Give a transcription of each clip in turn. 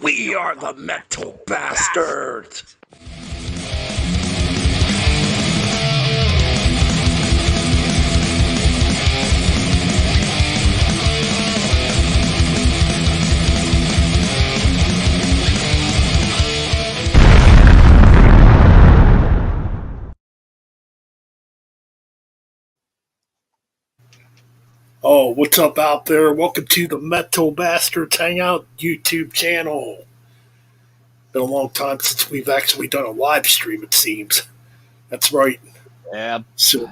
We are the Metal Bastards! Oh, what's up out there? Welcome to the Metal Bastards Hangout YouTube channel. Been a long time since we've actually done a live stream, it seems. That's right. Yeah. So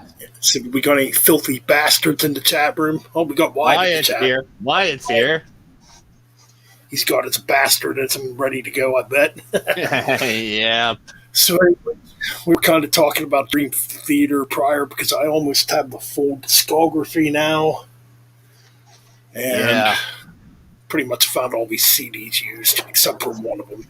we got any filthy bastards in the chat room? Oh, we got Wyatt in the chat. Here. Wyatt's here. He's got his bastardism ready to go, I bet. Yeah. So anyway, we were kind of talking about Dream Theater prior because I almost have the full discography now. And pretty much found all these CDs used, except for one of them.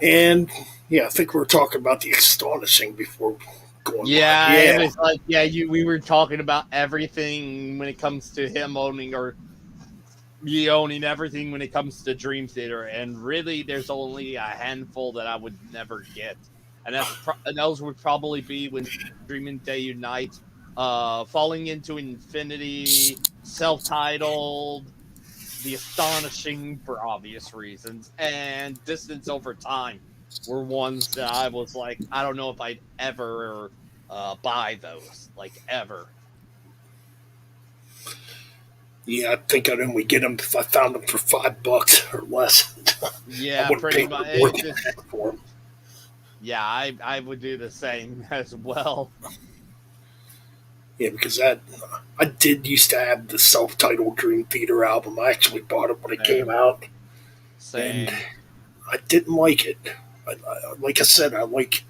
And yeah, I think we were talking about the astonishing before going. Yeah, it was like we were talking about everything when it comes to him owning everything when it comes to Dream Theater, and really, there's only a handful that I would never get, and those would probably be when Dreaming Day Unite, Falling into Infinity, Self-Titled, The Astonishing for obvious reasons, and Distance Over Time were ones that I was like, I don't know if I'd ever buy those, like ever. Yeah, I think I'd only get them if I found them for $5 or less. Yeah, pretty much. Yeah, I would do the same as well. Yeah, because I did used to have the self-titled Dream Theater album. I actually bought it when it came out. Same. And I didn't like it. Like I said, I like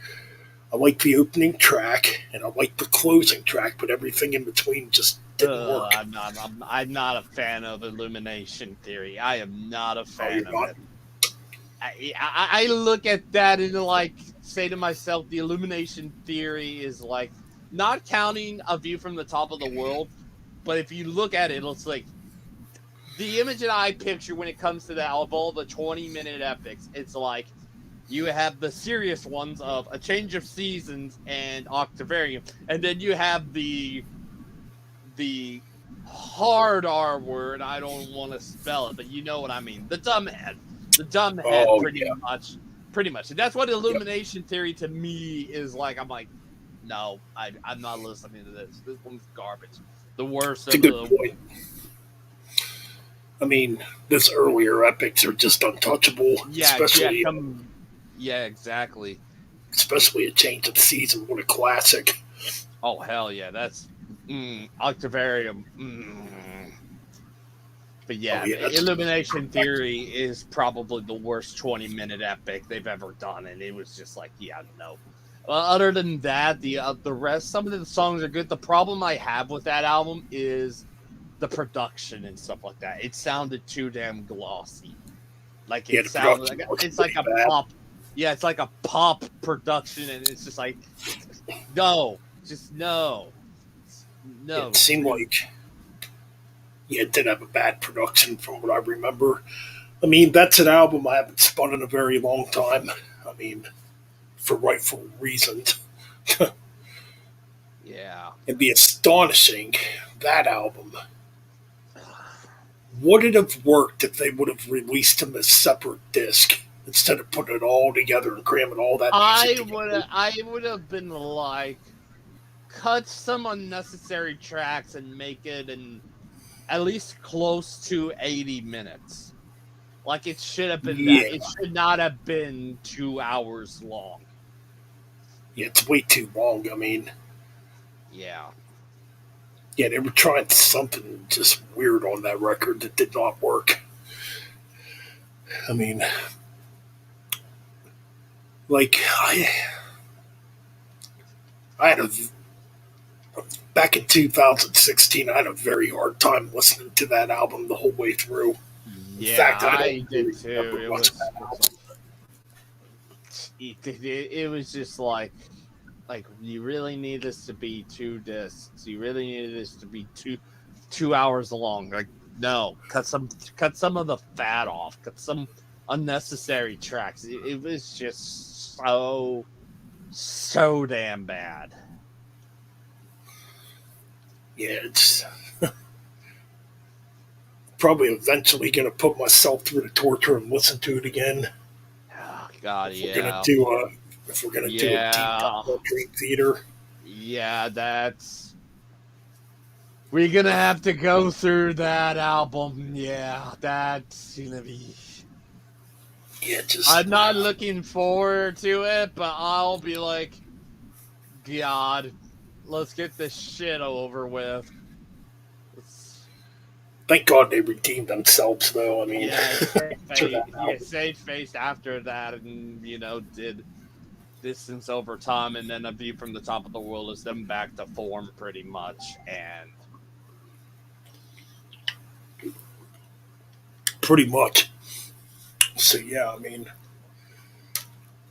the opening track and I like the closing track, but everything in between just didn't work. I'm not a fan of Illumination Theory. I am not a fan of it. I look at that and like say to myself, the Illumination Theory is like, not counting A View from the Top of the World, but if you look at it, it's like the image that I picture when it comes to that of all the 20-minute epics. It's like you have the serious ones of A Change of Seasons and Octavarium, and then you have the hard R word. I don't want to spell it, but you know what I mean. The dumbhead. Pretty much. And that's what Illumination Theory to me is like. I'm like, no, I'm not listening to this. This one's garbage. The worst. It's a good point. I mean, this earlier epics are just untouchable. Especially, exactly. Especially A Change of Season. What a classic. Oh, hell yeah. That's Octavarium. But Illumination Theory is probably the worst 20-minute epic they've ever done, and it was just like, no. Other than that, the rest, some of the songs are good. The problem I have with that album is the production and stuff like that. It sounded too damn glossy. Like it sounded like it's like a pop. Yeah, it's like a pop production, and it's just like, no. It seemed like it did have a bad production from what I remember. I mean, that's an album I haven't spun in a very long time. I mean, for rightful reasons. Yeah. And The Astonishing, that album. would it have worked if they would have released them as separate disc instead of putting it all together and cramming all that music together? I would have been like, cut some unnecessary tracks and make it in at least close to 80 minutes. Like, it should have been Yeah, that. It should not have been 2 hours long. yeah, it's way too long. I mean, Yeah. yeah, they were trying something just weird on that record that did not work. I mean, like I had a back in 2016, I had a very hard time listening to that album the whole way through. In Yeah, fact, I I don't did really too. remember much of that album. It was just like you really need this to be 2 discs. You really need this to be 2 hours long. Like, no, cut some of the fat off. Cut some unnecessary tracks. It was just so damn bad. Yeah, it's probably eventually going to put myself through the torture and listen to it again. Oh, God, If we're yeah. gonna do a if we're gonna do a deep dive on Dream Theater. Yeah, we're gonna have to go through that album. Yeah, that's gonna be. Yeah, just I'm not looking forward to it, but I'll be like, God, let's get this shit over with. thank God they redeemed themselves, though. I mean, Yeah, that faced after that, and did Distance Over Time, and then A View from the Top of the World is them back to form pretty much, and pretty much. So yeah, I mean,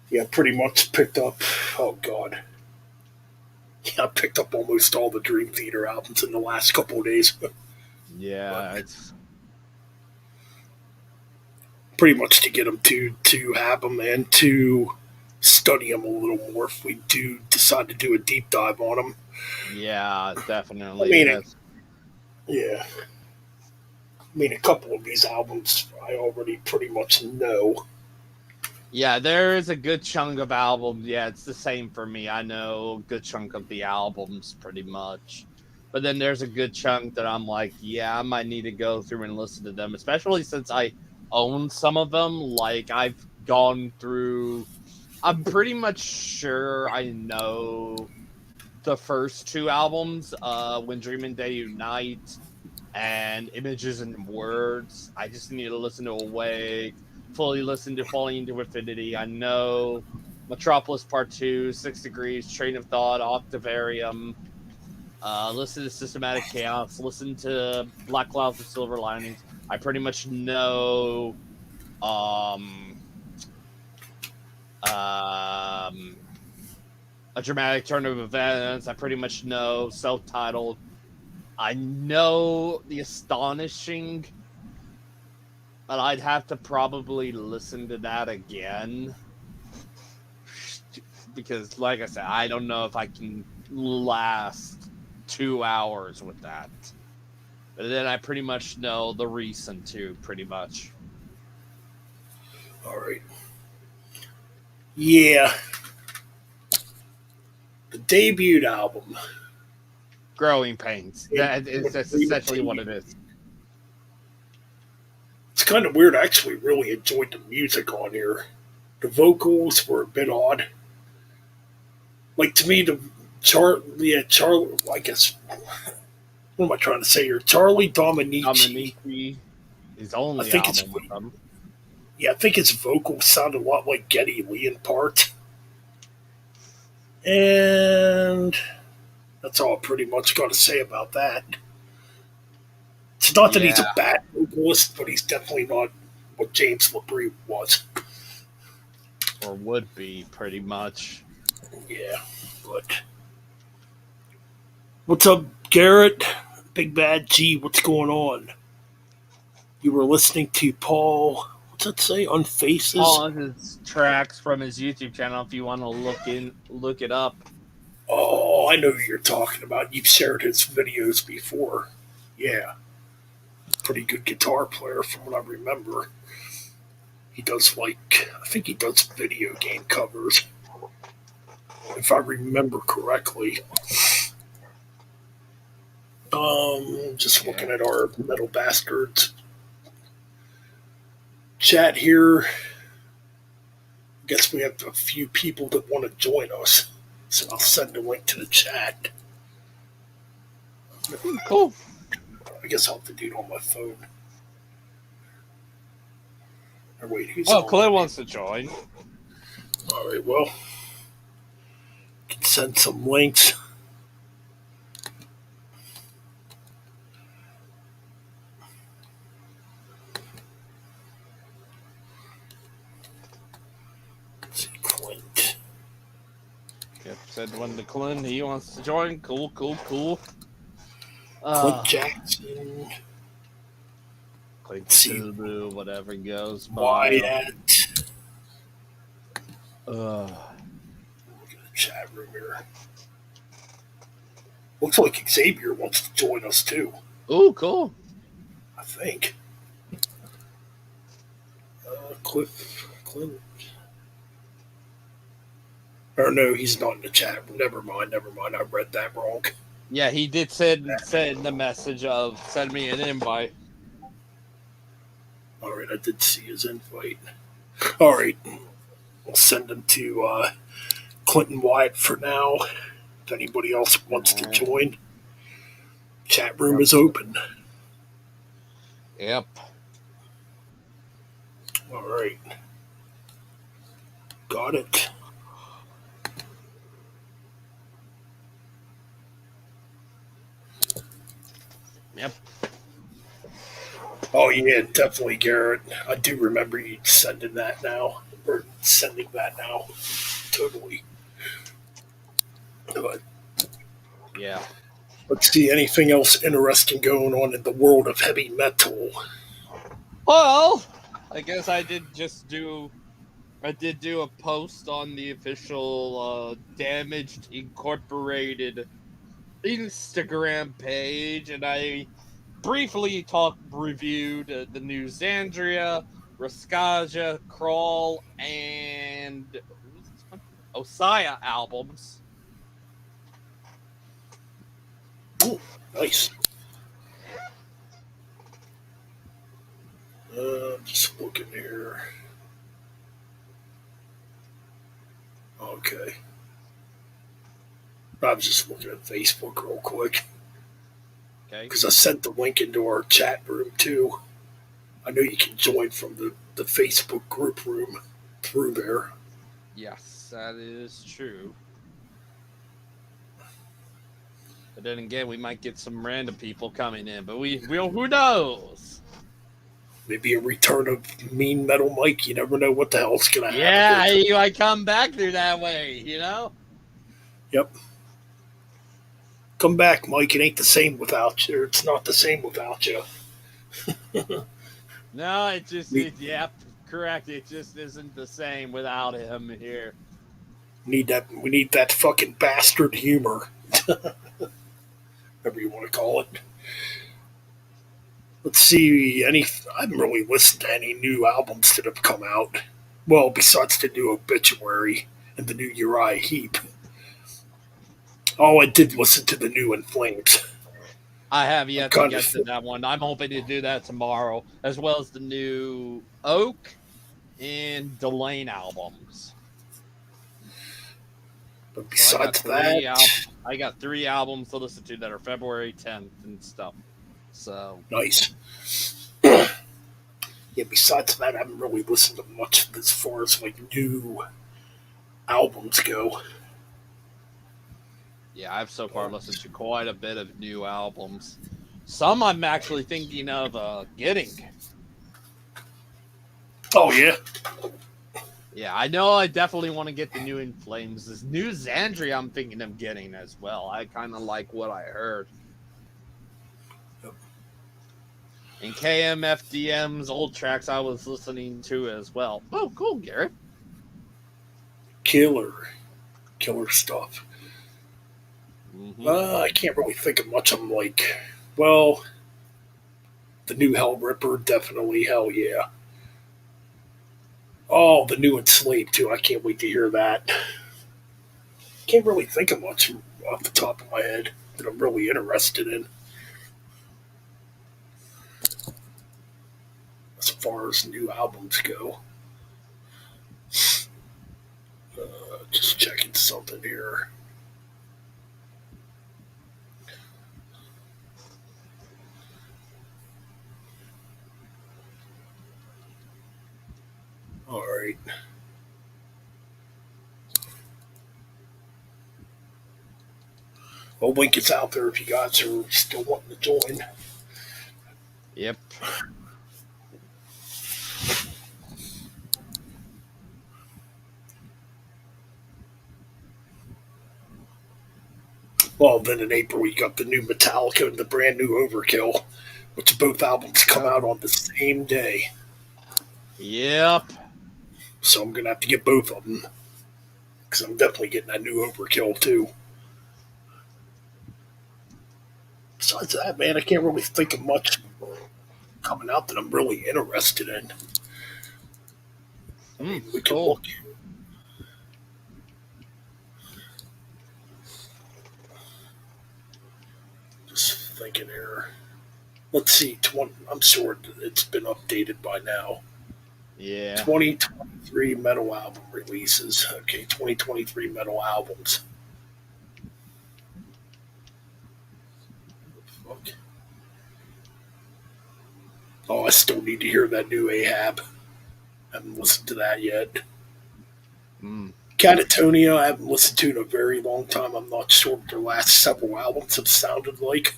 yeah, pretty much picked up. Oh God, yeah, I picked up almost all the Dream Theater albums in the last couple of days. yeah, it's pretty much to get them to have them and to study them a little more if we do decide to do a deep dive on them. yeah, definitely. I mean, yeah. I mean, a couple of these albums I already pretty much know. Yeah, there is a good chunk of albums. Yeah, it's the same for me. I know a good chunk of the albums pretty much. But then there's a good chunk that I'm like, yeah, I might need to go through and listen to them, especially since I own some of them. Like, I've gone through, I'm pretty much sure I know the first 2 albums, When Dream and Day Unite and Images and Words. I just need to listen to Awake, fully listen to Falling into Infinity. I know Metropolis Part 2, 6 Degrees, Train of Thought, Octavarium. Listen to Systematic Chaos. Listen to Black Clouds and Silver Linings. I pretty much know A Dramatic Turn of Events. I pretty much know Self-Titled. I know The Astonishing, but I'd have to probably listen to that again. Because, like I said, I don't know if I can last 2 hours with that. But then I pretty much know the recent too, pretty much. All right. Yeah. The debut album. Growing Pains. That's essentially what it is. It's kind of weird. I actually really enjoyed the music on here. The vocals were a bit odd. Like, to me, Charlie, I guess, what am I trying to say here? Charlie Dominici. His only I think album with them. Yeah, I think his vocals sound a lot like Geddy Lee in part. And that's all I pretty much got to say about that. It's not that he's a bad vocalist, but he's definitely not what James LaBrie was. Or would be, pretty much. Yeah, but... What's up, Garrett? Big Bad G, what's going on? You were listening to Paul... What's that say? Unfaces? All of his tracks from his YouTube channel, if you want to look it up. Oh, I know who you're talking about. You've shared his videos before. Yeah. pretty good guitar player from what I remember. He does I think he does video game covers, if I remember correctly. Just Yeah. looking at our Metal Bastards chat here. I guess we have a few people that want to join us, so I'll send a link to the chat. Cool. I guess I'll have to do it on my phone. Or wait, who's Oh, on? Clay wants to join. All right, well, can send some links. Let's see, Clint. Yep, said one to Clint. He wants to join. Cool. Clint Jackson. Clint See. Cthulhu, whatever goes by. Wyatt. Uh, Look at the chat room here. Looks like Xavier wants to join us too. oh, cool. I think. Clint. Or no, he's not in the chat. Never mind. I read that wrong. Yeah, he did send the message of send me an invite. All right, I did see his invite. All right, we'll send him to Clinton Wyatt for now. If anybody else wants to join, chat room is open. Yep. All right, got it. Yep. Oh yeah, definitely, Garrett. I do remember you sending that now. Totally. But Yeah. let's see, anything else interesting going on in the world of heavy metal? Well, I guess I did do a post on the official Damaged Incorporated Instagram page, and I briefly reviewed the new Xandria, Raskaja, Crawl, and who's this one? Osaya albums. Ooh, nice. Just looking here. Okay. I was just looking at Facebook real quick. Okay. Because I sent the link into our chat room too. I know you can join from the Facebook group room through there. Yes, that is true. But then again, we might get some random people coming in, but who knows? Maybe a return of Mean Metal Mike. You never know what the hell's gonna happen. Yeah, you might come back through that way, you know? Yep. Come back, Mike. It ain't the same without you. It's not the same without you. No, yep, correct. It just isn't the same without him here. We need that fucking bastard humor. Whatever you want to call it. Let's see. I haven't really listened to any new albums that have come out. Well, besides the new Obituary and the new Uriah Heep. Oh, I did listen to the new In Flames. I have yet to get to that one. I'm hoping to do that tomorrow, as well as the new Oak and Delane albums. But besides that, I got 3 albums to listen to that are February 10th and stuff. So nice. Yeah, besides that, I haven't really listened to much as far as like new albums go. Yeah, I've so far listened to quite a bit of new albums. Some I'm actually thinking of getting. Oh, yeah? Yeah, I know I definitely want to get the new In Flames. This new Xandria I'm thinking of getting as well. I kind of like what I heard. Yep. And KMFDM's old tracks I was listening to as well. Oh, cool, Garrett. Killer stuff. Mm-hmm. I can't really think of much. I'm like, well, The new Hell Ripper, definitely, hell yeah. Oh, the new Enslaved too. I can't wait to hear that. Can't really think of much off the top of my head that I'm really interested in as far as new albums go. Just checking something here. All right. Well, link is out there if you guys are still wanting to join. Yep. Well, then in April we got the new Metallica and the brand new Overkill, which both albums come out on the same day. Yep. So I'm gonna have to get both of them because I'm definitely getting that new Overkill too. Besides that, man, I can't really think of much coming out that I'm really interested in. I mean, we can cool. look. Just thinking here. Let's see. I'm sure it's been updated by now. Yeah. 2023 metal album releases. Okay, 2023 metal albums. Fuck. Oh, I still need to hear that new Ahab. I haven't listened to that yet. Catatonia, I haven't listened to in a very long time. I'm not sure what their last several albums have sounded like.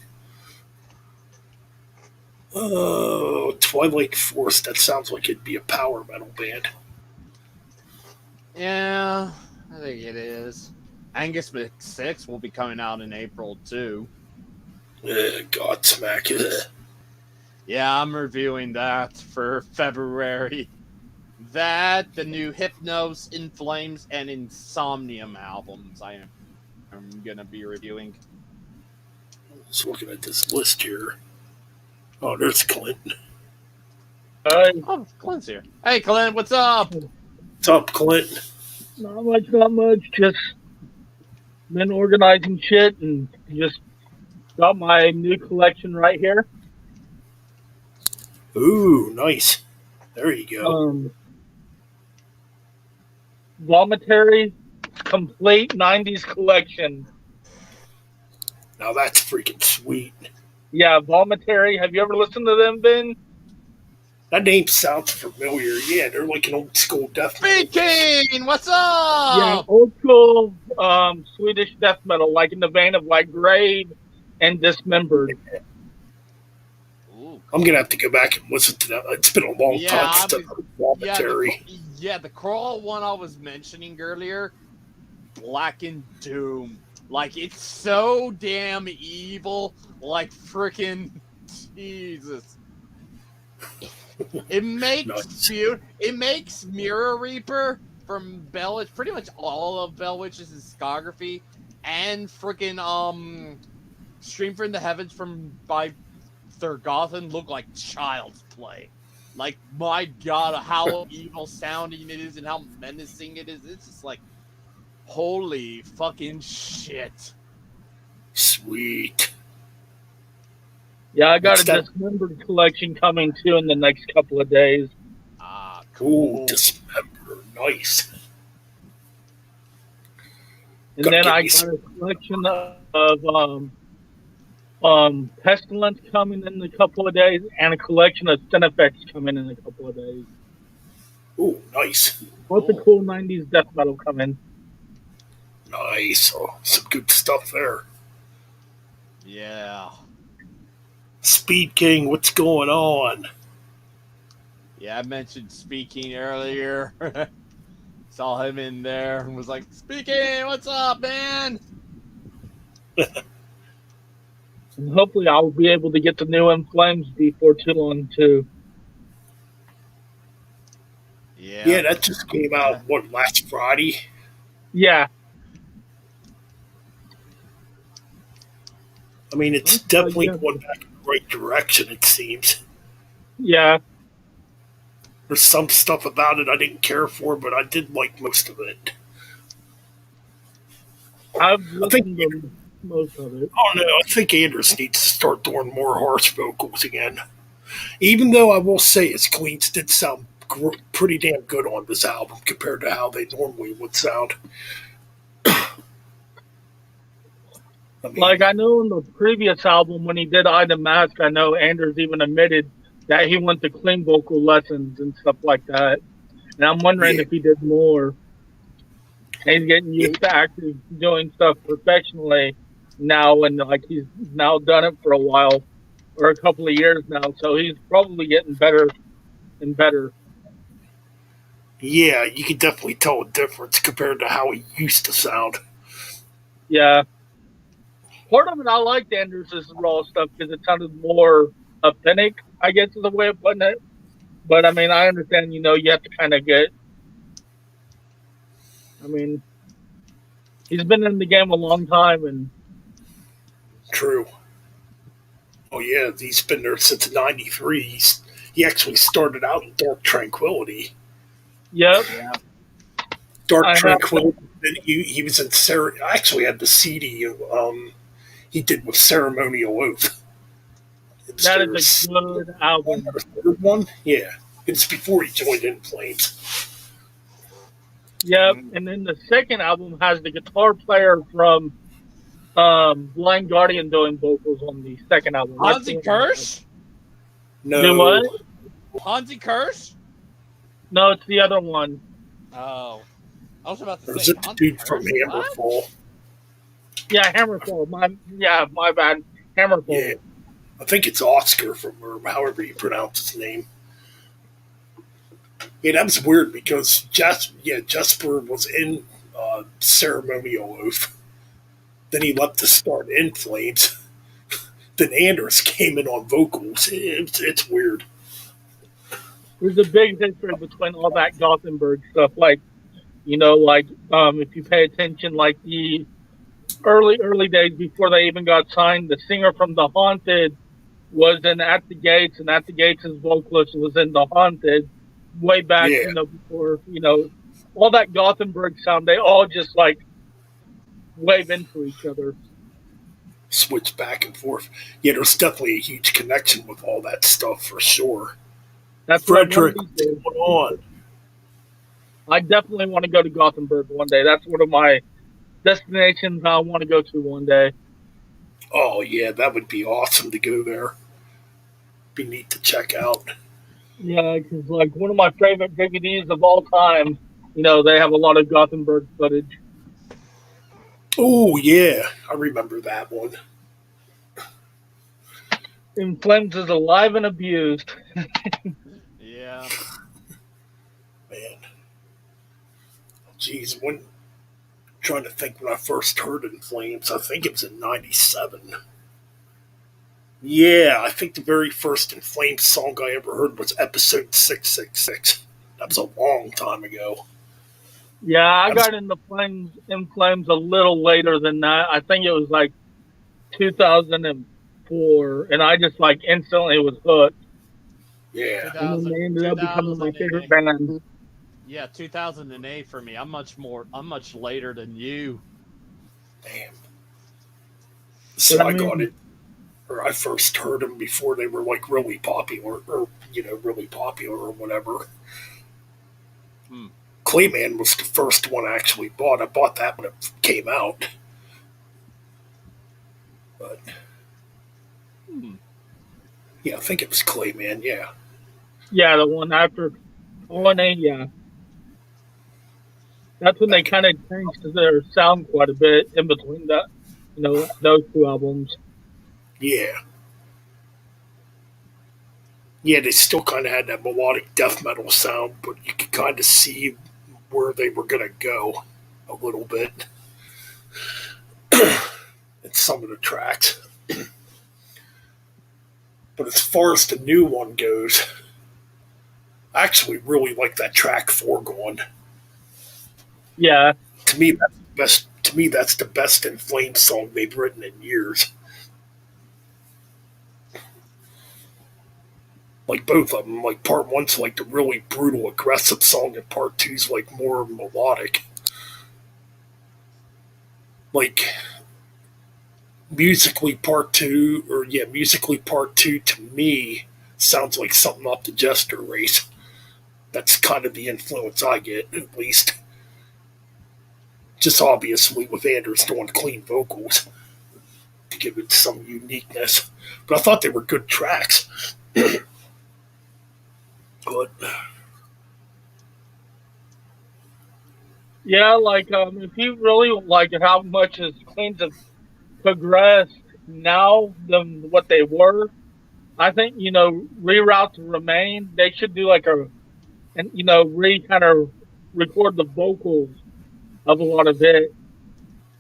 Oh, Twilight Force. That sounds like it'd be a power metal band. Yeah, I think it is. Angus McSix will be coming out in April too. Godsmack. Yeah, I'm reviewing that for February. That, the new Hypnos, In Flames, and Insomnium albums I'm going to be reviewing. Just looking at this list here. Oh, there's Clint. Oh, Clint's here. Hey, Clint, what's up? What's up, Clint? Not much, not much. Just been organizing shit and just got my new collection right here. Ooh, nice. There you go. Vomitory complete 90s collection. Now that's freaking sweet. Yeah, Vomitory. Have you ever listened to them, Ben? That name sounds familiar. Yeah, they're like an old school death metal. Speaking, what's up? Yeah, old school Swedish death metal, like in the vein of like Grave and Dismembered. Ooh. I'm gonna have to go back and listen to that. It's been a long time since I've heard Vomitory. The Crawl one I was mentioning earlier, Black and Doom. Like, it's so damn evil. Like, freaking Jesus. It makes Nice. It makes Mirror Reaper from Bellwitch, pretty much all of Bellwitch's discography, and freaking Stream from the Heavens by Thurgothan look like child's play. Like, my God, how evil sounding it is and how menacing it is. It's just like, holy fucking shit. Sweet. Yeah, I got What's a that? Dismembered collection coming too in the next couple of days. Ah, cool. Ooh, Dismember. Nice. And Gotta then get I me got a collection of Pestilence coming in a couple of days, and a collection of Cinefex coming in a couple of days. Ooh, nice. Both the cool 90s death metal coming. Nice. Oh, some good stuff there. Yeah. Speed King, what's going on? Yeah, I mentioned Speaking earlier. Saw him in there and was like, Speaking, what's up, man? And hopefully I'll be able to get the new In Flames before too long too. Yeah, that just came out, what, last Friday? Yeah. I mean, it's definitely going back in the right direction, it seems. Yeah, There's some stuff about it I didn't care for, but I did like most of it. I've I think listened to most of it. I don't know. I think Anders needs to start doing more harsh vocals again. Even though I will say his cleans did sound pretty damn good on this album compared to how they normally would sound. I Like mean, I know in the previous album when he did "I the Mask," I know Anders even admitted that he went to clean vocal lessons and stuff like that. And I'm wondering yeah, if he did more. He's getting yeah, used to actually doing stuff professionally now, and like he's now done it for a while or a couple of years now, so he's probably getting better and better. yeah. You can definitely tell a difference compared to how he used to sound. Yeah, part of it I liked Anders' raw stuff because it sounded more authentic, I guess is the way of putting it. But I mean, I understand, you have to kind of get. I mean, he's been in the game a long time, and True. Oh yeah, he's been there since '93. He actually started out in Dark Tranquility. yep, Yeah. Dark I have. Tranquility. Then he was in I actually had the CD he did with Ceremonial Oath. It's That is their a good one album. or third one. Yeah, it's before he joined In Flames. Yep, Mm. and then the second album has the guitar player from Blind Guardian doing vocals on the second album. That's the Hansi one I like. Kirsch? Do what? No, Hansi Kirsch? No, it's the other one. Oh. I was about to or is say it the Hansi dude from Kirsch? What? Hammerfall? Yeah, Hammerfall. My bad. Yeah, Hammerfall. I think it's Oscar from or however you pronounce his name. Yeah, that was weird because Jesper was in Ceremonial Oath. Then he left to start In Flames. Then Anders came in on vocals. It's weird. There's a big history between all that Gothenburg stuff. Like, if you pay attention, like the early days before they even got signed, the singer from The Haunted was in At the Gates, and At the Gates' vocalist was in The Haunted way back, Yeah, before, all that Gothenburg sound, they all just like wave into each other. switch back and forth. Yeah, there's definitely a huge connection with all that stuff for sure. That's what one of Frederick, these what's days. going on? I definitely want to go to Gothenburg one day. That's one of my destinations I want to go to one day. Oh yeah, that would be awesome to go there. Be neat to check out. Yeah, because like one of my favorite DVDs of all time, they have a lot of Gothenburg footage. Oh yeah, I remember that one. In Flames is alive and abused. Yeah. Man, geez, when trying to think when I first heard In Flames, I think it was in '97. Yeah, I think the very first In Flames song I ever heard was episode 666. That was a long time ago. Yeah, I I was, got in Flames a little later than that. I think it was like 2004, and I just like instantly was hooked. yeah, And then 2000, they ended up becoming my favorite 2008. band. Yeah, 2008 for me. I'm much later than you. damn. But So I I got mean, it, or I first heard them before they were like really popular, or really popular or whatever. Hmm. Clayman was the first one I actually bought. I bought that when it came out, but Hmm. yeah, I think it was Clayman. Yeah, yeah, the one after 20, yeah. That's when they back in, kind of changed their sound quite a bit in between those two albums. yeah, yeah. They still kind of had that melodic death metal sound, but you could kind of see where they were gonna go a little bit in some of the tracks. But as far as the new one goes, I actually really like that track "Foregone." Yeah, To me, that's the best. To me, that's the best In Flames song they've written in years. Like both of them. Like part one's like the really brutal, aggressive song, and part two's like more melodic. Like musically part two to me sounds like something off the Jester race. That's kind of the influence I get, at least. Just obviously with Anders doing clean vocals to give it some uniqueness. But I thought they were good tracks. But Yeah, like if you really like how much his cleans have progressed now than what they were, I think reroute to remain. They should do like and kind of record the vocals of a lot of it.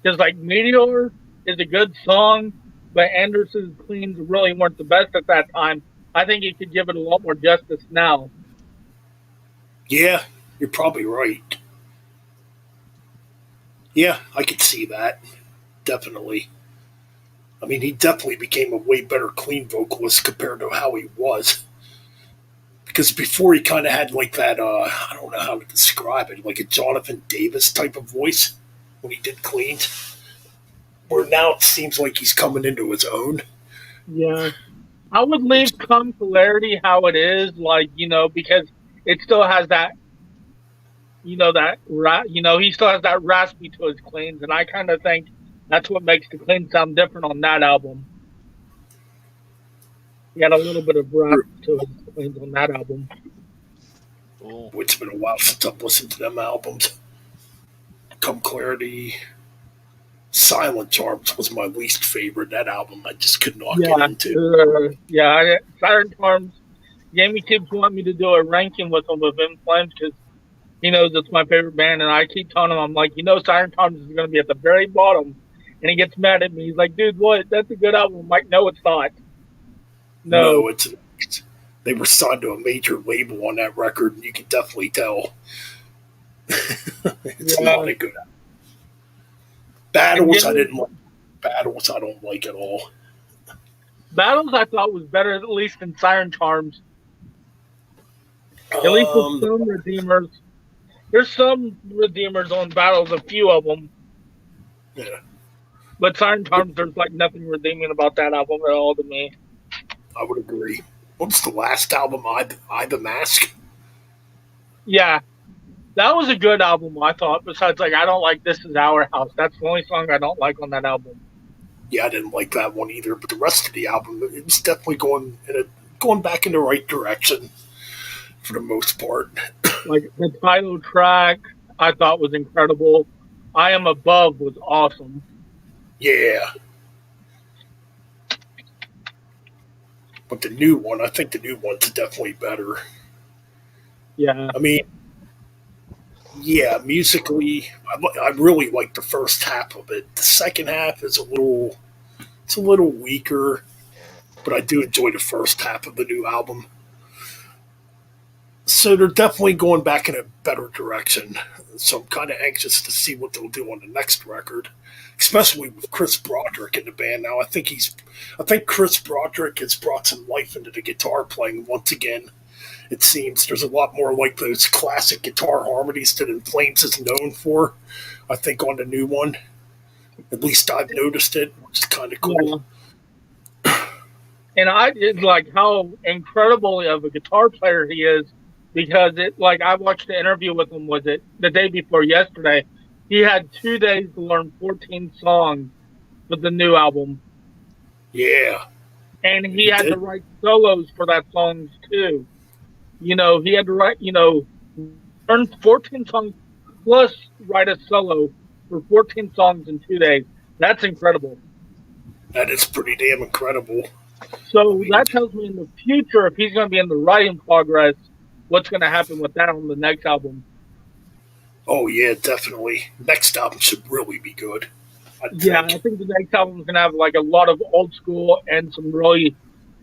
Because like Meteor is a good song, but Anderson's cleans really weren't the best at that time. I think he could give it a lot more justice now. yeah, you're probably right. Yeah, I could see that. Definitely. I mean, he definitely became a way better clean vocalist compared to how he was. Because before he kind of had like that, I don't know how to describe it, like a Jonathan Davis type of voice when he did cleans. Where now it seems like he's coming into his own. Yeah. I would leave Come Clarity how it is, like, because it still has that, he still has that raspy to his cleans, and I kind of think that's what makes the clean sound different on that album. He had a little bit of rasp to his cleans on that album. Cool. It's been a while since I've listened to them albums. Come Clarity, Silent Charms was my least favorite. That album I just could not get into. Siren Charms. Jamie keeps wanting me to do a ranking with him of In Flames because he knows it's my favorite band, and I keep telling him, I'm like, Siren Charms is going to be at the very bottom, and he gets mad at me. He's like, dude, what? That's a good album. I'm like, no, it's not. No, they were signed to a major label on that record, and you can definitely tell it's not a good album. Battles, I didn't like. Battles, I don't like at all. Battles, I thought was better, at least than Siren Charms. At least with some redeemers. There's some redeemers on Battles, a few of them. Yeah. But Siren Charms, there's like nothing redeeming about that album at all to me. I would agree. What's the last album? I the Mask? Yeah. That was a good album, I thought. Besides, like, I don't like This Is Our House. That's the only song I don't like on that album. Yeah, I didn't like that one either. But the rest of the album, it was definitely going back in the right direction for the most part. Like the title track, I thought was incredible. I Am Above was awesome. Yeah. But the new one, I think the new one's definitely better. Yeah. I mean, yeah, musically, I really like the first half of it. The second half is a little weaker, but I do enjoy the first half of the new album. So they're definitely going back in a better direction. So I'm kind of anxious to see what they'll do on the next record, especially with Chris Broderick in the band now. I think Chris Broderick has brought some life into the guitar playing once again. It seems there's a lot more like those classic guitar harmonies that In Flames is known for. I think on the new one, at least I've noticed it, which is kind of cool. Yeah. And I did like how incredible of a guitar player he is, because I watched the interview with him, was it the day before yesterday? He had 2 days to learn 14 songs for the new album. Yeah. And he had to write solos for that songs too. He had to write, learn 14 songs plus write a solo for 14 songs in 2 days. That's incredible. That is pretty damn incredible. So that tells me in the future, if he's going to be in the writing progress, what's going to happen with that on the next album. Oh, yeah, definitely. Next album should really be good. I think the next album is going to have like a lot of old school and some really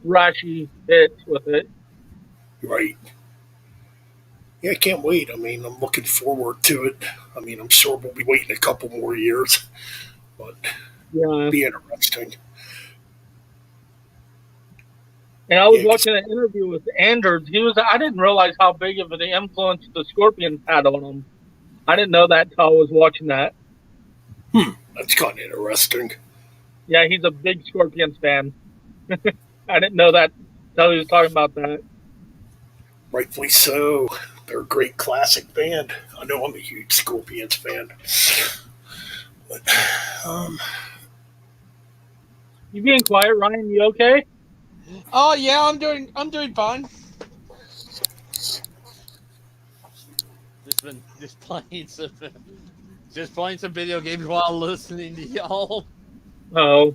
thrashy hits with it. Right. Yeah, I can't wait. I mean, I'm looking forward to it. I mean, I'm sure we'll be waiting a couple more years, but it'll be interesting. And I was Yeah, 'cause- watching an interview with Anders. I didn't realize how big of an influence the Scorpions had on him. I didn't know that until I was watching that. that's kind of interesting. Yeah, he's a big Scorpions fan. I didn't know that until he was talking about that. Rightfully so. They're a great classic band. I know I'm a huge Scorpions fan. But, um, You being quiet, Ryan? You okay? Oh yeah, I'm doing fine. Just playing some video games while listening to y'all. Oh,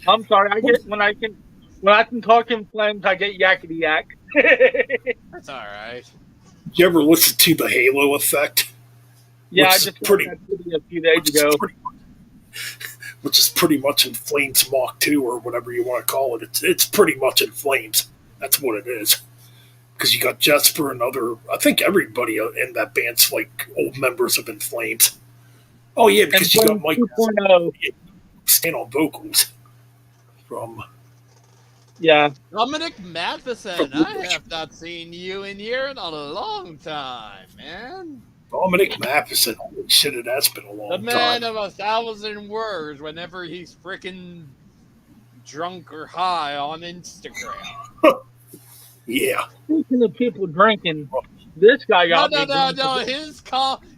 I'm sorry. When I can talk in flames, I get yakety yak. That's all right. you ever listen to the Halo Effect? Yeah, I Which is just pretty, watched that video a few days which is ago. pretty, which is pretty much in Flames Mach 2 or whatever you want to call it. It's pretty much in Flames. That's what it is. Because you got Jesper and other, I think everybody in that band's like old members of In Flames. Oh yeah, And because you got Flames Mike 2.0. stand on vocals from Yeah, Dominic Matheson, I have not seen you in here in a long time, man. Dominic Matheson. Holy shit, it has been a long The man time. of 1,000 words whenever he's freaking drunk or high on Instagram. Yeah. speaking of people drinking, this guy got me No. drinking.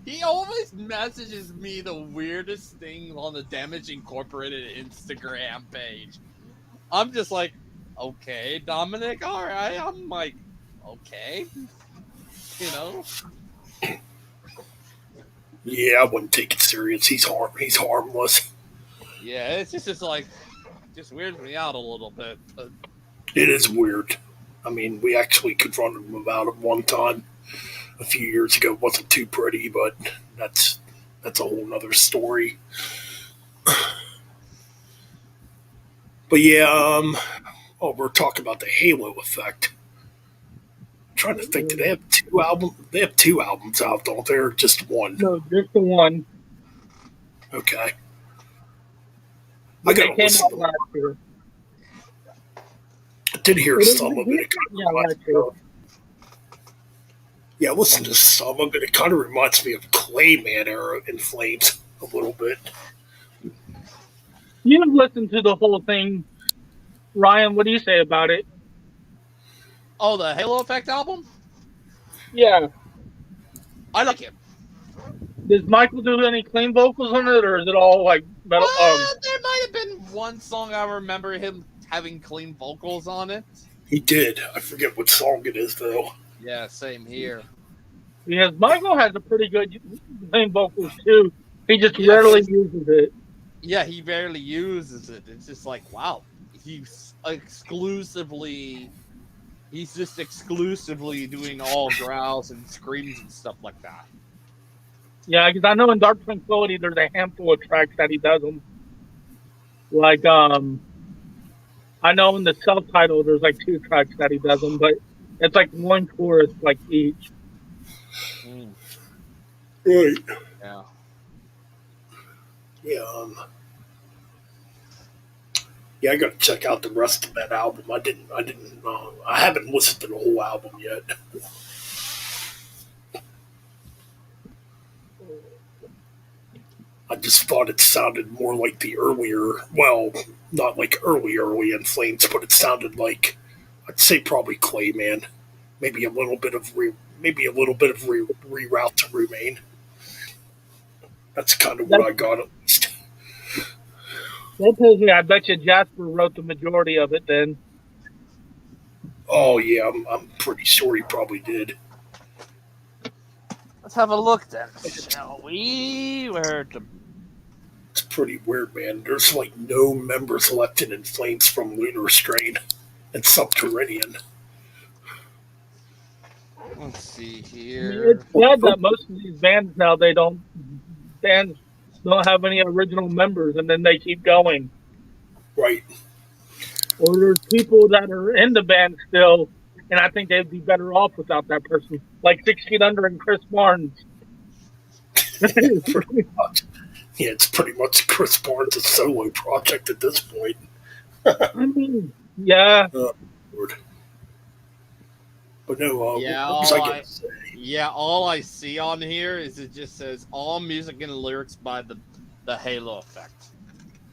He always messages me the weirdest thing on the Damage Incorporated Instagram page. I'm just like, okay, Dominic, all right. I'm like, okay, you know. Yeah, I wouldn't take it serious. He's harmless. Yeah, it's just like, just weirds me out a little bit. But It is weird. I mean, we actually confronted him about it one time a few years ago. It wasn't too pretty, but that's a whole nother story. But yeah, we're talking about the Halo Effect. I'm trying to think, do they have two albums? They have two albums out, don't they? Or just one? No, just the one. Okay. I They gotta came listen out to last year. I did hear It some of it. Yeah, last year. Yeah, listen to some of it. It kind of reminds me of Clayman era In Flames a little bit. You've listened to the whole thing, Ryan. What do you say about it? oh, the Halo Effect album, Yeah. I like it. Does Michael do any clean vocals on it, or is it all like metal? There might have been one song I remember him having clean vocals on it. He did. I forget what song it is though. Yeah, same here. Because Michael has a pretty good clean vocals too. He just rarely uses it. Yeah, he barely uses it. It's just like, wow, he's just exclusively doing all growls and screams and stuff like that. Yeah, because I know in Dark Tranquility there's a handful of tracks that he does them. Like I know in the self-title there's like 2 tracks that he does them, but it's like one chorus like each. Right. Yeah. Yeah. Yeah, I got to check out the rest of that album. I didn't. I haven't listened to the whole album yet. I just thought it sounded more like the earlier. Well, not like early In Flames, but it sounded like, I'd say probably Clayman. Maybe a little bit of reroute to Remain. That's kind of what I got at least. That tells me I bet you Jasper wrote the majority of it then. Oh yeah, I'm pretty sure he probably did. Let's have a look then, shall we? It's pretty weird, man. There's like no members left in Flames from Lunar Strain and Subterranean. Let's see I mean, here. it's sad that most of these bands now bands don't have any original members, and then they keep going. Right. Or there's people that are in the band still, and I think they'd be better off without that person, like 6 Feet Under and Chris Barnes. Pretty much. Yeah, it's pretty much Chris Barnes' solo project at this point. I mean, yeah. Lord. But no, Yeah, what was I going to say? all I see on here is it just says all music and lyrics by the Halo Effect.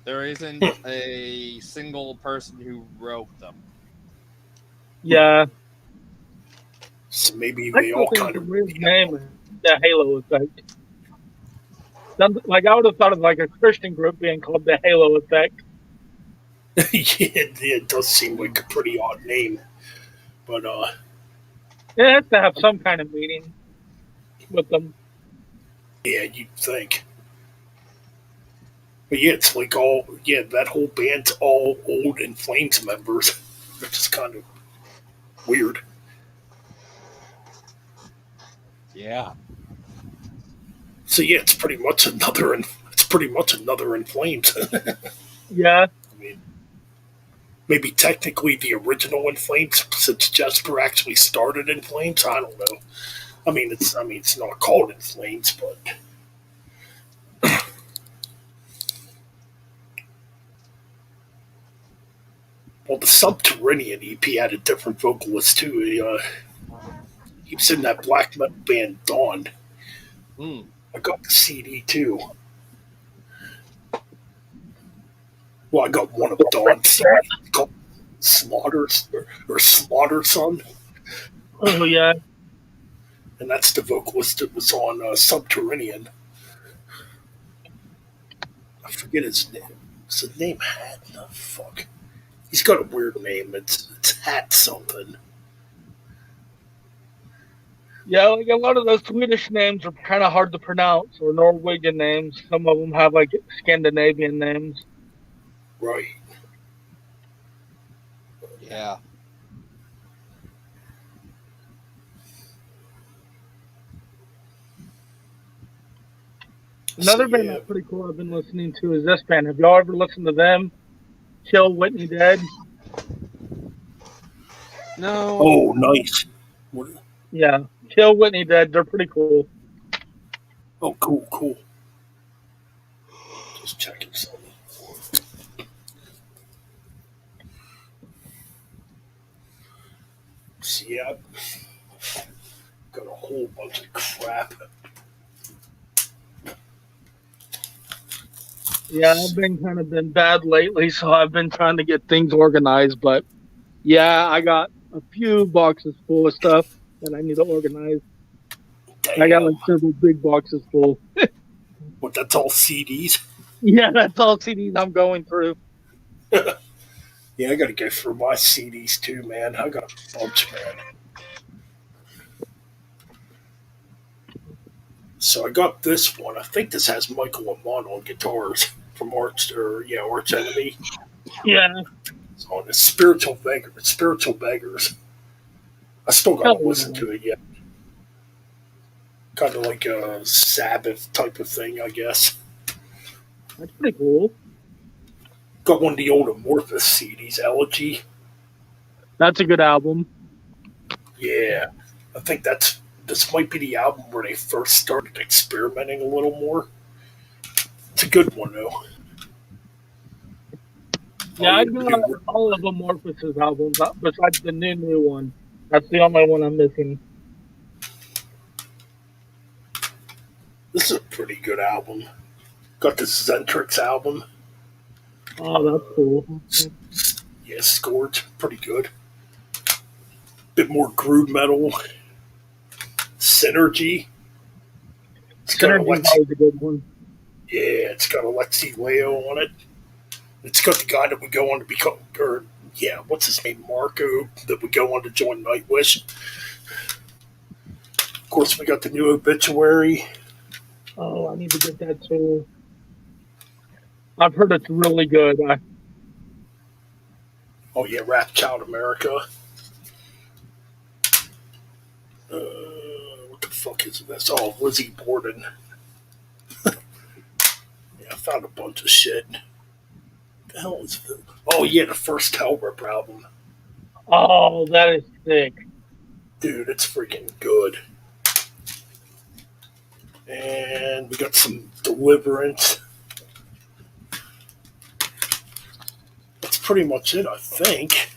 There isn't a single person who wrote them. Yeah, So maybe I they still all think kind it's a of weird name, the Halo Effect. Like I would have thought of like a Christian group being called the Halo Effect. yeah, it does seem like a pretty odd name. But It has to have some kind of meaning with them. yeah, you'd think. But yeah, it's like all that whole band's all old In Flames members, which is kind of weird. Yeah. So yeah, it's pretty much another In Flames. Yeah, I mean, maybe technically the original In Flames, since Jesper actually started In Flames. I don't know. It's not called In Flames, but well, the Subterranean EP had a different vocalist too. He was in that black metal band Dawn. Hmm. I got the CD too. Well, I got one of Dawn's CD called Slaughter or Slaughter Son, oh yeah, and that's the vocalist that was on Subterranean. I forget his name. Is his name Hat? No, fuck. He's got a weird name. It's Hat something. yeah. Like a lot of those Swedish names are kind of hard to pronounce, or Norwegian names. Some of them have like Scandinavian names. Right. Yeah. So Another band yeah. that's pretty cool I've been listening to is this band. Have y'all ever listened to them? Kill Whitney Dead. No. Oh, nice. What, Yeah, Kill Whitney Dead. They're pretty cool. oh, cool, cool. Just checking something. See, I've got a whole bunch of crap. Yeah, I've been bad lately, so I've been trying to get things organized. But yeah, I got a few boxes full of stuff that I need to organize. I got like Damn. several big boxes full. But that's all CDs. Yeah, that's all CDs I'm going through. Yeah, I got to go through my CDs too, man. I got a bunch, man. So I got this one. I think this has Michael Amon on guitars from Arch Enemy. Yeah, It's on the Spiritual Beggars. I still got hell to listen yeah. to it yet. Kind of like a Sabbath type of thing, I guess. That's pretty cool. Got one of the old Amorphous CDs, Elegy. That's a good album. Yeah, I think this might be the album where they first started experimenting a little more. It's a good one though. Yeah, Oh I yeah, got new, all of Amorphous' albums besides the new one. That's the only one I'm missing. this is a pretty good album. Got the Zentrix album. Oh, that's cool. Yeah, Scourge, pretty good. Bit more groove metal. Synergy. It's got Synergy's Alexi. always a good one. Yeah, it's got Alexi Leo on it. It's got the guy that would go on to become, or yeah, what's his name, Marco, that would go on to join Nightwish. Of course, we got the new Obituary. Oh, I need to get that too. I've heard it's really good. Oh yeah, Rap Child America. What the fuck is this? Oh, Lizzie Borden. Yeah, I found a bunch of shit. What the hell is this? Oh yeah, the first Hellrip album. Oh, that is sick. Dude, it's freaking good. And we got some Deliverance. That's pretty much it, I think.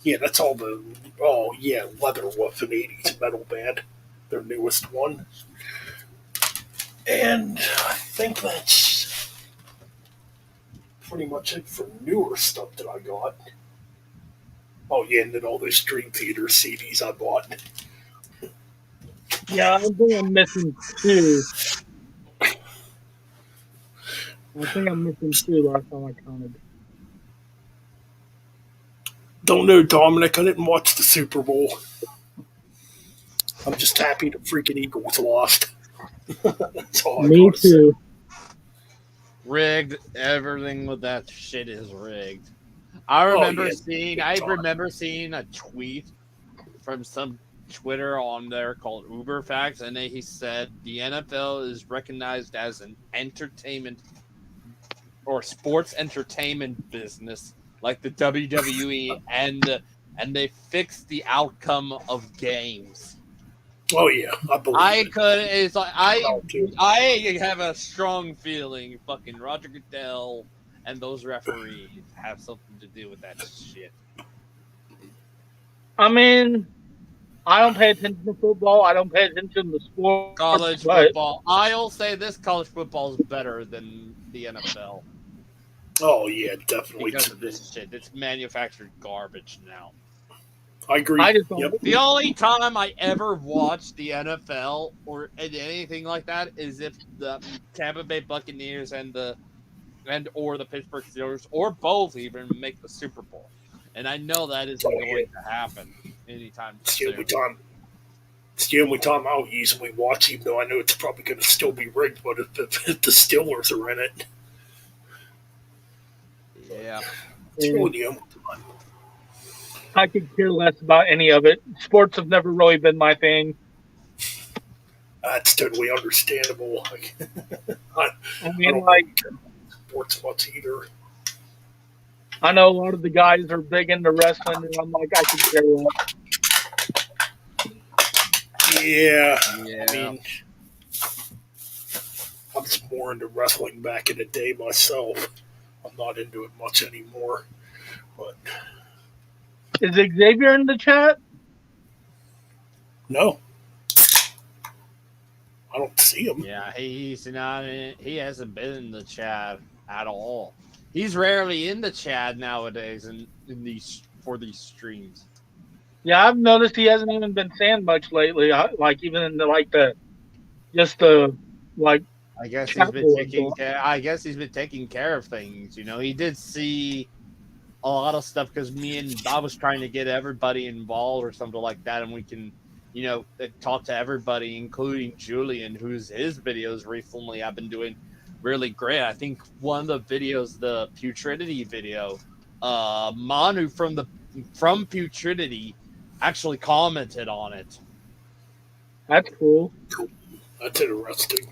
Yeah, that's all the. Oh yeah, Leatherwolf, an '80s metal band, their newest one, and I think that's pretty much it for newer stuff that I got. Oh yeah, and then all those Dream Theater CDs I bought. Yeah, I think I'm missing two. I think I'm missing two last time I counted. Don't know, Dominic. I didn't watch the Super Bowl. I'm just happy the freaking Eagles lost. That's all I Me gotta say. too. Rigged. Everything with that shit is rigged. I Oh remember yeah, seeing. big I time. remember seeing a tweet from some Twitter on there called UberFacts, and he said the NFL is recognized as an entertainment or sports entertainment business like the WWE, and they fixed the outcome of games. Oh yeah, I believe I it. could. It's like Proud too. I have a strong feeling fucking Roger Goodell and those referees have something to do with that shit. I mean, I don't pay attention to football. I don't pay attention to sports, College but football. I'll say this: college football is better than the NFL Oh yeah, definitely. because of this shit. It's manufactured garbage now. I agree. I just don't. Yep. The only time I ever watched the NFL or anything like that is if the Tampa Bay Buccaneers and or the Pittsburgh Steelers or both even make the Super Bowl. And I know that isn't going to happen anytime It's the only soon. time. It's the only time I'll usually watch, even though I know it's probably going to still be rigged. But if the Steelers are in it, Yeah. it's really the only time. I could care less about any of it. Sports have never really been my thing. That's totally understandable. I, I I mean, don't like, care about sports much either. I know a lot of the guys are big into wrestling, and I'm like, I could care less. Yeah, Yeah. I mean, I was more into wrestling back in the day myself. I'm not into it much anymore. But Is Xavier in the chat? no, I don't see him. Yeah, he's not in, he hasn't been in the chat at all. He's rarely in the chat nowadays in these for these streams. Yeah, I've noticed he hasn't even been saying much lately. Like even in the just the like I guess chat he's been board. taking care. I guess he's been taking care of things. You know, he did see a lot of stuff because I was trying to get everybody involved or something like that, and we can, talk to everybody, including Julian, whose his videos recently I've been doing really great. I think one of the videos, the Putridity video, Manu from Putridity actually commented on it. That's cool. That's interesting.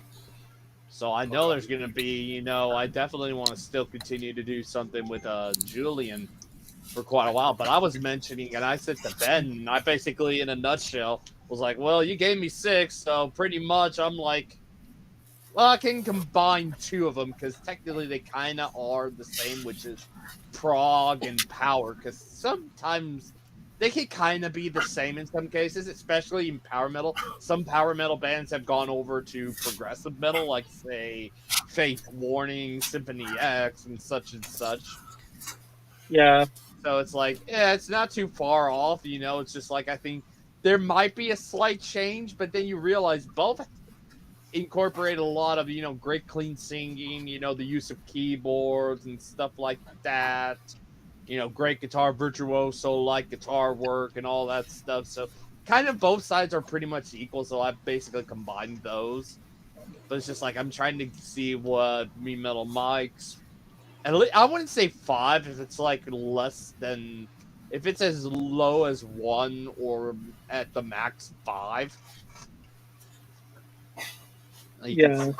So I know there's going to be, I definitely want to still continue to do something with Julian for quite a while. But I was mentioning, and I said to Ben, I basically, in a nutshell, was like, well, you gave me 6, so pretty much I'm like, well, I can combine 2 of them because technically they kind of are the same, which is prog and power. Because sometimes they can kind of be the same in some cases, especially in power metal. Some power metal bands have gone over to progressive metal, like, say, Faith Warning, Symphony X, and such and such. Yeah. So it's like, yeah, it's not too far off, It's just like, I think there might be a slight change, but then you realize both incorporate a lot of, great clean singing, the use of keyboards and stuff like that. Great guitar virtuoso like guitar work and all that stuff. So kind of both sides are pretty much equal. So I basically combined those. But it's just like I'm trying to see what Me Metal Mike's. At least, I wouldn't say 5 if it's like less than, if it's as low as 1 or at the max 5. Like, Yeah.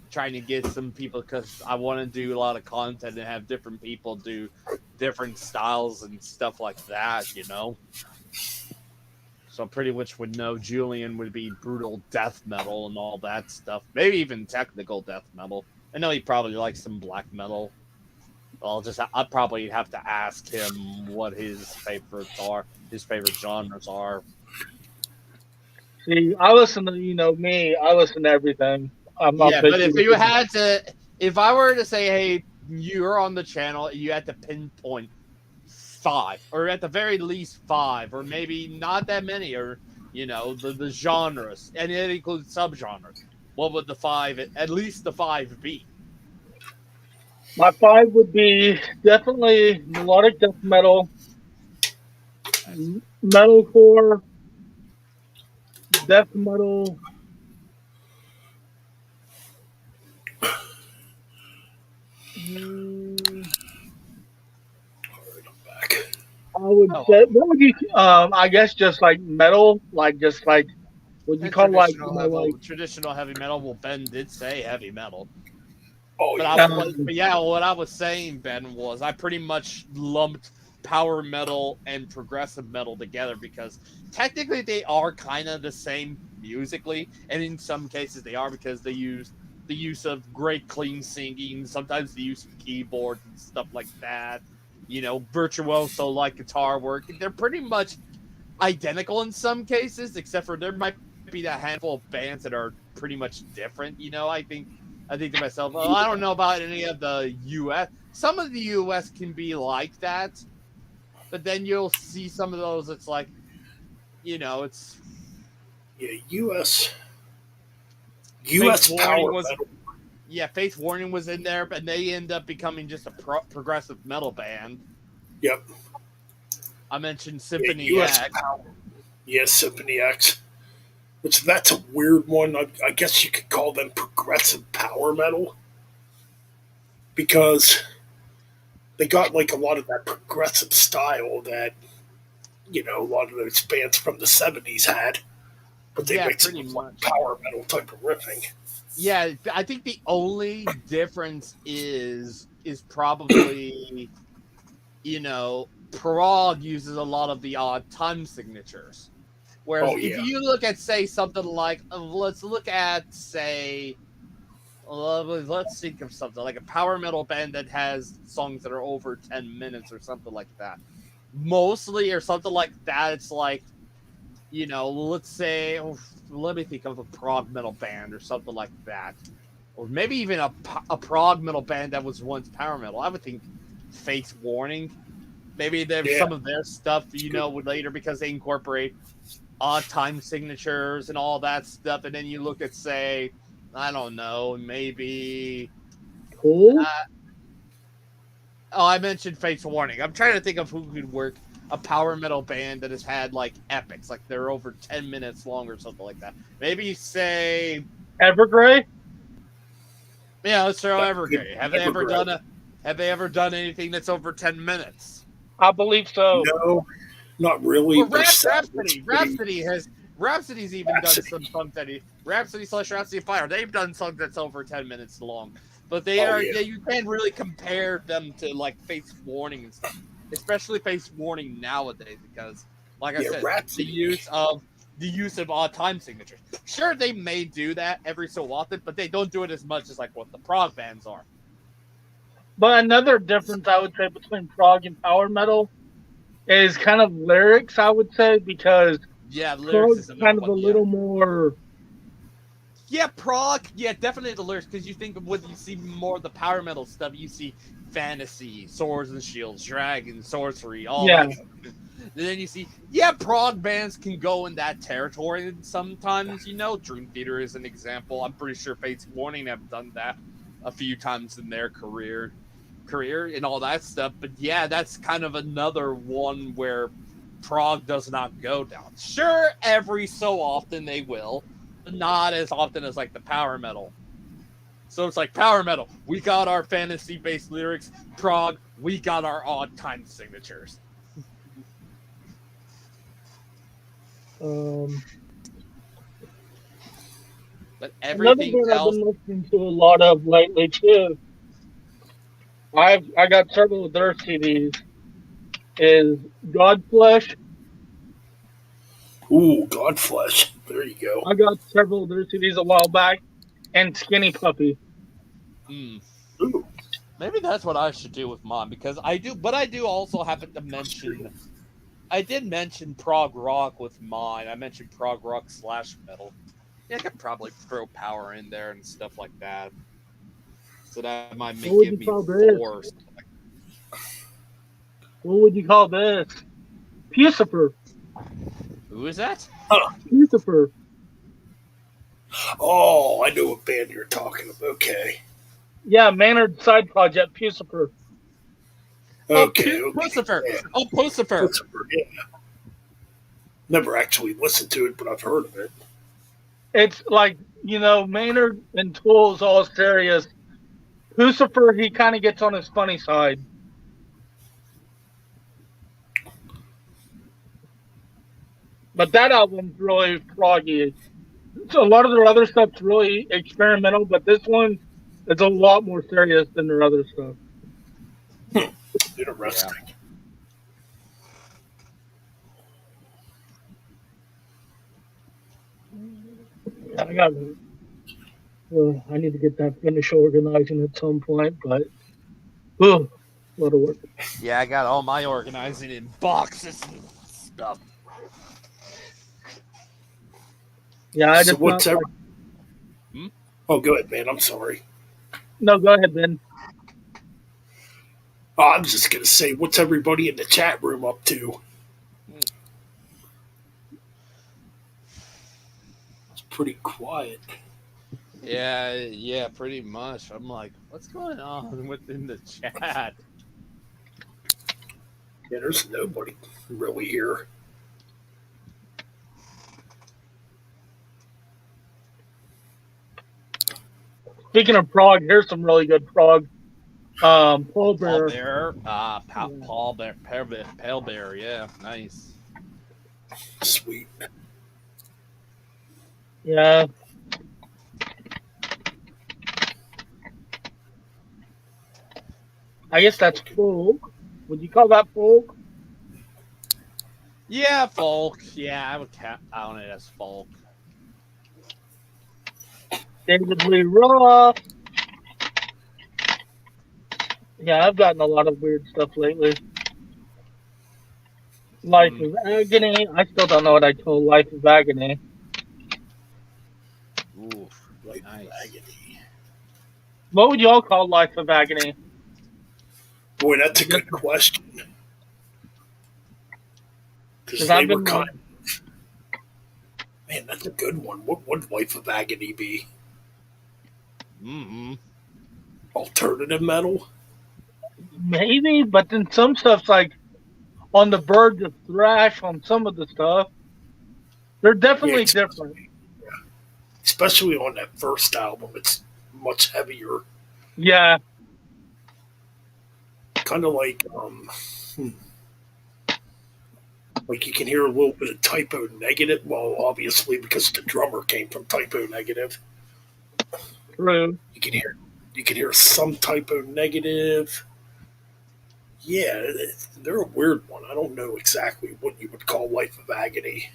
trying to get some people because I want to do a lot of content and have different people do different styles and stuff like that, So pretty much would know Julian would be brutal death metal and all that stuff. Maybe even technical death metal. I know he probably likes some black metal. I'll just I'd probably have to ask him what his favorites are, his favorite genres are. See, I listen to me. I listen to everything. I'm not Yeah, but picky. if you had to, if I were to say, hey, you're on the channel, you had to pinpoint five, or at the very least five, or maybe not that many, or the genres, and it includes subgenres. What would the five, at least the five, be? My five would be definitely melodic death metal, metalcore, death metal. mm, Alright, I'm back. I would Oh, say, what would you? I guess just like metal, like just like what you and call like traditional heavy metal. Well, Ben did say heavy metal. Oh But yeah. but yeah, what I was saying, Ben, was I pretty much lumped power metal and progressive metal together because technically they are kind of the same musically, and in some cases they are because they use the use of great clean singing, sometimes the use of keyboards and stuff like that. Virtuoso like guitar work. They're pretty much identical in some cases, except for there might be a handful of bands that are pretty much different. I think to myself, well, I don't know about any of the U.S. Some of the U.S. can be like that, but then you'll see some of those. It's like, it's Yeah, US Faith US Warning power was metal. yeah, Faith Warning was in there, but they end up becoming just a progressive metal band. Yep. I mentioned Yeah, Symphony US X. power. Yeah, Symphony X. Which that's a weird one. I guess you could call them progressive power metal because they got like a lot of that progressive style that a lot of those bands from the '70s had, but they Yeah, mixed it pretty with like much. power metal type of riffing. Yeah, I think the only difference is probably Prague uses a lot of the odd time signatures. Whereas Oh if yeah, you look at, say, something like, let's look at, say, let's think of something like a power metal band that has songs that are over 10 minutes or something like that. Mostly, or something like that, it's like, let's say, let me think of a prog metal band or something like that. Or maybe even a prog metal band that was once power metal. I would think Faith Warning. Maybe there's yeah. some of their stuff, would later because they incorporate odd time signatures and all that stuff. And then you look at, say, I don't know, maybe. cool. Oh, I mentioned Fates Warning. I'm trying to think of who could work a power metal band that has had like epics, like they're over 10 minutes long or something like that. Maybe say, Evergrey. yeah, let's throw That could Evergrey. be Evergrey. Have they ever done anything that's over 10 minutes? I believe so. No, not really. Well, There's Rhapsody's even done Rhapsody. some songs that Rhapsody / Fire. They've done songs that's over 10 minutes long, but Oh yeah, you can't really compare them to like Fates Warning and stuff, especially Fates Warning nowadays because, like I yeah. said, Rhapsody. the use of odd time signatures. Sure, they may do that every so often, but they don't do it as much as like what the prog bands are. But another difference I would say between prog and power metal is kind of lyrics. I would say because Yeah, lyrics prog's is another kind of a one. Yeah. little more. Yeah, prog. Yeah, definitely the lyrics because you think of when you see more of the power metal stuff, you see fantasy, swords and shields, dragons, sorcery, all Yeah. that. And then you see, yeah, prog bands can go in that territory sometimes. Dream Theater is an example. I'm pretty sure Fates Warning have done that a few times in their career and all that stuff. But yeah, that's kind of another one where prog does not go down. Sure, every so often they will, but not as often as like the power metal. So it's like power metal, we got our fantasy based lyrics. Prog, we got our odd time signatures. Um, But Another everything band I've else, been listening to a lot of lately too. I got several of their CDs. Is Godflesh. Ooh, Godflesh. There you go. I got several of their CDs a while back, and Skinny Puppy. mm, Ooh, Maybe that's what I should do with mine, because I do also happen to mention. I did mention prog rock with mine. I mentioned prog rock / metal. Yeah, I could probably throw power in there and stuff like that. So that might What would give you me call this? 4. What would you call this? Pucifer. Who is that? Pucifer. Oh, I know what band you're talking about. Okay. Yeah, Maynard side project Pucifer. Okay. Pucifer. Yeah. Oh, Pucifer. Yeah. Never actually listened to it, but I've heard of it. It's like, Maynard and Tool's all serious. Pucifer, he kind of gets on his funny side. But that album's really proggy. So a lot of their other stuff's really experimental, but this one is a lot more serious than their other stuff. Interesting. Yeah. I need to get that finish organizing at some point, but a lot of work. Yeah, I got all my organizing in boxes and stuff. Yeah, I just Oh, go ahead, man. I'm sorry. No, go ahead, Ben. Oh, I'm just gonna say, what's everybody in the chat room up to? It's pretty quiet. Yeah, pretty much. I'm like, what's going on within the chat? Yeah, there's nobody really here. Speaking of prog, here's some really good prog. Paul Bear. Paul Bear, Pale Bear, yeah, nice. Sweet. Yeah. I guess that's folk. Would you call that folk? Yeah, folk. Yeah, I would count it as folk. David Lee Roth. Yeah, I've gotten a lot of weird stuff lately. Life of Agony. I still don't know what I told Life of Agony. Ooh, Life nice. of Agony. What would y'all call Life of Agony? Boy, that's a good question. Because I've been man, that's a good one. What would Life of Agony be? Alternative metal? Maybe, but then some stuff's like on the verge of thrash on some of the stuff. They're definitely different. Yeah. Especially on that first album, it's much heavier. Yeah. Kind of like you can hear a little bit of Typo Negative. Well, obviously because the drummer came from Typo Negative. True. You can hear some Typo Negative. Yeah, they're a weird one. I don't know exactly what you would call Life of Agony.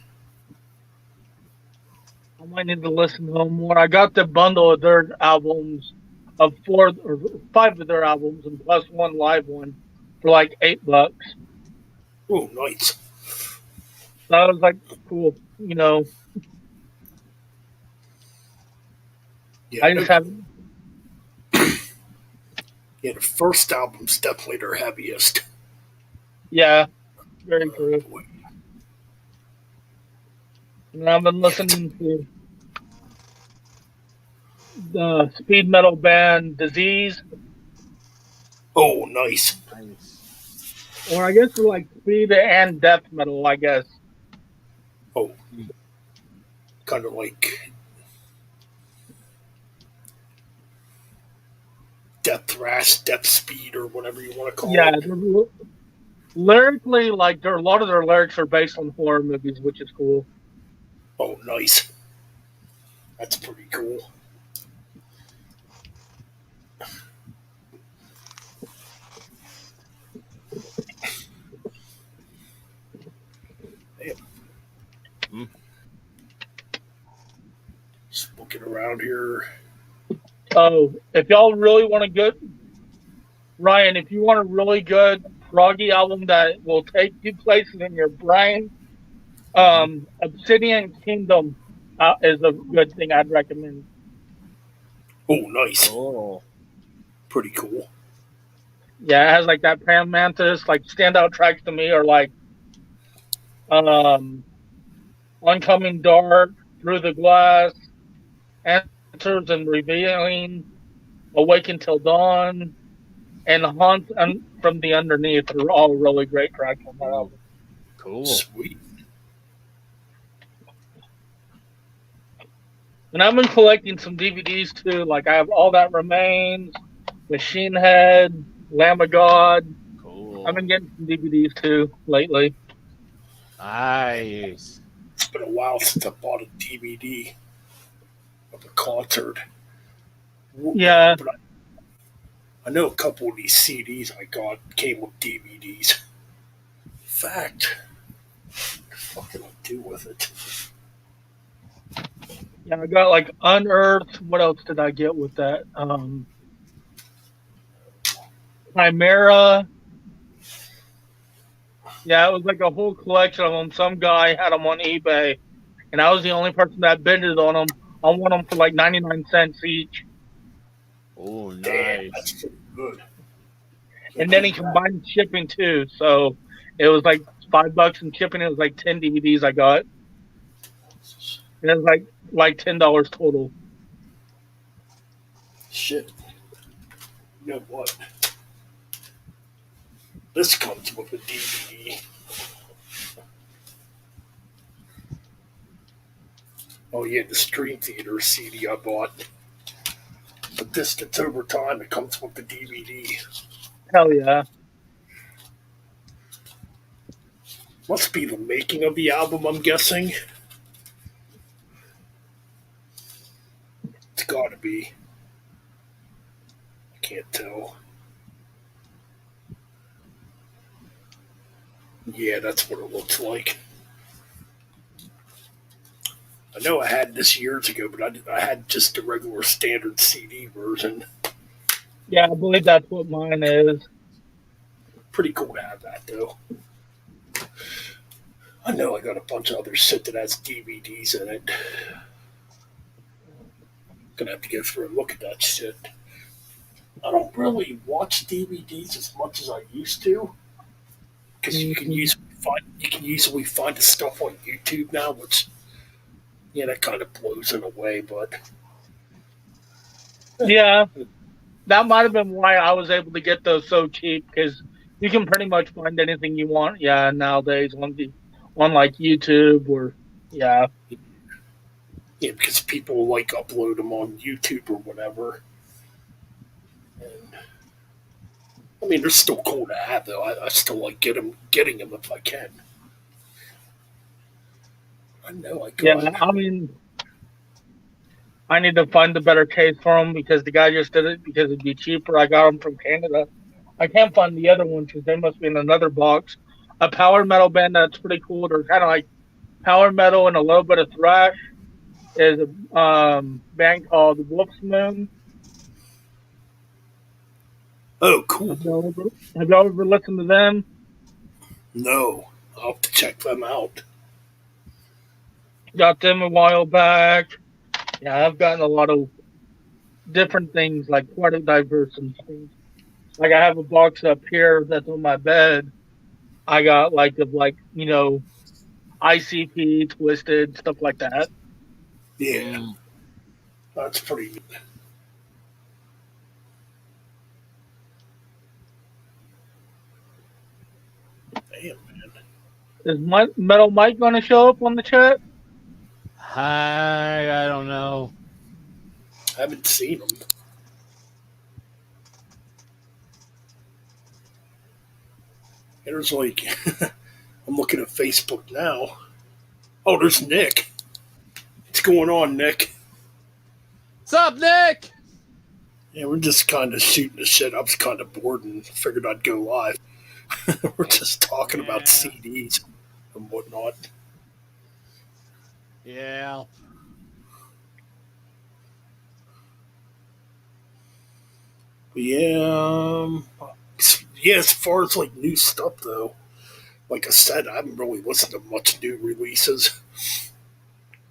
I might need to listen to them more. I got the bundle of their albums, of 4 or 5 of their albums, and plus one live one for like $8. Oh, nice. So I was like, cool, Yeah, I just haven't. Yeah, the first album's definitely their heaviest. Yeah, very true. And I've been listening to the speed metal band Disease. Oh, nice. Or I guess like speed and death metal, I guess. Oh, kind of like death thrash, death speed, or whatever you want to call it. Yeah, lyrically, like a lot of their lyrics are based on horror movies, which is cool. Oh, nice. That's pretty cool. Just looking around here. Oh, if y'all really want to Ryan, if you want a really good proggy album that will take you places in your brain, Obsidian Kingdom is a good thing I'd recommend. Oh, nice. Cool. Pretty cool. Yeah, it has like that Pan Mantis. Like standout tracks to me are like um, Oncoming Dark, Through the Glass, Answers and Revealing, Awaken Till Dawn, and Haunt from the Underneath are all really great tracks on that Ooh, album. cool. Sweet. And I've been collecting some DVDs too. Like I have All That Remains, Machine Head, Lamb of God. I've Cool. been getting some DVDs too lately. Nice. It's been a while since I bought a DVD of a concert. Yeah, But I know a couple of these CDs I got came with DVDs. In fact, what the fuck can I do with it? yeah. I got like Unearthed. What else did I get with that? Chimera. Yeah, it was like a whole collection of them. Some guy had them on eBay, and I was the only person that bidded on them. I won them for like 99 cents each. Oh, Damn, that's nice. pretty good. Can't And then beat he that. combined shipping too. So it was like $5 in shipping. It was like 10 DVDs I got. And it was like $10 total. Shit. You know what? This comes with a DVD. Oh yeah, the Stream Theater CD I bought. But this gets over time. It comes with the DVD. Hell yeah. Must be the making of the album, I'm guessing. It's gotta be. I can't tell. Yeah, that's what it looks like. I know I had this years ago, but I had just the regular standard CD version. Yeah, I believe that's what mine is. Pretty cool to have that, though. I know I got a bunch of other shit that has DVDs in it. Gonna have to go through and look at that shit. I don't really watch DVDs as much as I used to because Mhm. you can easily find the stuff on YouTube now, which yeah, that kind of blows in a way. But Yeah, that might have been why I was able to get those so cheap because you can pretty much find anything you want. Yeah, nowadays on like YouTube or yeah. yeah, because people like upload them on YouTube or whatever. And I mean, they're still cool to have though. I still like getting them if I can. I know I Yeah, got. I mean, I need to find a better case for them because the guy just did it because it'd be cheaper. I got them from Canada. I can't find the other one because they must be in another box. A power metal band that's pretty cool. They're kind of like power metal and a little bit of thrash. Is a band called Wolf's Moon. Oh, cool. Have y'all ever listened to them? No, I'll have to check them out. Got them a while back. Yeah, I've gotten a lot of different things, like quite a diverse and things. Like I have a box up here that's on my bed. I got ICP, Twisted, stuff like that. Yeah, Mm. that's pretty neat. Damn, man. Is my Metal Mike going to show up on the chat? I don't know. I haven't seen them. There's like, I'm looking at Facebook now. Oh, there's Nick. What's going on, Nick? What's up, Nick? Yeah, we're just kind of shooting the shit. I was kind of bored and figured I'd go live. We're just talking about Yeah. CDs and whatnot. Yeah. Yeah, yeah. As far as like new stuff though, like I said, I haven't really listened to much new releases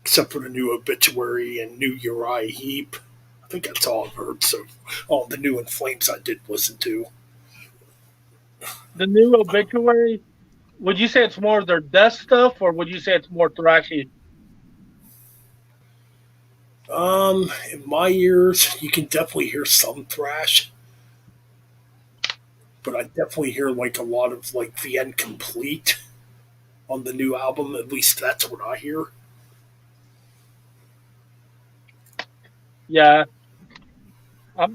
except for the new Obituary and new Uriah Heep. I think that's all I've heard. So, all the new In Flames I did listen to. The new Obituary. Would you say it's more of their death stuff, or would you say it's more thrashy? In my ears, you can definitely hear some thrash, but I definitely hear like a lot of like the end complete on the new album. At least that's what I hear. Yeah,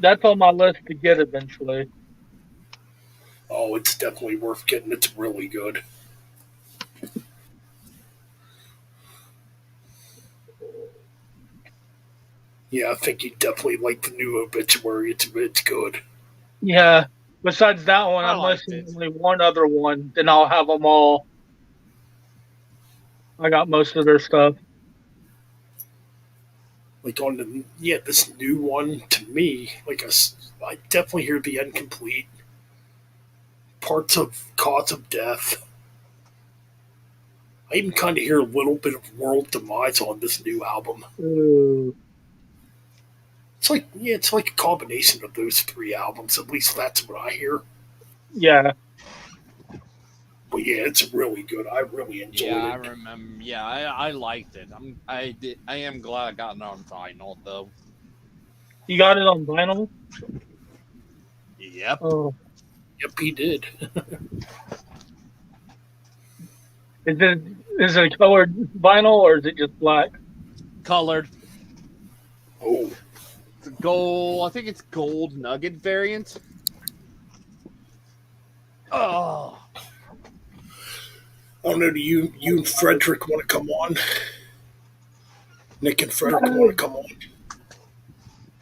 that's on my list to get eventually. Oh, it's definitely worth getting. It's really good. Yeah, I think you definitely like the new Obituary. It's good. Yeah. Besides that one, I I'm liked listening it. to only one other one. Then I'll have them all. I got most of their stuff. Like on the this new one to me, like I definitely hear the incomplete parts of Cause of Death. I even kind of hear a little bit of World Demise on this new album. Ooh. It's like a combination of those three albums. At least that's what I hear. Yeah. But yeah, it's really good. I really Yeah, enjoyed I it. remember. Yeah, I liked it. I did. I am glad I got it on vinyl though. You got it on vinyl? Yep, Oh. Yep, he did. Is it is it colored vinyl or is it just black? colored. Oh, It's gold. I think it's gold nugget variant. Oh, I don't know. Do you and Frederick want to come on? Nick and Frederick want to Oh, come on?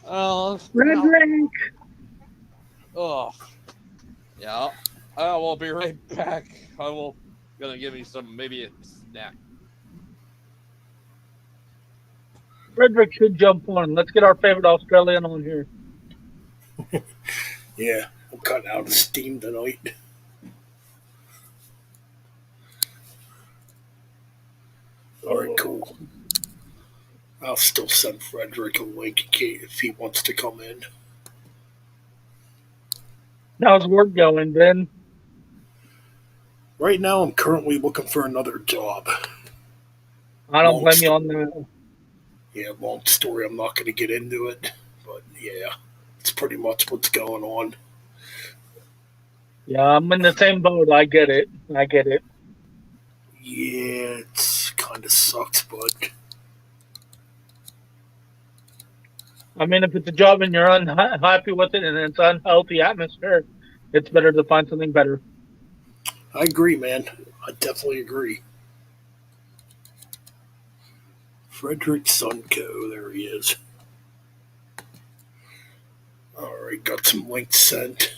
no. Frederick! Oh, yeah. I will be right back. I will gonna give me some maybe a snack. Frederick should jump on. Let's get our favorite Australian on here. Yeah, I'm cutting out of steam tonight. All right, cool. I'll still send Frederick a link if he wants to come in. How's work going, Ben? Right now, I'm currently looking for another job. I don't Long blame you on story. that. Yeah, long story. I'm not going to get into it, but yeah, it's pretty much what's going on. Yeah, I'm in the same boat. I get it. I get it. Yeah, it's kind of sucks, but I mean, if it's a job and you're unhappy with it and it's unhealthy atmosphere, it's better to find something better. I agree, man. I definitely agree. Frederick Sunco, there he is. All right, got some links sent.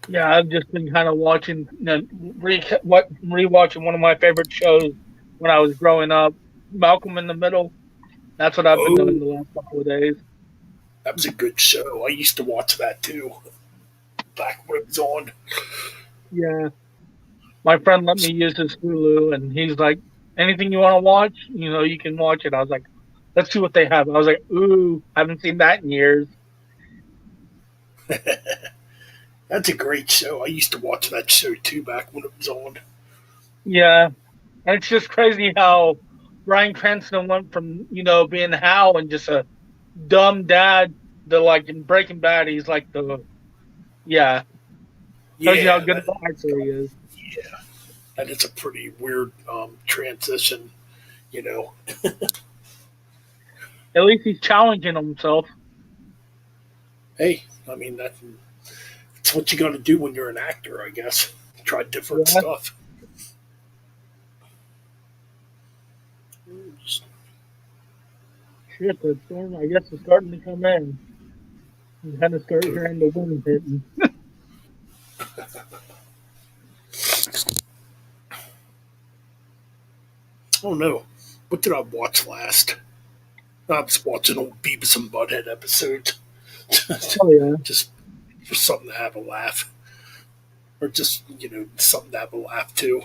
Yeah, I've just been kind of watching, rewatching one of my favorite shows when I was growing up, Malcolm in the Middle. That's what I've been Oh, doing the last couple of days. that was a good show. I used to watch that too, back when it was on. Yeah, my friend let me use his Hulu, and he's like, "Anything you want to watch, you can watch it." I was like, "Let's see what they have." I was like, "Ooh, haven't seen that in years." That's a great show. I used to watch that show too back when it was on. Yeah, and it's just crazy how Bryan Cranston went from being Hal and just a dumb dad to like in Breaking Bad, he's like the yeah. Tells you how Yeah, good of an actor he is. yeah, that is a pretty weird transition. You know, At least he's challenging himself. hey, I mean that's what you got to do when you're an actor, I guess. Try different Yeah, stuff. shit, the storm I guess is starting to come in. You kind of start hearing the wind hitting. Oh no, what did I watch last? I was watching old Beavis and Butthead episodes. Oh yeah, Just for something to have a laugh. Or just, something to have a laugh too.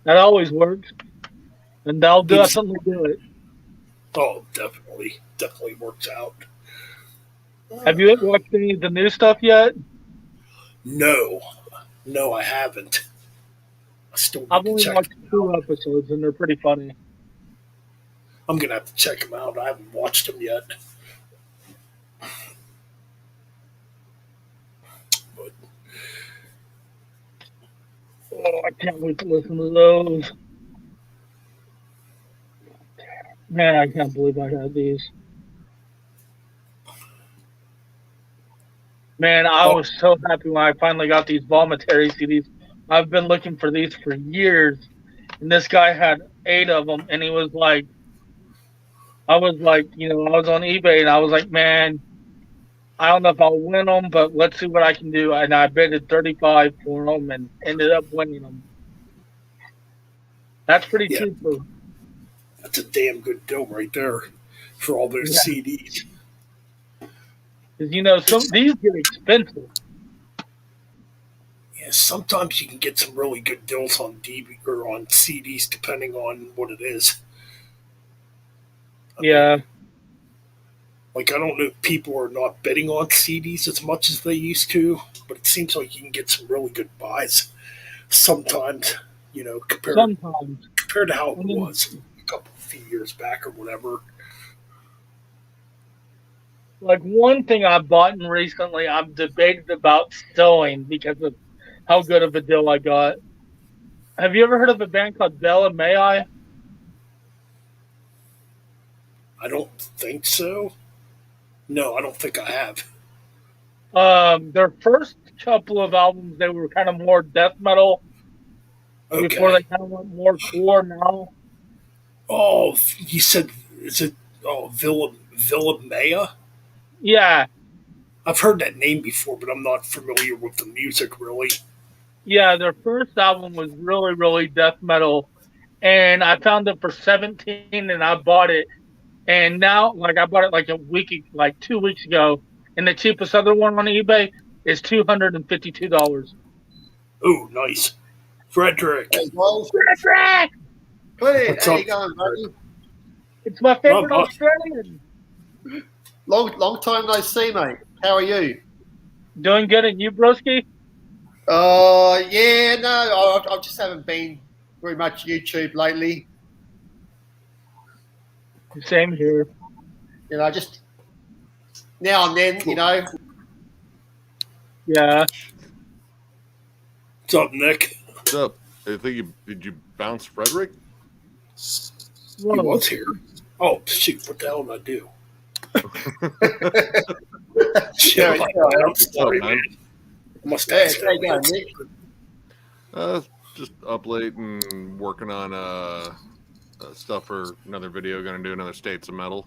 that always works, and they'll Beavis, definitely do it. oh, definitely. Definitely works out. Have you watched any of the new stuff yet? No. No, I haven't. I still I've need to only check watched them 2 out. episodes, and they're pretty funny. I'm going to have to check them out. I haven't watched them yet. But Oh, I can't wait to listen to those. Man, I can't believe I had these. Man, I oh, was so happy when I finally got these voluntary CDs. I've been looking for these for years, and this guy had 8 of them, and he was like, I was like, I was on eBay, and I was like, man, I don't know if I'll win them, but let's see what I can do. And I betted 35 for them, and ended up winning them. That's pretty yeah, cheap for, that's a damn good deal right there for all those yeah. CDs. Because some these get expensive. Yeah, sometimes you can get some really good deals on DVD or on CDs, depending on what it is. I mean, Yeah, like I don't know if people are not bidding on CDs as much as they used to, but it seems like you can get some really good buys sometimes. Compared sometimes. compared to how it And then, was a few years back or whatever. like one thing I bought in recently, I'm debated about selling because of how good of a deal I got. Have you ever heard of a band called Bella May I? I don't think so. No, I don't think I have. Their first couple of albums, they were kind of more death metal before they Okay. kind of went more core now. Oh, you said is it? Oh, Villa Maya. Yeah, I've heard that name before, but I'm not familiar with the music really. yeah, their first album was really, really death metal. And I found it for 17 and I bought it. And now, like, I bought it like 2 weeks ago. And the cheapest other one on eBay is $252. Oh, nice, Frederick. Hey guys, Frederick! hey, What's how up, you going, Frederick? buddy? It's my Not favorite much. Australian. Long time no see, mate. How are you? Doing good, and you, broski? Yeah, no, I just haven't been very much YouTube lately. Same here. Just now and then. Yeah. What's up, Nick? What's up? Did you bounce Frederick? He was here. Oh shoot! What the hell did I do? Shit, Yeah, I'm yeah. sorry, man? man. I must Hey, ask how you going, that. Nick? Just up late and working on stuff for another video. Going to do another States of Metal.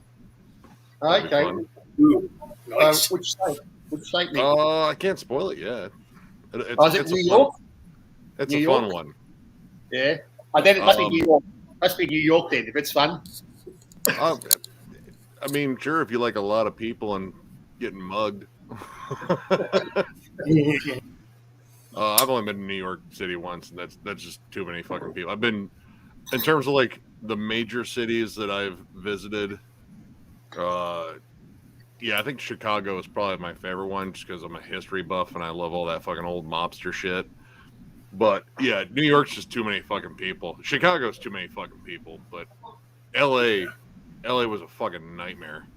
That'll be Okay. fun. Ooh, nice. Which state? Which state, Nick? I can't spoil it yet. Is it New York? It's New a York? fun one. Yeah. Then it must be Um, New York. Must be New York then, if it's fun. I mean, sure, if you like a lot of people and getting mugged. I've only been to New York City once, and that's just too many fucking people. I've been, in terms of like the major cities that I've visited. Yeah, I think Chicago is probably my favorite one, just because I'm a history buff and I love all that fucking old mobster shit. But yeah, New York's just too many fucking people. Chicago's too many fucking people, but LA was a fucking nightmare.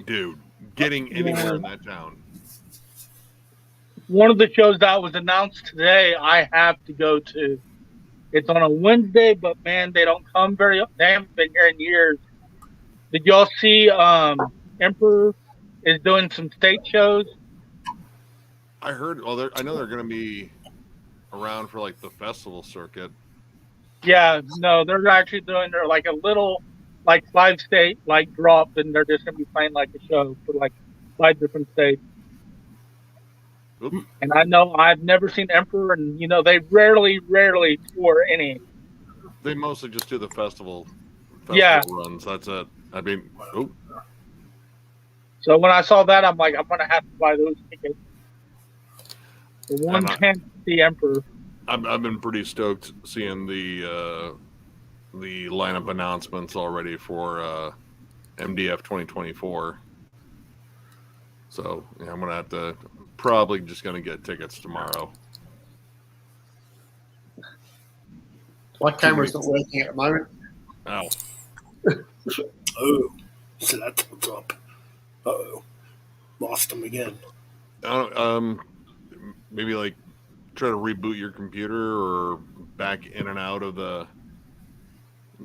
Dude, getting anywhere in that town. One of the shows that was announced today, I have to go to. It's on a Wednesday, but man, they don't come very. They haven't been here in years. Did y'all see? Emperor is doing some state shows. I heard. Well, I know they're going to be around for like the festival circuit. Yeah, no, they're actually doing their like a little, like 5-state like drop, and they're just gonna be playing like a show for like 5 different states. Oops. And I know I've never seen Emperor, and they rarely tour any. They mostly just do the festival Yeah. runs. That's it. I mean, oh, So when I saw that, I'm like, I'm gonna have to buy those tickets. The one and chance to see Emperor. I've been pretty stoked seeing the lineup announcements already for MDF 2024. So yeah, I'm gonna have to probably just gonna get tickets tomorrow. My camera's not working at the moment. Ow. Oh, so that's what's up. Uh-oh. Lost him again. Maybe like try to reboot your computer or back in and out of the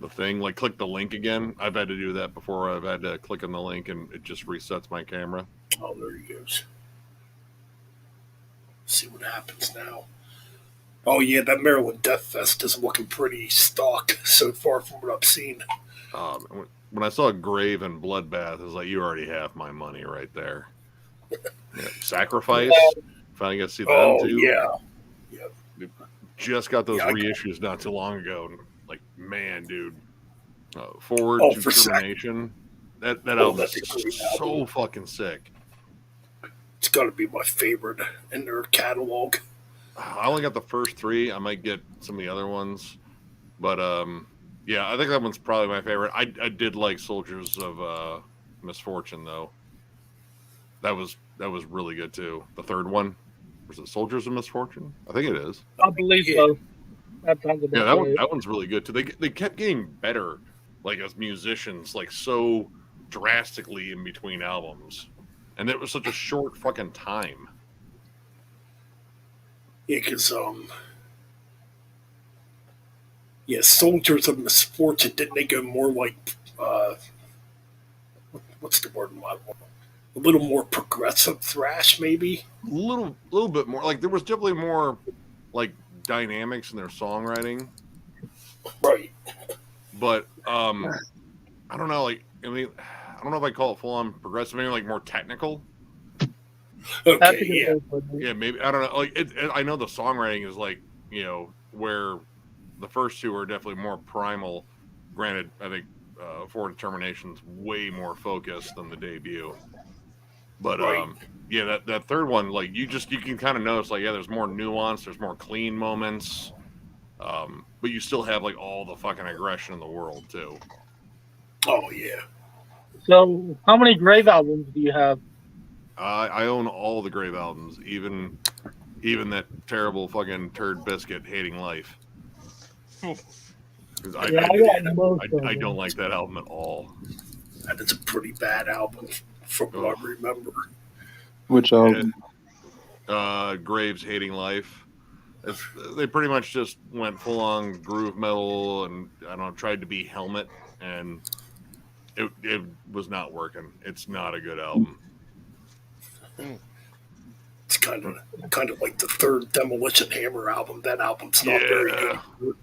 thing. Like click the link again. I've had to do that before. I've had to click on the link and it just resets my camera. Oh, there he goes. See what happens now. Oh yeah, that Maryland Death Fest is looking pretty stock so far from what I've seen. When I saw Grave and Bloodbath, I was like, you already have my money right there. Yeah, Sacrifice. Finally got to see them too. Yeah. Just got those reissues not too long ago. And like, man, dude. Forward to Termination. That album is so fucking sick. It's got to be my favorite in their catalog. I only got the first three. I might get some of the other ones. But, yeah, I think that one's probably my favorite. I did like Soldiers of Misfortune, though. That was really good, too. The third one. Was it Soldiers of Misfortune? I think it is. I believe so. That sounds about right. That one's really good, too. They kept getting better, like, as musicians, like, so drastically in between albums. And it was such a short fucking time. Yeah, because, Soldiers of Misfortune, didn't they go more like, what's the word? A little more progressive thrash, maybe? A little bit more. Like, there was definitely more, like, dynamics in their songwriting. Right. But, I don't know, like, I mean, I don't know if I call it full-on progressive, maybe, like, more technical. Okay, yeah. Yeah, maybe, I don't know. Like, I know the songwriting is, like, you know, where the first two are definitely more primal. Granted, I think Forward Determination's way more focused than the debut. But yeah, that third one, like you can kind of notice, like, yeah, there's more nuance, there's more clean moments, but you still have like all the fucking aggression in the world too. Oh yeah. So, how many Grave albums do you have? I own all the Grave albums, even that terrible fucking Turd Biscuit Hating Life. I don't like that album at all. That is a pretty bad album from what I remember. Which album? Graves Hating Life. They pretty much just went full on groove metal and I don't know, tried to be Helmet, and it was not working. It's not a good album. It's kind of like the third Demolition Hammer album. That album's not very good.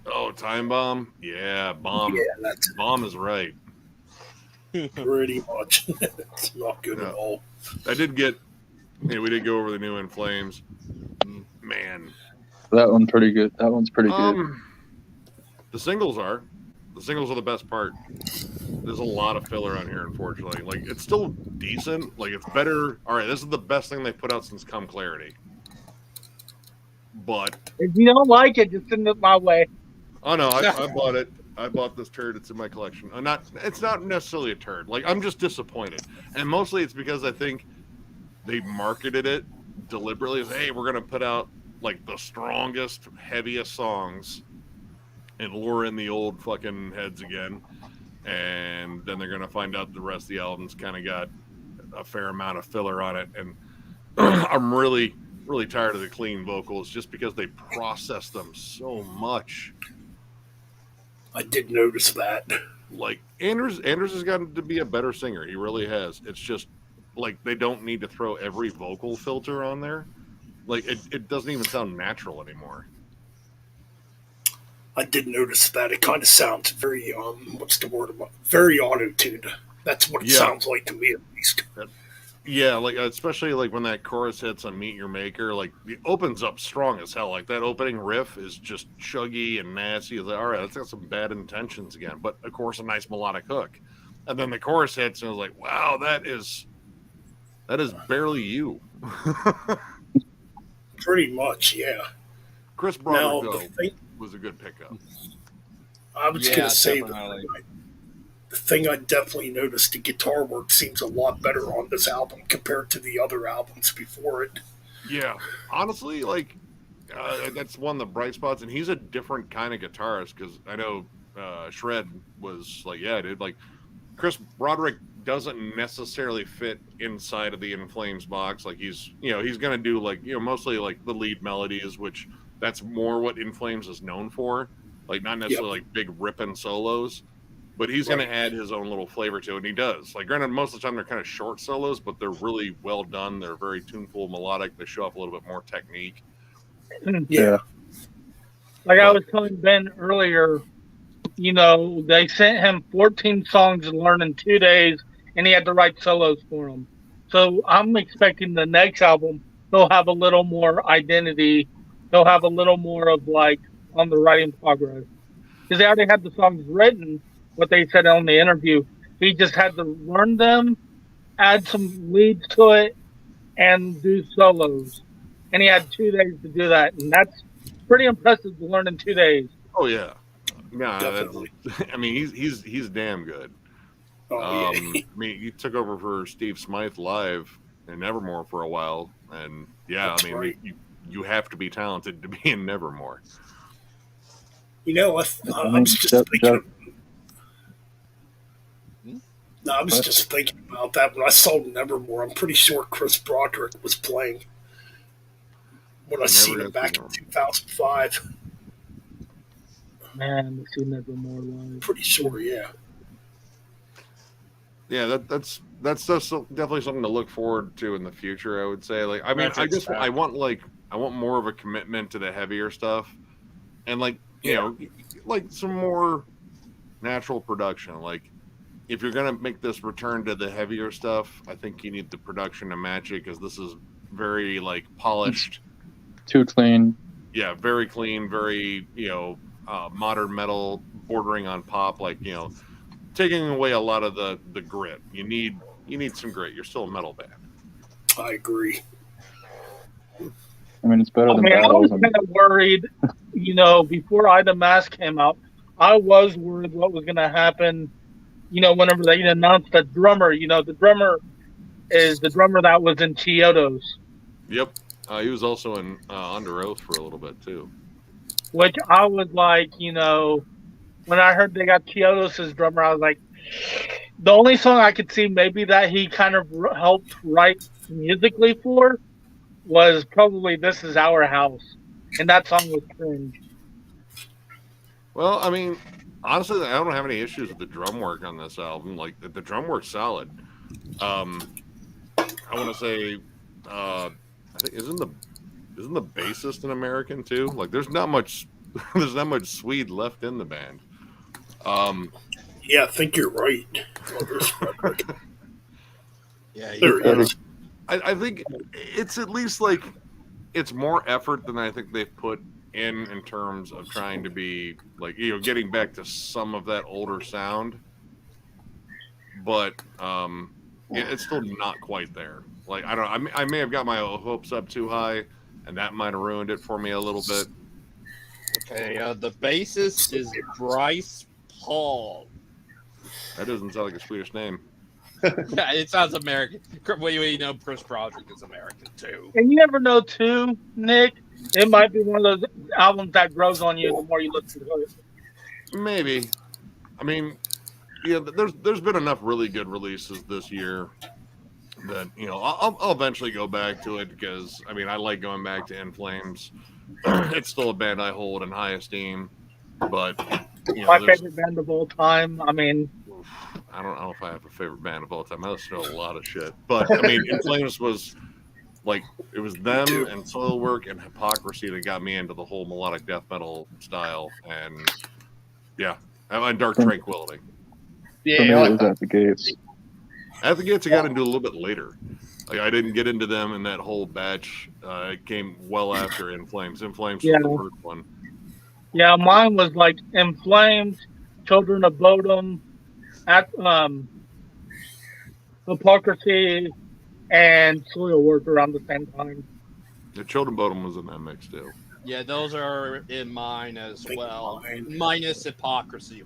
Oh, Time Bomb? Yeah, Bomb. Yeah, that's Bomb is right. Pretty much. It's not good at all. We did go over the new In Flames. Man. That one's pretty good. The singles are the best part. There's a lot of filler on here, unfortunately. Like, it's still decent. Like, it's better. All right, this is the best thing they've put out since Come Clarity. But if you don't like it, just send it my way. Oh no, I bought it. I bought this turd. It's in my collection. It's not necessarily a turd. Like, I'm just disappointed, and mostly it's because I think they marketed it deliberately as, hey, we're gonna put out like the strongest, heaviest songs and lure in the old fucking heads again. And then they're going to find out the rest of the album's kind of got a fair amount of filler on it. And I'm really, really tired of the clean vocals just because they process them so much. I did notice that. Like, Anders has gotten to be a better singer. He really has. It's just, like, they don't need to throw every vocal filter on there. Like, it doesn't even sound natural anymore. I did notice that. It kind of sounds very, what's the word about? Very auto-tuned. That's what it sounds like to me, at least. Yeah, like, especially, like, when that chorus hits on Meet Your Maker, like, it opens up strong as hell. Like, that opening riff is just chuggy and nasty. It's like, all right, that's got some bad intentions again. But, of course, a nice melodic hook. And then the chorus hits, and I was like, wow, that is barely you. Pretty much, yeah. Chris Now, Broderick, the though, thing, was a good pickup. I was going to say definitely. the thing I definitely noticed, the guitar work seems a lot better on this album compared to the other albums before it. Yeah, honestly, like that's one of the bright spots, and he's a different kind of guitarist because I know Shred was like, yeah, dude, like Chris Broderick doesn't necessarily fit inside of the In Flames box. Like he's gonna do like mostly like the lead melodies, which that's more what In Flames is known for. Like not necessarily like big ripping solos, but he's gonna add his own little flavor to it, and he does. Like granted, most of the time they're kind of short solos, but they're really well done. They're very tuneful, melodic. They show off a little bit more technique. Yeah. Like I was telling Ben earlier, they sent him 14 songs to learn in 2 days, and he had to write solos for them. So I'm expecting the next album, he'll have a little more identity. He'll have a little more of like on the writing progress. Because they already had the songs written, what they said on the interview. He just had to learn them, add some leads to it, and do solos. And he had 2 days to do that. And that's pretty impressive to learn in 2 days. Oh yeah, no, Definitely. I mean he's damn good. Oh, yeah. I mean, he took over for Steve Smythe live in Nevermore for a while, and yeah, That's I mean, right. you have to be talented to be in Nevermore. I was just thinking. I was just thinking about that when I saw Nevermore. I'm pretty sure Chris Broderick was playing when I seen him back in 2005. Man, I've seen Nevermore live. Pretty sure, yeah. Yeah, that's definitely something to look forward to in the future. I would say, like, I mean, I want more of a commitment to the heavier stuff, and like like some more natural production. Like, if you're gonna make this return to the heavier stuff, I think you need the production to match it because this is very like polished, too clean. Yeah, very clean, very modern metal, bordering on pop. Like taking away a lot of the grit. You need some grit. You're still a metal band. I agree. I mean, it's better than I was battles. kind of worried, before Ida Mask came out, I was worried what was going to happen, whenever they announced the drummer. The drummer is the drummer that was in Chiodos. Yep. He was also in Under Oath for a little bit, too. Which I was like, when I heard they got Chiodos as drummer, I was like, the only song I could see maybe that he kind of helped write musically for was probably This Is Our House. And that song was cringe. Well, I mean, honestly, I don't have any issues with the drum work on this album. Like, the drum work's solid. I want to say, I think isn't the bassist an American too? Like, there's not much Swede left in the band. Yeah, I think you're right. Yeah, there it is. I think it's at least like it's more effort than I think they've put in terms of trying to be like getting back to some of that older sound, but it's still not quite there. Like I don't know, I may have got my hopes up too high, and that might have ruined it for me a little bit. Okay, the bassist is Bryce Paul. That doesn't sound like a Swedish name. Yeah, it sounds American. Well, Chris Broderick is American too. And you never know, too, Nick. It might be one of those albums that grows on you the more you listen to it. Maybe. I mean, yeah, there's been enough really good releases this year that I'll eventually go back to it because I mean I like going back to In Flames. It's still a band I hold in high esteem, but my favorite band of all time. I mean, I don't know if I have a favorite band of all time. I listen to a lot of shit, but I mean, In Flames was like it was them and Soilwork and Hypocrisy that got me into the whole melodic death metal style, and and Dark Tranquility. For me, it was At the Gates. At the Gates, I got into a little bit later. Like I didn't get into them in that whole batch. It came well after In Flames. In Flames was the first one. Yeah, mine was like In Flames, Children of Bodom, at Hypocrisy and Soil Work around the same time. The Children Bottom was in that mix too. Yeah, those are in mine as Think well. mine. Minus Hypocrisy.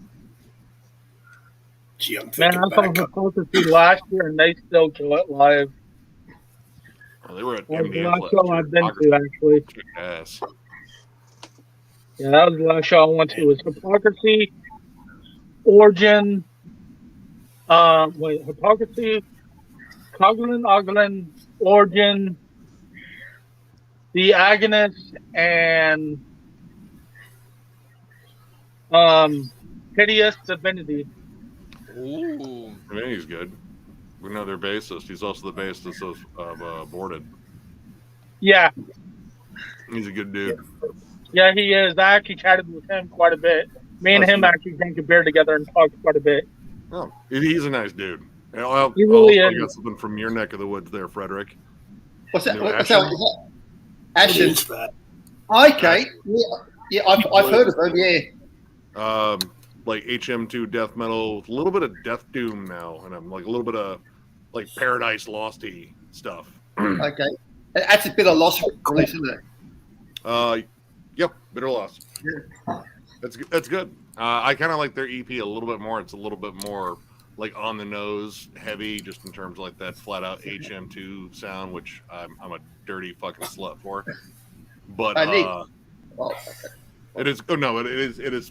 Gee, I'm Man, thinking I saw back. Hypocrisy last year and they still kill it live. Oh, they were at That was the MDF last last show year. I've been to, actually. Kicked ass. Yeah, that was the last show I went to. It was Hypocrisy, Origin, Hypocrisy, Coglin, Origin, The Agonist, and Hideous Divinity. Ooh. I mean, he's good. We know their bassist. He's also the bassist of Boarded. Yeah, He's a good dude. yeah, he is. I actually chatted with him quite a bit. Me and That's him good. actually drank a beer together and talked quite a bit. Oh, he's a nice dude. And I'll He really also is. got something from your neck of the woods there, Frederick. What's that? New What's Ashen? that? Is that? What Ashen. is that? Okay. Yeah, I've heard of them. Yeah. Like HM2 death metal with a little bit of Death Doom now, and I'm like a little bit of like Paradise Losty stuff. Okay. That's a bit of loss release, isn't it? Yep, Bitter Loss. Yeah. That's good. I kind of like their EP a little bit more. It's a little bit more like on the nose heavy, just in terms of like that flat out HM2 sound, which I'm a dirty fucking slut for. But Neat. Oh, okay. it is. Oh no, it is. It's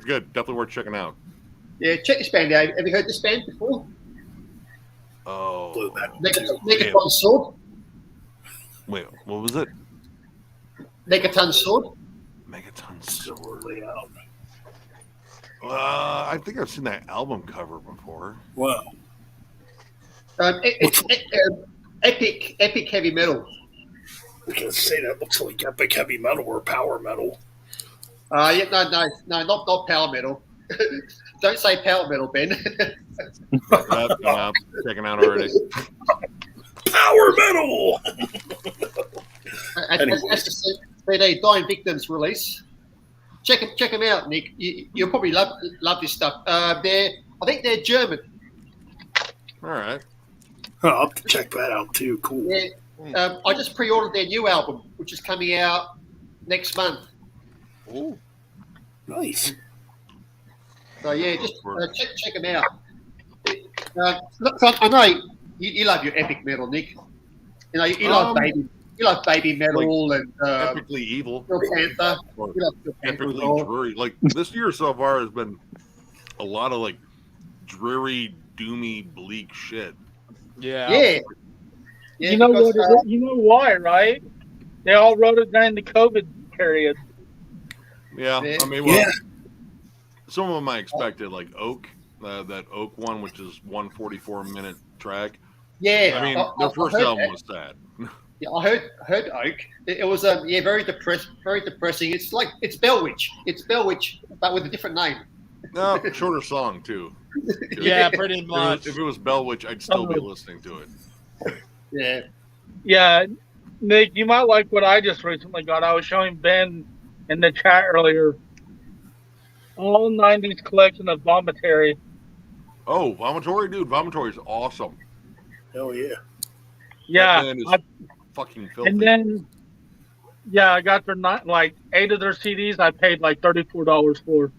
good. Definitely worth checking out. Yeah, check this band out. Have you heard this band before? Oh, Blue Metal. Negaton Sword. wait, what was it? Negaton Sword. Megaton So Sword. early out. I think I've seen that album cover before. Wow. It's epic heavy metal. I was gonna say that looks like epic heavy metal or power metal. Yeah, no, not power metal. Don't say power metal, Ben. I'm out, checking out already. Power metal. That's the CD Dying Victims release. Check them out, Nick. You'll probably love this stuff. I think they're German. All right. I'll have to check that out too. Cool. Yeah. I just pre-ordered their new album, which is coming out next month. Ooh. Nice. So yeah, just check them out. Look, I know you love your epic metal, Nick. You know you love baby metal and Epically evil. Steel Panther. Or You love Steel Panther as epically well. dreary. Like this year so far has been a lot of like dreary, doomy, bleak shit. Yeah. Yeah. You know because, what? You know why, right? They all wrote it during the COVID period. Yeah, Yeah. I mean, well, Yeah. some of them I expected, like Oak, that Oak one, which is 144-minute track. yeah. I mean, I their first heard album that. was sad. Yeah, I heard Oak. It was very depressing. It's Bellwitch. It's Bellwitch, but with a different name. No, shorter song too. Yeah, pretty much. If it was Bellwitch, I'd still be listening to it. Yeah. Yeah, Nick, you might like what I just recently got. I was showing Ben in the chat earlier. All 90s collection of Vomitory. Oh, Vomitory, dude! Vomitory is awesome. Hell yeah. Yeah, That band is fucking filthy. and then I got their 8 of their CDs. I paid like $34 for,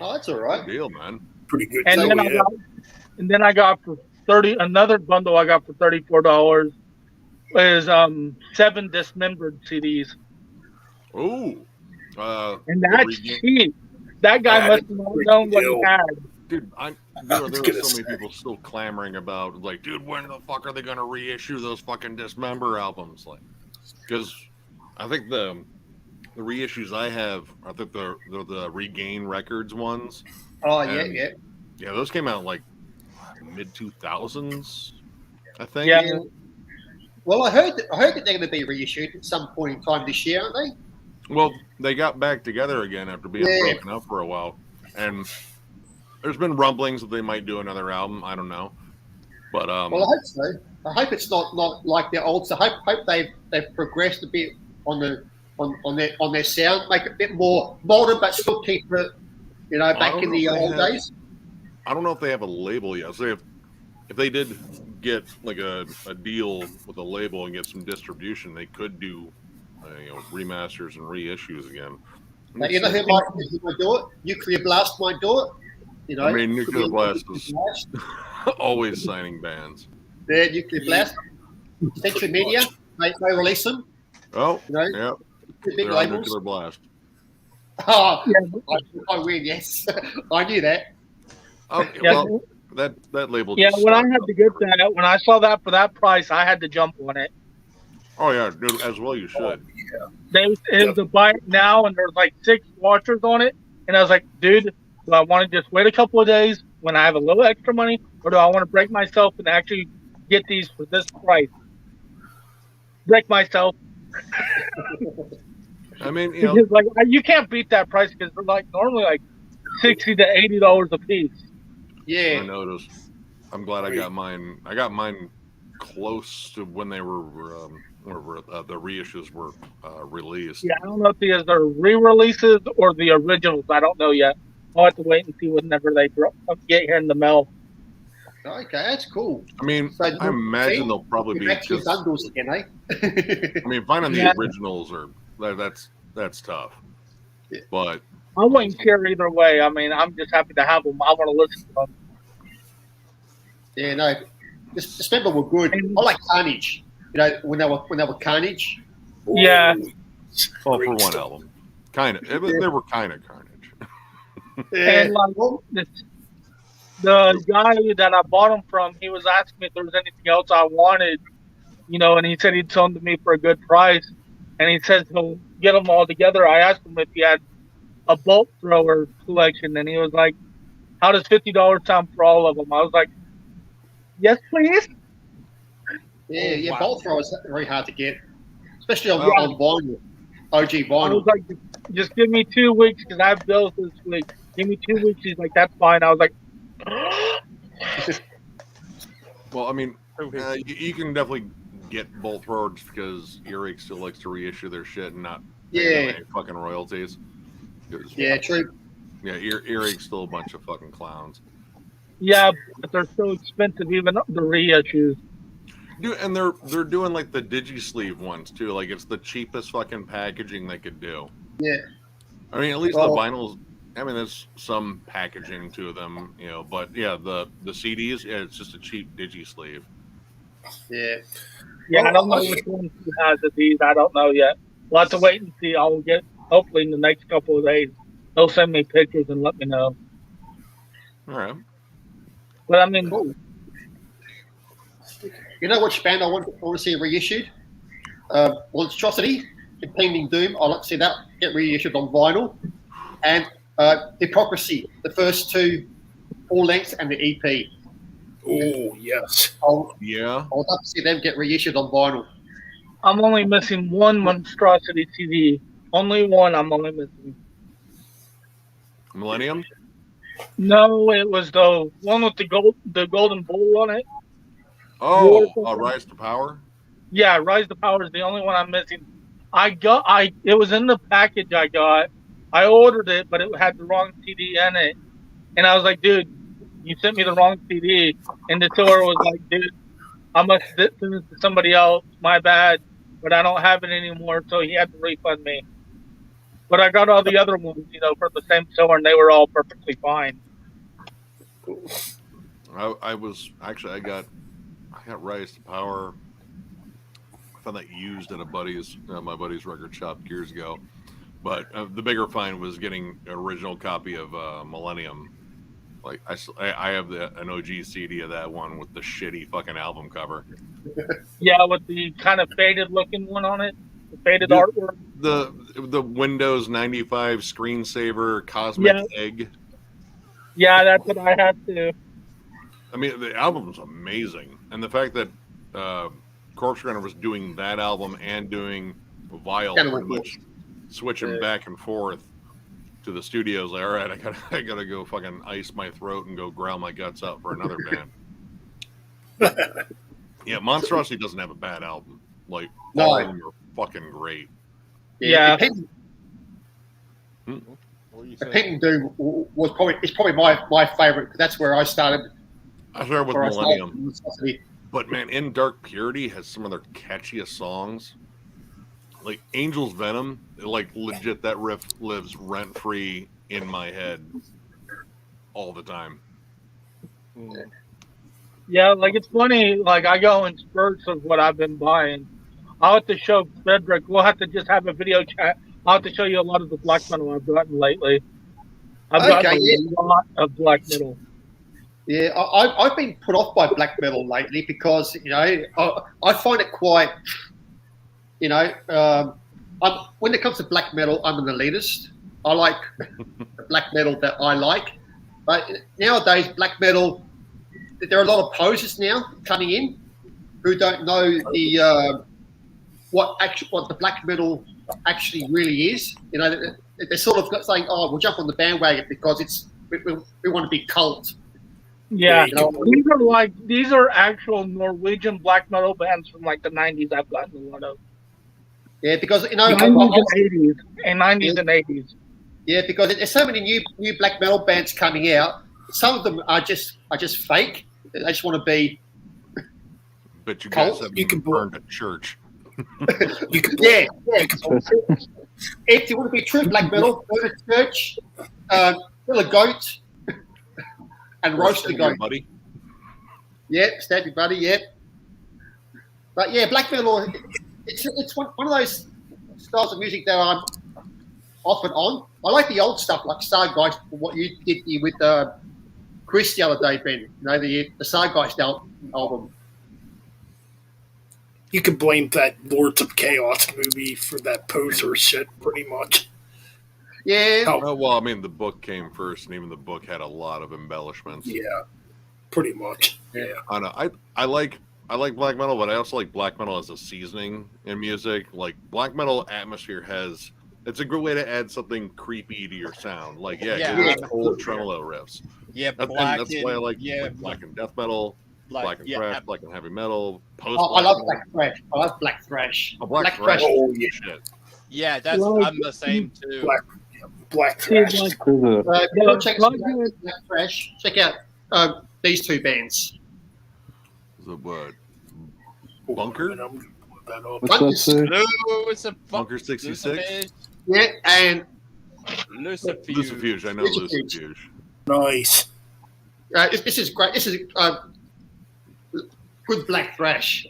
Oh, that's all right. Good deal, man. Pretty good. and So, then I got for another bundle. I got for $34 is 7 dismembered CDs, Ooh, and that's Regain- cheap. That guy Yeah, must have not known what he deal. had. dude, there are so many people still clamoring about, like, dude, when the fuck are they gonna reissue those fucking Dismember albums? Like, because I think the reissues I have, I think the Regain Records ones. Oh And- yeah. Yeah, those came out like mid 2000s, I think. Yeah. Well, I heard that they're going to be reissued at some point in time this year, aren't they? Well, they got back together again after being Yeah. broken up for a while, and there's been rumblings that they might do another album. I don't know, but Well, I hope so. I hope it's not like their old. So I hope they've progressed a bit on their sound, make it a bit more modern, but still keep it, back in the old days. I don't know if they have a label yet. So if they did get like a deal with a label and get some distribution, they could do remasters and reissues again. But you know who might do it? Nuclear Blast might do it. You know, I mean, Nuclear Blast is always signing bands. Yeah, Nuclear Blast. Century Media may release them. Oh, you know, yeah. Big They're on labels. Nuclear Blast. Oh, I win. Yes, I knew that. Okay, Yeah. well, that label. Yeah, just when I started had up to get there. that, when I saw that for that price, I had to jump on it. Oh yeah, dude, as well you should. It was a buy it now, and there's like 6 watchers on it, and I was like, dude, do I want to just wait a couple of days when I have a little extra money, or do I want to break myself and actually get these for this price? Break myself. I mean, Because like you can't beat that price because they're like normally like $60 to $80 a piece. Yeah. I noticed. I'm glad I got mine. I got mine close to when they were the reissues were released. Yeah, I don't know if these are re-releases or the originals. I don't know yet. I'll have to wait and see whenever they get here in the mail. Okay, that's cool. I mean, So, I imagine they'll probably be back to your just. bundles again, eh? I mean, finding Yeah. the originals are that's tough. Yeah. But I wouldn't care either way. I mean, I'm just happy to have them. I want to listen to them. Yeah, no. Just remember, we're good. I like Carnage. You know, when they were Carnage. Yeah. well, for one album, kind of they were kind of Carnage. And like the guy that I bought them from, he was asking me if there was anything else I wanted, and he said he'd sell them to me for a good price. And he says he'll get them all together. I asked him if he had a bolt thrower collection, and he was like, "How does $50 sound for all of them?" I was like, "Yes, please." Yeah, wow. bolt throwers are very hard to get, especially on vinyl, OG I vinyl. was like, "Just give me 2 weeks because I have bills this week. Give me 2 weeks." He's like, "That's fine." I was like, Well, I mean, you can definitely get bolt throwers because Earache still likes to reissue their shit and not pay them any fucking royalties. Yeah, true. Yeah, Earache's still a bunch of fucking clowns. "Yeah, but they're so expensive, even the reissues." Dude, and they're doing like the digi-sleeve ones too. Like it's the cheapest fucking packaging they could do. Yeah. I mean, at least Well- the vinyls. I mean, there's some packaging to them, But yeah, the CDs, it's just a cheap digi-sleeve. Yeah. Yeah, I don't know which ones he has of these. I don't know yet. We'll have to wait and see. I'll get, hopefully in the next couple of days, they'll send me pictures and let me know. All right. But I mean, Cool. You know which band I want to see reissued? Monstrosity, Impending Doom. I'd like to see that get reissued on vinyl. And Hypocrisy, the first 2 full lengths and the EP. Oh, yes. I Yeah. would love to see them get reissued on vinyl. I'm only missing one Monstrosity CD. Only one I'm only missing. Millennium. No, it was the one with the golden bull on it. Oh, Rise to Power. Yeah, Rise to Power is the only one I'm missing. It was in the package I got. I ordered it, but it had the wrong CD in it. And I was like, dude, you sent me the wrong CD. And the store was like, dude, I must send it to somebody else. My bad. But I don't have it anymore. So he had to refund me. But I got all the other ones, from the same store, and they were all perfectly fine. I got Rise to Power. I found that used at my buddy's record shop years ago. But the bigger find was getting an original copy of Millennium. Like I have an OG CD of that one with the shitty fucking album cover. Yeah, with the kind of faded looking one on it, the faded artwork. The Windows 95 screensaver cosmic egg. Yeah, that's what I had too. I mean, the album's amazing, and the fact that Corpse Grinder was doing that album and doing Vile, pretty much switching back and forth to the studios. Like, all right, I gotta go fucking ice my throat and go growl my guts out for another band. Yeah, Monstrosity doesn't have a bad album. Like all of them are fucking great. Yeah. The Impending Doom was probably my favorite. That's where I started. I started with where I Millennium. started. But man, In Dark Purity has some of their catchiest songs. Like Angel's Venom, like legit that riff lives rent free in my head all the time. Yeah, like it's funny. Like I go in spurts of what I've been buying. I'll have to show Frederick. We'll have to just have a video chat. I'll have to show you a lot of the black metal I've gotten lately. I've gotten a lot of black metal. Yeah, I've been put off by black metal lately because I find it quite, when it comes to black metal, I'm an elitist. I like the black metal that I like, but nowadays black metal, there are a lot of posers now coming in who don't know the what the black metal actually really is. They're sort of saying, "Oh, we'll jump on the bandwagon because we want to be cult." Yeah, these are actual Norwegian black metal bands from like the 90s. I've gotten a lot of. Yeah, because 90s and 80s. Yeah, because there's so many new black metal bands coming out. Some of them are just fake. They just want to be. But you guys have burned a church. You can, yeah. If you want to be true black metal, go to church, kill a goat, and roast the goat. Buddy. Yeah, stab your buddy. Yeah. But yeah, black metal. It's one of those styles of music that I'm off and on. I like the old stuff, like Stargeist, what you did here with Chris the other day, Ben. The Stargeist album. You can blame that Lords of Chaos movie for that poser shit, pretty much. Yeah. Well, I mean, the book came first, and even the book had a lot of embellishments. Yeah, pretty much. Yeah. I know. I like black metal, but I also like black metal as a seasoning in music. Like black metal atmosphere it's a good way to add something creepy to your sound. Like cold tremolo riffs. Yeah, that's why I like black and death metal, black and thrash, black and heavy metal. I love black thrash. I love black thrash. Oh, black thrash. Oh yeah. Shit. Yeah, I'm the same too. Black thrash. Check out black thrash. Check out these two bands. The what? Bunker? What's that say? Bunker 66? Yeah, and Lucifuge. I know Lucifuge. Nice. This is great. This is good black thrash.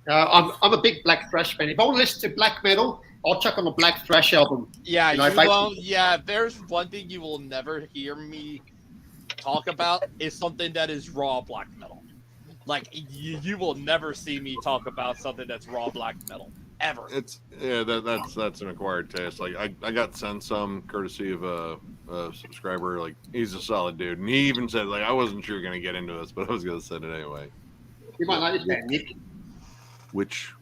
I'm a big black thrash fan. If I want to listen to black metal, I'll check on the black thrash album. Yeah, you won't. Yeah, there's one thing you will never hear me talk about is something that is raw black metal. Like you will never see me talk about something that's raw black metal ever. That's an acquired taste. Like I got sent some courtesy of a subscriber. Like he's a solid dude, and he even said like I wasn't sure you're gonna get into this, but I was gonna send it anyway. You might like this band, Nick. Which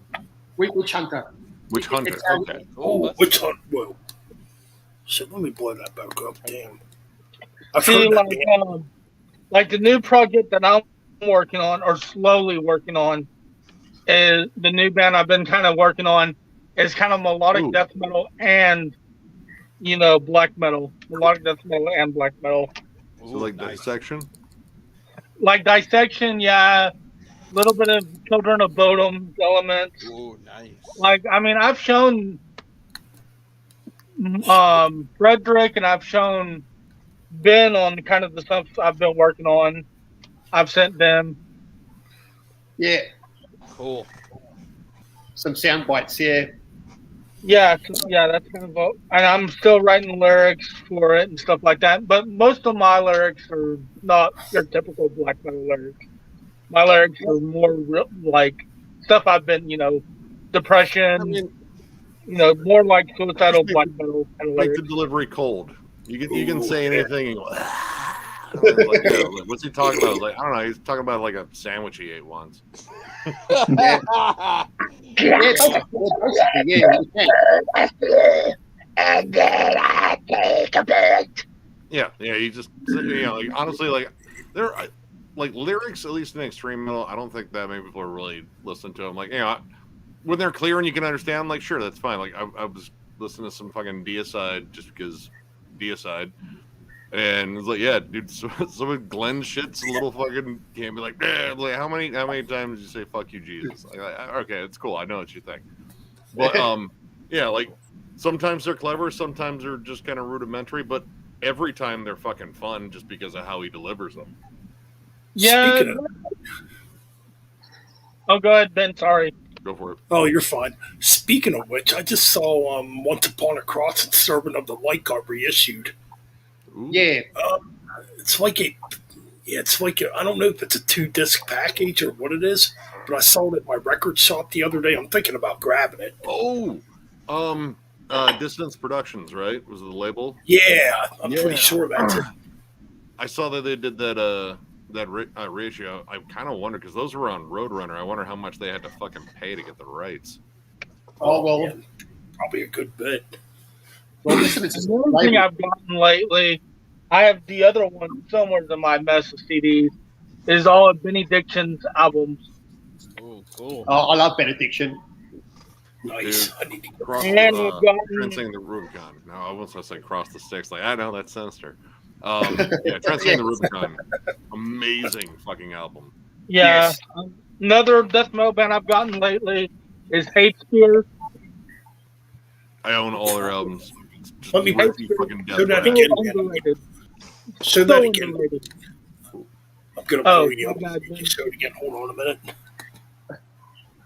Hunter? Which Hunter? Okay. Oh, which Hunter? Whoa. Shit, let me blow that back up. Damn. I've See, heard that like the new project that I'm working on, or slowly working on, is the new band I've been kind of working on. Is kind of melodic death metal and black metal, melodic death metal and black metal. So like Dissection. Like Dissection, yeah. A little bit of Children of Bodom elements. Oh, nice. Like, I mean, I've shown Frederick and I've shown Ben on kind of the stuff I've been working on. I've sent them. Yeah. Cool. Some sound bites, yeah. Yeah, that's kind of and I'm still writing lyrics for it and stuff like that. But most of my lyrics are not your typical black metal lyrics. My lyrics are more like stuff I've been, depression, more like suicidal black metal kind of Make lyrics. the delivery cold. You can say anything and go, like, what's he talking about? Like, I don't know. He's talking about like a sandwich he ate once. And then I take a bit. Yeah. You just like honestly, like there, like lyrics, at least in extreme metal, I don't think that many people are really listening to them. Like, when they're clear and you can understand, like, sure, that's fine. Like, I was listening to some fucking Deicide just because Deicide. And it's like, yeah, dude, so of Glenn shit's a little fucking can't be like, like how many times did you say fuck you, Jesus? Like, okay, it's cool. I know what you think. But yeah, like sometimes they're clever, sometimes they're just kind of rudimentary, but every time they're fucking fun just because of how he delivers them. Yeah. Oh, go ahead, Ben. Sorry. Go for it. Oh, you're fine. Speaking of which, I just saw Once Upon a Crossing Servant of the Light got reissued. Ooh. Yeah. It's like I don't know if it's a 2-disc package or what it is, but I saw it at my record shop the other day. I'm thinking about grabbing it. Oh, Dissonance Productions, right? Was it the label? Yeah, I'm pretty sure that's it. I saw that they did that ratio. I kind of wonder because those were on Roadrunner. I wonder how much they had to fucking pay to get the rights. Oh, well. Yeah, probably a good bit. Well, listen, it's The other thing I've gotten lately, I have the other one somewhere in my mess of CDs, is all of Benediction's albums. Oh, cool. I love Benediction. Nice. Dude, I need to get Cross, And we've gotten Transcending the Rubicon. No, I wasn't supposed to say Cross the Sticks. Like, I know that's sinister. Yeah, Transcending the Rubicon. Amazing fucking album. yeah. Yes. Another death metal band I've gotten lately is Hate Spear. I own all their albums. Just Let me rippy fucking do that death again. metal. Underrated. show So that again. underrated. I'm gonna Oh, play you. my You can show it again. Hold on a minute.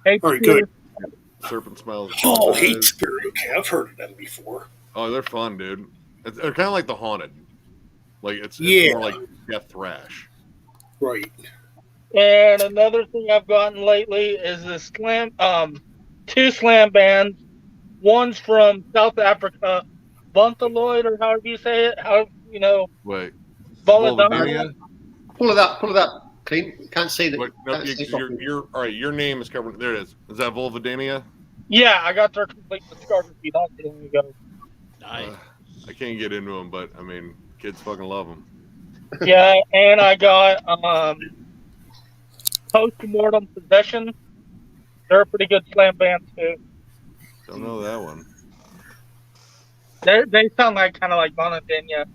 Hate All right, Spear. good. Serpent Smiles. Oh, Hate Spirit. Okay, I've heard of them before. Oh, they're fun, dude. They're kind of like the Haunted. Like it's Yeah. more like death thrash. Right. And another thing I've gotten lately is the two slam bands. One's from South Africa, Buntaloid, or however you say it. Wait, Volodania. Volodania? Pull it up, Clint. Can't see that. Wait, no, Can't see properly. you're all right. Your name is covered. There it is. Is that Volvodania? Yeah, I got their complete discography not too long ago. Nice. I can't get into them, but I mean, kids fucking love them. Yeah, and I got Postmortem Possession. They're a pretty good slam band too. Don't know that one. They sound like kind of like Bonadenia,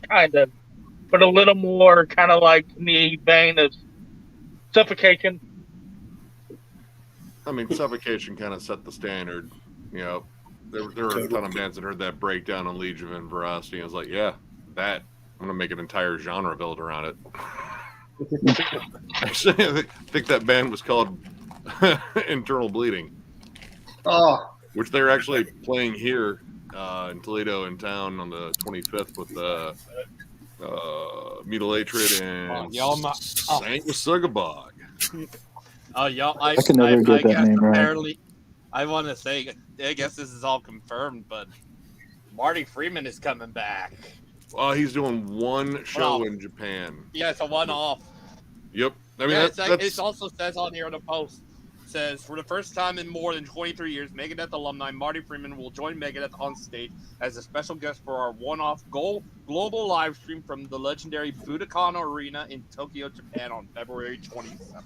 kind of, but a little more kind of like in the vein of Suffocation. I mean, Suffocation kind of set the standard. You know, there were a ton of bands that heard that breakdown on Legion and Veracity. I was like, yeah, that. I'm gonna make an entire genre built around it. Actually, I think that band was called Internal Bleeding. Oh, Which they're actually playing here in Toledo in town on the 25th with Mutilatred and Saint Sugabog. Oh, y'all! I can never get that guess name right. apparently, I want to say, I guess this is all confirmed, but Marty Freeman is coming back. He's doing one show Wow. in Japan. Yeah, it's a one-off. Yep. I mean, Yeah, that's it also says on here on the post, says, for the first time in more than 23 years, Megadeth alumni Marty Freeman will join Megadeth on stage as a special guest for our one-off global live stream from the legendary Budokan Arena in Tokyo, Japan on February 27th.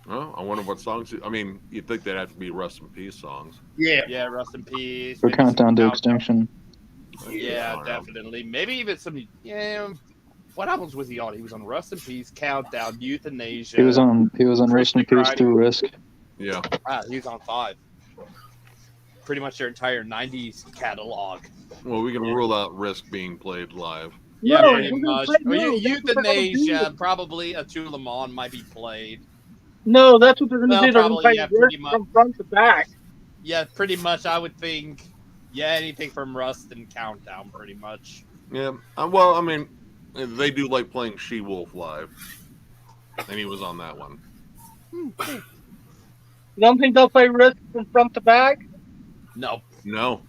Oh, I wonder what songs. I mean, you'd think they'd have to be Rust in Peace songs. yeah. Yeah, rest in peace. For maybe Countdown to some Extinction. Yeah, I don't know. definitely. Maybe even some. Yeah. What albums was he on? He was on Rust in Peace, Countdown, Euthanasia. He was on Rest in Peace through Risk. Yeah. He was on 5. Pretty much their entire 90s catalog. Well, we can rule out Risk being played live. Yeah, No, pretty we're gonna much. play- no, Euthanasia, probably a To Le Monde might be played. No, that's what they're going to Well, do. They're going to probably, play yeah, Risk pretty much. from front to back. Yeah, pretty much. I would think. Yeah, anything from Rust and Countdown, pretty much. Yeah. Well, I mean, they do like playing She Wolf live, and he was on that one. You don't think they'll play Risk from front to back? No. No.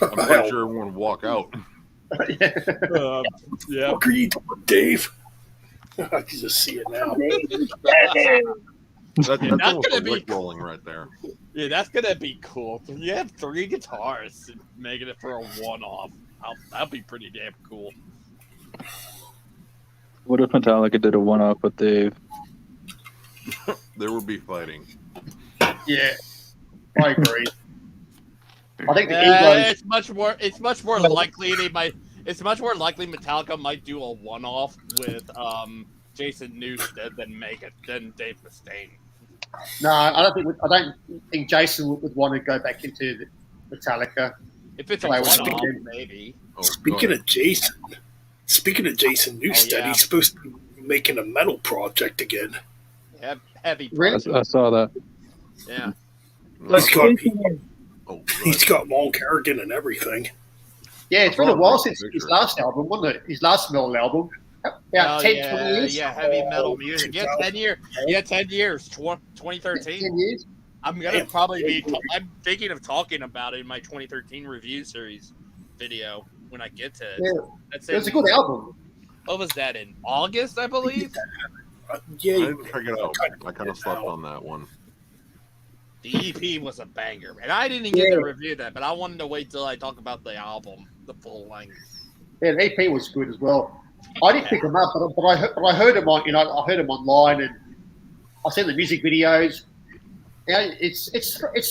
I'm pretty sure everyone would walk out. Yeah. What are you doing, Dave? I can just see it now. That's that's almost gonna a be- Rick rolling right there. Yeah, that's gonna be cool. You have 3 guitars and making it for a one-off. That'd be pretty damn cool. What if Metallica did a one-off with Dave? There would be fighting. Yeah. I agree. I think the ego. It's much more likely they might. It's much more likely Metallica might do a one-off with Jason Newsted than Dave Mustaine. No, I don't think Jason would want to go back into Metallica. If it's a Play with one-off, him. maybe. Oh, Speaking of Jason Newsted, yeah. he's supposed to be making a metal project again. Heavy. Really? I saw that. Yeah. He's got, Oh, he's got Long Kerrigan and everything. Yeah, it's been a while since his last album, wasn't it? His last metal album. About 10, 20 years. Yeah, heavy metal music. Yeah, 10 years. Yeah, 10 years. 2013. 10 years. I'm gonna probably be. I'm thinking of talking about it in my 2013 review series video when I get to it. Yeah. It was a good album. What was that in August, I believe? Yeah, I didn't check it out. I kind of slept on that one. The EP was a banger, and I didn't get to review that, but I wanted to wait till I talk about the album, the full length. Yeah, the EP was good as well. I didn't pick him up, but I heard him on, I heard him online, and I've seen the music videos. Yeah, it's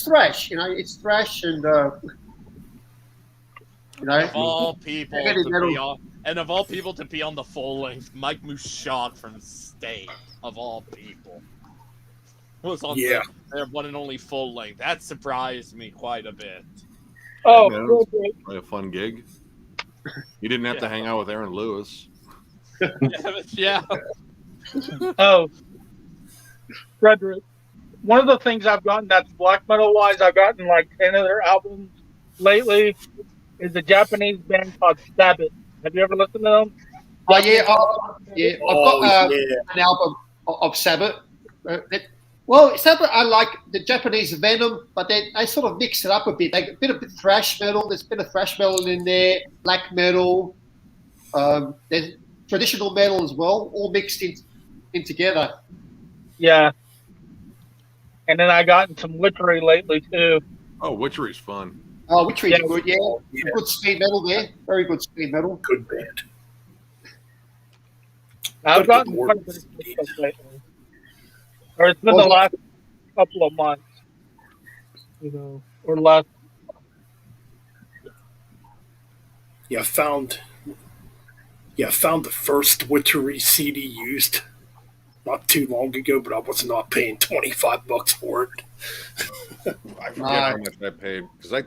thrash, it's thrash, and Of all people to be on, and of all people to be on the full length, Mike Mouchard from State, of all people, was on their one and only full length. That surprised me quite a bit. Oh, Man, it was probably a fun gig. You didn't have to hang out with Aaron Lewis. Yeah. Oh, Frederick. One of the things I've gotten that's black metal wise, I've gotten like 10 of their albums lately, is a Japanese band called Sabbath. Have you ever listened to them? Oh yeah, I've got an album of Sabbath. Sabbath are like the Japanese Venom, but they sort of mix it up a bit. They get a bit of thrash metal. There's a bit of thrash metal in there, black metal. There's traditional metal as well, all mixed in together. Yeah. And then I got some Witchery lately too. Oh, Witchery's fun. Oh, Witchery's good, yeah. Good speed metal there. Very good speed metal. Good band. I've gotten quite a bit of stuff lately. Or it's been the last couple of months, or less. Yeah, I found the first Witchery CD used not too long ago, but I was not paying $25 for it. I forget how much I paid because I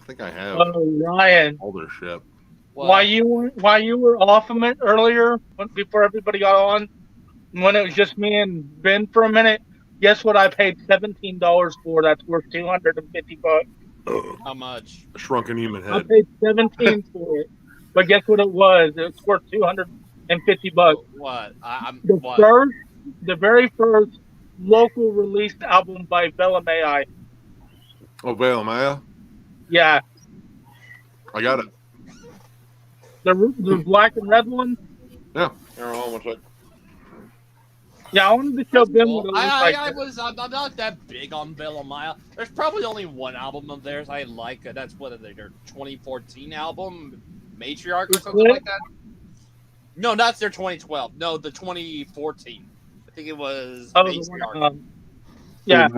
think I have Ryan, older shit. While you were off of it earlier, before everybody got on, when it was just me and Ben for a minute, guess what I paid $17 for? That's worth $250. How much? A shrunken human I head. paid $17 for it, but guess what it was? It was worth $250. What? The very first local released album by Vela Mai. Oh, Vela Maya? Yeah. I got it. The black and red one? Yeah. Here, hold on one sec. Yeah, I wanted to show Ben what it was like. I'm not that big on Vela Maya. There's probably only one album of theirs I like. That's their 2014 album, Matriarch or something like that. No, that's their 2012. No, the 2014. I think it was Matriarch. Yeah.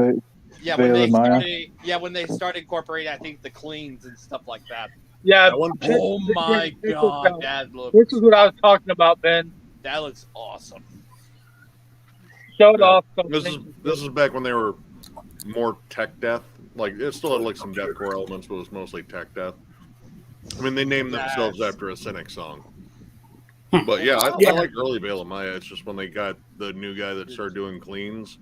When they started incorporating, I think the cleans and stuff like that. Yeah. Oh my god, that looks. This is what I was talking about, Ben. That looks awesome. Show it off. This is back when they were more tech death. Like it still had like some deathcore elements, but it was mostly tech death. I mean, they named themselves after a Cynic song. But yeah, I like early Vela Maya. It's just when they got the new guy that started doing cleans.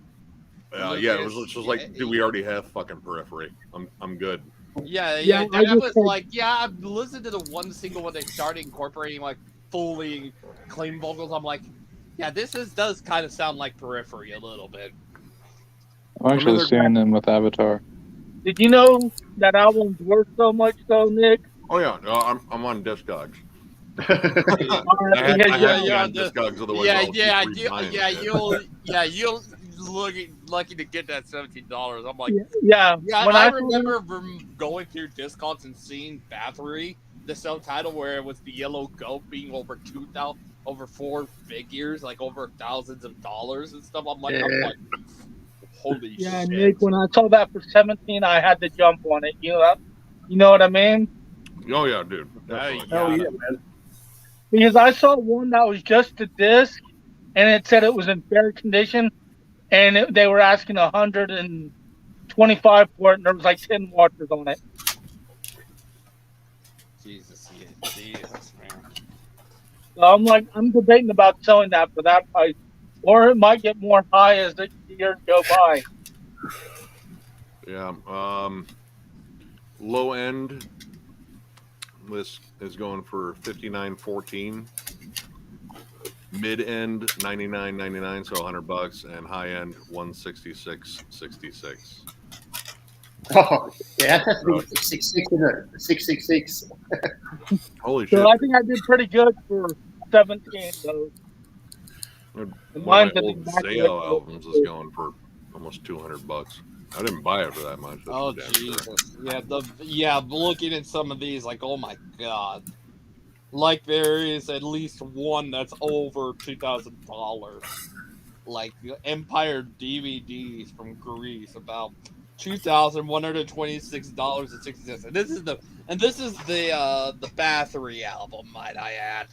It was just like, dude, we already have fucking Periphery. I'm good. Yeah. I was like, I've listened to the one single when they started incorporating like fully clean vocals. I'm like, yeah, does kind of sound like Periphery a little bit. I'm actually seeing them with Avatar. Did you know that album's worth so much, though, Nick? Oh yeah, no, I'm on Discogs. You'll lucky to get that $17. I'm like, I remember going through Discogs and seeing Bathory, the subtitle where it was the yellow goat being over 2,000, over 4 figures, like over thousands of dollars and stuff. I'm like, holy shit. Yeah, Nick, when I saw that for 17, I had to jump on it. You know that? You know what I mean? Oh yeah, dude. Hey, Definitely. Hell got yeah, it. man. Because I saw one that was just a disc, and it said it was in fair condition, and they were asking 125 for it, and there was like 10 watches on it. Jesus, man. So I'm like, I'm debating about selling that for that price, or it might get more high as the years go by. Yeah. Low end. This is going for $59.14. Mid end $99.99, so $100, and high end $166.66. Oh, yeah, that has to be 666, isn't it? 666. Holy shit! So I think I did pretty good for 17 though. One of Mine's my an old immaculate Zayo albums is going for almost $200. I didn't buy it for that much. That's Oh for damn sure. Jesus! Yeah, looking at some of these, like, oh my god, like there is at least one that's over $2,000. Like Empire DVDs from Greece, about $2,126.60. And this is the Bathory album, might I add.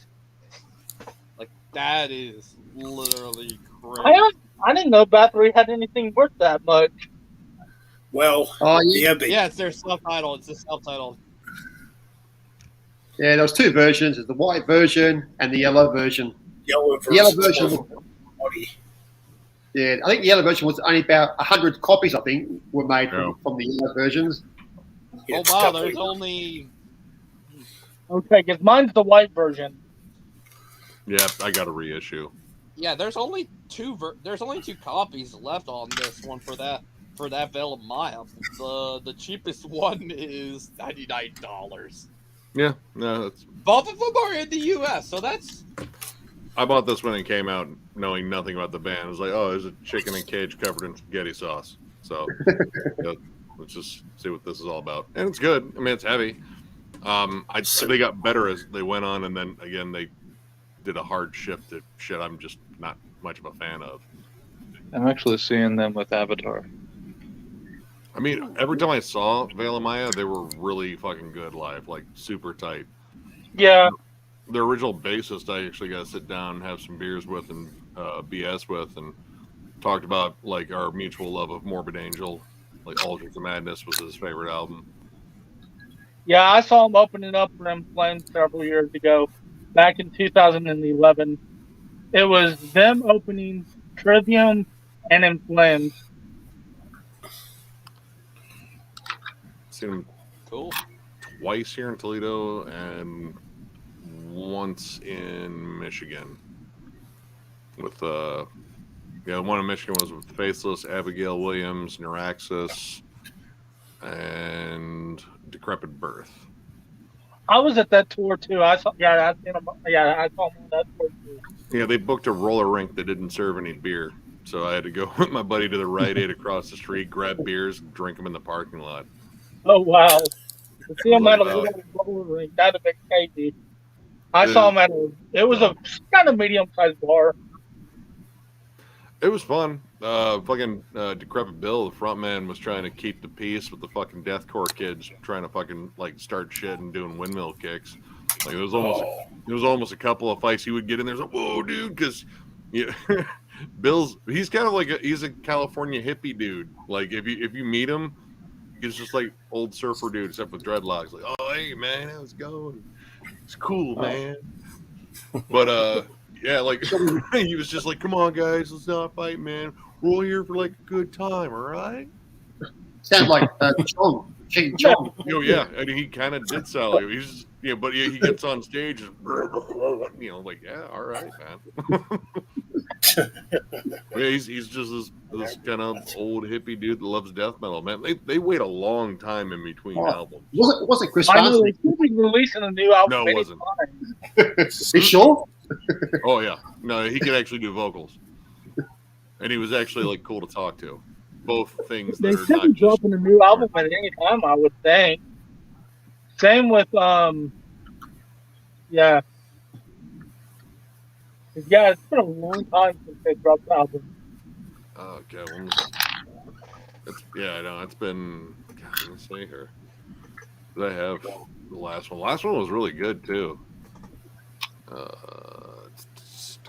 Like that is literally crazy. I didn't know Bathory had anything worth that much. Well, Oh, yeah. yeah, they Yeah, it's their self-titled. It's the self-titled. Yeah, there was two versions. There's the white version and the yellow version. yellow The yellow version. version, Money. yeah, I think the yellow version was only about 100 copies, I think, were made Yeah. from the yellow versions. Yeah, Oh it's wow, definitely- there's only Okay, because mine's the white version. Yeah, I got a reissue. there's only two copies left on this one for that Veil of Maya. The cheapest one is $99. Yeah, no, that's. Both of them are in the U.S., so that's I bought this when it came out, knowing nothing about the band. It was like, oh, there's a chicken and cage covered in spaghetti sauce. So yeah, let's just see what this is all about. And it's good. I mean, it's heavy. I'd say they got better as they went on, and then again they did a hard shift to shit I'm just not much of a fan of. I'm actually seeing them with Avatar. I mean, every time I saw Veil of Maya, they were really fucking good live, like super tight. Yeah, The original bassist, I actually got to sit down and have some beers with and BS with, and talked about like our mutual love of Morbid Angel. Like Alders of Madness was his favorite album. yeah, I saw them opening up for In Flames several years ago, back in 2011. It was them opening Trivium and In Flames. Seen him cool. twice here in Toledo and once in Michigan. With one in Michigan was with Faithless, Abigail Williams, Neuraxis, and Decrepit Birth. I was at that tour too. I saw them on that tour too. Yeah, they booked a roller rink that didn't serve any beer. So I had to go with my buddy to the Rite Aid across the street, grab beers, drink them in the parking lot. Oh wow! To see them at a Wow. little roller rink, that'd have been crazy. I saw them at it was a kind of medium-sized bar. It was fun. Fucking Decrepit Bill, the front man, was trying to keep the peace with the fucking deathcore kids trying to fucking like start shit and doing windmill kicks. Like it was almost a couple of fights he would get in there. Like, whoa, dude, because he's kind of like he's a California hippie dude. Like if you meet him, he's just like old surfer dude except with dreadlocks. Like, oh hey man, how's it going? It's cool, man. But yeah, like he was just like, come on guys, let's not fight, man. We're all here for like a good time, all right? Sounds like Chong, King Chong. Oh yeah, and he kind of did sound like he's just, but he gets on stage and like, yeah, all right, man. Yeah, he's just this kind of old hippie dude that loves death metal, man. They wait a long time in between albums. Wasn't Chris I know Farley? they should be releasing a new album. No, it wasn't. You sure? Oh yeah, no, he could actually do vocals, and he was actually like cool to talk to. Both things They that are should not be just dropping a new album at any time, I would think. Same with yeah. Yeah, it's been a long time since they dropped the album. okay. Well, I know it's been. God, let me see here. Did I have the last one? The last one was really good too.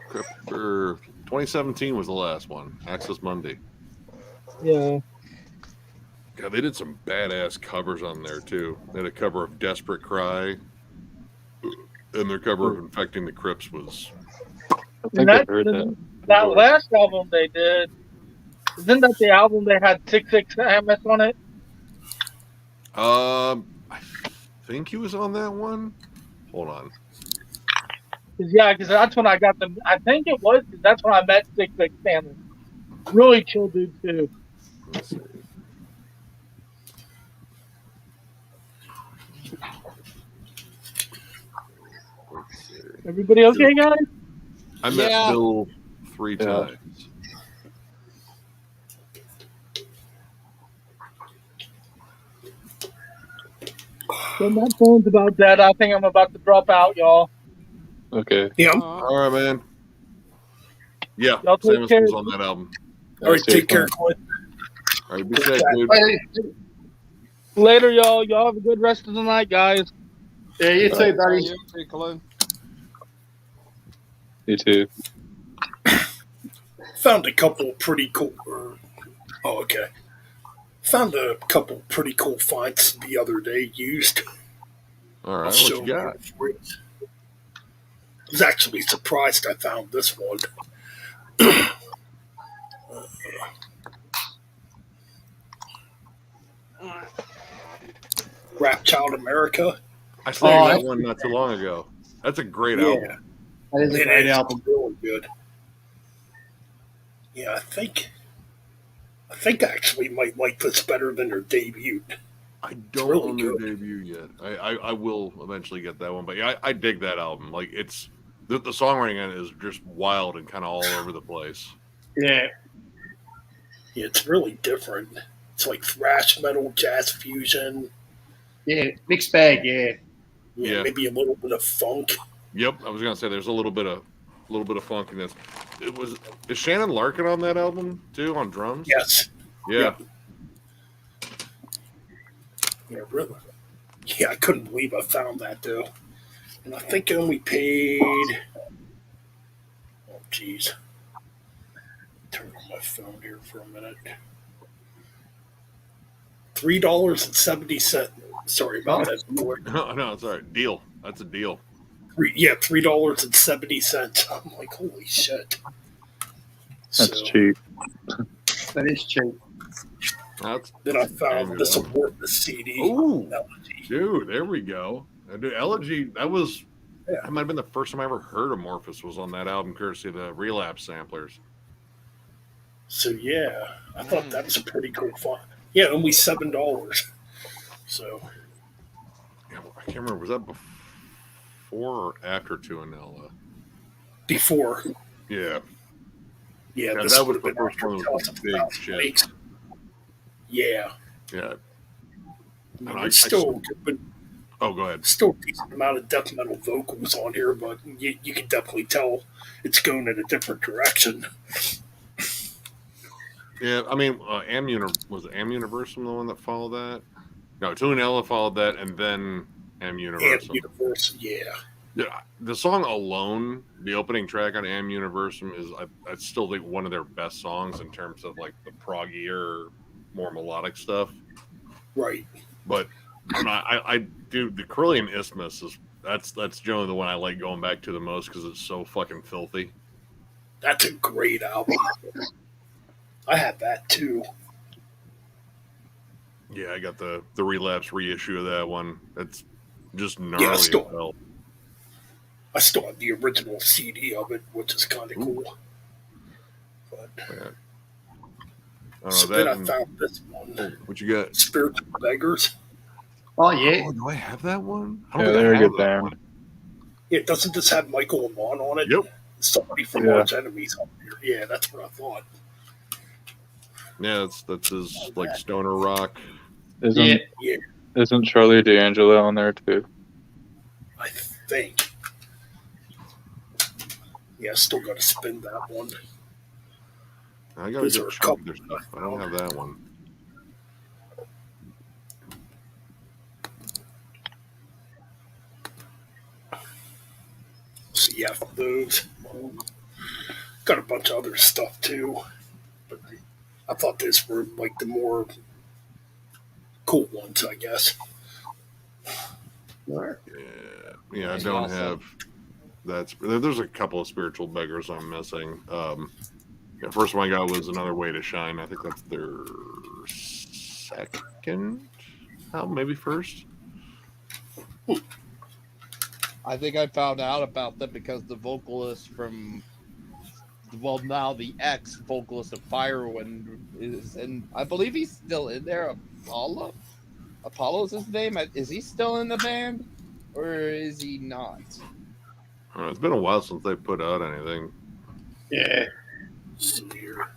Cryptor 2017 was the last one. Access Monday. Yeah. God, they did some badass covers on there too. They had a cover of "Desperate Cry," and their cover of "Infecting the Crypts" was. I think I heard that. That last album they did, isn't that the album they had 6 MS on it? I think he was on that one. Hold on. Yeah, because that's when I got them. I think it was because that's when I met 6 Family. Really chill dude too. Let's see. Everybody okay, guys? I met Bill 3 times. So my phone's about dead. I think I'm about to drop out, y'all. Okay. Yeah. All right, man. Yeah, Y'all take Samus care. was on that album. All right, take care, Clint. All right, be safe, dude. Later, y'all. Y'all have a good rest of the night, guys. Yeah, you too, buddy. You too, Colin. You too. Found a couple pretty cool. Oh, okay. Found a couple pretty cool finds the other day used. All right, what you got? I was actually surprised I found this one. Rap Child America. I saw that one not too long ago. That's a great album. That is a great album. Really good. Yeah, I think I actually might like this better than their debut. I don't really own their good. debut yet. I will eventually get that one, but yeah, I dig that album. Like it's the songwriting in it is just wild and kind of all over the place. Yeah. Yeah, it's really different. It's like thrash metal, jazz fusion. Yeah, mixed bag. Yeah. Yeah. Maybe a little bit of funk. Yep, I was gonna say there's a little bit of funkiness. Is Shannon Larkin on that album too on drums? Yes. Yeah. Yeah, really. Yeah, I couldn't believe I found that though. And I think I only paid. Oh, jeez. Turn on my phone here for a minute. $3.70. Sorry about that. No, it's all right. Deal. That's a deal. $3.70. I'm like, holy shit. That's cheap. That is cheap. Then I found the support the CD. Ooh, dude, there we go. Dude, Elegy, that might have been the first time I ever heard Amorphous was on that album, courtesy of the Relapse samplers. So yeah, I thought that was a pretty cool find. Yeah, only $7. So yeah, I can't remember, was that before or after Tuanella? Before. Yeah. Yeah, Yeah, this that would was have the been first one after with the big shit. Yeah. Yeah. It's still but oh, go ahead. Still a decent amount of death metal vocals on here, but you can definitely tell it's going in a different direction. Yeah, I mean, was Am Universum the one that followed that? No, Tuanella followed that, and then Am Universum. Am Universum, yeah. Yeah, the song alone, the opening track on Am Universum is, I still think, one of their best songs in terms of like the proggier, more melodic stuff. Right. But I do the Carillion Isthmus is that's generally the one I like going back to the most because it's so fucking filthy. That's a great album. I had that too. Yeah, I got the Relapse reissue of that one. It's just gnarly as hell. I still have the original CD of it, which is kind of cool. But so then I found this one. Oh, what you got? Spiritual Beggars. Oh yeah. Oh, do I have that one? Yeah, they're a good band. Yeah, doesn't this have Michael Amon on it? Yep. Somebody from Large Enemies on here. Yeah, that's what I thought. Yeah, that's his like stoner rock. Isn't Charlie D'Angelo on there too? I think. Yeah, still got to spin that one. I got to check their stuff. I don't have that one. yeah, for those. Got a bunch of other stuff too, but I thought these were like the more cool ones, I guess. All right. Yeah, I Maybe don't also- have. There's a couple of spiritual beggars I'm missing. The first one I got was Another Way to Shine. I think that's their second album, maybe first. I think I found out about them because the vocalist from, well, now the ex-vocalist of Firewind is, and I believe he's still in there. Apollo's his name. Is he still in the band, or is he not? It's been a while since they put out anything. Yeah. Let's see here.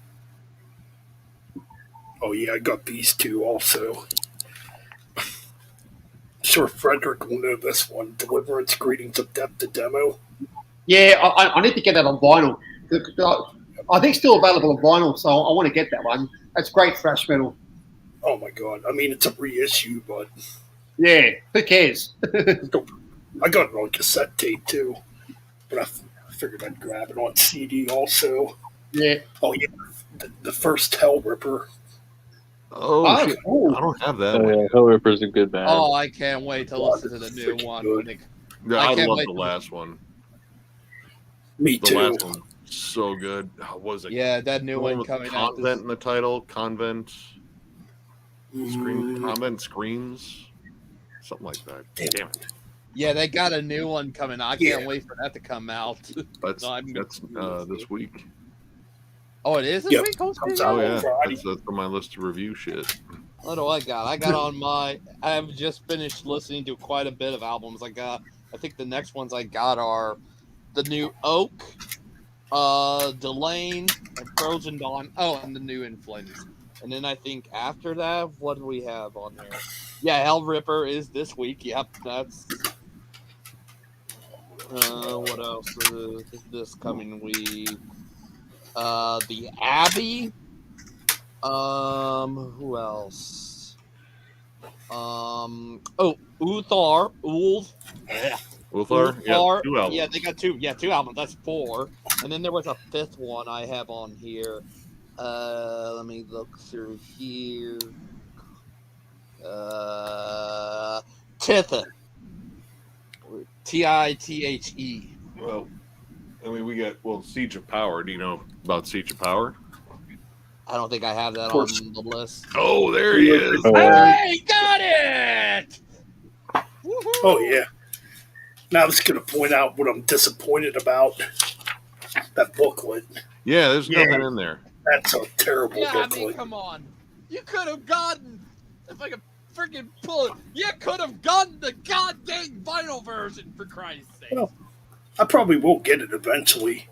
Oh yeah, I got these two also. Sure, Frederick will know this one. Deliverance, Greetings of Death, the demo. Yeah, I need to get that on vinyl. I think it's still available on vinyl, so I want to get that one. That's great thrash metal. Oh my god! I mean, it's a reissue, but Yeah, who cares? I got it on cassette tape too. But I figured I'd grab it on CD also. Yeah. Oh yeah, the first Hell Ripper. Oh, shit. cool. I don't have that Oh one. yeah, Hellripper's a good band. Oh, I can't wait to listen to the new Freaking one. good. When Yeah, I I can't love wait the to- last one. Me The too. last one, so good. What was it? Yeah, that new The one with coming out. Convent in the title. Convent. Mm, Convent Screams. Something like that. Damn it. Yeah, they got a new one coming out. I can't Yeah. wait for that to come out. That's No, I'm- this week. Oh, it is this Yep, week? comes Hopefully? out. Oh yeah, Friday. that's on my list to review shit. What do I got? I got on my. I've just finished listening to quite a bit of albums. I think the next ones I got are the new Oak, Delane, and Trojan Dawn. Oh, and the new In Flames. And then I think after that, what do we have on there? Yeah, Hell Ripper is this week. Yep, that's. What else is this coming week? The Abbey. Who else? Uthar. Ulthar? Yeah, two albums. Yeah, they got two. Yeah, two albums. That's four. And then there was a fifth one I have on here. Let me look through here. Tithe. Tithe. Well, I mean, we got Siege of Power. Do you know about Siege of Power? I don't think I have that on course. the list. Oh, there he is. Oh, Hey, got it! Woohoo! Oh yeah. Now I was going to point out what I'm disappointed about. That booklet. Yeah, there's Yeah. nothing in there. That's a terrible Yeah, I mean, booklet. come on. You could have gotten, if I could freaking pull it, you could have gotten the goddamn vinyl version, for Christ's sake. Well, I probably will get it eventually.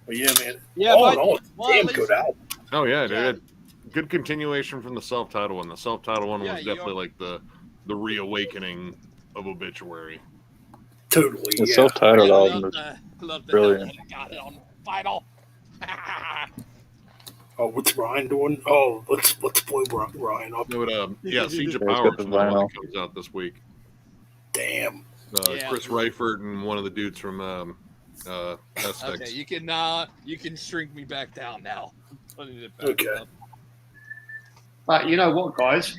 But yeah, man. Yeah, all but- in all, it's a well, damn at good least- album. Oh yeah, Yeah. dude. Good continuation from the self-titled one. The self-titled one Yeah, was you definitely like the reawakening of Obituary. Totally, The yeah. self-titled I album love is love the brilliant. hell that I got it on vinyl. Oh, what's Ryan doing? Oh, let's blow Ryan up. But, yeah, Siege of Yeah, it's Power got the is another one vinyl. that comes out this week. Damn. Yeah. Chris Reifert and one of the dudes from S6. Okay, you can shrink me back down now. Putting it back Okay. up. But you know what, guys?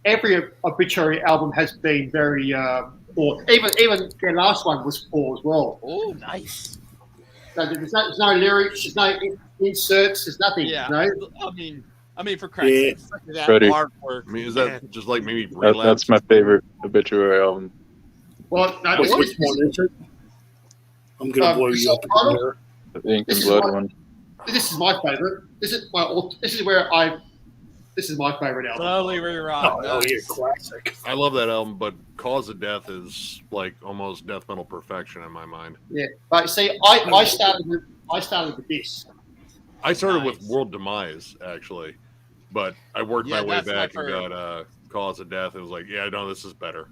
Every Obituary album has been very poor. Even their last one was poor as well. Oh, nice. There's no lyrics, there's no inserts, there's nothing. Yeah. You know? I mean, for Christ's Yeah. sake, look at that Freddie. artwork. I mean, is that just like maybe That's relapse? my favorite Obituary album. Well, no, Which this, one is it? I'm going to blow you up Self-titled? here. The Ink This and is Blood what- one. this is my favorite. This is my favorite album. Slowly rewrite. Oh, yeah, Nice. classic. I love that album, but Cause of Death is like almost death metal perfection in my mind. Yeah, but see, I started with this. I started with Nice. World Demise actually, but I worked Yeah, my way that's my back and favorite. got Cause of Death. It was like, yeah, no, this is better.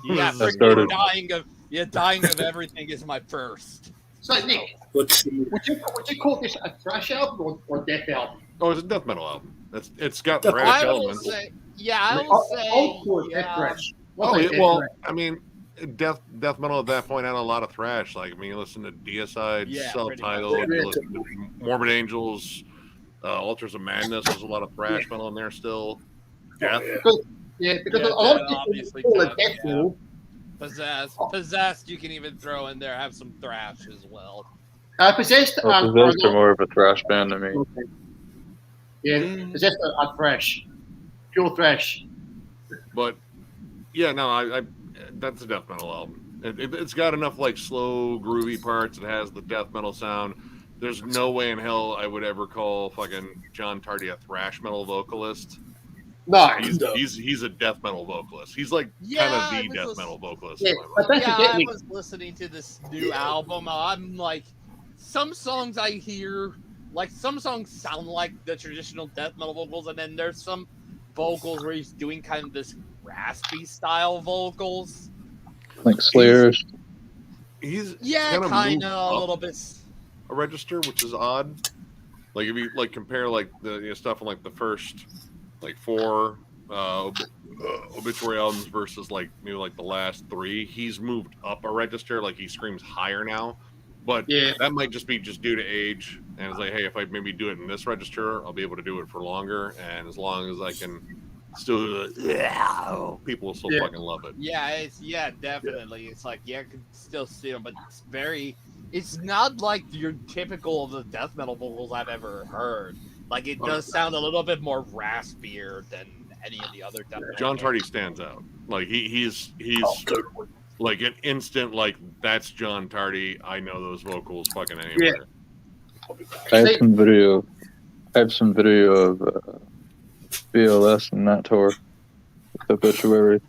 Yeah, This is started- better. dying of everything is my first. So Nick, Let's see. would you call this a thrash album or a death album? Oh, it's a death metal album. It's got Death- thrash I will elements. say, yeah, I I will would call it say, death yeah. thrash. Oh, Not yeah, death well, thrash. I mean, death metal at that point had a lot of thrash. Like, I mean, you listen to Deicide, Yeah, Self-Titled, pretty you much. listen to Morbid Angels, Altars of Madness. There's a lot of thrash metal in there still. Yeah. Because Yeah, a lot of that people obviously call it does, death yeah. metal. Possessed, you can even throw in there, have some thrash as well. Possessed Well, are Possessed are not. more of a thrash band to me. Yeah, Mm. Possessed are thrash, pure thrash. But yeah, no, I that's a death metal album. It's got enough like slow, groovy parts. It has the death metal sound. There's no way in hell I would ever call fucking John Tardy a thrash metal vocalist. No, He's a death metal vocalist. He's like Yeah, kind of I the was death lis- metal vocalist yeah, in my but mind. don't Yeah, forget I me. was listening to this new album. I'm like, some songs I hear, like some songs sound like the traditional death metal vocals, and then there's some vocals where he's doing kind of this raspy style vocals. Like Slayers. He's Yeah, kind kind of of a little bit. a register, which is odd. Like if you like compare like the stuff on like the first like four obituary albums versus like maybe like the last three, he's moved up a register. Like he screams higher now, but Yeah. that might just be just due to age. And it's like, hey, if I maybe do it in this register, I'll be able to do it for longer. And as long as I can still, people will still fucking love it. Yeah, definitely. It's like, yeah, I can still see them, but it's not like your typical of the death metal vocals I've ever heard. Like, it does sound a little bit more raspier than any of the other death metal. John Tardy stands out. Like he's Totally. like an instant, like that's John Tardy. I know those vocals fucking anywhere. I have some video of BLS and that tour. Obituary.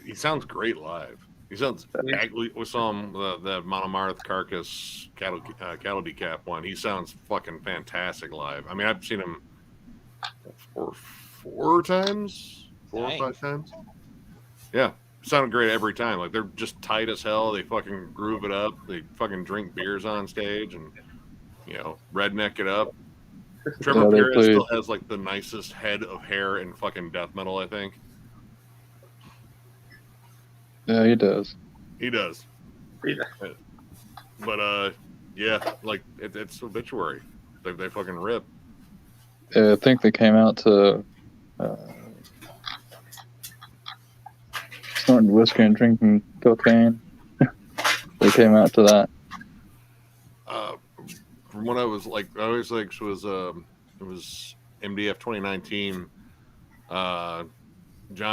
He sounds great live. He sounds. We saw him the Monomarth Carcass cattle decap one. He sounds fucking fantastic live. I mean, I've seen him four times, four or five times. Yeah, sounded great every time. Like they're just tight as hell. They fucking groove it up. They fucking drink beers on stage and redneck it up. Trevor Pierce still has like the nicest head of hair in fucking death metal, I think. Yeah, he does. He does. Yeah. But yeah, like it's obituary. They fucking rip. Yeah, I think they came out to snorting whiskey and drinking cocaine. They came out to that. From what I always like it was MDF 2019. John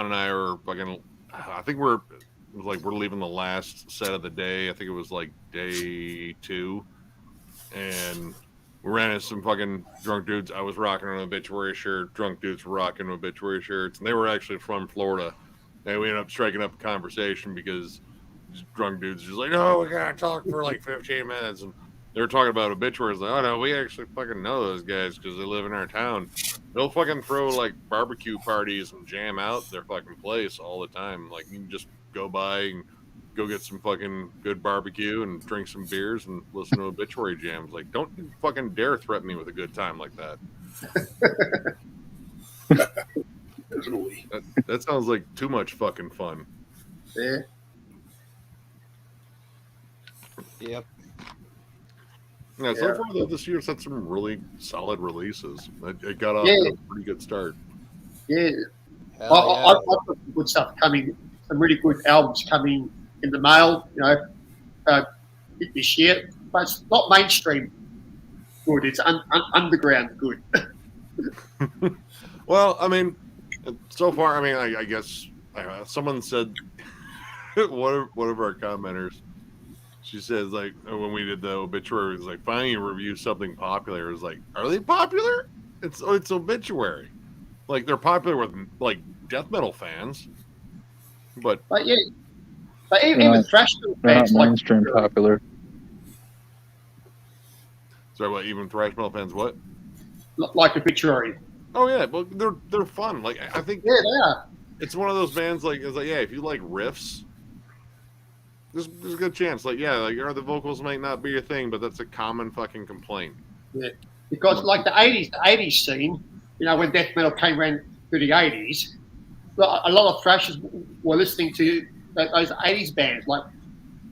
and I were fucking. I think we're leaving the last set of the day. I think it was like day 2, and we ran into some fucking drunk dudes. I was rocking an obituary shirt. Drunk dudes were rocking obituary shirts, and they were actually from Florida. And we ended up striking up a conversation because these drunk dudes just like, no, we gotta talk for like 15 minutes, and they were talking about obituaries. Like, oh no, we actually fucking know those guys because they live in our town. They'll fucking throw like barbecue parties and jam out their fucking place all the time. Like you can just go by and go get some fucking good barbecue and drink some beers and listen to obituary jams. Like, don't you fucking dare threaten me with a good time like that. That sounds like too much fucking fun. Yeah. Yep. Yeah, so far though, this year's had some really solid releases. It got off to a pretty good start. Yeah. I've got some good stuff coming, some really good albums coming in the mail, this year. But it's not mainstream good, it's underground good. Well, I mean, so far, I mean, I guess someone said, one of our commenters, she says, like, when we did the obituary, it was like, finally you review something popular. It was like, are they popular? It's obituary. Like, they're popular with, like, death metal fans. But yeah. But even thrash metal fans not like mainstream popular. Sorry, what? Even thrash metal fans? What? Like obituary. Oh yeah, well they're fun. Like I think they are. It's one of those bands like it's like if you like riffs, there's a good chance. Like the vocals might not be your thing, but that's a common fucking complaint. Yeah, because like the '80s scene, when death metal came around through the '80s, a lot of thrashers were listening to those 80s bands like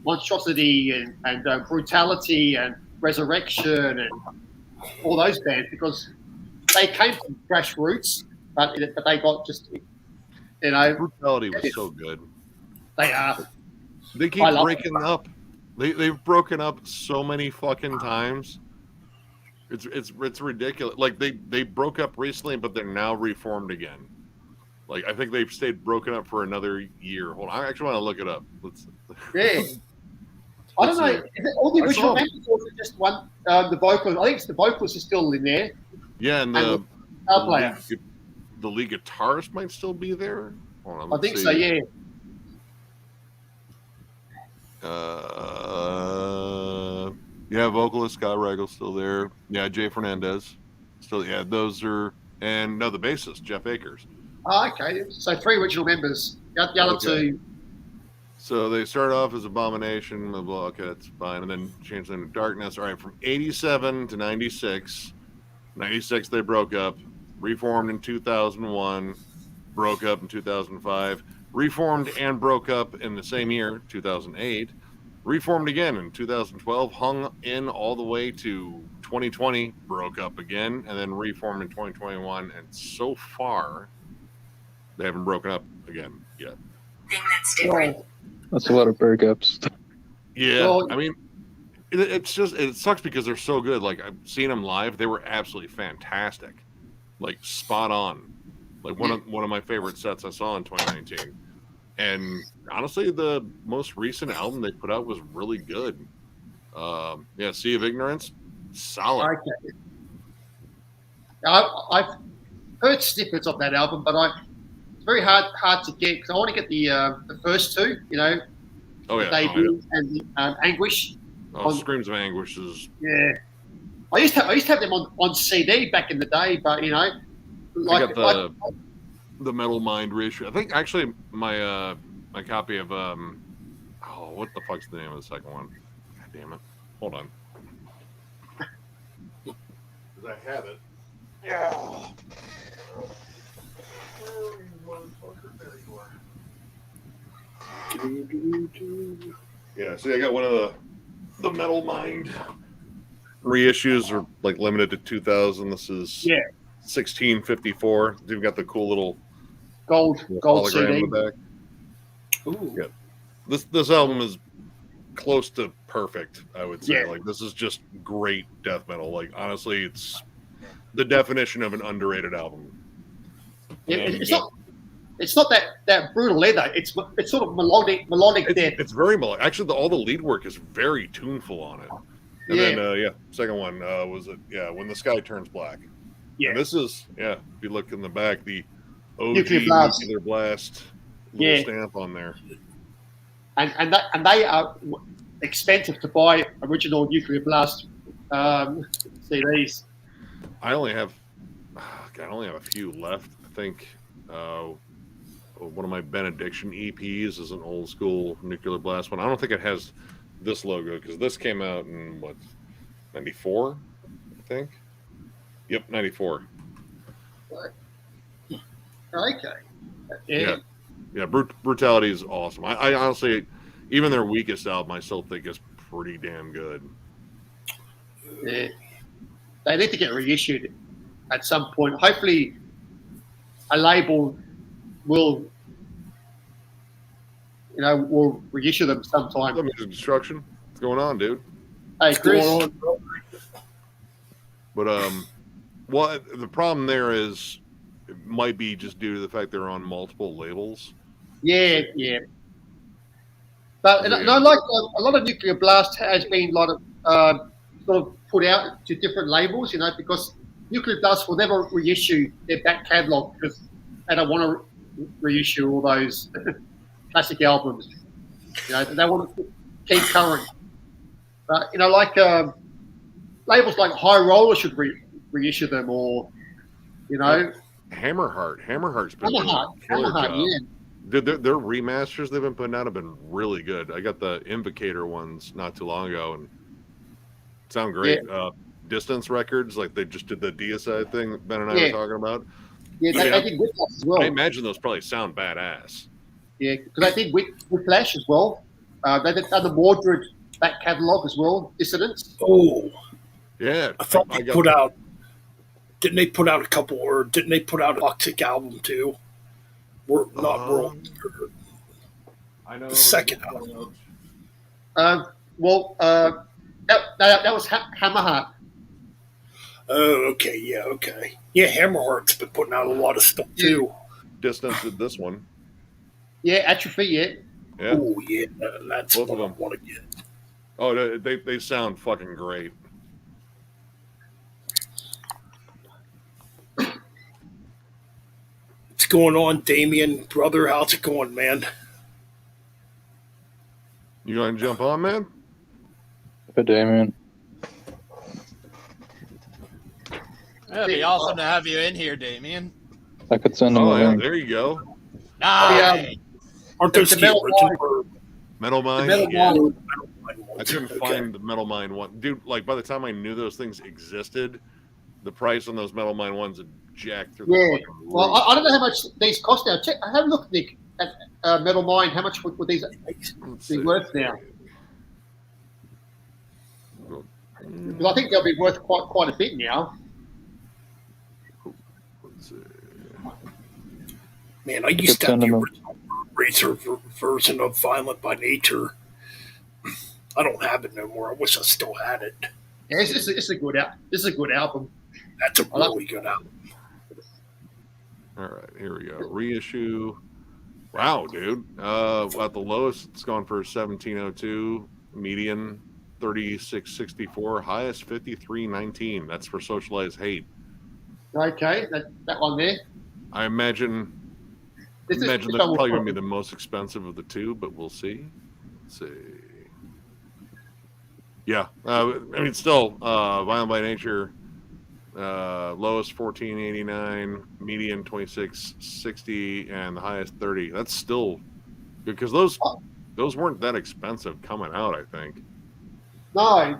Monstrosity and Brutality and Resurrection and all those bands, because they came from grassroots, but they got just, Brutality was so good. They are. They keep breaking up. They've broken up so many fucking times. It's ridiculous. Like they broke up recently, but they're now reformed again. Like I think they've stayed broken up for another year. Hold on, I actually want to look it up. Yeah. I don't know. Is it all the original members, or is it just one? The vocals. I think the vocals are still in there. Yeah, and the lead guitarist might still be there. Hold on, I think so. Yeah. Yeah, vocalist Scott Reigel's still there. Yeah, Jay Fernandez still. Yeah, those are, and no, the bassist Jeff Akers. Oh, okay. So 3 original members. The other 2. So they started off as Abomination, blah, blah, okay, that's fine, and then changed them to Darkness. All right, from 87 to 96. 96 they broke up, reformed in 2001, broke up in 2005, reformed and broke up in the same year, 2008, reformed again in 2012, hung in all the way to 2020, broke up again, and then reformed in 2021, and so far they haven't broken up again yet. That's different. That's a lot of breakups. Yeah, well, I mean, it sucks because they're so good. Like I've seen them live; they were absolutely fantastic, like spot on. Like one of my favorite sets I saw in 2019. And honestly, the most recent album they put out was really good. Yeah, Sea of Ignorance, solid. Okay. I've heard snippets of that album, but it's very hard to get because I want to get the first 2, Oh yeah, Debut and the Anguish. Screams of Anguish is. Yeah, I used to have them on CD back in the day, but I got the Metal Mind reissue. I think actually my copy of what the fuck's the name of the second one? God damn it! Hold on, because I have it. Yeah. Yeah, see, I got one of the Metal Mind reissues are like limited to 2000. This is 1654. You've got the cool little gold hologram CD in the back. Ooh. Yeah. This album is close to perfect, I would say. Yeah. Like this is just great death metal. Like honestly, it's the definition of an underrated album. It's not that brutal either. It's sort of melodic death. It's very melodic. Actually, all the lead work is very tuneful on it. And then second one was it? Yeah, When the Sky Turns Black. Yeah, and this is if you look in the back, the OG Nuclear Blast little stamp on there. And they are expensive to buy original Nuclear Blast CDs. I only have a few left. I think one of my Benediction EPs is an old school Nuclear Blast one. I don't think it has this logo because this came out in 94, I think. Yep, 94. Okay. Yeah. Brutality is awesome. I honestly, even their weakest album, I still think is pretty damn good. Yeah. They need to get reissued at some point. Hopefully, a label will reissue them sometime. Destruction. What's going on, dude? Hey, Chris. But well, the problem there is it might be just due to the fact they're on multiple labels. Yeah. But like a lot of Nuclear Blast has been a lot of sort of put out to different labels, because Nuclear Blast will never reissue their back catalogue because they don't want to reissue all those classic albums. They want to keep current. But labels like High Roller should reissue them, or Hammerheart's been doing a killer job. Yeah. Their remasters they've been putting out have been really good. I got the Invocator ones not too long ago and sound great. Yeah. Distance Records, like they just did the DSI thing that Ben and I were talking about. Yeah, they did good stuff as well. I imagine those probably sound badass. Yeah, because they did Whiplash as well. They did the Mordred back catalogue as well. Dissidents. Oh, Yeah, I thought I they got put out. Didn't they put out a couple, or didn't they put out a toxic album too? Not World. I know The second album. Well, that was Hammerheart. Oh, okay, yeah, okay, yeah. Hammerheart's been putting out a lot of stuff too. Distance did this one. Yeah, Atrophy. Yeah. Yeah, Oh, yeah, that's Both what of I them. want to get. oh, they sound fucking great. What's going on, Damien, brother? How's it going, man? You gonna jump on, man? For Damien. It'd be awesome to have you in here, Damien. I could send him Oh a yeah, link. there you go. Nice. Aren't those The the Metal original? Metal Mind. Metal Yeah. Mind. I couldn't find the Metal Mind one, dude. Like by the time I knew those things existed, the price on those Metal Mind ones had jacked through the Yeah. fucking roof. Well, I don't know how much these cost now. Check. Have a look, Nick, at Metal Mind. How much would these Let's be see. worth now? Because I think they'll be worth quite a bit now. Let's see. Man, I used to have send the them a- original Racer version of Violent by Nature. I don't have it no more. I wish I still had it. Yeah, it's a good This is a good album. That's a really good album. All right, here we go. Reissue. Wow, dude. At the lowest, it's gone for 1702. Median 3664. Highest 5319. That's for Socialized Hate. Okay, that one there. I imagine. This is- Imagine this that's one probably will- going to be the most expensive of the two, but we'll see. Let's see. Yeah, I mean, still, Violent by Nature, lowest 1489, median 2660, and the highest 30. That's still because those weren't that expensive coming out. I think. No.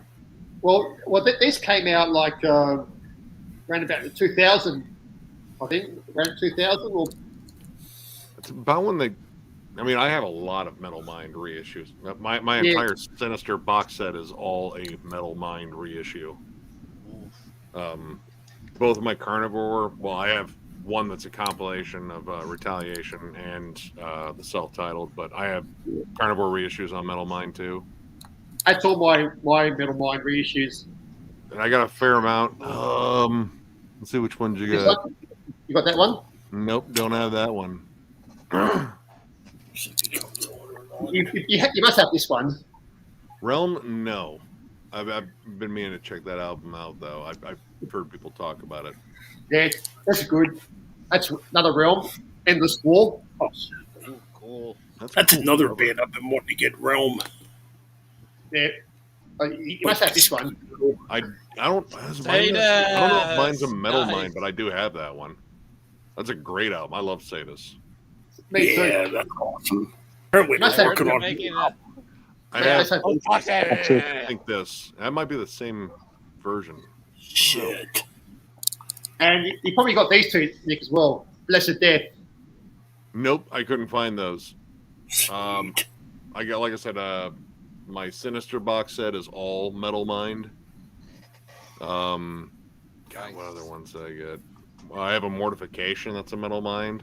Well, this came out like around about 2000. I think around 2000. Or It's about when they. I mean, I have a lot of Metal Mind reissues. My Yeah. entire Sinister box set is all a Metal Mind reissue. Both of my Carnivore. Well, I have one that's a compilation of Retaliation and the self-titled, but I have Carnivore reissues on Metal Mind too. that's all my Metal Mind reissues. And I got a fair amount. Let's see which ones you This got. one? You got that one? Nope, don't have that one. You must have this one. Realm, no. I've been meaning to check that album out though. I've heard people talk about it. Yeah, that's good. That's another Realm. Endless War. Oh, Ooh, cool. that's cool. another band I've been wanting to get. Realm. Yeah. You must have this one. I don't. I don't know if mine's a Metal Nice. Mind, but I do have that one. That's a great album. I love Sadus. Me Yeah, too. that's awesome. Apparently, Must they're have working They're on making it. I Yeah, have. must have- Oh, fuck That's it. I think this. That might be the same version. Shit. And you probably got these two, Nick, as well. Blessed Death. Nope, I couldn't find those. Sweet. I got, like I said, my Sinister box set is all Metal Mind. God, what other ones did I get? Well, I have a Mortification. That's a Metal Mind.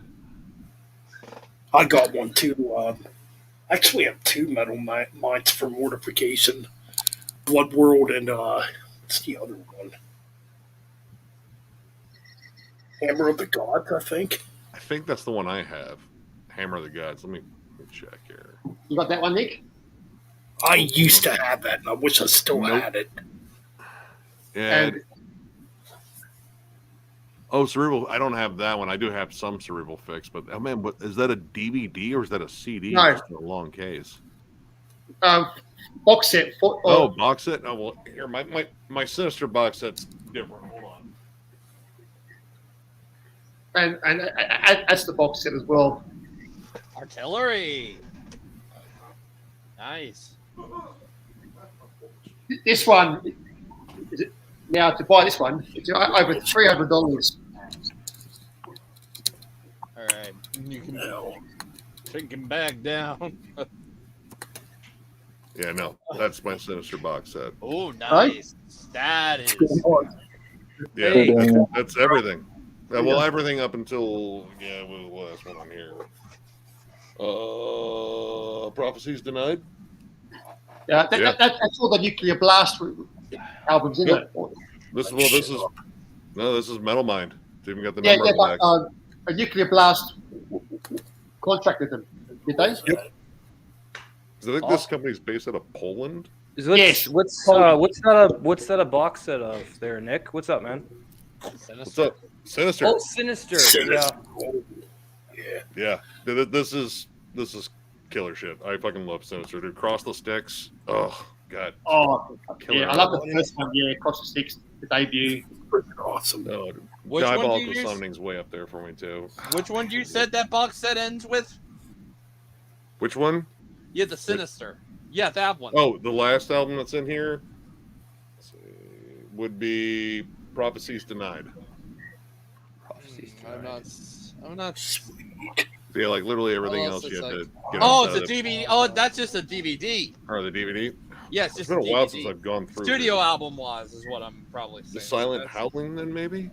I got one too. Actually, I have two Metal Minds for Mortification. Blood World and what's the other one? Hammer of the Gods, I think. I think that's the one I have. Hammer of the Gods. Let me check here. You got that one, Nick? I used to have that, and I wish I still Nope. had it. And Cerebral. I don't have that one. I do have some Cerebral Fix, but oh man, what is that a DVD or is that a CD? No. Just in a long case. Box set. Oh, box set. Oh well, here my Sinister box set's different. Hold on. And that's the box set as well. Artillery. Nice. This one, now to buy this one, it's over $300. All right. You can. No. Taking back down. Yeah, no, that's my Sinister box set. Oh, nice. That is. Yeah, Hey. that's everything. Well, everything up until what was the last one on here? Prophecies Denied. Yeah, that's all the Nuclear Blast albums, isn't it? This is Metal Mind. It's even got the Yeah, number yeah, on the but back. a Nuclear Blast contracted them, did they? Yep. I think this company's based out of Poland. Yes. What's that a box set of there, Nick? What's up, man? What's up? Sinister. Oh, Sinister. Yeah. Yeah. This is killer shit. I fucking love Sinister, dude. Cross the Sticks. Oh god. Oh, Killer yeah, I love the first one. Yeah, Cross the Sticks, the debut. Awesome. No, dude. Which one do Diabolical you use? Summoning's way up there for me too. Which one you said that box set ends with? Which one? Yeah, the Sinister. Yeah, that one. Oh, the last album that's in here would be Prophecies Denied. I'm not. Yeah, like literally everything What else else you is have like- to get Oh, outside it's a of DVD. Oh, that's just a DVD. Or the DVD. Yeah, it's It's just been a DVD. while since I've gone through Studio this. album wise is what I'm probably saying. The Silent That's- Howling, then maybe.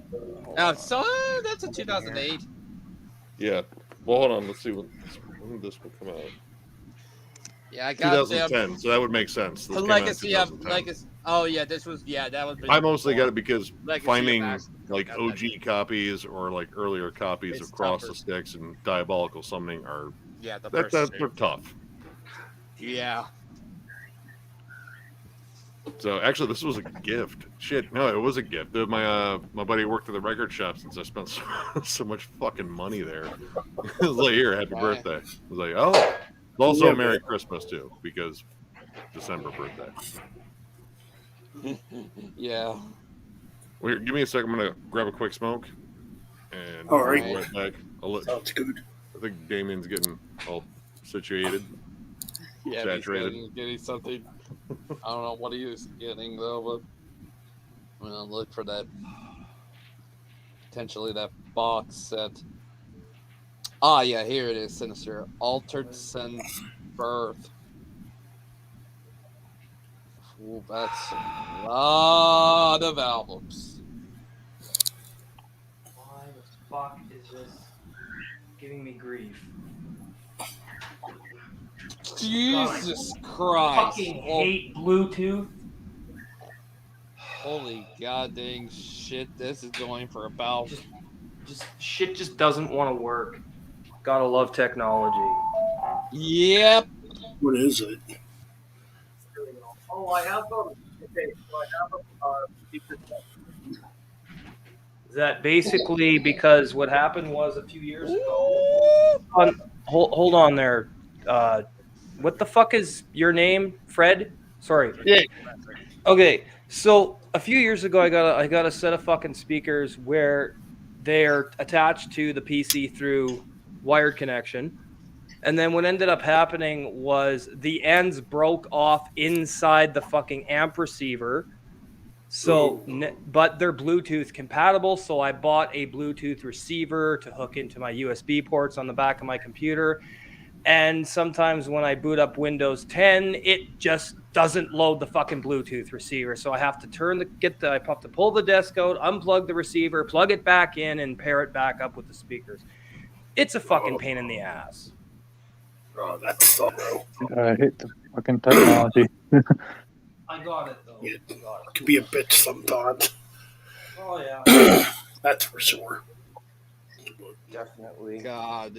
So that's a 2008. Yeah. Well, hold on. Let's see when this will come out. Yeah, I got 2010. So that would make sense. This The came out in Legacy of 2010. Legacy. Oh yeah, this was that was. I mostly got it because Legacy of finding Ash- like got OG copies or like earlier copies It's of Cross tougher. the Sticks and Diabolical Summoning are Yeah, the that first they're two. tough. Yeah. So actually, this was a gift. Shit, no, it was a gift. My buddy worked at the record shop since I spent so much fucking money there. It was like, here, happy Right. birthday. I was like, oh, it's also Yeah, a Merry man. Christmas too because December birthday. Yeah. Well, here, give me a second. I'm gonna grab a quick smoke, and All I'll right. be right back. Sounds good. I think Damien's getting all situated. Yeah, Saturated. he's getting something. I don't know what he was getting though, but I'm gonna look for that. Potentially that box set. Ah, yeah, here it is. Sinister, Altered Sense, Birth. Ooh, that's a lot of albums. Why the fuck is this giving me grief? Jesus Christ! Fucking hate Bluetooth. Holy god dang shit! This is going for about. Just shit just doesn't want to work. Gotta love technology. Yep. What is it? Oh, I have a. Okay, so I have a secret. Is that basically because what happened was a few years ago? Hold on there. What the fuck is your name, Fred? Sorry. Yeah. Okay, so a few years ago, I got a set of fucking speakers where they're attached to the PC through wired connection, and then what ended up happening was the ends broke off inside the fucking amp receiver. So, but they're Bluetooth compatible, so I bought a Bluetooth receiver to hook into my USB ports on the back of my computer. And sometimes when I boot up Windows 10, it just doesn't load the fucking Bluetooth receiver. So I have to I have to pull the desk out, unplug the receiver, plug it back in, and pair it back up with the speakers. It's a fucking pain in the ass. Oh, that sucks, bro. I hate the fucking technology. I got it though. Yeah. I got it. Can be a bitch sometimes. Oh yeah, That's for sure. definitely. God,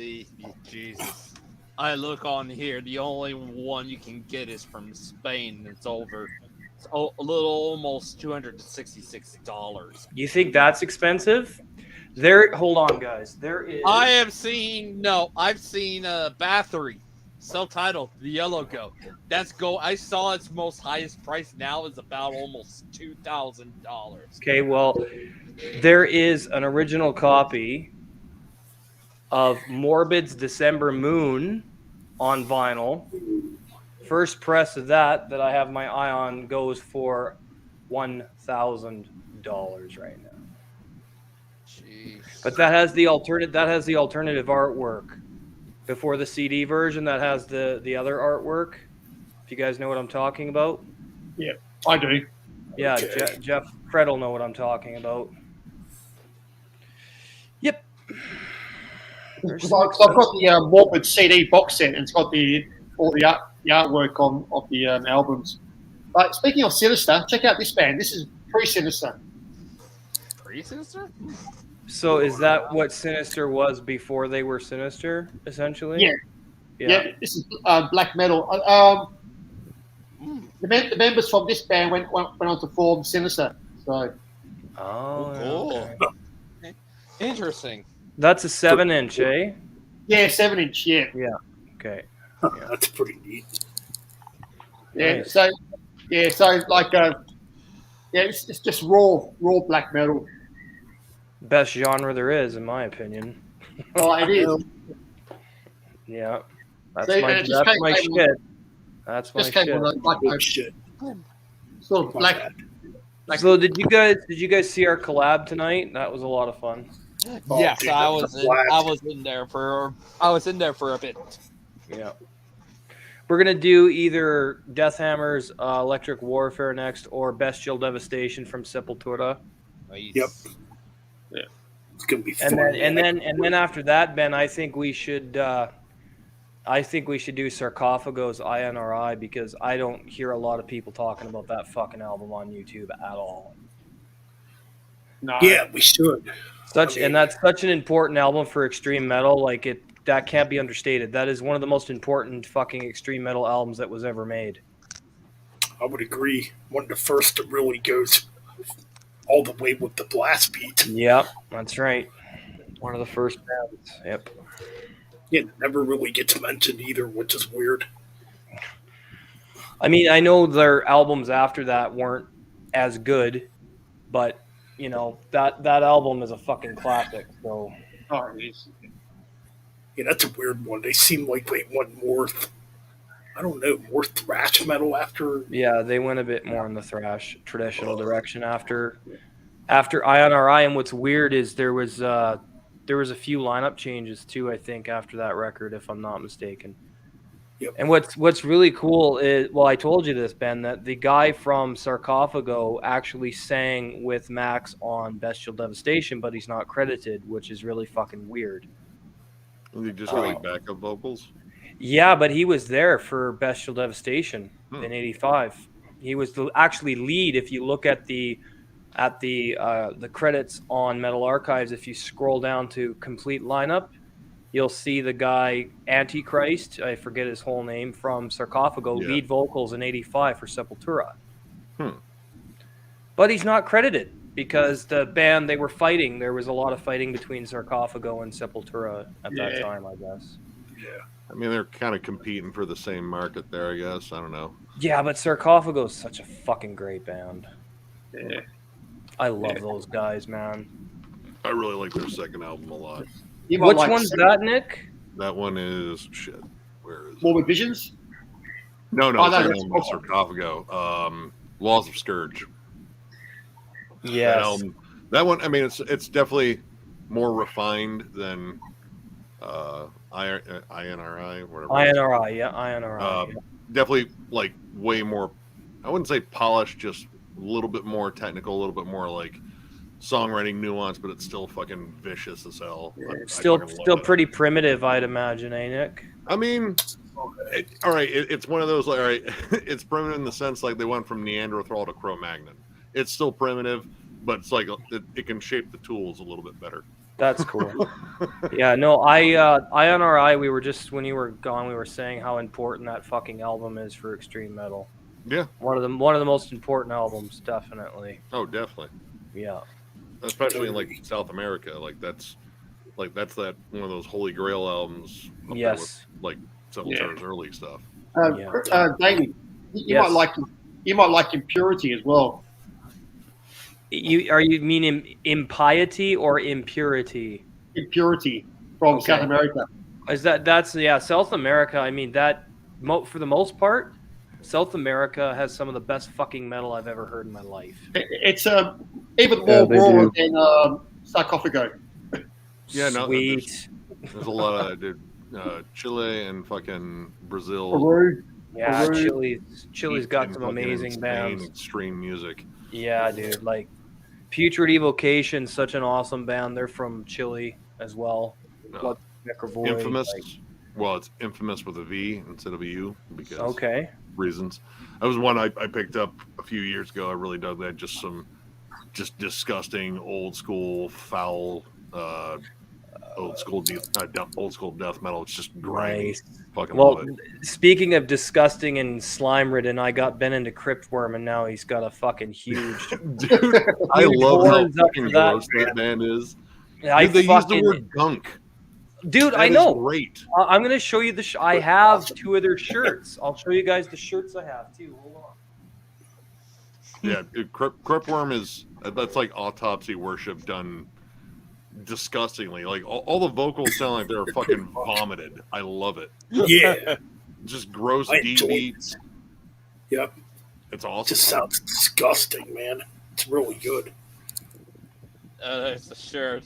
Jesus. I look on here. The only one you can get is from Spain. It's over. It's a little almost $266. You think that's expensive? Hold on, guys. There is. I've seen Bathory, self-titled The Yellow Goat. I saw its most highest price now is about almost $2,000. Okay, well, there is an original copy of Morbid's December Moon on vinyl. First press of that I have my eye on goes for $1,000 right now. Jeez. But that has the alternative artwork before the CD version that has the other artwork. If you guys know what I'm talking about. Yeah, I do. Yeah, Okay. Jeff Fred will know what I'm talking about. Yep. There's Because some I've got the Morbid CD box set, and it's got all the artwork of the albums. But speaking of Sinister, check out this band. This is pre-Sinister. Pre-Sinister? So is that what Sinister was before they were Sinister, essentially? Yeah. This is black metal. The members from this band went on to form Sinister. So. Oh, okay. Interesting. That's a 7-inch, eh? Yeah, 7-inch. Yeah. Yeah. Okay. That's pretty neat. Yeah. Nice. So like it's just raw black metal. Best genre there is, in my opinion. Oh, it is. Yeah. That's So, my just shit. That's my Just came shit. on like Oh, shit. sort of My black. bad. So did you guys see our collab tonight? That was a lot of fun. Oh, Yes, dude, I that's was a blast. in there for a bit. Yeah. We're gonna do either Deathhammer's Electric Warfare next or Bestial Devastation from Sepultura. Nice. Yep. It's gonna be fun. And then after that, Ben, I think we should do Sarcophago's INRI because I don't hear a lot of people talking about that fucking album on YouTube at all. No. Yeah, we should. And that's such an important album for extreme metal. Like that can't be understated. That is one of the most important fucking extreme metal albums that was ever made. I would agree. One of the first that really goes all the way with the blast beat. Yep, that's right. One of the first bands. Yep. Yeah, it never really gets mentioned either, which is weird. I mean, I know their albums after that weren't as good, but you know that album is a fucking classic. So. Oh, it is. Yeah, that's a weird one. They seem like they went more, I don't know, more thrash metal after. Yeah, they went a bit more in the thrash traditional direction after INRI. And what's weird is there was a few lineup changes too. I think after that record, if I'm not mistaken. Yep. And what's really cool is, well, I told you this, Ben, that the guy from Sarcophago actually sang with Max on Bestial Devastation, but he's not credited, which is really fucking weird. They just got like backup vocals. Yeah, but he was there for Bestial Devastation in '85. He was actually lead. If you look at the credits on Metal Archives, if you scroll down to complete lineup, you'll see the guy Antichrist. I forget his whole name from Sarcophago. Yeah. Lead vocals in '85 for Sepultura. But he's not credited because the band they were fighting. There was a lot of fighting between Sarcophago and Sepultura at that time, I guess. Yeah. I mean, they're kind of competing for the same market there, I guess. I don't know. Yeah, but Sarcophago is such a fucking great band. Yeah. I love those guys, man. I really like their second album a lot. You might Which like one's that, Nick? That one is shit. Where is it? Morbid Visions? No, Oh, second that's album is Sarcophago. Laws of Scourge. Yes. That one, I mean, it's definitely more refined than INRI, whatever. INRI, yeah, INRI. Definitely like way more, I wouldn't say polished, just a little bit more technical, a little bit more like songwriting nuance, but it's still fucking vicious as hell. Still pretty primitive, I'd imagine, eh, Nick? I mean, all right, it's one of those, like, all right, it's primitive in the sense like they went from Neanderthal to Cro-Magnon. It's still primitive, but it's like it can shape the tools a little bit better. That's cool. Yeah, no, INRI, we were just, when you were gone, we were saying how important that fucking album is for extreme metal. Yeah. One of the most important albums, definitely. Oh, definitely. Yeah. Especially in like South America, that's that one of those holy grail albums. Up there Yes. with, like Sepultura's early stuff. David, you might like Impurity as well. You mean impiety or impurity? Impurity from South America. That's South America. I mean, that for the most part, South America has some of the best fucking metal I've ever heard in my life. It's even more raw than Sarcophago. Yeah, no, Sweet. there's a lot of dude. Chile and fucking Brazil. Peru. Yeah, Peru. Chile's got and some fucking amazing insane bands. extreme music. Yeah, dude. Like Putrid Evocation, such an awesome band. They're from Chile as well. Blood Necrovoid, Infamous. like- Well, it's infamous with a V instead of a U because Okay. reasons. That was one I picked up a few years ago. I really dug that. Just disgusting old school foul old school death metal. It's just grimy. Nice. Fucking Well, love it. speaking of disgusting and slime ridden, I got Ben into Cryptworm, and now he's got a fucking huge. Dude, I huge love how horns up fucking for that. gross that band is. I Dude, they use the fucking- word gunk. Dude, That I is know. great. I'm gonna show you the. I have two of their shirts. I'll show you guys the shirts I have too. Hold on. Yeah, dude, Cryptworm is that's like autopsy worship done disgustingly. Like all the vocals sound like they're fucking vomited. I love it. Yeah. Just gross I D enjoy beats. Yep. It's awesome. Just sounds disgusting, man. It's really good. There's the shirt.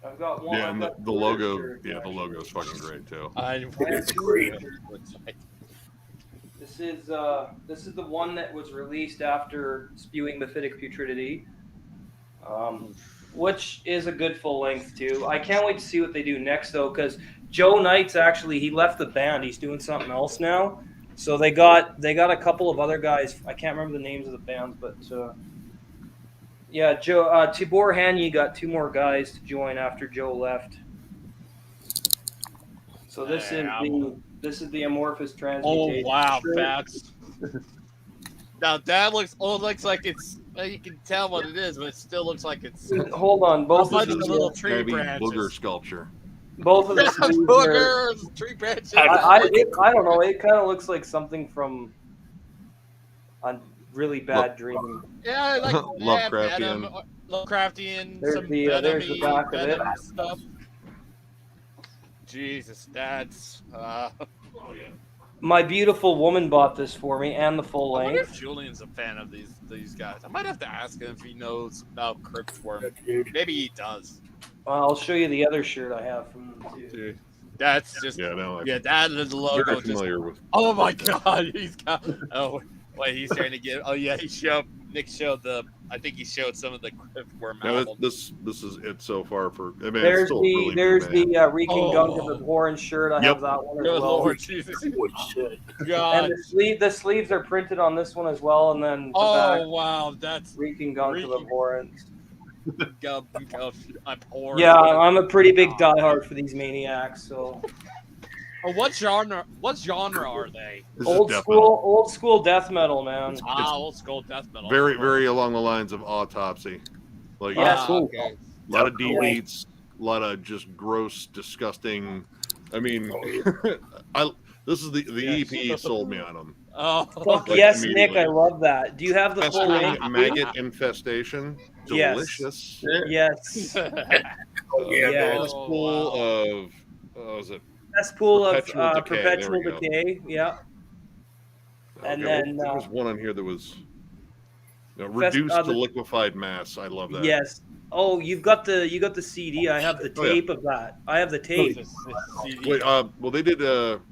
I've got one. Yeah, I've and got the two logo. shirts, Yeah, the actually. logo is fucking great too. It's great. This is the one that was released after Spewing Mephitic Putridity, which is a good full length too. I can't wait to see what they do next though, because Joe Knight's actually he left the band. He's doing something else now. So they got a couple of other guys. I can't remember the names of the bands, but yeah, Joe Tibor Hanyi got two more guys to join after Joe left. So this is the amorphous Oh transmutation. wow, shirt. facts. Now that looks like it's. You can tell what it is, but it still looks like it's Hold on, a both bunch of of these, little tree Heavy branches. booger sculpture. both of the sleeves are, Boogers, tree branches. I don't know. It kind of looks like something from a really bad dream. Yeah, like Lovecraftian. Venom, Lovecraftian, There's some there's the back of it. Venom stuff. Jesus, that's. My beautiful woman bought this for me and the full I wonder length. if Julian's a fan of these guys. I might have to ask him if he knows about Cryptworm. Dude. Maybe he does. I'll show you the other shirt I have from them too. Dude. That's just Yeah, no, yeah. That is the logo. very Just familiar with. oh my god, he's got. Oh wait, he's trying to get. Oh yeah, Nick showed the. I think he showed some of the Cryptworm No, album. this is it so far for. I mean, it's There's still the really there's good, man. the Reeking Oh. Gunk of the Horn shirt. I Yep. have that one as Good well. Lord Jesus, Holy shit. God. And the sleeves are printed on this one as well, and then the Oh back, wow, that's Reeking Gunk of the Reeking- Horns. gub. I'm poor. Yeah, I'm a pretty big diehard for these maniacs. So Oh, what genre? What genre are they? This is old death school death metal, man. Old school death metal. Very, very along the lines of autopsy. Like Yeah. Okay. a lot of D Yeah. beats, a lot of just gross, disgusting. I mean, this is the EP sold me on them. Oh, Fuck Like, yes, Nick, immediately. I love that. Do you have the full Festering length? maggot infestation, Yes. delicious. Yes. Oh, yeah, Yeah. man. It's full of what was it? Cesspool of Perpetual decay, there perpetual we go. decay. Yeah. And Okay, then, there was one on here that was Fest- reduced the- to liquefied mass. I love that. Yes. Oh, you got the CD. I have the Oh, yeah. tape of that. I have the tape. Wait, well, they did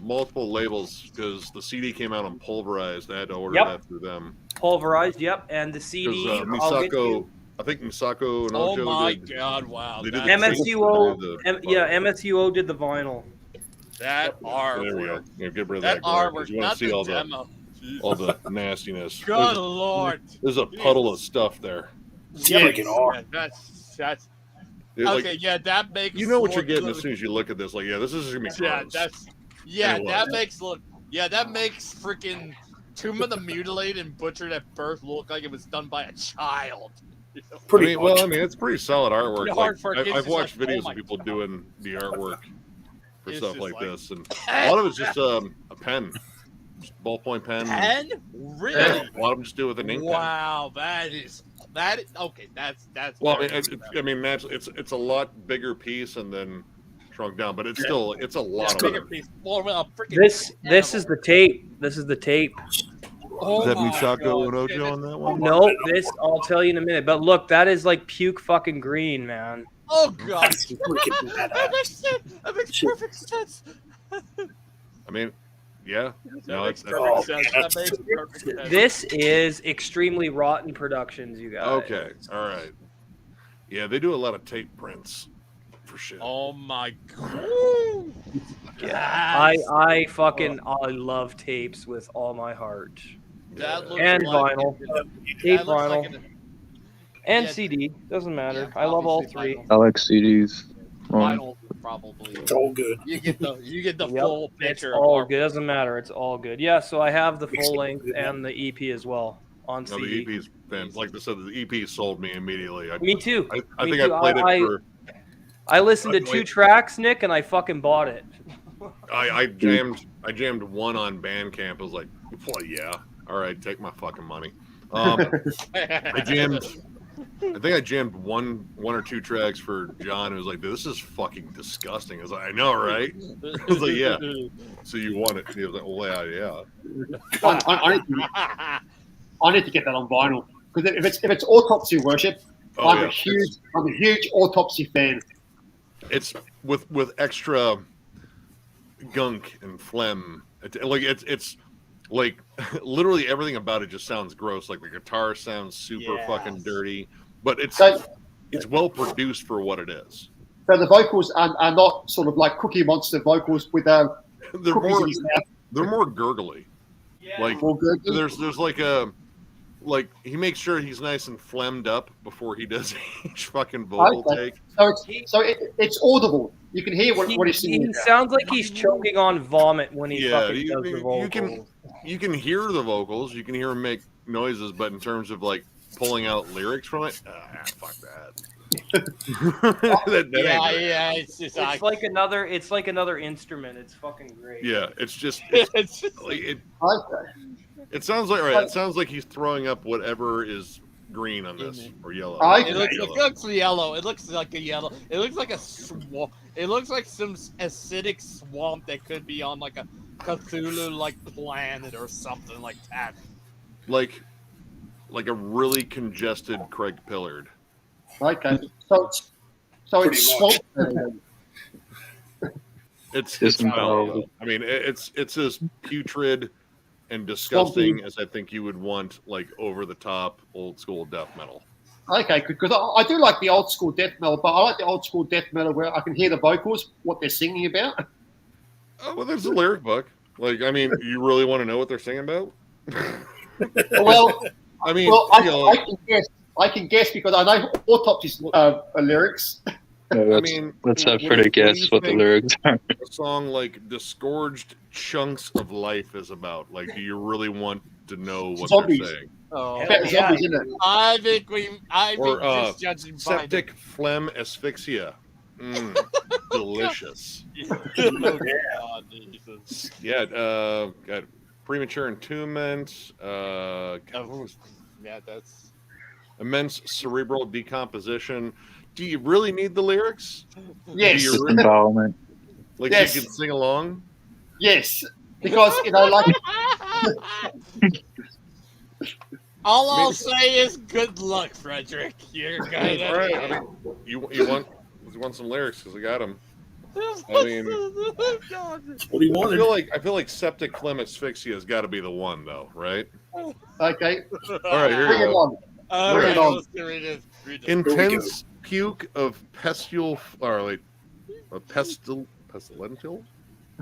multiple labels because the CD came out on pulverized. I had to order Yep. that through them. Pulverized. Yep. And the CD. Because I'll get Misako, you. I think Misako and Oh Ojo my did. god! Wow. They did That, the MSUO. the- MSUO did the vinyl. that There we go. artwork. Yeah, get rid of That that. glare, 'cause artwork. You want Not to see the all demo. all the nastiness. Good lord. There's a puddle of stuff there. Freaking hard. Yeah, that's It's like, okay. Yeah, that makes. you know what you're look getting good. as soon as you look at this. Like, yeah, this is gonna be Yeah, gross. that Anyway. makes look. Yeah, that makes freaking Tomb of the Mutilated and Butchered at Birth look like it was done by a child. You know? Pretty much. I mean, it's pretty solid artwork. Pretty Like, hard for a kid, I've just watched like, oh videos my of people God. doing the artwork for It's stuff just like like- this, and a lot of it's just a pen, just ballpoint pen. Pen? Really? Yeah, a lot of them just do it with an ink pen. Wow, that is okay. That's Well, I very mean, naturally, it's a lot bigger piece and then shrunk down, but it's still it's a lot of bigger work. piece. Well, a freaking This is the tape. This is the tape. Oh Is that my Misako God. and Ojo on that one? No, this I'll tell you in a minute. But look, that is like puke fucking green, man. Oh God! That's freaking That badass. makes sense. That makes perfect sense. I mean, yeah. No, That makes it's perfect Oh, sense. man, That makes perfect sense. This is extremely rotten productions, you guys. okay. All right. Yeah, they do a lot of tape prints for shit. Oh my God! Yeah, I love tapes with all my heart. That looks And like vinyl. that Tape looks like vinyl. And yeah, CD. Doesn't matter. yeah, I love all obviously three. vinyl. I like CDs. More. Vinyl probably. It's all good. You get the Yep, full it's picture. all of good. Doesn't matter. It's all good. Yeah, so I have the full length and the EP as well on No, CD. the EP's been like I said. The EP sold me immediately. Me too. I Me think too. I played it for. I listened to 2 tracks, Nick, and I fucking bought it. I jammed one on Bandcamp. I was like, well, yeah, all right, take my fucking money. I think I jammed one or two tracks for John. Who was like, this is fucking disgusting. I was like, I know, right? I was like, yeah. So you want it? He was like, well, yeah. I need to get that on vinyl because if it's autopsy worship, I'm a huge autopsy fan. It's with extra gunk and phlegm. It's like literally everything about it just sounds gross. Like the guitar sounds super fucking dirty, but it's well produced for what it is. So the vocals are not sort of like Cookie Monster vocals with they're cookies in his mouth. They're more gurgly. Yeah. Like More gurgly? there's like he makes sure he's nice and phlegmed up before he does each fucking vocal take. So it's audible. You can hear what he's singing. He sounds like he's choking on vomit when he Yeah, fucking does the vocals. you can hear the vocals, you can hear him make noises, but in terms of like pulling out lyrics from it, fuck that. It's like another instrument. It's fucking great. Yeah, it's just it sounds like it sounds like he's throwing up whatever is green on this or yellow. It looks yellow. It looks like a yellow. It looks like a swamp. It looks like some acidic swamp that could be on like a Cthulhu-like planet or something like that. Like a really congested Craig Pillard. Okay, so it's swamp. It's foul. I mean, it's as putrid and disgusting as I think you would want, like over the top old school death metal. Okay, because I do like the old school death metal, but I like the old school death metal where I can hear the vocals, what they're singing about. Oh, well, there's a lyric book. Like, I mean, you really want to know what they're singing about? Well, I mean, I can guess because I know Autopsy's lyrics. Yeah, let's have Freddie guess what the lyrics are. A song like "Disgorged Chunks of Life" is about. Like, do you really want to know what they're saying? Oh, yeah. I think just judging by septic phlegm asphyxia. Delicious. Yeah, got premature entombment. That's immense cerebral decomposition. Do you really need the lyrics? Yes. Involvement. Like, yes. So you can sing along? Yes. Because, like... All I'll say is good luck, Frederick. You're gonna... All right. I mean, you want some lyrics because I got them. I mean, what do you want? I feel like septic phlegm asphyxia has got to be the one, though, right? Okay. All right, here you go. Bring it on. Intense puke of pestilential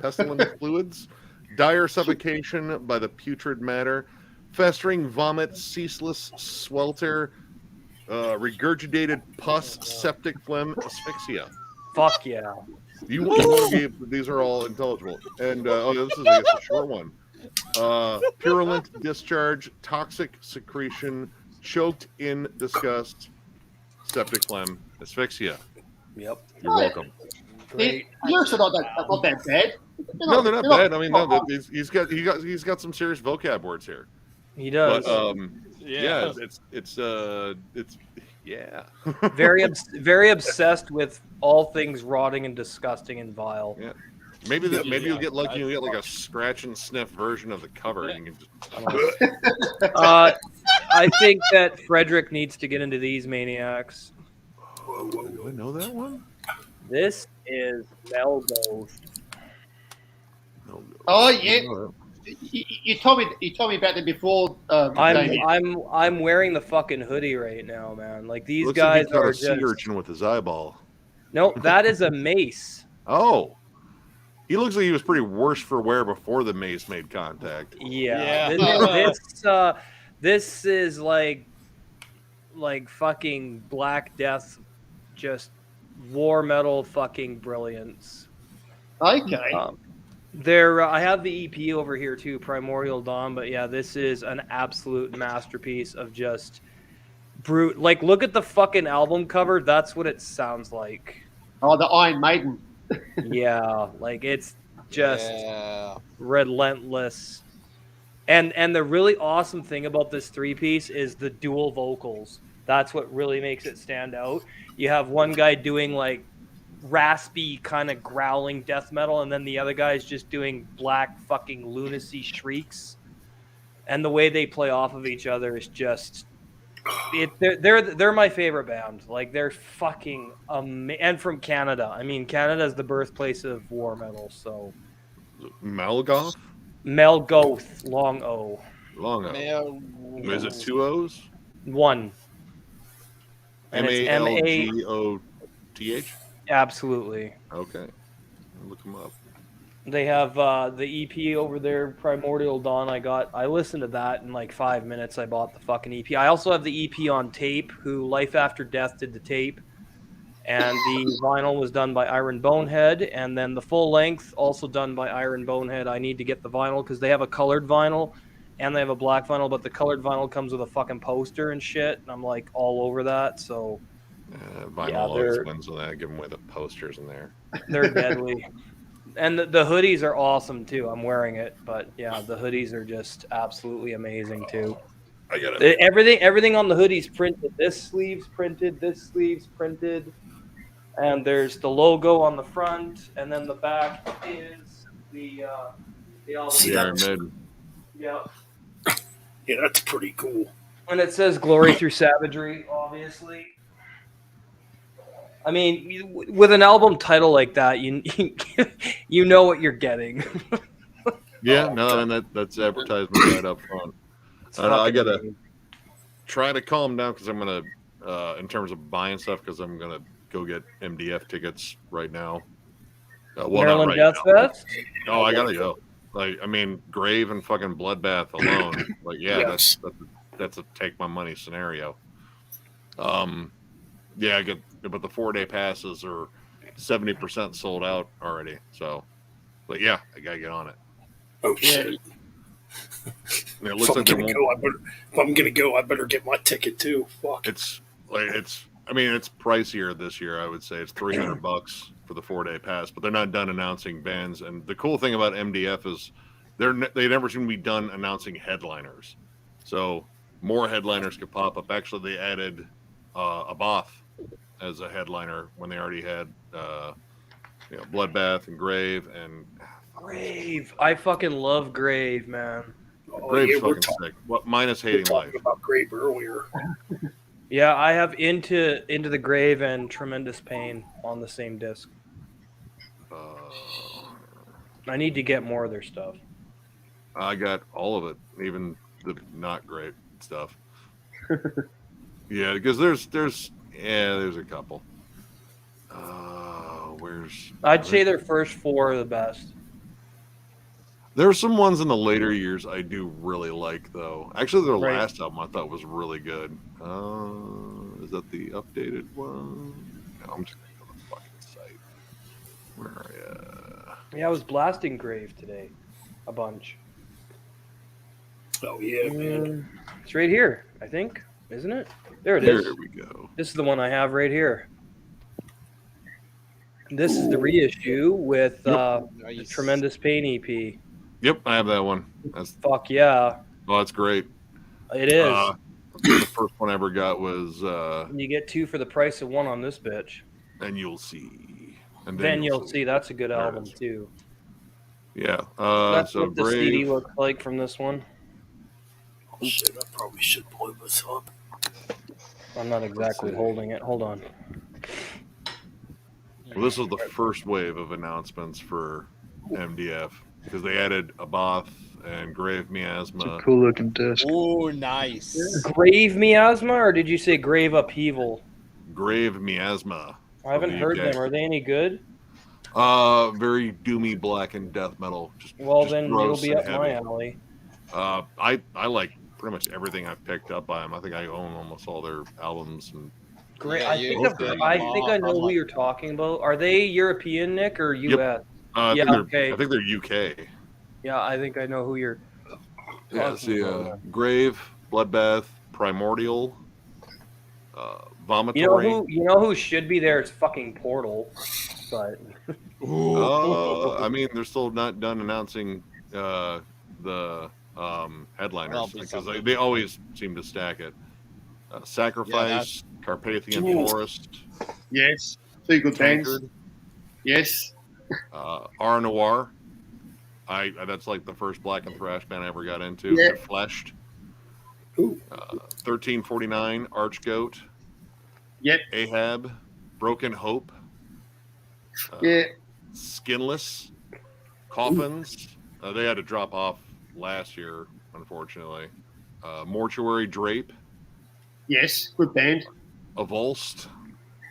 pestilent fluids, dire suffocation by the putrid matter, festering vomit, ceaseless swelter, regurgitated pus, septic phlegm asphyxia. Fuck yeah. You want to be, these are all intelligible. And this is a short one. Purulent discharge, toxic secretion, choked in disgust, septic phlegm asphyxia. Yep. You're welcome. The lyrics are not that bad. No, they're not bad. I mean, no, he's got some serious vocab words here. He does. But, it's very obsessed with all things rotting and disgusting and vile. Yeah. Maybe you'll get lucky. You'll get like a scratch and sniff version of the cover. And you can just... I think that Frederick needs to get into these maniacs. Do I know that one? This is Melgo. No. Oh yeah, you told me about that before. Damien. I'm wearing the fucking hoodie right now, man. Like these Looks guys like he caught are a sea just. urchin with his eyeball. No, that is a mace. Oh, he looks like he was pretty worse for wear before the mace made contact. Yeah. This is like fucking Black Death, just war metal fucking brilliance. Okay. I have the EP over here too, Primordial Dawn, but yeah, this is an absolute masterpiece of just brute. Like, look at the fucking album cover. That's what it sounds like. Oh, the Iron Maiden. Yeah, like it's just relentless. And the really awesome thing about this 3-piece is the dual vocals. That's what really makes it stand out. You have one guy doing like raspy kind of growling death metal, and then the other guy's just doing black fucking lunacy shrieks. And the way they play off of each other is just they're my favorite band. Like they're fucking and from Canada. I mean, Canada is the birthplace of war metal. So Melgoth? Melgoth, long O. Long O. Is it 2 O's? 1. And it's Malgoth? Absolutely. Okay. I'll look them up. They have the EP over there, Primordial Dawn. I listened to that in like 5 minutes. I bought the fucking EP. I also have the EP on tape, who Life After Death did the tape. And the vinyl was done by Iron Bonehead. And then the full length, also done by Iron Bonehead. I need to get the vinyl because they have a colored vinyl and they have a black vinyl. But the colored vinyl comes with a fucking poster and shit. And I'm like all over that. So vinyl always wins with that. Give them away the posters in there. They're deadly. And the hoodies are awesome too. I'm wearing it. But yeah, the hoodies are just absolutely amazing too. I got it. Everything on the hoodie's printed. This sleeve's printed. This sleeve's printed. And there's the logo on the front, and then the back is the album. Yeah. Yeah, that's pretty cool. And it says "Glory Through Savagery," obviously. I mean, with an album title like that, you know what you're getting. Yeah, and that's advertisement right up front. I gotta try to calm down because I'm gonna, in terms of buying stuff, because I'm gonna go get MDF tickets right now. Maryland Death Fest? Oh, I gotta go. Like, I mean, Grave and fucking Bloodbath alone. Like, yeah, Yes. that's a take my money scenario. Yeah, but the 4-day passes are 70% sold out already. So, but yeah, I gotta get on it. Oh shit! It looks like if I'm gonna go, I better get my ticket too. Fuck. I mean, it's pricier this year. I would say it's $300 for the 4-day pass, but they're not done announcing bands. And the cool thing about MDF is they never seem to be done announcing headliners. So more headliners could pop up. Actually, they added Abath as a headliner when they already had Bloodbath and Grave and Grave. I fucking love Grave, man. Grave's fucking sick. Minus Hating Life. About Grave earlier. Yeah, I have Into the Grave and Tremendous Pain on the same disc. I need to get more of their stuff. I got all of it, even the not great stuff. Yeah, because there's a couple. I'd say their first 4 are the best. There are some ones in the later years I do really like, though. Actually, their last album I thought was really good. Is that the updated one? No, I'm just going to go to the fucking site. Where are you? Yeah, I was blasting Grave today. A bunch. Oh, yeah, man. It's right here, I think. Isn't it? There it is. There we go. This is the one I have right here. This is the reissue with the Tremendous Pain EP. Yep, I have that one. Fuck yeah. Oh, that's great. It is. The first one I ever got was... you get 2 for the price of 1 on this bitch. And You'll See. And then you'll see. That's a good album, too. Yeah. That's so what the Grave... CD looks like from this one. Oh, shit, I probably should blow this up. I'm not exactly holding it. Hold on. Well, this was the first wave of announcements for MDF because they added Abath and Grave Miasma. Cool looking disc. Oh, nice. Grave miasma, or did you say grave upheaval? Grave Miasma. I haven't from the heard UK. them. Are they any good? Very doomy black and death metal. Well, just then it'll gross be and up my heavy. alley. I like pretty much everything I've picked up by them. I think I own almost all their albums. And Great. Yeah, I you think said I them think all. I know who you're talking about. Are they European, Nick, or U.S.? I Yeah, think okay. I think they're UK. Yeah, I think I know who you're. Yeah, talking see, about. Grave, Bloodbath, Primordial, Vomitory. You know who should be there? It's fucking Portal. But I mean, they're still not done announcing the headliners That'll be because something. they always seem to stack it. Sacrifice, Carpathian Forest, Yes. Two good bands. Tankard, Yes. R Noir. That's like the first black and thrash band I ever got into. Yeah. Fleshed. Ooh. 1349, Archgoat, Yep. Ahab, Broken Hope, Yeah. Skinless, Coffins. They had to drop off last year, unfortunately. Mortuary Drape, Yes. Good band. Avulsed,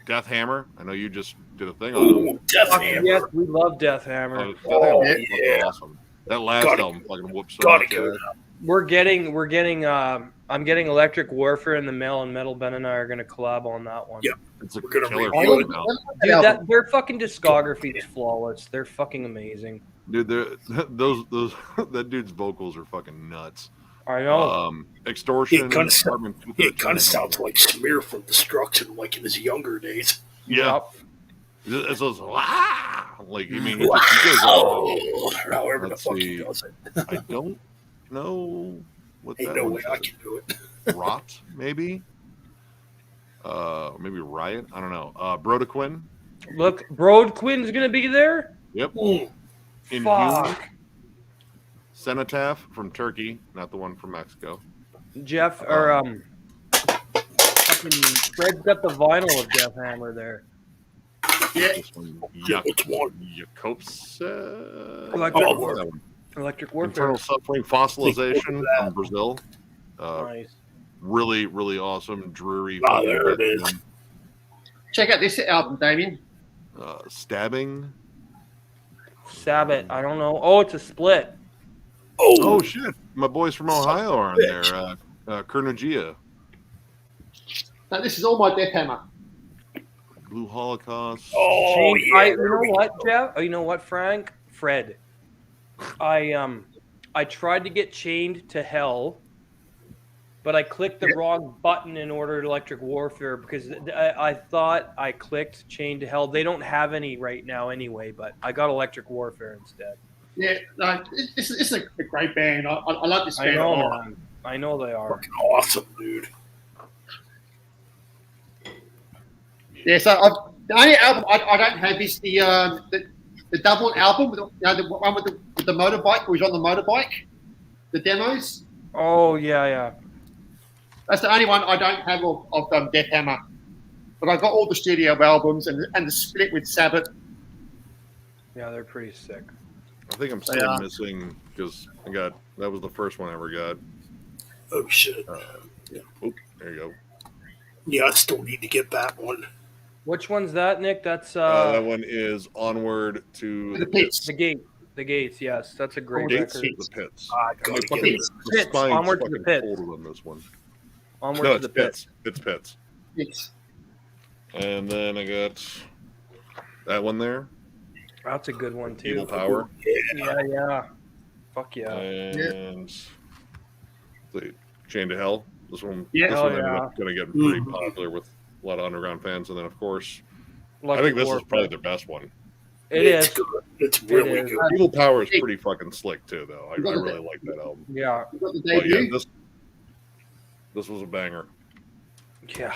Death Hammer. I know you just did a thing on them. Ooh, Death Hammer. yes, we love Death Hammer. Death Hammer was yeah. fucking awesome. That last Gotta- album fucking whooped so Gotta much go ass. We're getting. I'm getting Electric Warfare in the mail, and Metal Ben and I are gonna collab on that one. Yeah. It's a We're gonna killer review fucking it. album. Dude, their fucking discography is flawless. They're fucking amazing. Dude, those that dude's vocals are fucking nuts. I know. Extortion. It kinda Apartment It kind 213. of sounds like Smear from Destruction, like in his younger days. Yeah. Yep. It's those like I mean, he goes Wow. However the Let's fuck see. he does it. I don't know what Ain't that no one way I says. can do it. Rot, maybe. Maybe Riot. I don't know. Brodequin. Look, Brodequin's gonna be there. Yep. Mm. Inhuman. Fuck. Cenotaph from Turkey, not the one from Mexico. Jeff or fucking Fred's got the vinyl of Death Hammer there. Yeah. This one, Yeah, which one? Jacobs. Electric Oh, Warfare. that one. Electric Warfare. Internal Suffering, Fossilization from Brazil. Nice. Really, really awesome, dreary. Ah, fucking there it death is. doom. Check out this album, Damien. Stabbing. Sabbath. I don't know. Oh, it's a split. Oh shit! My boys from Ohio are on there. Kernagia, Now, this is all my Death Hammer. Blue Holocaust. Oh, Change- yeah. you know what, Jeff? Oh, you know what, Frank? Fred. I tried to get Chained to Hell, but I clicked the wrong button in order to Electric Warfare because I thought I clicked Chained to Hell. They don't have any right now anyway, but I got Electric Warfare instead. Yeah, no, this is a great band. I love this I band. know, a lot. man. I know they are. Fucking awesome, dude. Yeah, so the only album I don't have is the double album, with, the one with the motorbike, where he's on the motorbike, the demos. Oh, yeah. That's the only one I don't have of Death Hammer. But I've got all the studio albums and the split with Sabbath. Yeah, they're pretty sick. I think I'm still missing because that was the first one I ever got. Oh, shit. There you go. Yeah, I still need to get that one. Which one's that, Nick? That's That one is Onward to The Pits. The Gate. The Gates, yes. That's a great Gates record. to the Pits. I My gotta get fucking it. the Pits. spine's Onward to the fucking Pits. folded on this one. Onward No, to it's the Pit. Pits. It's Pits. Yes. And then I got that one there. That's a good one, Evil too. Power. Yeah. Fuck yeah. And the Chained to Hell. This one, Yeah. this Oh, one ended yeah. up going to get pretty popular with a lot of underground fans. And then, of course, I Electric think this Warfare. is probably their best one. It It's is. good. It's really is. good. Evil Power is pretty fucking slick too, though. I really like that album. Yeah. You got the But yeah, debut. this was a banger. Yeah.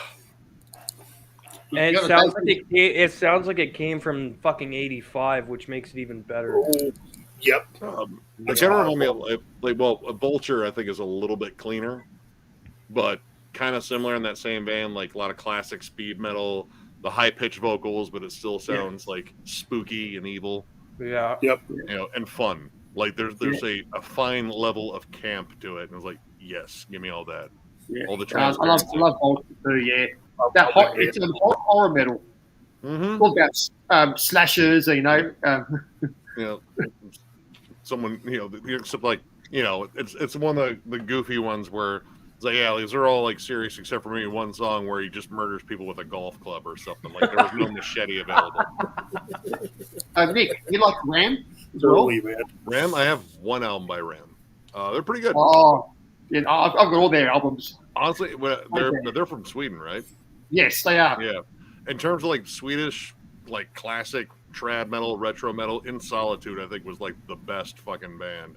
You And got it the sounds like debut. it sounds like it came from fucking 85, which makes it even better. Oh, yep. It kind of reminded me of, a Vulture, I think, is a little bit cleaner, but kind of similar in that same vein, like a lot of classic speed metal, the high pitched vocals, but it still sounds like spooky and evil. Yeah. Yep. And fun. Like there's a fine level of camp to it, and it's like, yes, give me all that. Yeah. All the I love transparency. Volta too. Yeah, that it's a horror metal. Mm-hmm. All about slashers, Someone, except like, it's one of the goofy ones where it's like, yeah, these are all like serious except for maybe one song where he just murders people with a golf club or something. Like there was no machete available. Nick, you like Ram? Totally, man. Ram, I have one album by Ram. They're pretty good. Oh, yeah, I've got all their albums. Honestly, they're from Sweden, right? Yes, they are. Yeah. In terms of like Swedish, like classic trad metal, retro metal, In Solitude, I think was like the best fucking band.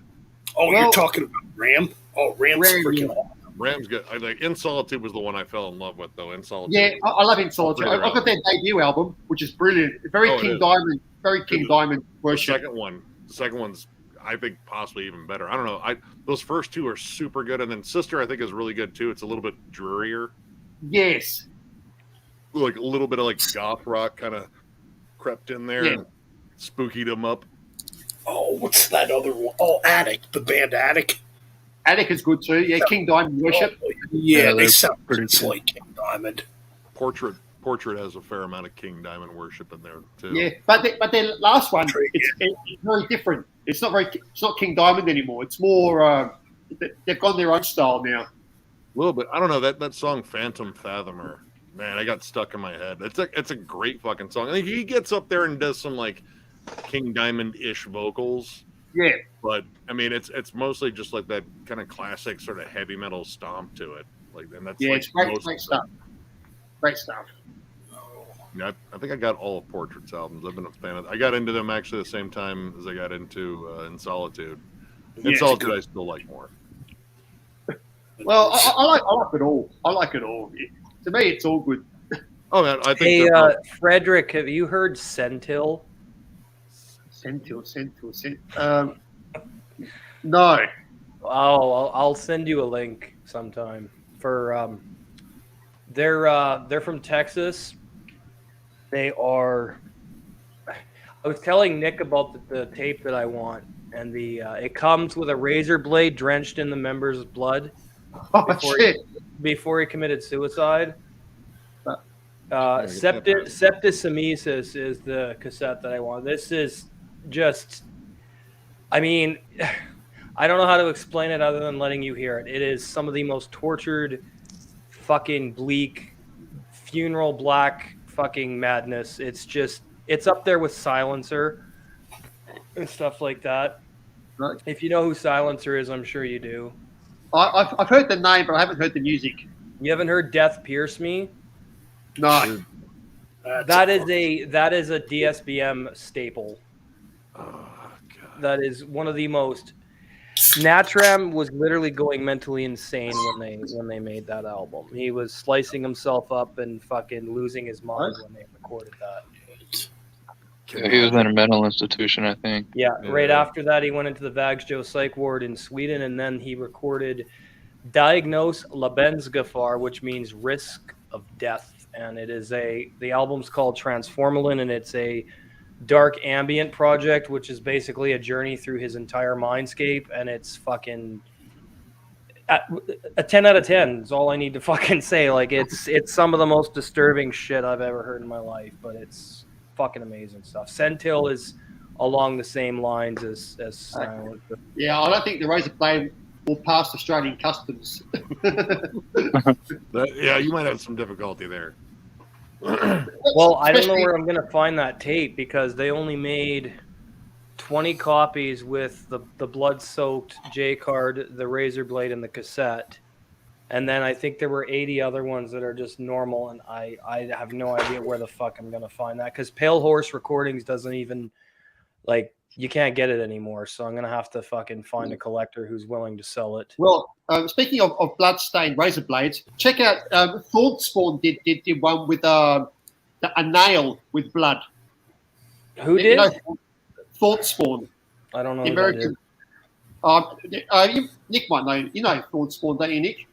Oh, you're talking about Ram? Oh, Ram's freaking yeah. awesome. Ram's good. I like In Solitude was the one I fell in love with, though. In Solitude. Yeah, I love In Solitude. I've got their debut album, which is brilliant. Very King Diamond worship. The second one's, I think, possibly even better. I don't know. Those first two are super good, and then Sister, I think, is really good too. It's a little bit drearier. Yes. Like a little bit of like goth rock kind of crept in there, and spookied them up. Oh, what's that other one? Oh, Attic, the band Attic. Attic is good too. Yeah, King Diamond worship. Oh, yeah, they sound pretty like King Diamond. Portrait has a fair amount of King Diamond worship in there too. Yeah, but their last one, it's very different. It's not King Diamond anymore. It's more. They've gone their own style now. A little bit. I don't know that song Phantom Fathomer. Man, I got stuck in my head. It's a great fucking song. I think he gets up there and does some like King Diamond-ish vocals. Yeah. But I mean, it's mostly just like that kind of classic sort of heavy metal stomp to it. Like, and that's it's great stuff. Great stuff. Yeah, I think I got all of Portrait's albums. I've been a fan of. I got into them actually the same time as I got into In Solitude. In Solitude, I still like more. Well, I like it all. I like it all. To me, it's all good. Oh man, I think. Hey, Frederick, have you heard Sentil? Sentil. No. Oh, I'll send you a link sometime. For they're from Texas. They are. I was telling Nick about the tape that I want, and it comes with a razor blade drenched in the member's blood. Before he committed suicide. Septicemimesis is the cassette that I want. This is just, I mean, I don't know how to explain it other than letting you hear it. It is some of the most tortured, fucking bleak, funeral black fucking madness. It's up there with Silencer and stuff like that. Right. If you know who Silencer is, I'm sure you do. I've heard the name, but I haven't heard the music. You haven't heard Death Pierce Me? No. That is a DSBM staple. Oh, God. That is one of the most. Natram was literally going mentally insane when they made that album. He was slicing himself up and fucking losing his mind when they recorded that. Yeah, he was in a mental institution, I think. Yeah, right after that, he went into the Vagsjo psych ward in Sweden, and then he recorded Diagnose Lebensgefahr, which means risk of death. And it is the album's called Transformalin, and it's a dark ambient project, which is basically a journey through his entire mindscape, and it's fucking a 10 out of 10 is all I need to fucking say. Like, it's some of the most disturbing shit I've ever heard in my life, but it's fucking amazing stuff. Sentil is along the same lines as Silent. Yeah, I don't think the razor blade will pass Australian customs. Yeah, you might have some difficulty there. Well, I don't know where I'm going to find that tape because they only made 20 copies with the blood-soaked J card, the razor blade, and the cassette. And then I think there were 80 other ones that are just normal, and I have no idea where the fuck I'm going to find that because Pale Horse Recordings doesn't even, like, you can't get it anymore. So I'm going to have to fucking find a collector who's willing to sell it. Well, speaking of blood-stained razor blades, check out Thornspawn did one with a nail with blood. Who did? Thornspawn. I don't know. The American. Nick might know. You know Thornspawn, don't you, Nick?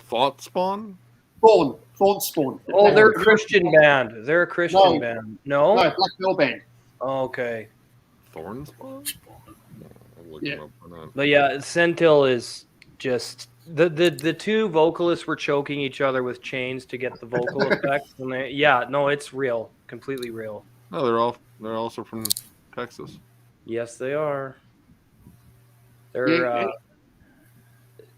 Thought Spawn? Thorn Spawn. Oh, they're a Christian band. They're a Christian band. No? No, black metal band. Oh, okay. Thornspawn? Yeah. But yeah, Sentil is just the two vocalists were choking each other with chains to get the vocal effects. And it's real, completely real. No, they're also from Texas. Yes, they are. They're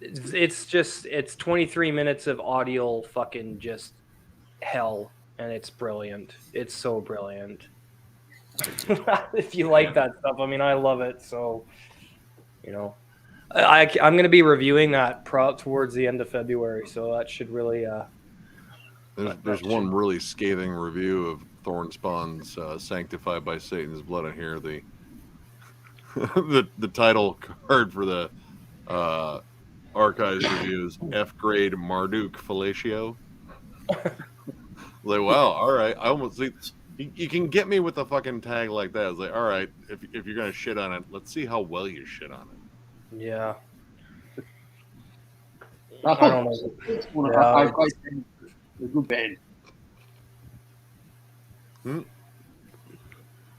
it's 23 minutes of audio fucking just hell, and it's brilliant. It's so brilliant. If you like that stuff, I mean, I love it. So, I'm going to be reviewing that towards the end of February. So that should really. There's one really scathing review of Thornspawn's "Sanctified by Satan's Blood" in here. The title card for the archives reviews: F grade Marduk fellatio. Like, wow, all right. I almost think you can get me with a fucking tag like that. It's like, all right, if you're gonna shit on it, let's see how well you shit on it. Yeah. I don't know. It's a good band.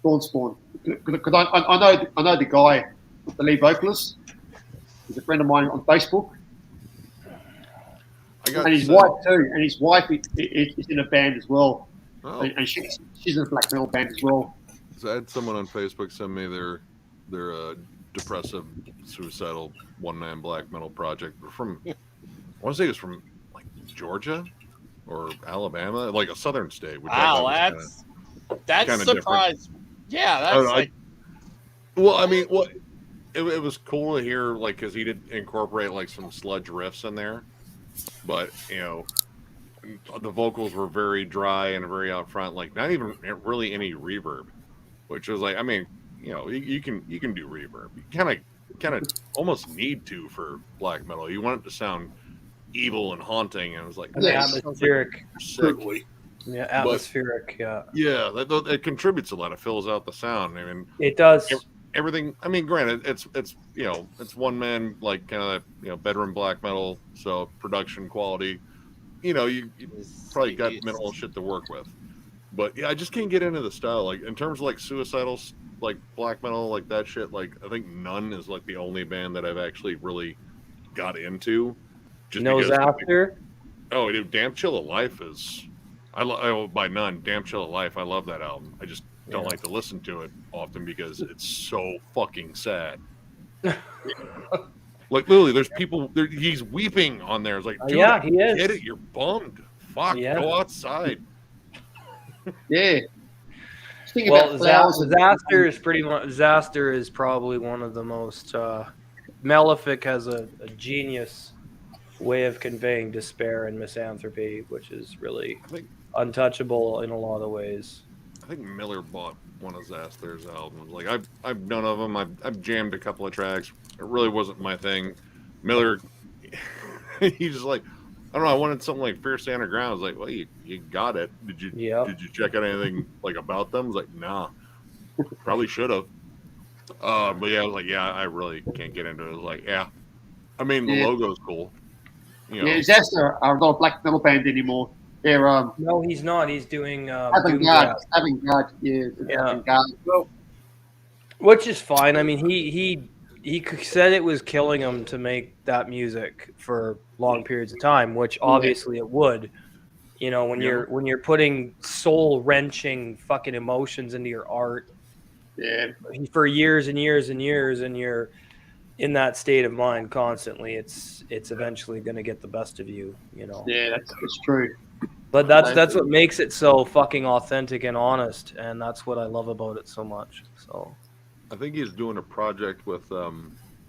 Thornspawn. Because I know the guy, the lead vocalist. He's a friend of mine on Facebook. And his wife too. And his wife is in a band as well. Oh. And she's in a black metal band as well. So I had someone on Facebook send me their depressive, suicidal one-man black metal project from, I want to say it was from like Georgia or Alabama, like a southern state. Which that's surprised. Yeah, that's well, I mean, it was cool to hear, like, because he did incorporate like some sludge riffs in there, but the vocals were very dry and very out front, like not even really any reverb, which was like, I mean, you can do reverb. You kind of almost need to for black metal. You want it to sound evil and haunting, and it was like atmospheric. Sick. Yeah, atmospheric. Yeah, that contributes a lot. It fills out the sound. I mean, it does. Everything. I mean, granted, it's one man, like kind of bedroom black metal, so production quality. You probably got minimal shit to work with, but yeah, I just can't get into the style. Like in terms of like suicidal, like black metal, like that shit. Like I think None is like the only band that I've actually really got into. Just after. Dude, Damn Chill of Life is. By None, Damn Chill of Life. I love that album. I just don't like to listen to it often because it's so fucking sad. Like literally, there's people. He's weeping on there. It's like, dude, he is. Get it? You're bummed. Fuck, go outside. Yeah. Well, Disaster is pretty much. Disaster is probably one of the most. Malefic has a genius way of conveying despair and misanthropy, which is really untouchable in a lot of ways. I think Miller bought one of Zaster's albums. Like I've none of them. I've jammed a couple of tracks. It really wasn't my thing. Miller, he's just like, I don't know. I wanted something like Fiercely Underground. I was like, well, you got it. Did you check out anything like about them? I was like, nah. Probably should have. But yeah, I was like, yeah, I really can't get into it. I was like, yeah. I mean, the logo's cool. Yeah, Zaster are not a black metal band anymore. They're no, he's not. He's doing Avant-Garde. Well, which is fine. I mean, he said it was killing him to make that music for long periods of time, which obviously it would. When you're putting soul wrenching fucking emotions into your art, for years and years and years, and you're in that state of mind constantly, it's eventually going to get the best of you. Yeah, that's true. But that's what makes it so fucking authentic and honest, and that's what I love about it so much. So, I think he's doing a project with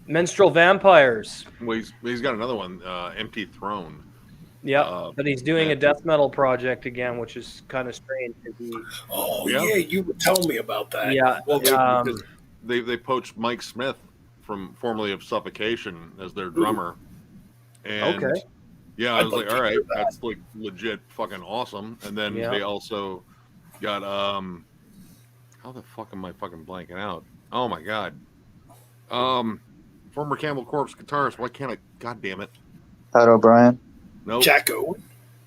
Menstrual Vampires. Well, he's got another one, Empty Throne. Yeah, but he's doing a death metal project again, which is kind of strange. You were telling me about that. Yeah, well, they poached Mike Smith formerly of Suffocation as their drummer, and yeah, I was like, all right, that's like legit fucking awesome. And then they also got how the fuck am I fucking blanking out? Oh my god, former Cannibal Corpse guitarist. Why can't I? God damn it! Pat O'Brien. No, Jack Owen.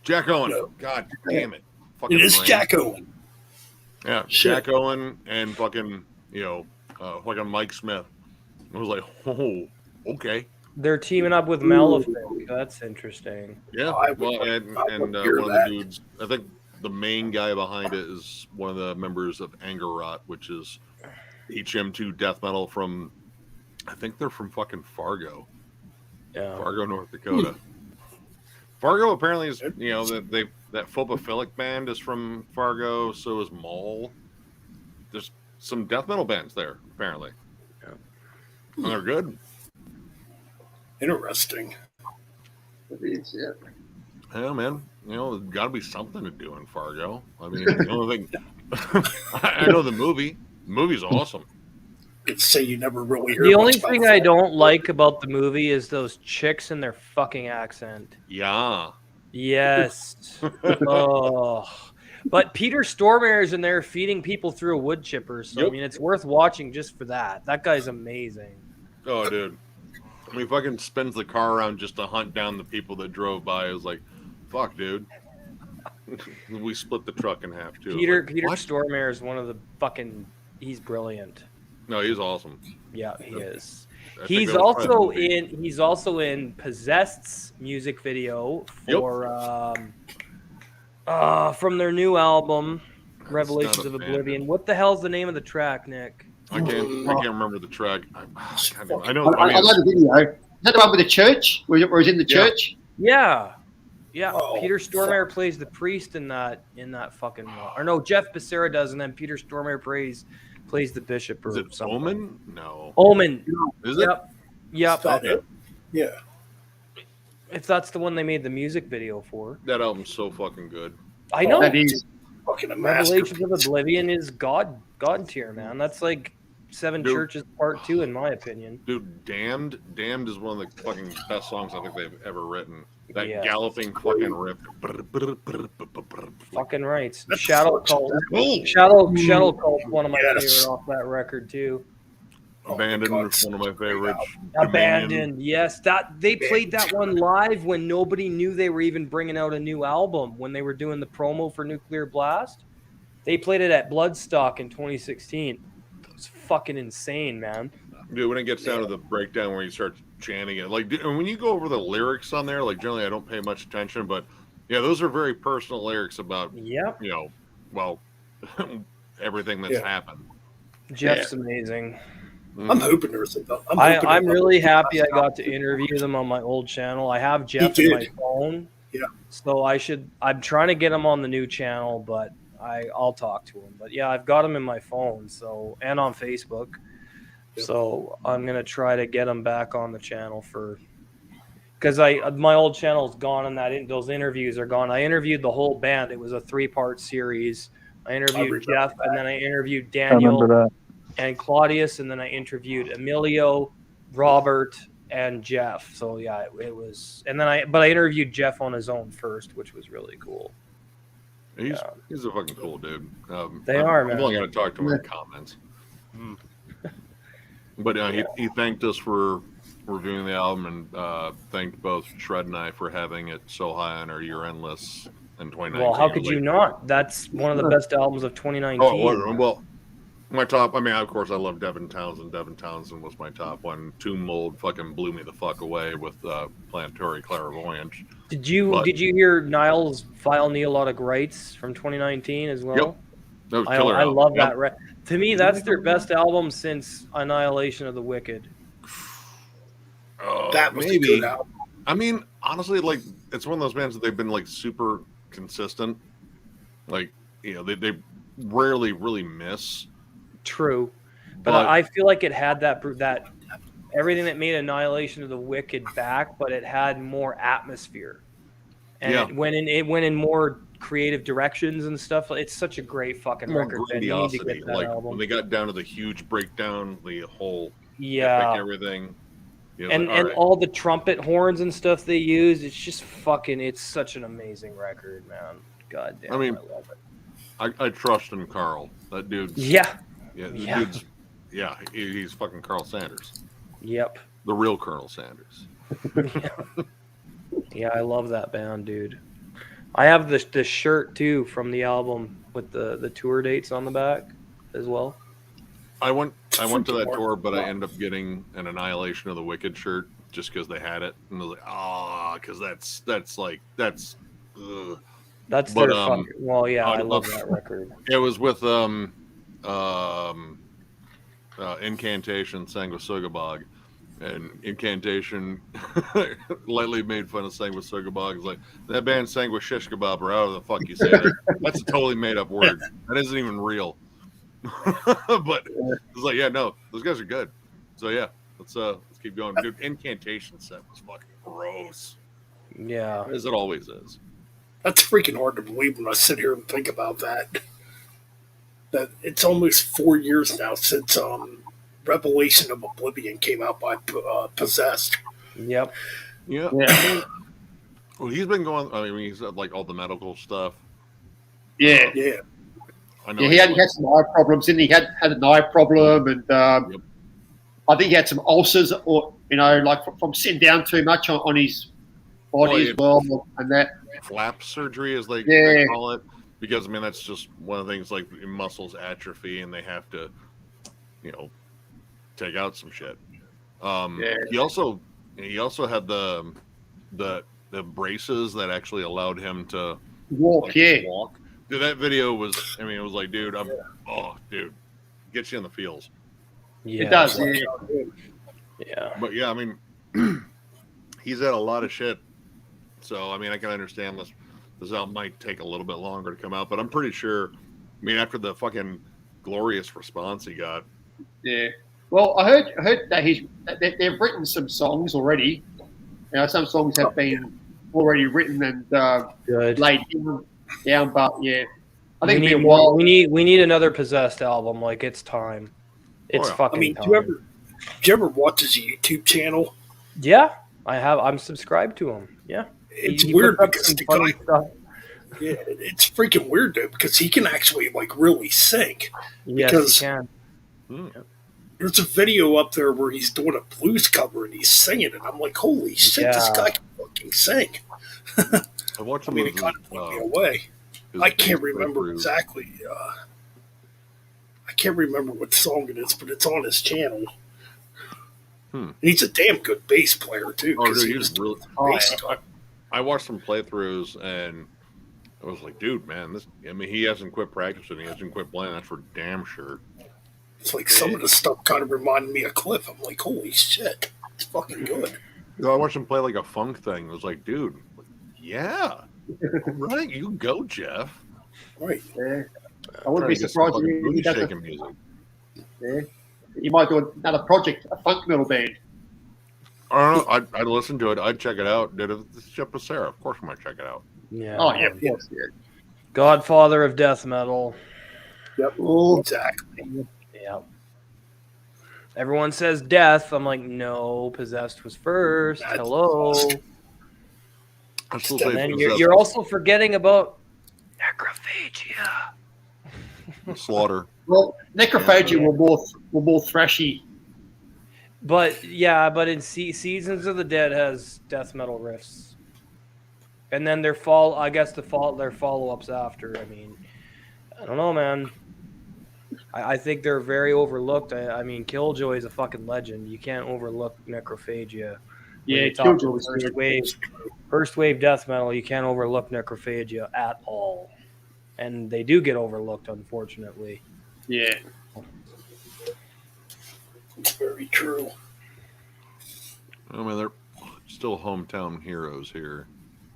Jack Owen. No. God damn it. Fucking It is brain. Jack Owen. Yeah, Shit. Jack Owen and fucking, fucking Mike Smith. I was like, oh, okay. They're teaming up with Malefic. That's interesting. Yeah. I would Well, like- and I would hear one of that. the dudes, I think the main guy behind it is one of the members of Anger Rot, which is HM2 death metal from, I think they're from fucking Fargo. Yeah. Fargo, North Dakota. Fargo apparently is, that Phobophilic band is from Fargo, so is Maul. There's some death metal bands there, apparently. Yeah. And they're good. Interesting. Yeah, man. There's got to be something to do in Fargo. I mean, the only thing... I know the movie. The movie's awesome. Could say you never really hear The only much about thing I don't like about the movie is those chicks and their fucking accent. Yeah. Yes. Oh. But Peter Stormare's in there feeding people through a wood chipper, so Yep. I mean it's worth watching just for that. That guy's amazing. Oh, dude. I mean, fucking spins the car around just to hunt down the people that drove by. It was like, fuck, dude. We split the truck in half, too. Peter Like, Peter what? Stormare is one of the fucking he's brilliant. No, he's awesome. Yeah, he is. I think He's that was probably the also movie. in Possessed's music video for from their new album Revelations not a of fan. Oblivion. What the hell's the name of the track, Nick? I can't remember the track. I know. I know the video. Is that the one with the church? Where he's in the Yeah. church? Yeah. Yeah, Oh, Peter Stormare plays the priest in that fucking one. Or no, Jeff Becerra does, and then Peter Stormare plays the bishop or Is it something. Omen? No. Omen. Is it? Yep. Is that it? Yeah. If that's the one they made the music video for. That album's so fucking good. I know. That is. Fucking a Revelations of masterpiece. Oblivion is God tier, man. That's like Seven Dude. Churches Part 2 in my opinion. Dude, Damned is one of the fucking best songs I think they've ever written. That Yeah. galloping fucking riff. Fucking right. That's Shadow such- Cult. Oh, Shadow Cult, one of my Yes. favorite off that record too. Abandoned God. is one of my favorites. Abandoned, yes. That they played that one live when nobody knew they were even bringing out a new album when they were doing the promo for Nuclear Blast. They played it at Bloodstock in 2016. It was fucking insane, man. Dude, when it gets down to the breakdown where you start chanting it, like, and when you go over the lyrics on there, like, generally I don't pay much attention, but yeah, those are very personal lyrics about, Yep. everything that's Yeah. happened. Jeff's amazing. I'm hoping there's a. I'm really happy I got to interview them on my old channel. I have Jeff in my did. phone. Yeah. So I'm trying to get him on the new channel, but I'll talk to him. But yeah, I've got him in my phone, and on Facebook. Yep. So I'm gonna try to get him back on the channel because my old channel's gone and those interviews are gone. I interviewed the whole band. It was a 3-part series. I interviewed remember Jeff, that. and then I interviewed I remember Daniel that. and Claudius, and then I interviewed Emilio, Robert, and Jeff. So yeah, it was. And then I interviewed Jeff on his own first, which was really cool. He's a fucking cool dude. They are, I'm man. only going to talk to him in comments. But he thanked us for reviewing the album and thanked both Shred and I for having it so high on our year-end list in 2019. Well, how could you not? That's one of the best albums of 2019. Oh, well, my top. I mean, of course, I love Devin Townsend. Devin Townsend was my top one. Tomb Mold fucking blew me the fuck away with Planetary Clairvoyance. Did you hear Niall's Vile Neolotic Rights from 2019 as well? Yep. That was I killer album. love Yep. that. To me, that's their best album since Annihilation of the Wicked. That was a maybe. good album. I mean, honestly, like, it's one of those bands that they've been like super consistent. Like, they rarely really miss. True, but I feel like it had that everything that made Annihilation of the Wicked back, but it had more atmosphere, and Yeah. it went in more creative directions and stuff. It's such a great fucking More record. They need to grandiosity. get that Like album. when they got down to the huge breakdown, the whole Yeah, epic everything. and all right. all the trumpet horns and stuff they use. It's just fucking. It's such an amazing record, man. God damn, I mean, I love it. I trust in Carl. That dude's Yeah. the Yeah. dude's he's fucking Carl Sanders, Yep. the real Colonel Sanders. Yeah, I love that band, dude. I have the shirt too from the album with the tour dates on the back as well. I went to that tour, but I ended up getting an Annihilation of the Wicked shirt just because they had it, and I was like, because that's ugh. That's But their fucking. Well, yeah, I love love- that record. It was with Incantation Sanguisugabog, and Incantation lightly made fun of Sanguisugabog. It's like, that band Sanguishishkabab, or however the fuck you say that. That's a totally made up word. That isn't even real. But it's like, yeah, no, those guys are good. So yeah, let's keep going. Dude, Incantation set was fucking gross, Yeah. as it always is. That's freaking hard to believe when I sit here and think about that. That it's almost 4 years now since Revelation of Oblivion came out by Possessed. Yep. Yeah. Yeah. Well, he's been going. I mean, he's had like all the medical stuff. Yeah. Yeah. I know. Yeah, he had some eye problems, didn't he? Had an eye problem, and Yep. I think he had some ulcers, or like from sitting down too much on his body as well, and that. Flap surgery, as they call it, because I mean that's just one of the things. Like muscles atrophy, and they have to, take out some shit. He also had the braces that actually allowed him to walk. Walk. Dude, that video was. I mean, it was like, dude, dude, gets you in the feels. Yeah. It does. Yeah. But yeah, I mean, he's had a lot of shit. So I mean, I can understand this album might take a little bit longer to come out, but I'm pretty sure. I mean, after the fucking glorious response he got. Yeah. Well, I heard that they've written some songs already. Some songs have been already written and laid down, but yeah, I think we it'll need be a while. we need another Possessed album. Like, it's time. It's fucking I mean, time. do you ever watch his YouTube channel? Yeah, I have. I'm subscribed to him. Yeah. It's He weird puts up because some the funny guy, stuff. yeah, it's freaking weird, dude, because he can actually like really sing. Yes, Because he can. there's a video up there where he's doing a blues cover and he's singing it. I'm like, holy shit, this guy can fucking sing. I watched. I mean, it kind of blew me away. I can't remember exactly. I can't remember what song it is, but it's on his channel. And he's a damn good bass player too. Oh, dude, he was really. I watched some playthroughs and I was like, dude, man, he hasn't quit practicing. He hasn't quit playing. That's for damn sure. It's like some of the stuff kind of reminded me of Cliff. I'm like, holy shit, it's fucking good. I watched him play like a funk thing. I was like, dude, yeah, right, you go, Jeff. Right. Yeah. I wouldn't be surprised if he does shaking music. Yeah. You might do another project, a funk metal band. I don't know. I'd listen to it. I'd check it out. Did it? This ship with Sarah. Of course, I might check it out. Yeah. Oh yeah, of course. Yeah. Godfather of death metal. Yep. Oh, exactly. Yeah. Everyone says death. I'm like, no, Possessed was first. Hello. I still And say then Possessed. you're also forgetting about Necrophagia. Slaughter. Well, Necrophagia were more thrashy. But in Seasons of the Dead has death metal riffs, and then their follow-ups after. I mean, I don't know, man. I think they're very overlooked. I mean, Killjoy is a fucking legend. You can't overlook Necrophagia. Yeah, Killjoy was first wave death metal. You can't overlook Necrophagia at all, and they do get overlooked, unfortunately. Yeah. It's very true. I mean, they're still hometown heroes here.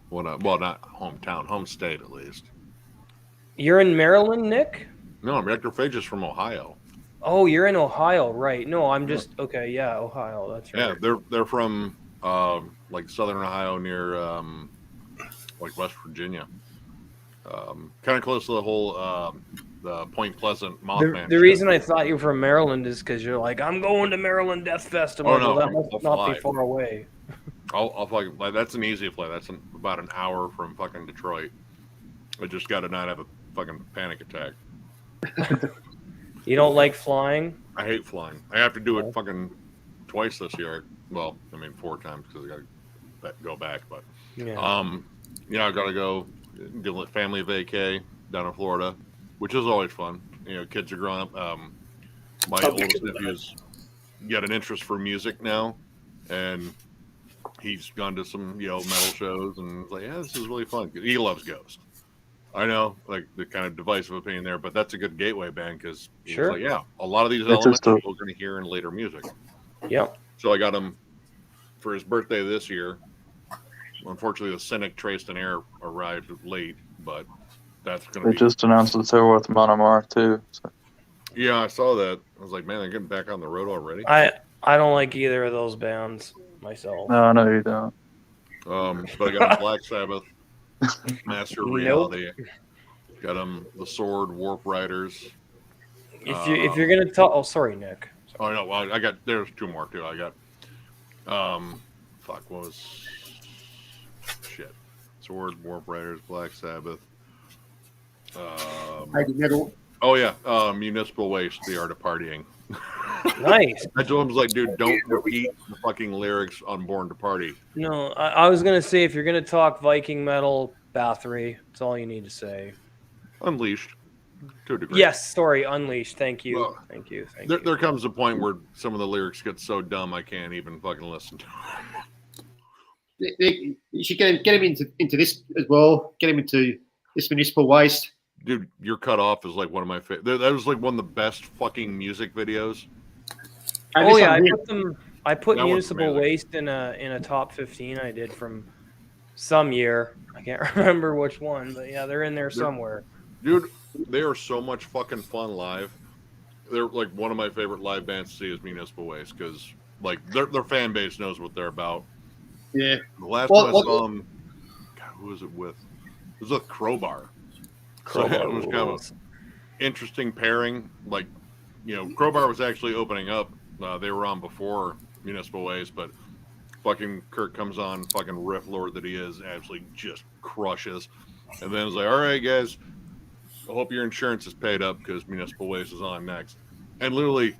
Well, not hometown, home state at least. You're in Maryland, Nick? No, Necrophagia's from Ohio. Oh, you're in Ohio, right? No, I'm just okay. Yeah, Ohio. That's right. Yeah, they're from like southern Ohio near like West Virginia. Kind of close to the whole the Point Pleasant Mothman. The reason I thought you were from Maryland is because you're like, I'm going to Maryland Death Festival. Oh, no, that must not be far away. I'll fucking like that's an easy flight. That's about an hour from fucking Detroit. I just got to not have a fucking panic attack. You don't like flying? I hate flying. I have to do it fucking twice this year. Well, I mean 4 times because I got to go back. But yeah, I got to go. doing family vacay down in Florida, which is always fun. You know, kids are growing up. My oldest nephew's got an interest for music now, and he's gone to some metal shows, and it's like, yeah, this is really fun. He loves Ghost. I know, like the kind of divisive opinion there, but that's a good gateway band because Sure. like, yeah, a lot of these It's elements just a- we're going to hear in later music. Yep. So I got him for his birthday this year. Unfortunately, the Cynic Traced and Air arrived late, but that's going to They be. just announced the tour with Monomar too. So. Yeah, I saw that. I was like, man, they're getting back on the road already. I don't like either of those bands myself. No, no, you don't. But I got him Black Sabbath, Master of Nope. Reality. Got him the Sword, Warp Riders. If you're gonna talk, oh sorry, Nick. Oh no, well I got there's two more too. I got what was shit? Sword, Warp Riders, Black Sabbath. Heavy metal. Oh yeah, Municipal Waste, The Art of Partying. Nice. I told him, I was like, dude, don't repeat the fucking lyrics on Born to Party. No, I was gonna say if you're gonna talk Viking metal, Bathory, that's all you need to say. Unleashed, to a degree. Yes, sorry, Unleashed. Thank you. Well, Thank you. There comes a point where some of the lyrics get so dumb I can't even fucking listen to them. You should get him into this as well. Get him into this Municipal Waste. Dude, Your Cut Off is like one of my favorite. That was like one of the best fucking music videos. And Oh this yeah, one here. I put That one's Municipal amazing. Waste in a top 15 I did from some year. I can't remember which one, but yeah, they're in there somewhere. Dude, they are so much fucking fun live. They're like one of my favorite live bands to see is Municipal Waste because like their fan base knows what they're about. Yeah. The last time I saw them, God, who was it with? It was with Crowbar. So yeah, it was kind of an interesting pairing. Like, Crowbar was actually opening up. They were on before Municipal Waste, but fucking Kurt comes on, fucking riff lord that he is, absolutely just crushes. And then it's like, all right, guys, I hope your insurance is paid up because Municipal Waste is on next. And literally,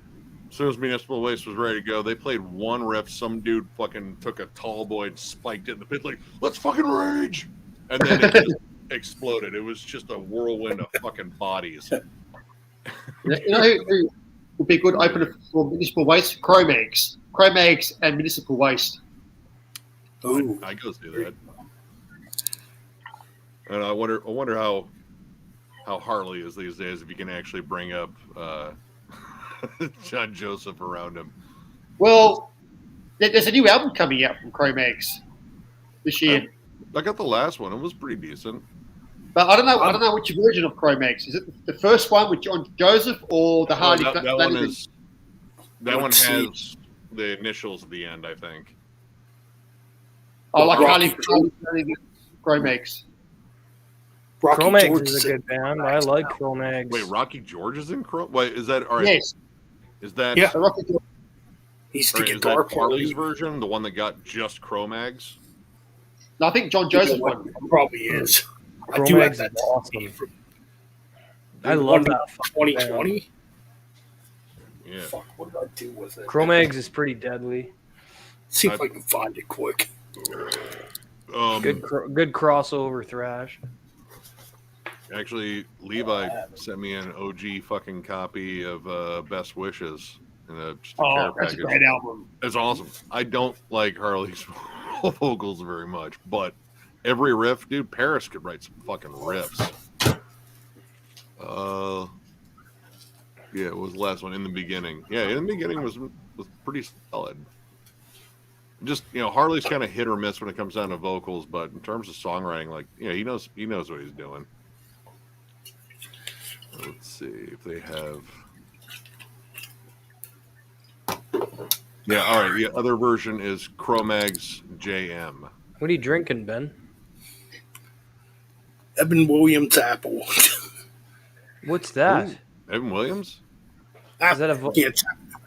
as soon as Municipal Waste was ready to go, they played one riff. Some dude fucking took a tall boy and spiked it in the pit, like, let's fucking rage. And then it just exploded. It was just a whirlwind of fucking bodies. You know who would be a good opener for Municipal Waste? Cro-Mags. Cro-Mags and Municipal Waste. I go see that. And I wonder how Harley is these days if you can actually bring up John Joseph around him. Well, there's a new album coming out from Cro-Mags this year. I got the last one. It was pretty decent. But I don't know which version of Cro-Mags. Is it the first one with John Joseph or the Harley? That one has the initials at the end, I think. Oh, like Harley Cro-Mags. Cro-Mags is a good band. I like Cro-Mags. Wait, Rocky George is in Cro? Wait, is that all right? Yes. Is that Rocky George. He's or the is guitar that Harley's player. version, the one that got just Cro-Mags? No, I think John Joseph one. Probably is. I do have Cro-Mags that. is awesome. I love that. 2020. Yeah. Fuck, what did I do with it? Cro-Mags is pretty deadly. See if I can find it quick. Good crossover thrash. Actually, Levi sent me an OG fucking copy of Best Wishes in just a care That's a package. great album. It's awesome. I don't like Harley's vocals very much, but every riff, dude, Paris could write some fucking riffs. Yeah, it was the last one, In the Beginning. Yeah, In the Beginning was pretty solid. Just, Harley's kind of hit or miss when it comes down to vocals, but in terms of songwriting, like, he knows what he's doing. Let's see if they have. Yeah, all right. The other version is Cro-Mags JM. What are you drinking, Ben? Evan Williams Apple. What's that? Ooh, Evan Williams? Is that Yeah,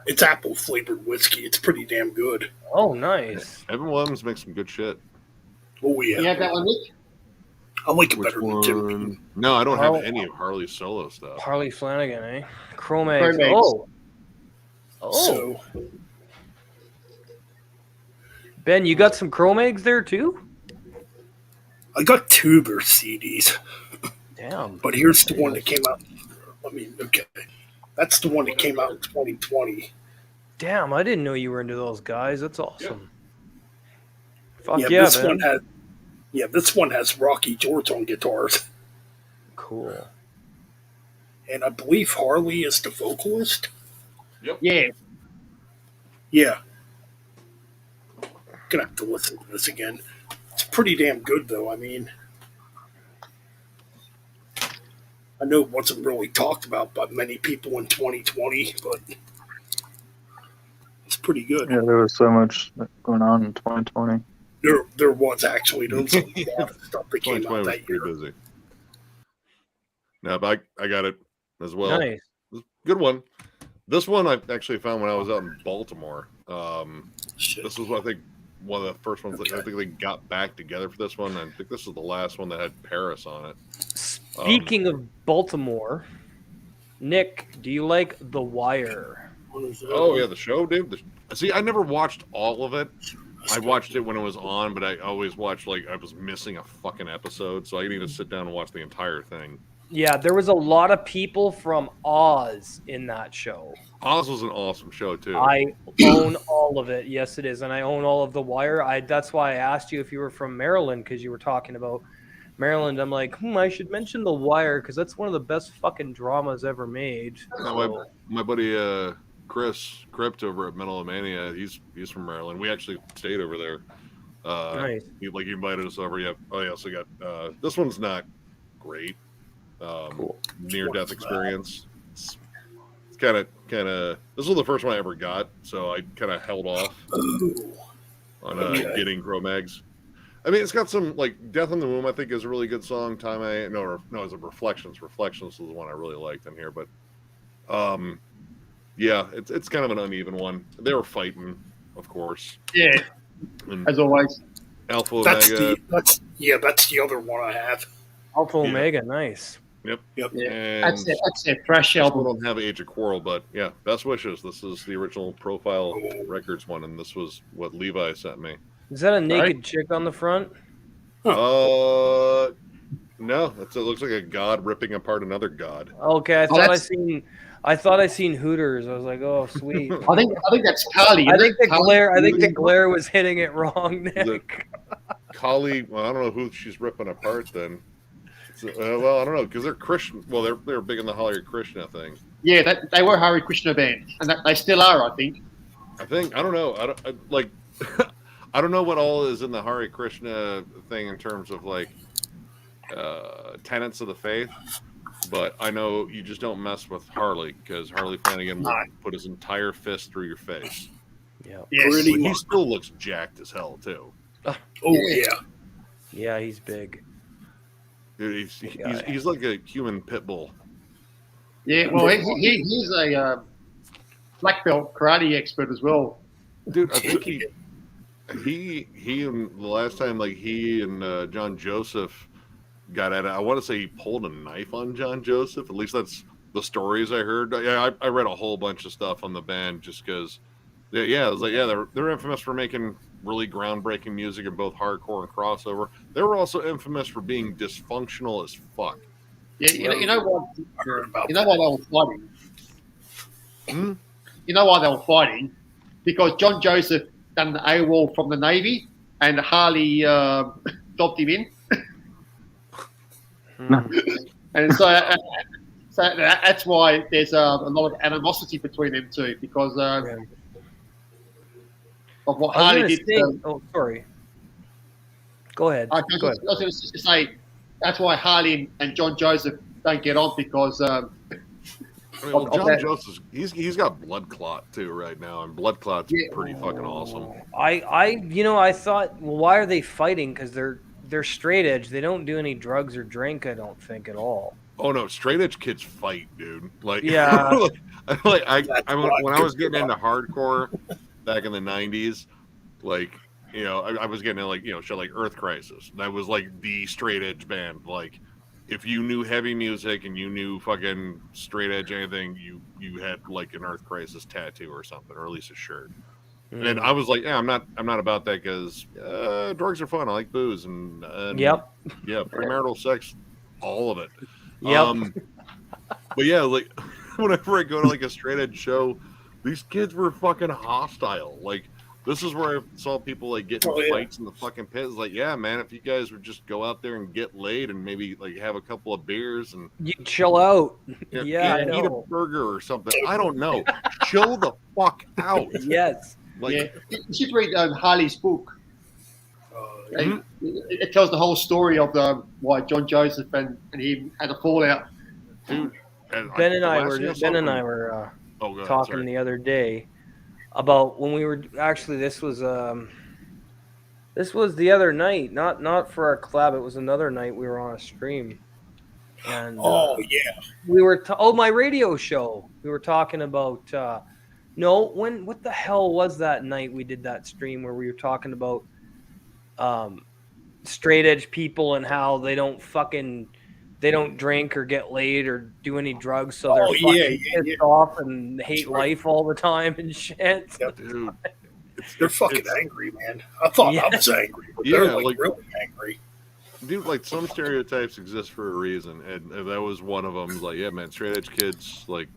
it's apple flavored whiskey. It's pretty damn good. Oh, nice. Evan Williams makes some good shit. Oh yeah. You have that one, Nick? I like it Which better than one? Timothy. No, I don't have any of Harley's solo stuff. Harley Flanagan, eh? Cro-Mags. Cro-Mags. Oh. So Ben, you got some Cro-Mags there too? I got two of their CDs, Damn. but here's the one that came out. I mean, okay, that's the one that came out in 2020. Damn, I didn't know you were into those guys. That's awesome. Fuck Yeah, yeah, this man. one has. Yeah, this one has Rocky George on guitars, Cool. and I believe Harley is the vocalist. Yeah. Yeah, gonna have to listen to this again. It's pretty damn good, though. I mean, I know it wasn't really talked about by many people in 2020, but it's pretty good. Yeah, there was so much going on in 2020. There was actually there was a lot of stuff that came 2020 out was that year. pretty busy. No, but I got it as well. Nice. Good one. This one I actually found when I was out in Baltimore. Shit. This was, I think, one of the first ones that I think they got back together for this one. I think this is the last one that had Paris on it. Speaking of Baltimore, Nick, do you like The Wire? Oh yeah, the show, dude. See, I never watched all of it. I watched it when it was on, but I always watched like I was missing a fucking episode, so I need to sit down and watch the entire thing. Yeah, there was a lot of people from Oz in that show. Oz was an awesome show too. I own all of it. Yes, it is, and I own all of The Wire. That's why I asked you if you were from Maryland, because you were talking about Maryland. I'm like, I should mention The Wire because that's one of the best fucking dramas ever made. No, my buddy Chris Crypt over at Metalomania, he's from Maryland. We actually stayed over there. Nice. He invited us over. Yeah. Oh yeah. So got this one's not great. Cool. Near death experience. It's kind of. This was the first one I ever got, so I kind of held off on getting Cro-Mags. I mean, it's got some like "Death in the Womb." I think is a really good song. It's a Reflections. Reflections was the one I really liked in here, but yeah, it's kind of an uneven one. They were fighting, of course. Yeah, and as always. Alpha Omega. That's the other one I have. Alpha Omega, nice. Yep. Yep. Yeah. And That's their thrash I album. don't have Age of Quarrel, but yeah, Best Wishes. This is the original Profile Records one, and this was what Levi sent me. Is that a naked chick on the front? No, it looks like a god ripping apart another god. Okay, I thought I seen Hooters. I was like, oh, sweet. I think that's Carly. I think the glare was hitting it wrong, Nick. Kali, well, I don't know who she's ripping apart then. Well, I don't know because they're Christian. Well, they're big in the Hare Krishna thing. Yeah, they were Hare Krishna band, and they still are, I think. I don't know. I don't know what all is in the Hare Krishna thing in terms of like tenets of the faith, but I know you just don't mess with Harley because Harley Flanagan will put his entire fist through your face. Yeah, yes. He still looks jacked as hell too. Oh yeah. Yeah, he's big. Dude, he's like a human pit bull. Yeah, well, he's a black belt karate expert as well. Dude, I think he and the last time like he and John Joseph got at it, I want to say he pulled a knife on John Joseph. At least that's the stories I heard. Yeah, I read a whole bunch of stuff on the band just because. Yeah, it was like they're infamous for making really groundbreaking music in both hardcore and crossover. They were also infamous for being dysfunctional as fuck. Yeah, you know what? You know why they were fighting? Hmm? You know why they were fighting? Because John Joseph done the AWOL from the Navy, and Harley dropped him in, and so that's why there's a lot of animosity between them two because of what Harley did. Sorry. Go ahead. I was going to say that's why Harley and John Joseph don't get on because. John Joseph, he's got blood clot too right now, and blood clot's pretty fucking awesome. I thought, well, why are they fighting? Because they're straight edge. They don't do any drugs or drink. I don't think at all. Oh no, straight edge kids fight, dude. Like yeah, when I was getting into hardcore back in the '90s, like I was getting into shit like Earth Crisis. That was like the straight edge band. Like if you knew heavy music and you knew fucking straight edge anything, you had like an Earth Crisis tattoo or something, or at least a shirt. And I was like, yeah, I'm not about that because drugs are fun. I like booze and Yep. yeah, premarital sex, all of it. Yep. But yeah, like whenever I go to like a straight edge show, these kids were fucking hostile. Like this is where I saw people like getting fights in the fucking pit. It's like, yeah, man, if you guys would just go out there and get laid and maybe like have a couple of beers and you chill out. eat a burger or something. I don't know. Chill the fuck out. Yes. Like, you should read Harley's book. It tells the whole story of why John Joseph and he had a fallout. Dude, Ben and I were talking the other day about when we were actually this was the other night, not for our club. It was another night we were on a stream. And we were my radio show. We were talking about what the hell was that night we did that stream where we were talking about straight edge people and how they don't drink or get laid or do any drugs, so they're pissed off and hate life all the time and shit. Yep. Dude, they're fucking angry, man. I thought I was angry, but they're like really angry. Dude, like some stereotypes exist for a reason, and that was one of them. Like, yeah, man, straight edge kids, like,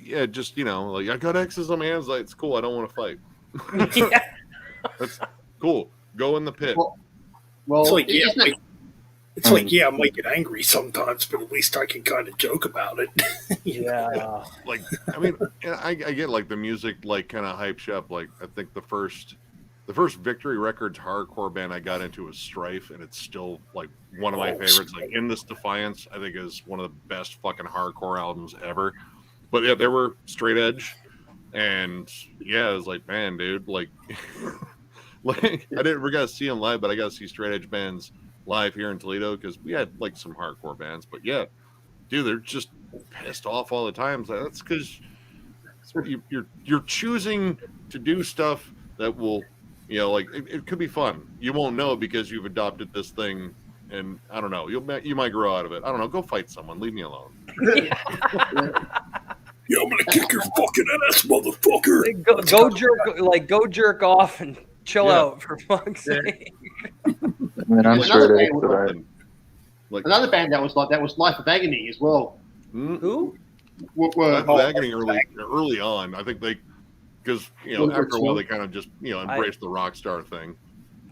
yeah, just like I got X's on my hands. Like, it's cool. I don't want to fight. That's cool. Go in the pit. Well, it's like I might get angry sometimes, but at least I can kind of joke about it. Like, I mean, I get like the music like kind of hypes you up. Like, I think the first Victory Records hardcore band I got into was Strife, and it's still like one of my favorites. Like, In This Defiance, I think is one of the best fucking hardcore albums ever. But yeah, they were straight edge, and yeah, it was like, man, dude, like, like I never got to see them live, but I got to see straight edge bands live here in Toledo because we had like some hardcore bands. But yeah, dude, they're just pissed off all the time. So that's because you're choosing to do stuff that will, like it could be fun. You won't know because you've adopted this thing, and I don't know. You might grow out of it. I don't know. Go fight someone. Leave me alone. I'm gonna kick your fucking ass, motherfucker. Go jerk off and chill out for fuck's sake. I'm sure they another band that was like that was Life of Agony as well. Who? Life of Agony early on. I think because after a while they kind of just embraced the rock star thing.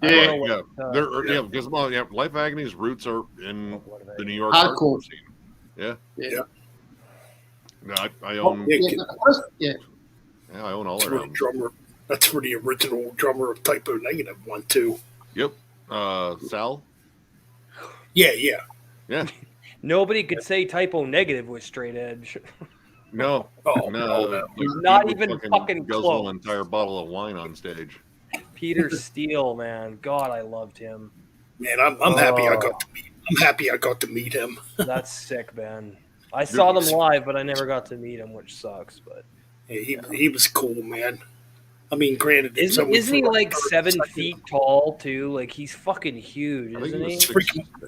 Because Life of Agony's roots are in the New York hardcore scene. Yeah. No, I own. I own all their albums. That's where the original drummer of Typo Negative went to. Yep. Sal. Yeah. Nobody could say Typo Negative was straight edge. No. No. Not even fucking close. An entire bottle of wine on stage. Peter Steele, man, God, I loved him. Man, I'm happy I got to meet. I'm happy I got to meet him. That's sick, man. I saw them live, but I never got to meet him, which sucks. But he was cool, man. I mean, granted, isn't he like 7 feet tall too? Like he's fucking huge, isn't he? 6'9",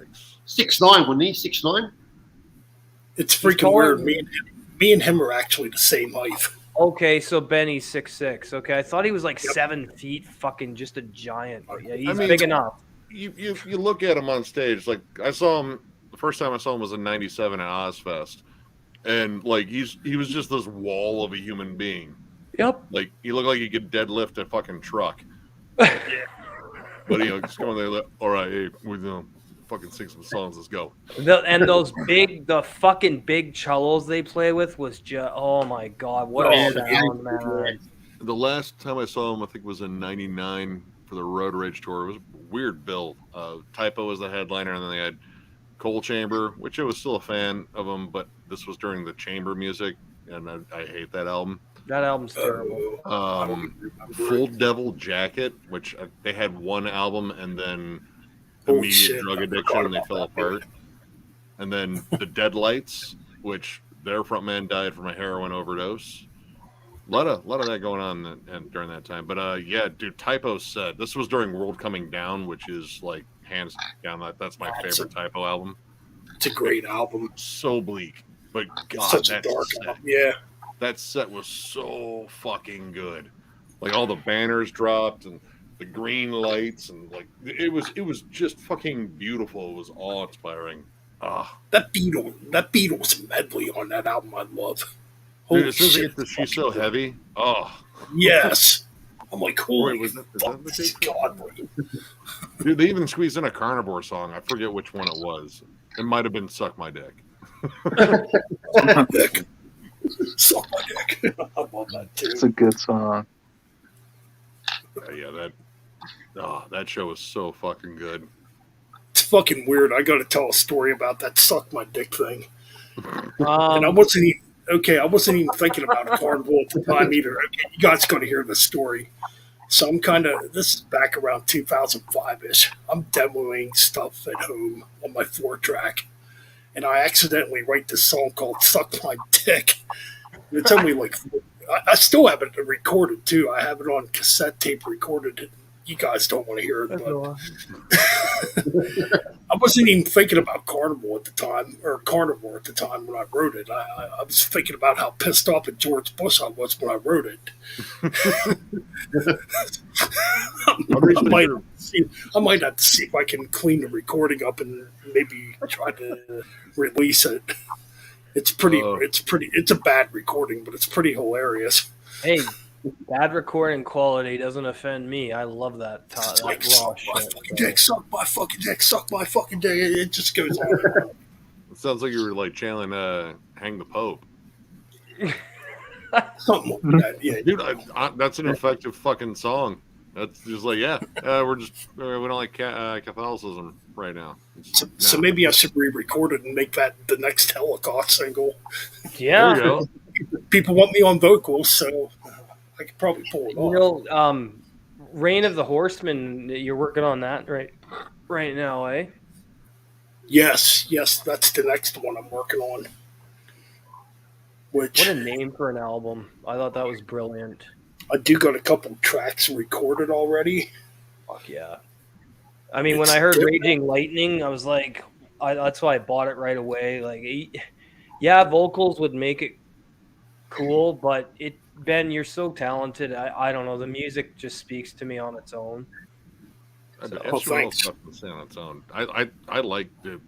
wasn't he? 6'9". It's freaking weird. Me and him are actually the same height. Okay, so Benny's 6'6". Okay, I thought he was like 7 feet, fucking just a giant. But yeah, he's big enough. You look at him on stage. Like I saw him the first time I saw him was in '97 at Ozfest, and like he was just this wall of a human being. Yep. Like he looked like he could deadlift a fucking truck. But just going there. Like, all right, hey, we're fucking sing some songs. Let's go. The fucking big cellos they play with was just oh my god, what a sound, man. The last time I saw him, I think was in '99 for the Road Rage tour. It was a weird bill. Typo was the headliner, and then they had Coal Chamber, which I was still a fan of them, but this was during the chamber music, and I hate that album. That album's terrible. Full Devil Jacket, which they had one album and then immediate drug addiction and they fell apart. And then the Deadlights, which their frontman died from a heroin overdose. A lot of that going on during that time. But yeah, dude, Typo said this was during World Coming Down, which is like hands down that's my favorite Typo album. It's a great album. So bleak, but God, such a dark album. Yeah. That set was so fucking good. Like all the banners dropped and the green lights and like it was just fucking beautiful. It was awe inspiring. That Beatles medley on that album, I love. Dude, Holy as soon as I shit! get to She's So Heavy, Yes. I'm like, holy wait, was that, is that the this is big godly. Dude, they even squeezed in a carnivore song. I forget which one it was. It might have been Suck My Dick. Dick. Suck my dick. I love that too. It's a good song. Yeah, that show was so fucking good. It's fucking weird. I got to tell a story about that suck my dick thing. And I Um, wasn't even thinking about Carnival at the time either. Okay, you guys got to hear the story. So this is back around 2005 ish. I'm demoing stuff at home on my 4-track, and I accidentally write this song called "Suck My Dick." And it's only like I still have it recorded too. I have it on cassette tape recorded. You guys don't want to hear it, but I wasn't even thinking about Carnival at the time, or Carnivore at the time when I wrote it. I was thinking about how pissed off at George Bush I was when I wrote it. I might have to see if I can clean the recording up and maybe try to release it. It's a bad recording, but it's pretty hilarious. hey, bad recording quality doesn't offend me. I love that. It's like, raw suck my shit. fucking dick, suck my fucking dick, suck my fucking dick. It just goes on and on. It sounds like you were like channeling Hang the Pope. Something like that, yeah. Dude, that's an effective fucking song. That's just like, we don't like Catholicism right now. So maybe I should re-record it and make that the next Holocaust single. Yeah. There you go. People want me on vocals, so I could probably pull it off. You know, Reign of the Horsemen, you're working on that right now, eh? Yes, that's the next one I'm working on. What a name for an album. I thought that was brilliant. I do got a couple tracks recorded already. Fuck yeah. I mean, when I heard Raging Lightning, I was like, that's why I bought it right away. Like, yeah, vocals would make it cool, but Ben, you're so talented. I don't know. The music just speaks to me on its own. Instrumental stuff can stay on its own. I like the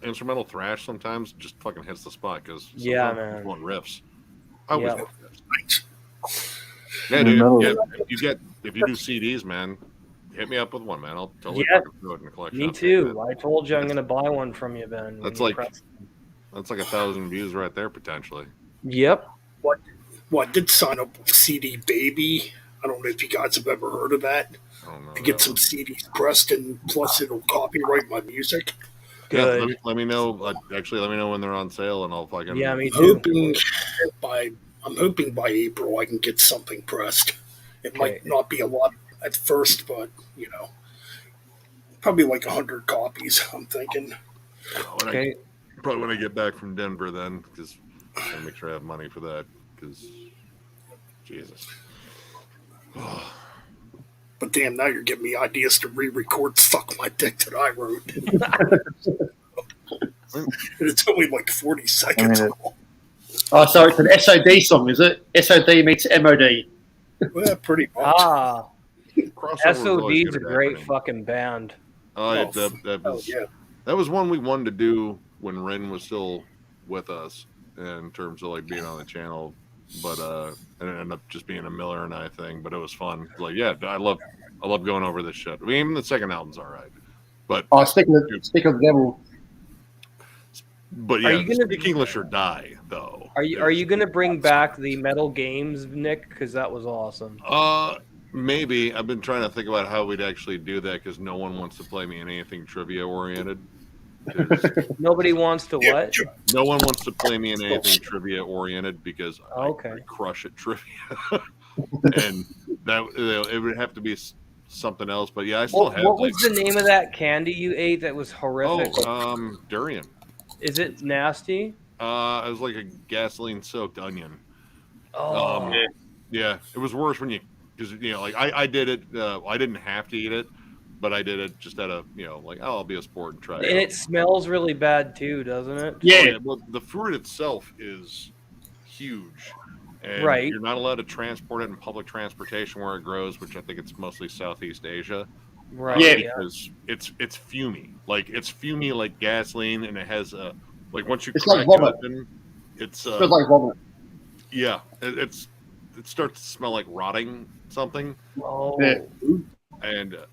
instrumental thrash sometimes just fucking hits the spot because man, on riffs. I always get riffs. Yeah, dude. If you do CDs, man, hit me up with one, man. I'll totally throw it in the collection. Me too. I told you I'm going to buy one from you, Ben. That's like 1,000 views right there potentially. Yep. I did sign up with CD Baby. I don't know if you guys have ever heard of that. To get some CDs pressed, and plus it'll copyright my music. Good. Yeah, let me know. Actually, let me know when they're on sale, and I'll fucking. Yeah, me too. I'm hoping by April I can get something pressed. It might not be a lot at first, but probably like 100 copies. I'm thinking. Probably when I get back from Denver, then, because I gotta make sure I have money for that. Because Jesus. But damn, now you're giving me ideas to re-record "Suck My Dick" that I wrote. And it's only like 40 seconds long. Oh, so it's an SOD song, is it? SOD meets MOD. Well, pretty much. SOD's a great fucking band. That was one we wanted to do when Ren was still with us in terms of like being on the channel, but it ended up just being a Miller and I thing. But it was fun. Like, yeah, I love going over this shit. I mean, even the second album's all right. But speak of the devil. But yeah, speak English or die, though. Are you gonna bring back the metal games, Nick? Because that was awesome. Maybe. I've been trying to think about how we'd actually do that because no one wants to play me in anything trivia oriented. Nobody wants to what? No one wants to play me in anything trivia oriented because I crush at trivia, and that it would have to be something else. But yeah, I still have. What was the name of that candy you ate that was horrific? Durian. Is it nasty? It was like a gasoline-soaked onion. Oh. Yeah, it was worse when because like I did it. I didn't have to eat it, but I did it just out of I'll be a sport and try it. And it smells really bad too, doesn't it? Yeah. Well, the fruit itself is huge, And Right. you're not allowed to transport it in public transportation where it grows, which I think it's mostly Southeast Asia. Right. Yeah. Because it's fumey. Like it's fumey like gasoline, and it has like once you It's crack like it vomit. open, it's It feels like vomit. yeah, it starts to smell like rotting something, Oh. Yeah. and it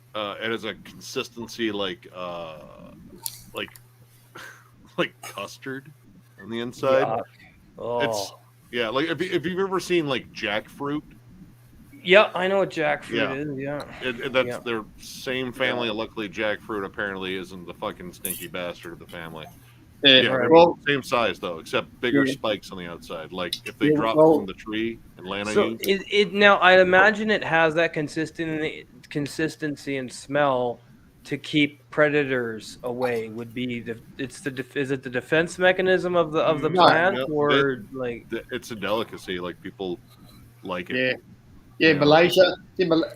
has a consistency like like custard on the inside. Yuck. Oh. It's yeah, like if you've ever seen like jackfruit, Yeah, I know what jackfruit Yeah. is. Yeah. that's Yeah. their same family. Luckily, jackfruit apparently isn't the fucking stinky bastard of the family. Yeah. Yeah, they're Well, same size though, except bigger Yeah. spikes on the outside. Like if they Yeah, drop well- from the tree and land on So you, it now I imagine it has that consistency and smell to keep predators away. Would be is it the defense mechanism of the No, plant no, or like it's a delicacy. Like people like it. yeah. Yeah, Yeah. Malaysia,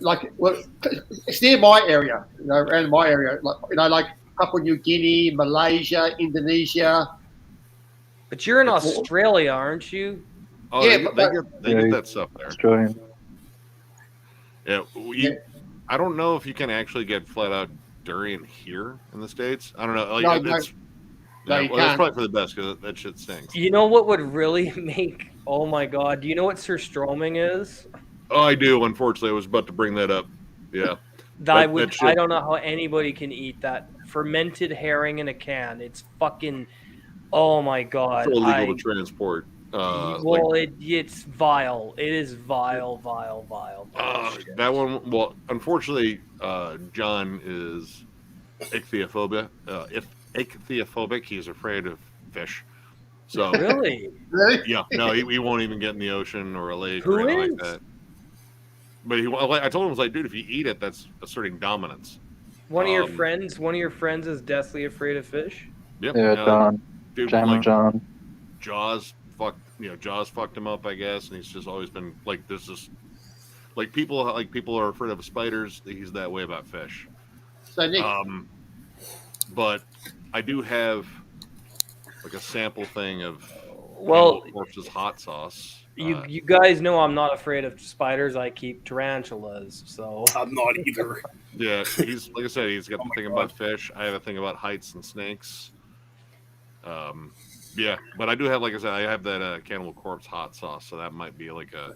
like well, it's near my area, around my area, like Papua New Guinea, Malaysia, Indonesia. But you're in It's- Australia, aren't you? Oh, Yeah, they but- get that stuff there. Australian. Yeah, Yeah. I don't know if you can actually get flat out durian here in the States. I don't know. Like, No, it's, no, yeah, you well, that's can't. probably for the best because that shit stinks. You know what would really make? Oh my God! Do you know what surströmming is? Oh, I do. Unfortunately, I was about to bring that up. Yeah. I That shit- I don't know how anybody can eat that fermented herring in a can. It's fucking. Oh my God! It's illegal to transport. Well, it's vile. It is vile. Shit. That one. Well, unfortunately, John is ichthyophobic. He's afraid of fish. So Really? Really? yeah, no, he won't even get in the ocean or a lake Who or anything is? like that. But I told him, I was like, dude, if you eat it, that's asserting dominance. One of your Um, friends is deathly afraid of fish. Yep. Yeah, John. Dude, Jam like, John. Jaws fucked him up, I guess, and he's just always been like this is like people are afraid of spiders. He's that way about fish. So Nick, But I do have like a sample thing of Well, Cannibal Corpse's hot sauce. you guys know I'm not afraid of spiders. I keep tarantulas. So I'm not either. Yeah, he's like I said, he's got Oh the my thing God. about fish. I have a thing about heights and snakes. Yeah, but I do have, like I said, I have that Cannibal Corpse hot sauce, so that might be like a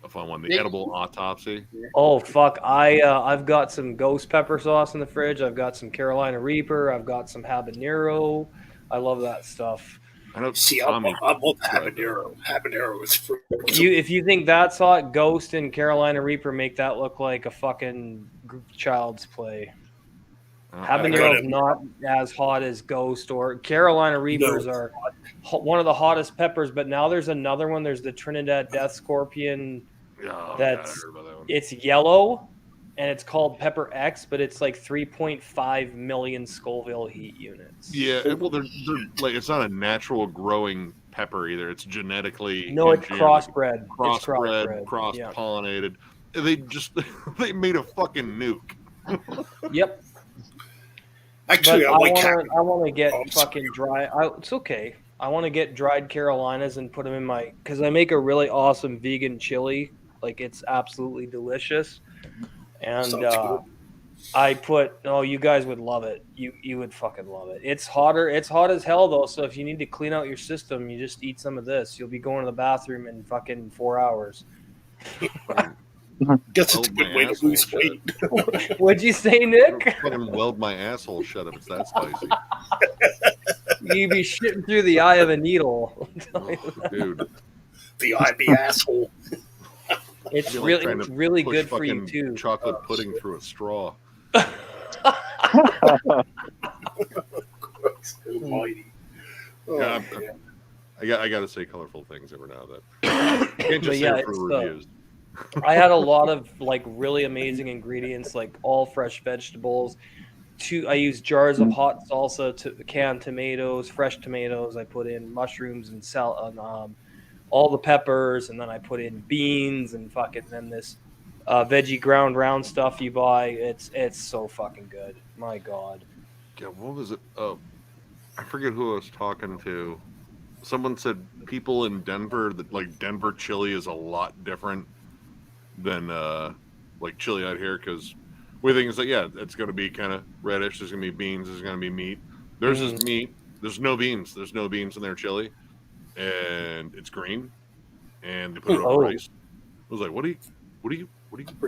fun one. The Yeah. edible autopsy. oh fuck, I've got some ghost pepper sauce in the fridge. I've got some Carolina Reaper. I've got some habanero. I love that stuff. I know See, I Tommy. love habanero. Habanero is freaking. If you think that's hot, Ghost and Carolina Reaper make that look like a fucking child's play. Habanero is not as hot as Ghost or Carolina Reapers are one of the hottest peppers. But now there's another one. There's the Trinidad Death Scorpion. Oh, That's- God, I heard about that one. It's yellow, and it's called Pepper X, but it's like 3.5 million Scoville heat units. Yeah, well, they're like it's not a natural growing pepper either. It's genetically No, it's engineered, crossbred. It's crossbred, cross Yeah. pollinated. They just they made a fucking nuke. Yep. Actually, But I like habanero. I want to get Oh, I'm fucking dry. It's okay. I want to get dried Carolinas and put them in my because I make a really awesome vegan chili. Like it's absolutely delicious, and Sounds good. I put. Oh, you guys would love it. You would fucking love it. It's hotter. It's hot as hell though. So if you need to clean out your system, you just eat some of this. You'll be going to the bathroom in fucking 4 hours. Guess it's a Weld good my way to asshole lose shut. weight. What'd you say, Nick? Fucking weld my asshole shut if it's that spicy. You'd be shitting through the eye of a needle. Oh, dude, The IB asshole. It's Feel like really, trying it's to really push good for you fucking too. chocolate pudding through a straw. Christ almighty. Oh, Yeah, man. I got to say colorful things every now and then. You can't just But say yeah, it for it's, reviews. I had a lot of like really amazing ingredients, like all fresh vegetables. I use jars of hot salsa, canned tomatoes, fresh tomatoes. I put in mushrooms and all the peppers, and then I put in beans and fucking then this veggie ground round stuff you buy. It's so fucking good. My God. Yeah, what was it? I forget who I was talking to. someone said people in Denver that like Denver chili is a lot different than like chili out here because we think it's like it's going to be kind of reddish. There's going to be beans. There's going to be meat. There's just meat. There's no beans. There's no beans in their chili, and it's green, and they put it on rice. I was like, what are you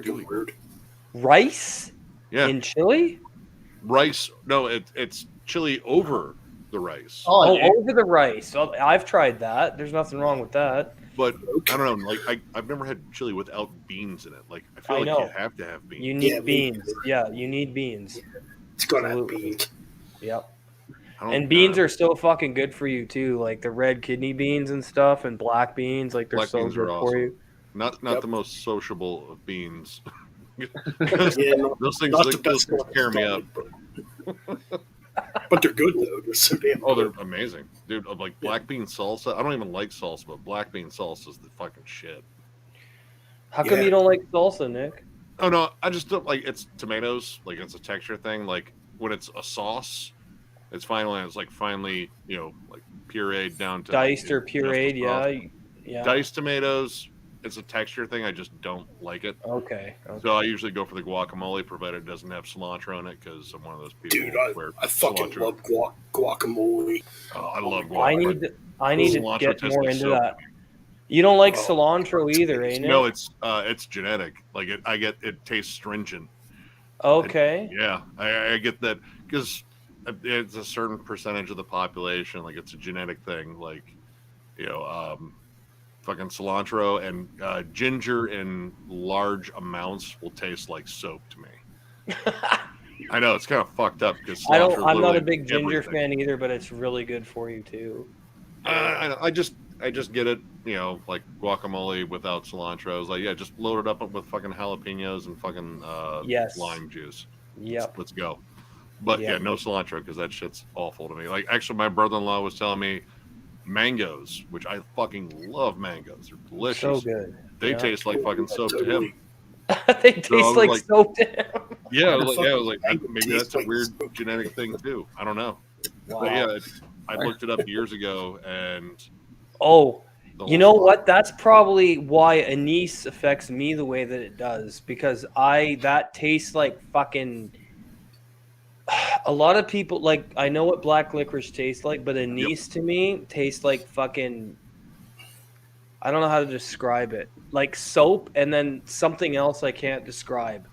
doing? Weird. Rice? Yeah. In chili? Rice? No, it's chili over the rice. Oh, over the rice. Oh, I've tried that. There's nothing wrong with that. But I don't know. Like I've never had chili without beans in it. Like I feel like you have to have beans. You need beans. Yeah, you need beans. It's gonna have beans. Yep. And beans are so fucking good for you too. Like the red kidney beans and stuff, and black beans. Like they're so good for you. Not the most sociable of beans. Those things scare me up. But they're good though. They're so damn good. They're amazing, dude. Like black bean salsa. I don't even like salsa, but black bean salsa is the fucking shit. How come you don't like salsa, Nick? Oh no, I just don't like it's tomatoes. Like it's a texture thing. Like when it's a sauce, it's finally like pureed down to diced or pureed. Yeah. Diced tomatoes. It's a texture thing. I just don't like it. Okay. So I usually go for the guacamole, provided it doesn't have cilantro in it, because I'm one of those people. Dude, I fucking love guacamole. Oh, I love guacamole. I need to get more into that. You don't like cilantro either, ain't it? No, it's genetic. Like it tastes stringent. Okay. I get that because it's a certain percentage of the population. Like it's a genetic thing. Like fucking cilantro and ginger in large amounts will taste like soap to me. I know it's kind of fucked up because I'm not a big ginger fan either, but it's really good for you too. I just get it, like guacamole without cilantro. I was like, just load it up with fucking jalapenos and fucking lime juice. Let's go. But no cilantro because that shit's awful to me. Like actually, my brother-in-law was telling me. Mangoes, which I fucking love mangoes. They're delicious. So good. They taste like fucking soap to him. They taste like soap to him. Yeah, I was like, maybe that's a weird genetic thing too. I don't know. Wow. But I looked it up years ago and you know what? That's probably why anise affects me the way that it does because that tastes like fucking. A lot of people like I know what black licorice tastes like, but anise to me tastes like fucking. I don't know how to describe it. Like soap, and then something else I can't describe.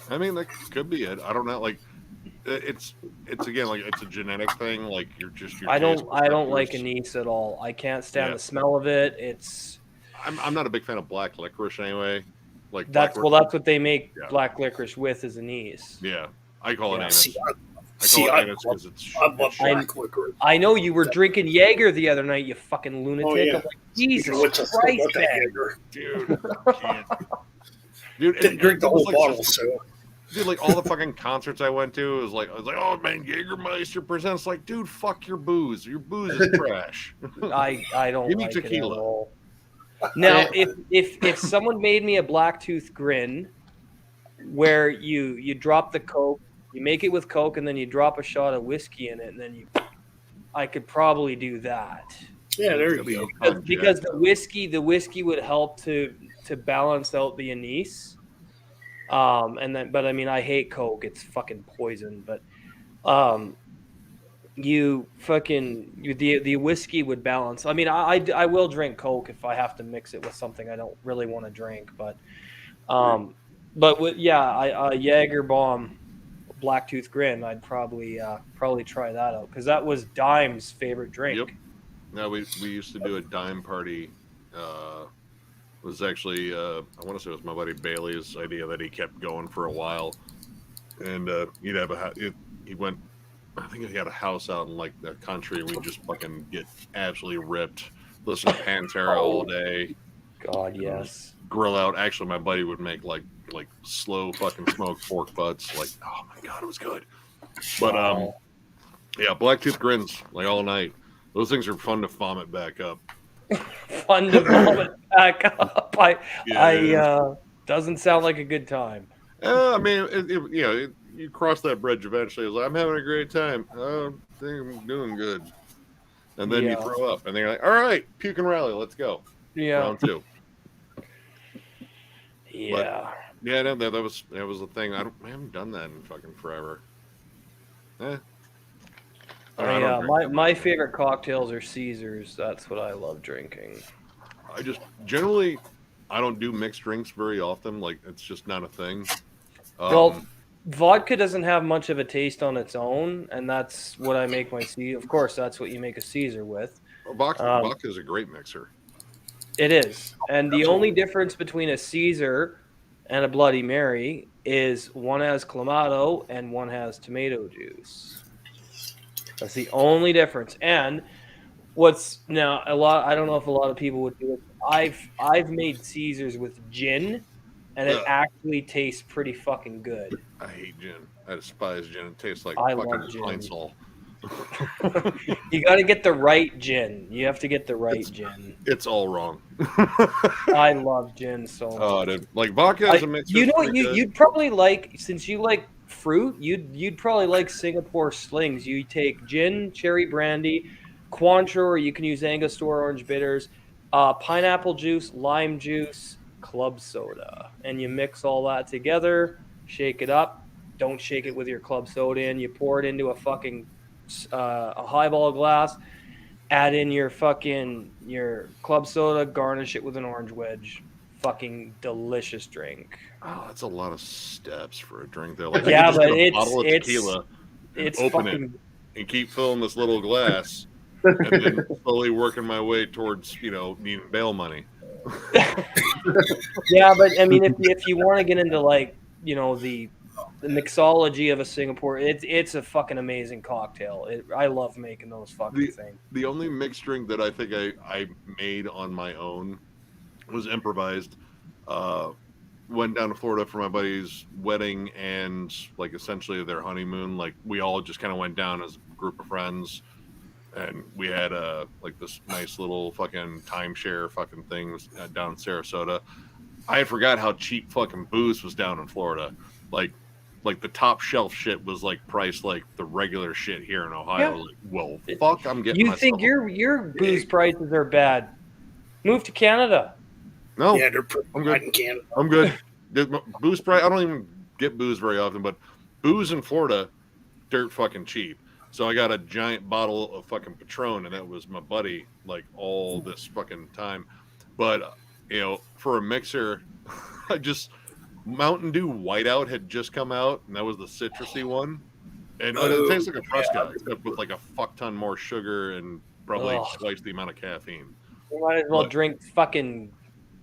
I mean, that could be it. I don't know. Like, it's again like it's a genetic thing. Like you're just. I don't like anise at all. I can't stand the smell of it. It's. I'm not a big fan of black licorice anyway. Like that's what they make black licorice with is anise. Yeah. I call it anise. I love black licorice. I know you were drinking Jaeger the other night, you fucking lunatic. Oh, yeah. I'm like, Jesus Christ, man. Dude, I can't. Dude, didn't drink the whole bottle, so. Dude, like all the fucking concerts I went to, I was like, oh man, Jägermeister presents. Like, dude, fuck your booze. Your booze is trash. I don't Give me like tequila. it at all. Now, if someone made me a black tooth grin, where you drop the Coke, you make it with Coke, and then you drop a shot of whiskey in it, and then I could probably do that. Yeah, there you go. Because the whiskey would help to balance out the anise. But I mean, I hate Coke; it's fucking poison. But the whiskey would balance. I mean, I will drink Coke if I have to mix it with something I don't really want to drink, but. Jaeger Bomb, Black Tooth Grin. I'd probably try that out because that was Dime's favorite drink. Yep. No, we used to do a Dime party. It was actually I want to say it was my buddy Bailey's idea that he kept going for a while, and he'd have he went. I think he had a house out in like the country. We'd just fucking get absolutely ripped. Listen to Pantera all day. God, yes. Grill out. Actually, my buddy would make like slow fucking smoked pork butts. Like, oh my god, it was good. But Blacktooth Grins like all night. Those things are fun to vomit back up. Fun to vomit back up. Doesn't sound like a good time. I mean, you cross that bridge eventually. It's like, I'm having a great time. I think I'm doing good. and then you throw up, and they're like, "All right, puke and rally, let's go." Yeah. Round 2. Yeah. But, yeah, no, that was the thing. I haven't done that in fucking forever. My favorite cocktails are Caesars. That's what I love drinking. I just generally I don't do mixed drinks very often. Like it's just not a thing. Well, vodka doesn't have much of a taste on its own, and that's what I make my Caesar. Of course, that's what you make a Caesar with. Vodka is a great mixer. It is, and the only difference between a Caesar and a Bloody Mary is one has Clamato and one has tomato juice. That's the only difference. And what's now I don't know if a lot of people would do it. I've made Caesars with gin, and it actually tastes pretty fucking good. I hate gin. I despise gin. It tastes like I fucking love gin. Pine Sol. You got to get the right gin. You have to get the right gin. It's all wrong. I love gin so much. Oh, dude. Like vodka is a mixer. You know what? You'd probably like, since you like fruit, you'd probably like Singapore slings. You take gin, cherry brandy, Cointreau, or you can use Angostura orange bitters, pineapple juice, lime juice, club soda, and you mix all that together. Shake it up. Don't shake it with your club soda in. You pour it into a fucking a highball glass. Add in your club soda. Garnish it with an orange wedge. Fucking delicious drink. Oh, that's a lot of steps for a drink though. Like, yeah, but but a bottle of tequila it's open fucking... it and keep filling this little glass, and then slowly working my way towards needing bail money. Yeah, but I mean, if you want to get into like the mixology of a Singapore, it's a fucking amazing cocktail. I love making those fucking things. The only mixed drink that I think I made on my own was improvised. Went down to Florida for my buddy's wedding and like essentially their honeymoon. Like we all just kind of went down as a group of friends, and we had like this nice little fucking timeshare fucking thing down in Sarasota. I had forgot how cheap fucking booze was down in Florida. Like the top shelf shit was like priced like the regular shit here in Ohio. Yeah. Like, well, fuck, I'm getting. You think your booze prices are bad? Move to Canada. No, yeah, they're pretty good in Canada. I'm good. Booze price. I don't even get booze very often, but booze in Florida, dirt fucking cheap. So I got a giant bottle of fucking Patron, and that was my buddy like all this fucking time. But for a mixer, I just. Mountain Dew Whiteout had just come out, and that was the citrusy one. And it tastes like a Fresca, except with like a fuck ton more sugar and probably twice the amount of caffeine. You might as well drink fucking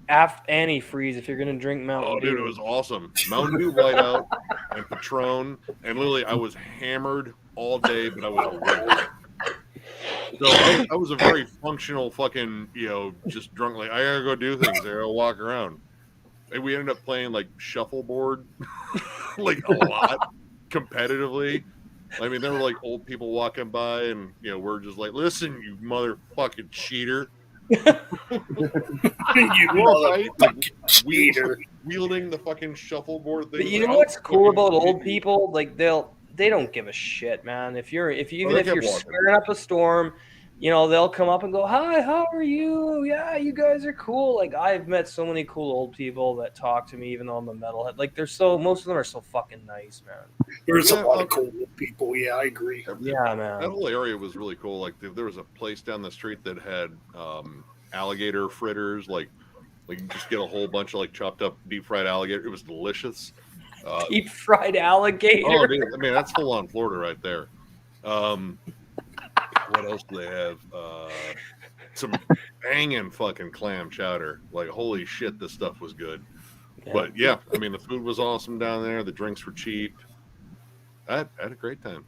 antifreeze if you're going to drink Mountain Dew. Oh, dude, it was awesome. Mountain Dew Whiteout and Patron. And literally, I was hammered all day, but I was awake. So I was a very functional fucking, just drunk. Like, I gotta go do things. I gotta walk around. And we ended up playing like shuffleboard, like a lot, competitively. I mean, there were like old people walking by, and we're just like, "Listen, you motherfucking cheater! You motherfucking cheater!" Wielding the fucking shuffleboard thing. But you know what's cool about old people? Like they don't give a shit, man. If you're stirring up a storm, they'll come up and go, "Hi, how are you? Yeah, you guys are cool." Like I've met so many cool old people that talk to me, even though I'm a metalhead. Like most of them are so fucking nice, man. There's a lot of cool old people. Yeah, I agree. Yeah, man. That whole area was really cool. Like there was a place down the street that had alligator fritters. Like you just get a whole bunch of like chopped up deep fried alligator. It was delicious. Deep fried alligator. Oh, dude, I mean that's full on Florida right there. What else do they have? Some banging fucking clam chowder. Like, holy shit, this stuff was good. Yeah. But yeah, I mean, the food was awesome down there. The drinks were cheap. I had a great time.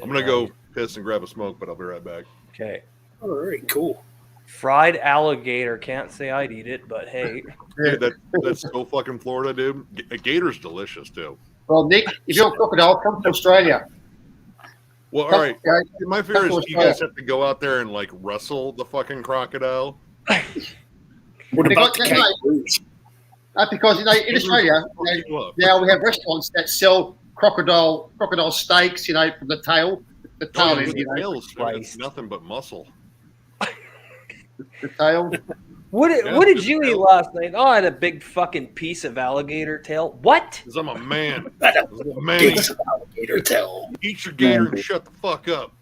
I'm going to go piss and grab a smoke, but I'll be right back. Okay. All right, cool. Fried alligator. Can't say I'd eat it, but hey. Dude, that's so fucking Florida, dude. A gator's delicious, too. Well, Nick, if you're a crocodile, come to Australia. Well, all right. My fear is you guys have to go out there and like wrestle the fucking crocodile. What about the kangaroos? Because in Australia, now we have restaurants that sell crocodile steaks. From the tail. The tail tail is nothing but muscle. The tail. What did you eat last night? Oh, I had a big fucking piece of alligator tail. What? Because I'm a man. Piece of alligator tail. Eat your gator and shut the fuck up.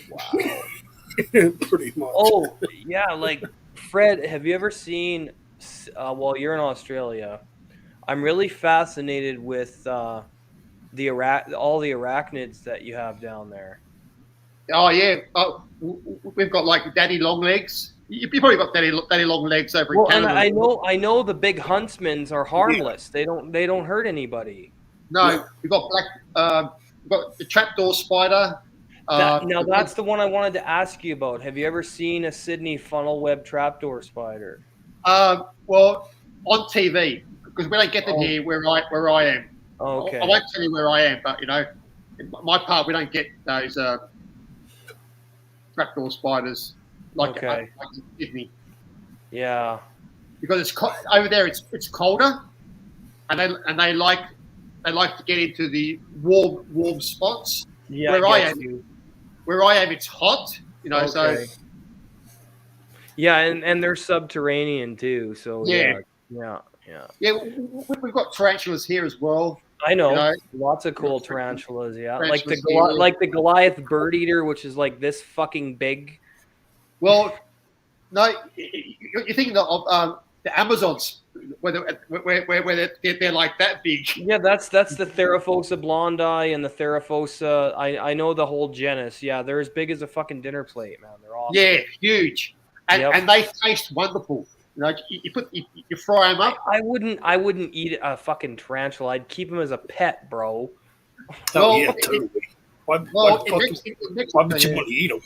Wow. Pretty much. Oh, yeah, like, Fred, have you ever seen, well, you're in Australia, I'm really fascinated with all the arachnids that you have down there. Oh yeah, we've got like daddy long legs. You probably got daddy long legs over in Canada. And I know the big huntsmans are harmless. They don't hurt anybody. No, we've got we've got the trapdoor spider. Now that's the one I wanted to ask you about. Have you ever seen a Sydney funnel web trapdoor spider? Well, on TV, because we don't get them here where I am. Okay. I won't tell you where I am, but in my part we don't get those trapdoor spiders like in Sydney. Yeah. Because it's over there. It's colder, and they like to get into the warm spots. Yeah. Where I am, it's hot. Okay. So. Yeah, and they're subterranean too. So yeah. Yeah, we've got tarantulas here as well. I know, lots of cool tarantulas. Yeah, like the Goliath bird eater, which is like this fucking big. Well, no, you're thinking of the Amazons, where they're like that big. Yeah, that's the Theraphosa blondi and the Theraphosa. I know the whole genus. Yeah, they're as big as a fucking dinner plate, man. They're awesome. Yeah, huge, and they taste wonderful. You fry them up. I wouldn't eat a fucking tarantula. I'd keep them as a pet, bro. Oh, yeah, totally. Why would you want to eat them?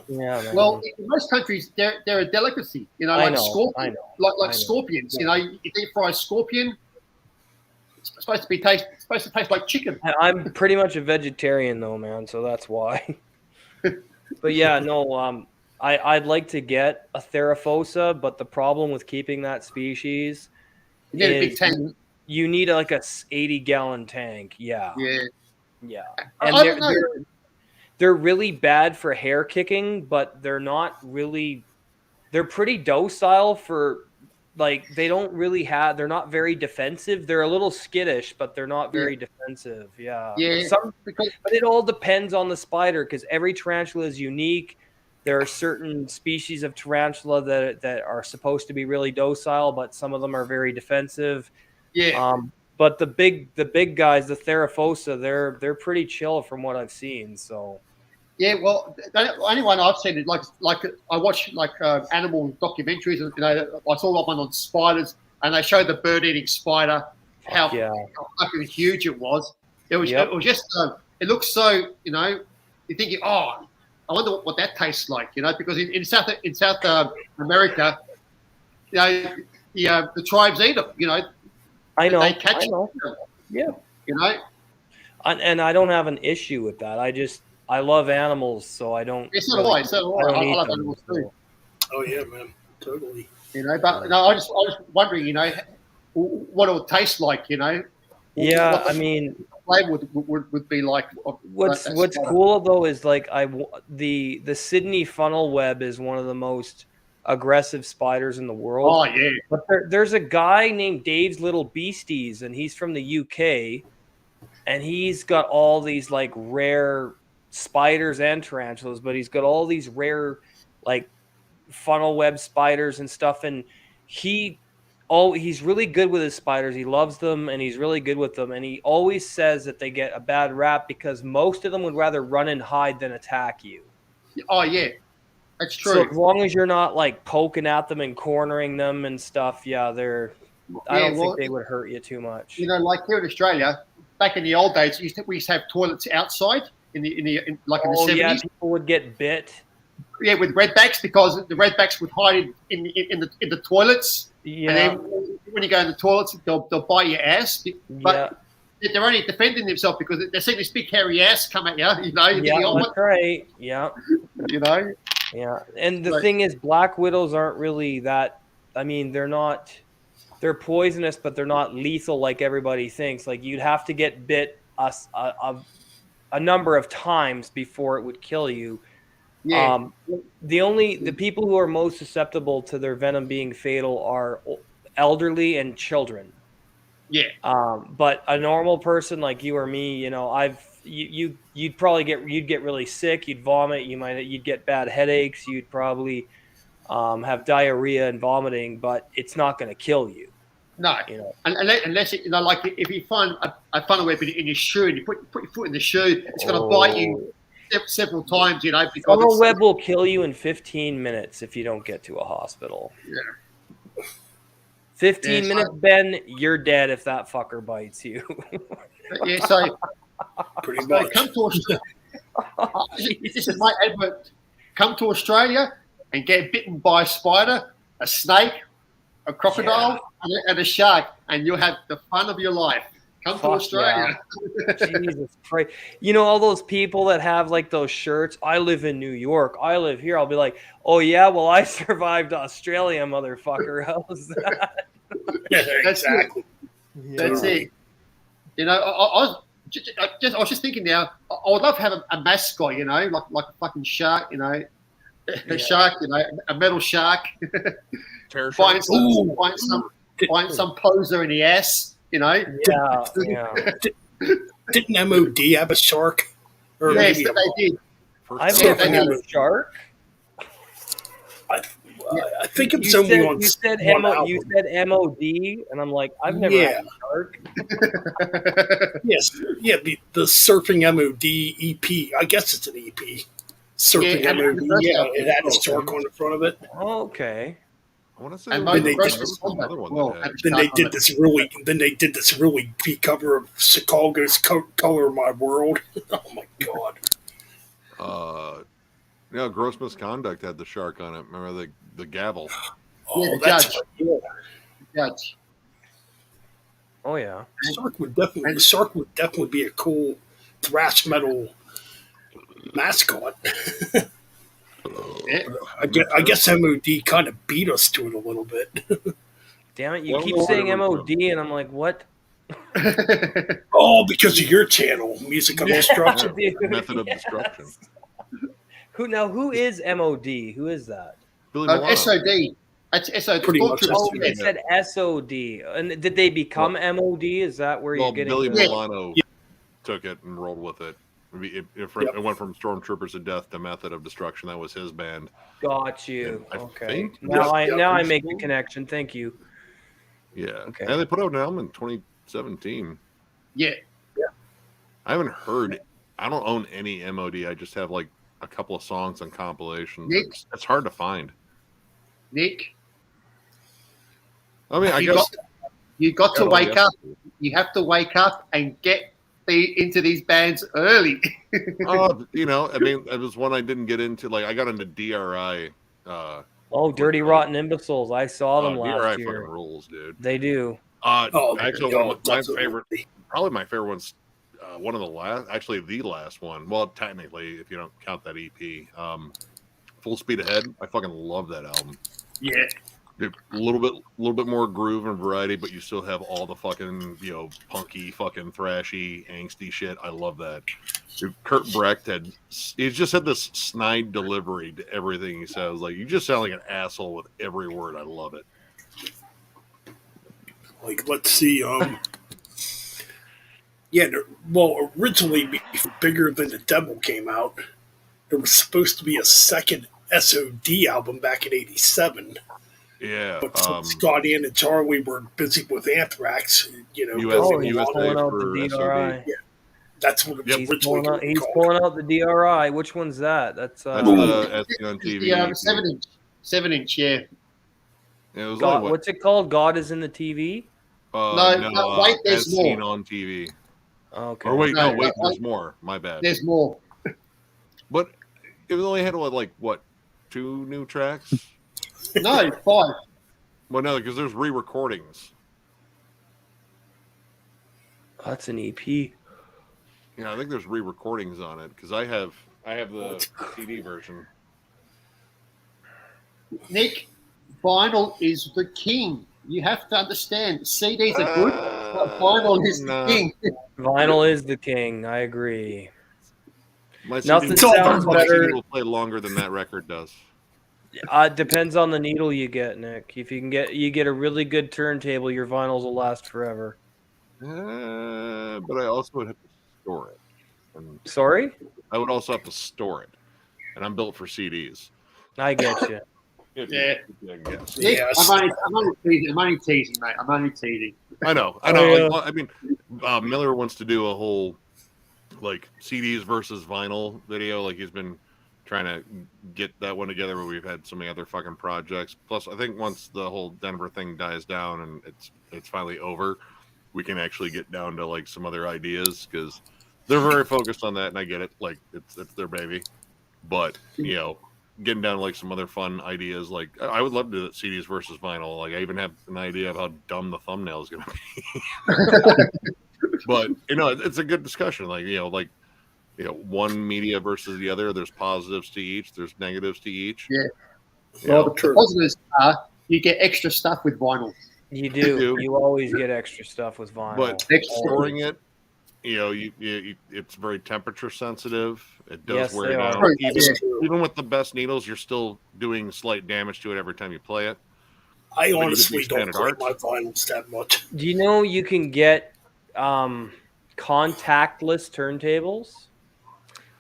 Yeah, man. Well, in most countries, they're a delicacy. Like scorpions. You deep fry scorpion. It's supposed to taste like chicken. I'm pretty much a vegetarian though, man. So that's why. But yeah, no. I'd like to get a Theraphosa, but the problem with keeping that species you need a big tank. You need like a 80-gallon tank. Yeah. Yeah. And they're really bad for hair kicking, but they're not really. They're pretty docile for, like, they're not very defensive. They're a little skittish, but they're not very defensive. Yeah. Yeah. But it all depends on the spider, because every tarantula is unique. There are certain species of tarantula that are supposed to be really docile, but some of them are very defensive. Yeah. But the big guys, the Theraphosa, they're pretty chill from what I've seen. So. Yeah, well, the only one I've seen is like I watch animal documentaries, and I saw one on spiders, and they showed the bird-eating spider, how fucking huge it was. It was just it looks so you're thinking, oh, I wonder what that tastes like, because in South America, the tribes eat them, I know. They catch them. Yeah. And I don't have an issue with that. I love animals, so I don't. It's not always. I love animals too. Oh yeah, man, totally. But no, I was wondering, what it would taste like, Yeah, I mean, flavor would be like. What's cool though is like the Sydney funnel web is one of the most aggressive spiders in the world. Oh yeah. But there's a guy named Dave's Little Beasties, and he's from the UK, and he's got all these like rare spiders and tarantulas, but he's got all these rare like funnel web spiders and stuff, and he's really good with his spiders. He loves them and he's really good with them, and he always says that they get a bad rap because most of them would rather run and hide than attack you. Oh yeah, that's true. So as long as you're not like poking at them and cornering them and stuff, I don't think they would hurt you too much. Like here in Australia, back in the old days, we used to have toilets outside in the 70s. Yeah, people would get bit. Yeah, with redbacks, because the redbacks would hide in the toilets. Yeah. And then when you go in the toilets, they'll bite your ass. But they're only defending themselves because they're seeing this big hairy ass come at you. That's right. Yeah. Yeah. And the thing is, black widows aren't really that. I mean, they're not. They're poisonous, but they're not lethal like everybody thinks. Like, you'd have to get bit a number of times before it would kill you. Yeah. The people who are most susceptible to their venom being fatal are elderly and children. Yeah. But a normal person like you or me, you'd probably get really sick. You'd vomit. You'd get bad headaches. You'd probably have diarrhea and vomiting, but it's not going to kill you. No. You know. Unless it, like if you find a funnel web in your shoe and you put your foot in the shoe, it's going to bite you several times. Because funnel web will kill you in 15 minutes if you don't get to a hospital. Yeah. 15 minutes, Ben, you're dead if that fucker bites you. Yeah, so pretty much. Come to Australia. This is my advert. Come to Australia and get bitten by a spider, a snake, a crocodile, and a shark, and you'll have the fun of your life. Come to Australia. Yeah. Jesus Christ. All those people that have like those shirts, I live in New York, I live here. I'll be like, oh yeah, well I survived Australia, motherfucker. How's that? Yeah, exactly. That's it. I was just thinking now, I would love to have a mascot, like a fucking shark, a shark, a metal shark. Find some poser in the ass, Yeah. Didn't MOD have a shark? Or yes, they did. I've never had a shark. I think it's only on. You said MOD, and I'm like, I've never had a shark. Yes, the Surfing MOD EP. I guess it's an EP. Surfing MOD. Yeah, it had a shark on the front of it. Okay. I want to say another one. Then they did this really deep cover of Chicago's "Color My World." Oh my god. Gross Misconduct had the shark on it. Remember the gavel? Oh, the that's judge. Judge. Oh yeah. The shark would definitely be a cool thrash metal mascot. I guess MOD kind of beat us to it a little bit. Damn it! You keep saying MOD, and I'm like, what? Oh, because of your channel, Music of Destruction. Method of Destruction. Who is MOD? Who is that? SOD. It's SOD. Pretty much. Oh, they said SOD. And did they become MOD? Is that where you're getting? Billy Milano took it and rolled with it. It went from Stormtroopers of Death to Method of Destruction. That was his band. Got you. Okay. Now I make the connection. Thank you. Yeah. Okay. And they put out an album in 2017. Yeah. I haven't heard. I don't own any MOD. I just have like a couple of songs on compilations. It's hard to find. Nick. I mean, you got to wake up. You have to wake up and get into these bands early. It was one I didn't get into. Like I got into DRI. Dirty Rotten Imbeciles. I saw them last DRI year. fucking rules, dude. They do. Actually, my favorite, probably my favorite one's one of the last, actually the last one. Well, technically, if you don't count that EP, Full Speed Ahead. I fucking love that album. Yeah. A little bit more groove and variety, but you still have all the fucking, punky, fucking thrashy, angsty shit. I love that. Dude, Kurt Brecht he just had this snide delivery to everything he says. Like, you just sound like an asshole with every word. I love it. Like, let's see, originally, Bigger Than the Devil came out, there was supposed to be a second SOD album back in '87. Yeah. But Scotty and Charlie were busy with Anthrax, USA for DRI. Yeah, that's what it was originally He's pulling out the DRI. Which one's that? That's the SC on TV. The 7-inch, yeah. It was what's it called? God is in the TV? Wait, there's more. Seen on TV. Okay. Or wait, there's more. My bad. There's more. But it only had what, 2 new tracks? No, 5. Well, no, because there's re-recordings. That's an EP. Yeah, I think there's re-recordings on it because I have the CD version. Nick, vinyl is the king. You have to understand. CDs are good, but vinyl is the king. Vinyl is the king. I agree. My Nothing CD sounds better. will play longer than that record does. Depends on the needle you get, Nick. If you get a really good turntable, your vinyls will last forever. But I also would have to store it. And Sorry? I would also have to store it, and I'm built for CDs. I get you. Yeah. Yes. Yes. I'm only teasing, mate. I'm only teasing. I know. I mean, Miller wants to do a whole like CDs versus vinyl video. Like he's been trying to get that one together, but we've had so many other fucking projects. Plus, I think once the whole Denver thing dies down and it's finally over, we can actually get down to like some other ideas because they're very focused on that, and I get it. Like it's their baby, but you know, getting down to like some other fun ideas. Like I would love to do CDs versus vinyl. Like I even have an idea of how dumb the thumbnail is going to be. But you know, it's a good discussion. Like one media versus the other. There's positives to each. There's negatives to each. Yeah. Well, the positives are you get extra stuff with vinyl. You do. You always get extra stuff with vinyl. But storing it, it's very temperature sensitive. It does wear out. Even with the best needles, you're still doing slight damage to it every time you play it. I honestly don't play my vinyls that much. Do you know you can get contactless turntables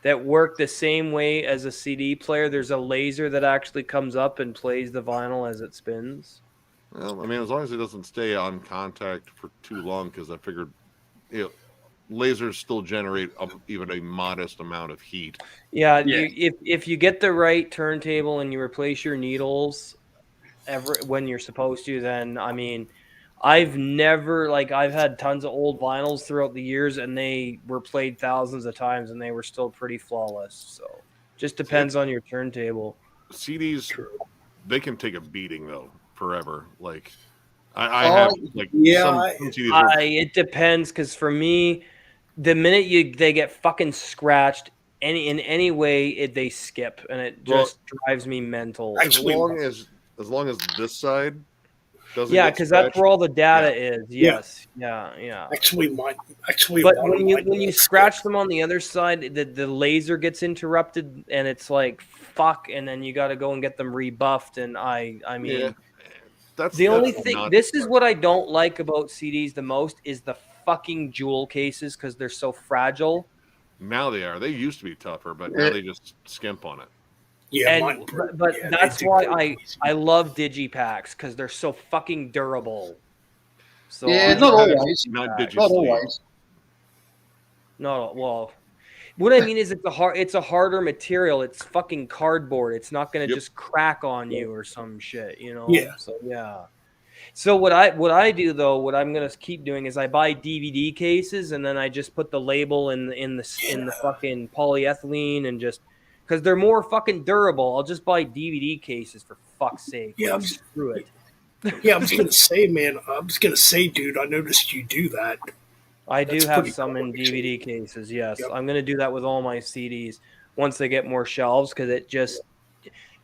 that work the same way as a CD player? There's a laser that actually comes up and plays the vinyl as it spins. Well, I mean, as long as it doesn't stay on contact for too long, because I figured, lasers still generate even a modest amount of heat. Yeah. If you get the right turntable and you replace your needles when you're supposed to, then I mean, I've had tons of old vinyls throughout the years, and they were played thousands of times, and they were still pretty flawless. So, just depends on your turntable. CDs, they can take a beating though. Forever, like I have like some CDs it depends, because for me, the minute they get fucking scratched in any way, they skip, and it just drives me mental. As long as this side doesn't, because that's where all the data is. Yes, yeah. Actually, but when you scratch them on the other side, the laser gets interrupted, and it's like fuck, and then you got to go and get them rebuffed, and I mean. Yeah. That's only thing. This is what I don't like about CDs the most is the fucking jewel cases, because they're so fragile. Now they are. They used to be tougher, but now they just skimp on it. Yeah, but that's why I love digipacks, because they're so fucking durable. So not always. Not always. No, well. What I mean is it's a harder material. It's fucking cardboard. It's not going to just crack on you or some shit, you know? Yeah. So, yeah. So what I do, though, what I'm going to keep doing is I buy DVD cases, and then I just put the label in the fucking polyethylene, and just because they're more fucking durable, I'll just buy DVD cases for fuck's sake. Yeah. Screw it. Yeah, I was going to say, man. Dude, I noticed you do that. I do have some in DVD cases, yes. Yep. I'm going to do that with all my CDs once they get more shelves, because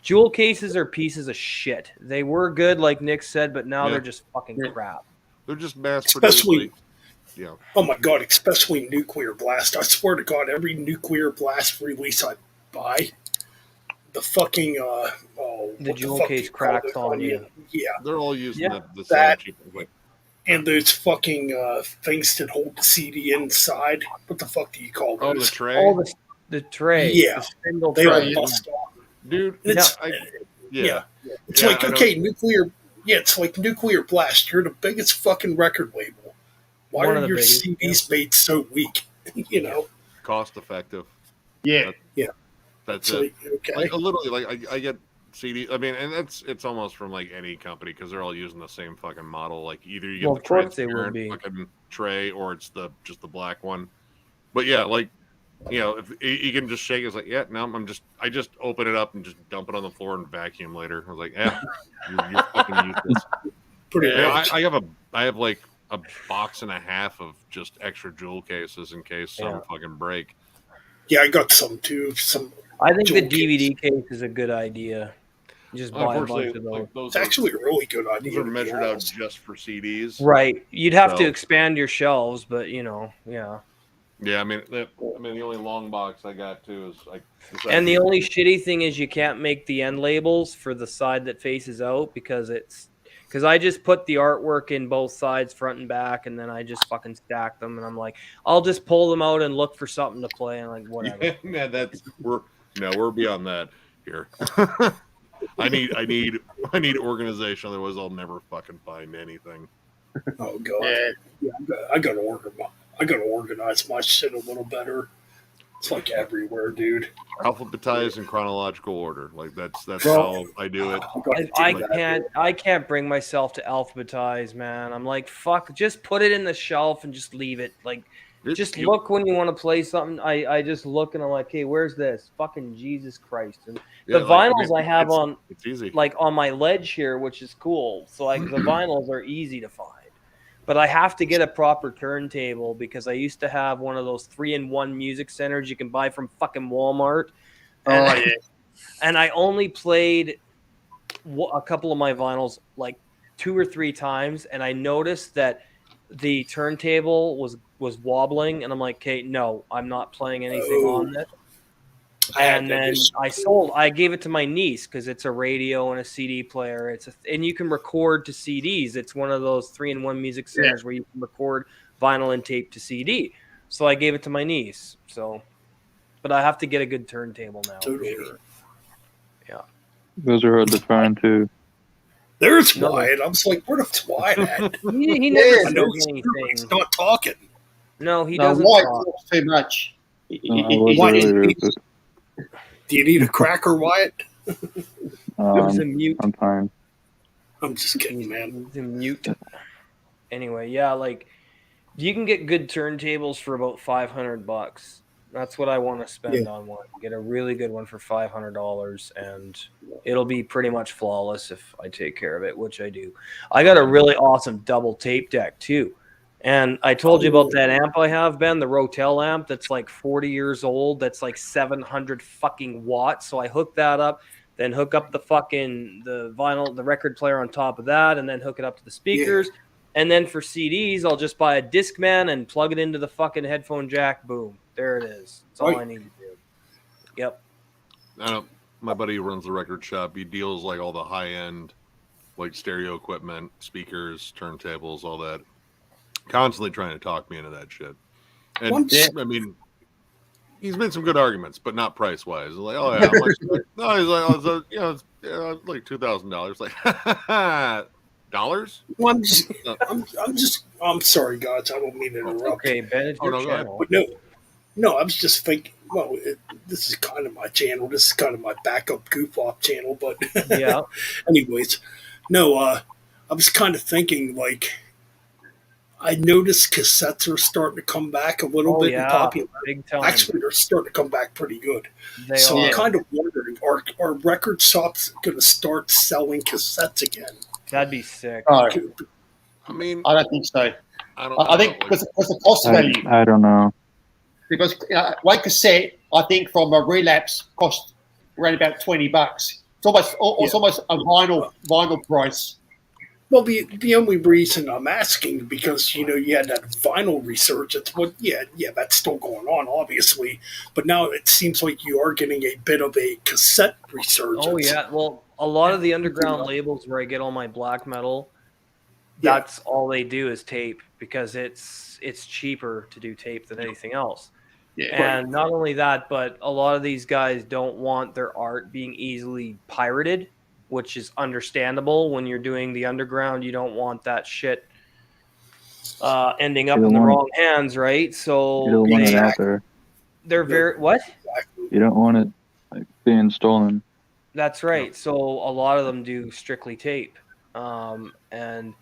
jewel cases are pieces of shit. They were good, like Nick said, but now they're just fucking crap. They're just mass-produced. Yeah. Oh, my God, especially Nuclear Blast. I swear to God, every Nuclear Blast release I buy, the fucking, the jewel case cracks on you. Yeah. They're all using the same cheap. And those fucking things that hold the CD inside. What the fuck do you call those? Oh, the tray? Oh, the tray. Yeah. The spindle they tray. all bust off. Dude, It's Nuclear... Yeah, it's like Nuclear Blast. You're the biggest fucking record label. Why are your CDs made so weak? You know? Cost effective. Yeah. That's so, it. Okay. Like, literally, like I get CD. I mean, and it's almost from like any company, because they're all using the same fucking model. Like either you get the transparent fucking tray, or it's just the black one. But yeah, like if you can just shake it, it's like I just open it up and just dump it on the floor and vacuum later. I was like, you're fucking useless. Pretty much. I have like a box and a half of just extra jewel cases in case some fucking break. Yeah, I got some too. I think the DVD case is a good idea. Just buy a bunch of those. It's actually a really good idea. Those are measured out just for CDs. Right. You'd have to expand your shelves, but yeah. Yeah, I mean, the only long box I got too is like. And the only shitty thing is you can't make the end labels for the side that faces out because I just put the artwork in both sides, front and back, and then I just fucking stack them, and I'm like, I'll just pull them out and look for something to play, and like whatever. Yeah, we're beyond that here. I need organization, otherwise I'll never fucking find anything. Oh god, yeah, I gotta organize my shit a little better. It's like everywhere, dude. Alphabetized in chronological order, like that's how I do it. I can't bring myself to alphabetize, man. I'm like, fuck, just put it in the shelf and just leave it. Like, look when you want to play something. I just look and I'm like, hey, where's this? Fucking Jesus Christ! And the vinyls I have on, it's easy, like on my ledge here, which is cool. So like the vinyls are easy to find. But I have to get a proper turntable because I used to have one of those 3-in-1 music centers you can buy from fucking Walmart. And I only played a couple of my vinyls like 2 or 3 times, and I noticed that the turntable was wobbling, and I'm like, okay, no, I'm not playing anything on this. And then I gave it to my niece because it's a radio and a CD player. And you can record to CDs. It's one of those 3-in-1 music centers where you can record vinyl and tape to CD. So I gave it to my niece. But I have to get a good turntable now. Totally. For sure. Yeah. Those are hard to find too. There's Wyatt. I was like, where the fuck's Wyatt at? he never says anything. He's not talking. No, he doesn't Wyatt talk. talks too much. Do you need a cracker, Wyatt? I'm fine. I'm just kidding, man. He's in mute. Anyway, yeah, like you can get good turntables for about $500. That's what I want to spend on one. Get a really good one for $500, and it'll be pretty much flawless if I take care of it, which I do. I got a really awesome double tape deck too. And I told you about that amp I have, Ben, the Rotel amp that's like 40 years old. That's like 700 fucking watts. So I hook that up, then hook up the vinyl, the record player on top of that, and then hook it up to the speakers. Yeah. And then for CDs, I'll just buy a Discman and plug it into the fucking headphone jack. Boom. There it is. That's all I need to do. Yep. I know my buddy who runs the record shop. He deals like all the high-end, like stereo equipment, speakers, turntables, all that. Constantly trying to talk me into that shit. And I mean, he's made some good arguments, but not price wise. Like, oh yeah, no, he's like, it's like $2,000. Like, dollars? Well, I'm sorry, guys. I don't mean to interrupt. Okay, Ben, it's your channel. But no, I was just thinking. Well, this is kind of my channel. This is kind of my backup goof off channel. But yeah. Anyways, no. I was kind of thinking like. I noticed cassettes are starting to come back a little bit in popularity. Big time. Actually, they're starting to come back pretty good. I'm kind of wondering, are record shops going to start selling cassettes again? That'd be sick. I mean, I don't think so. I think because the cost value. I don't know. Because one cassette, I think from a relapse cost around about $20. It's almost a vinyl price. Well, the only reason I'm asking because you had that vinyl resurgence. Well, yeah, that's still going on, obviously. But now it seems like you are getting a bit of a cassette resurgence. Oh yeah, well, a lot of the underground labels where I get all my black metal, that's all they do is tape because it's cheaper to do tape than anything else. Yeah. And not only that, but a lot of these guys don't want their art being easily pirated, which is understandable. When you're doing the underground, you don't want that shit ending up in the wrong hands, right? So you don't want it out there. They're very what? You don't want it being stolen. That's right. So a lot of them do strictly tape, and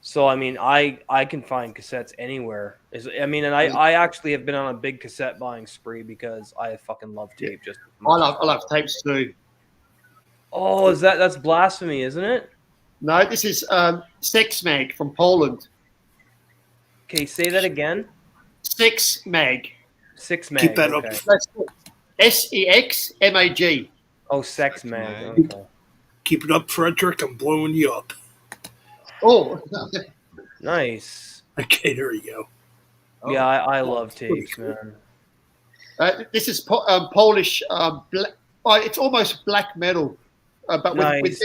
so I mean, I can find cassettes anywhere. And I actually have been on a big cassette buying spree because I fucking love tape. Just I love tapes too. Oh, that's blasphemy, isn't it? No, this is Sex Mag from Poland. Okay, say that again. Sex Mag. Sex Mag. Keep that okay. up. SEXMAG. Oh, Sex Mag. Okay. Keep it up, Frederick. I'm blowing you up. Oh, nice. Okay, there you go. Yeah, I Oh, love pretty tapes, cool. man. This is Polish. It's almost black metal, but Nice.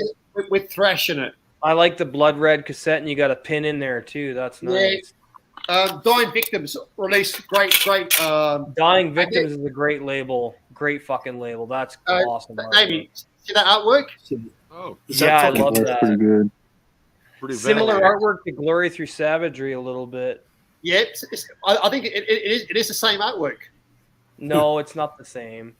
with thrash in it. I like the blood red cassette, and you got a pin in there too. That's Yeah. nice. Dying Victims released great. Dying Victims is a great label. Great fucking label. That's awesome. Maybe see that artwork? Oh, Is that Yeah, I fucking love That's that. pretty good. pretty Similar vintage. artwork to Glory Through Savagery a little bit. Yeah, I think it is the same artwork. No, it's not the same.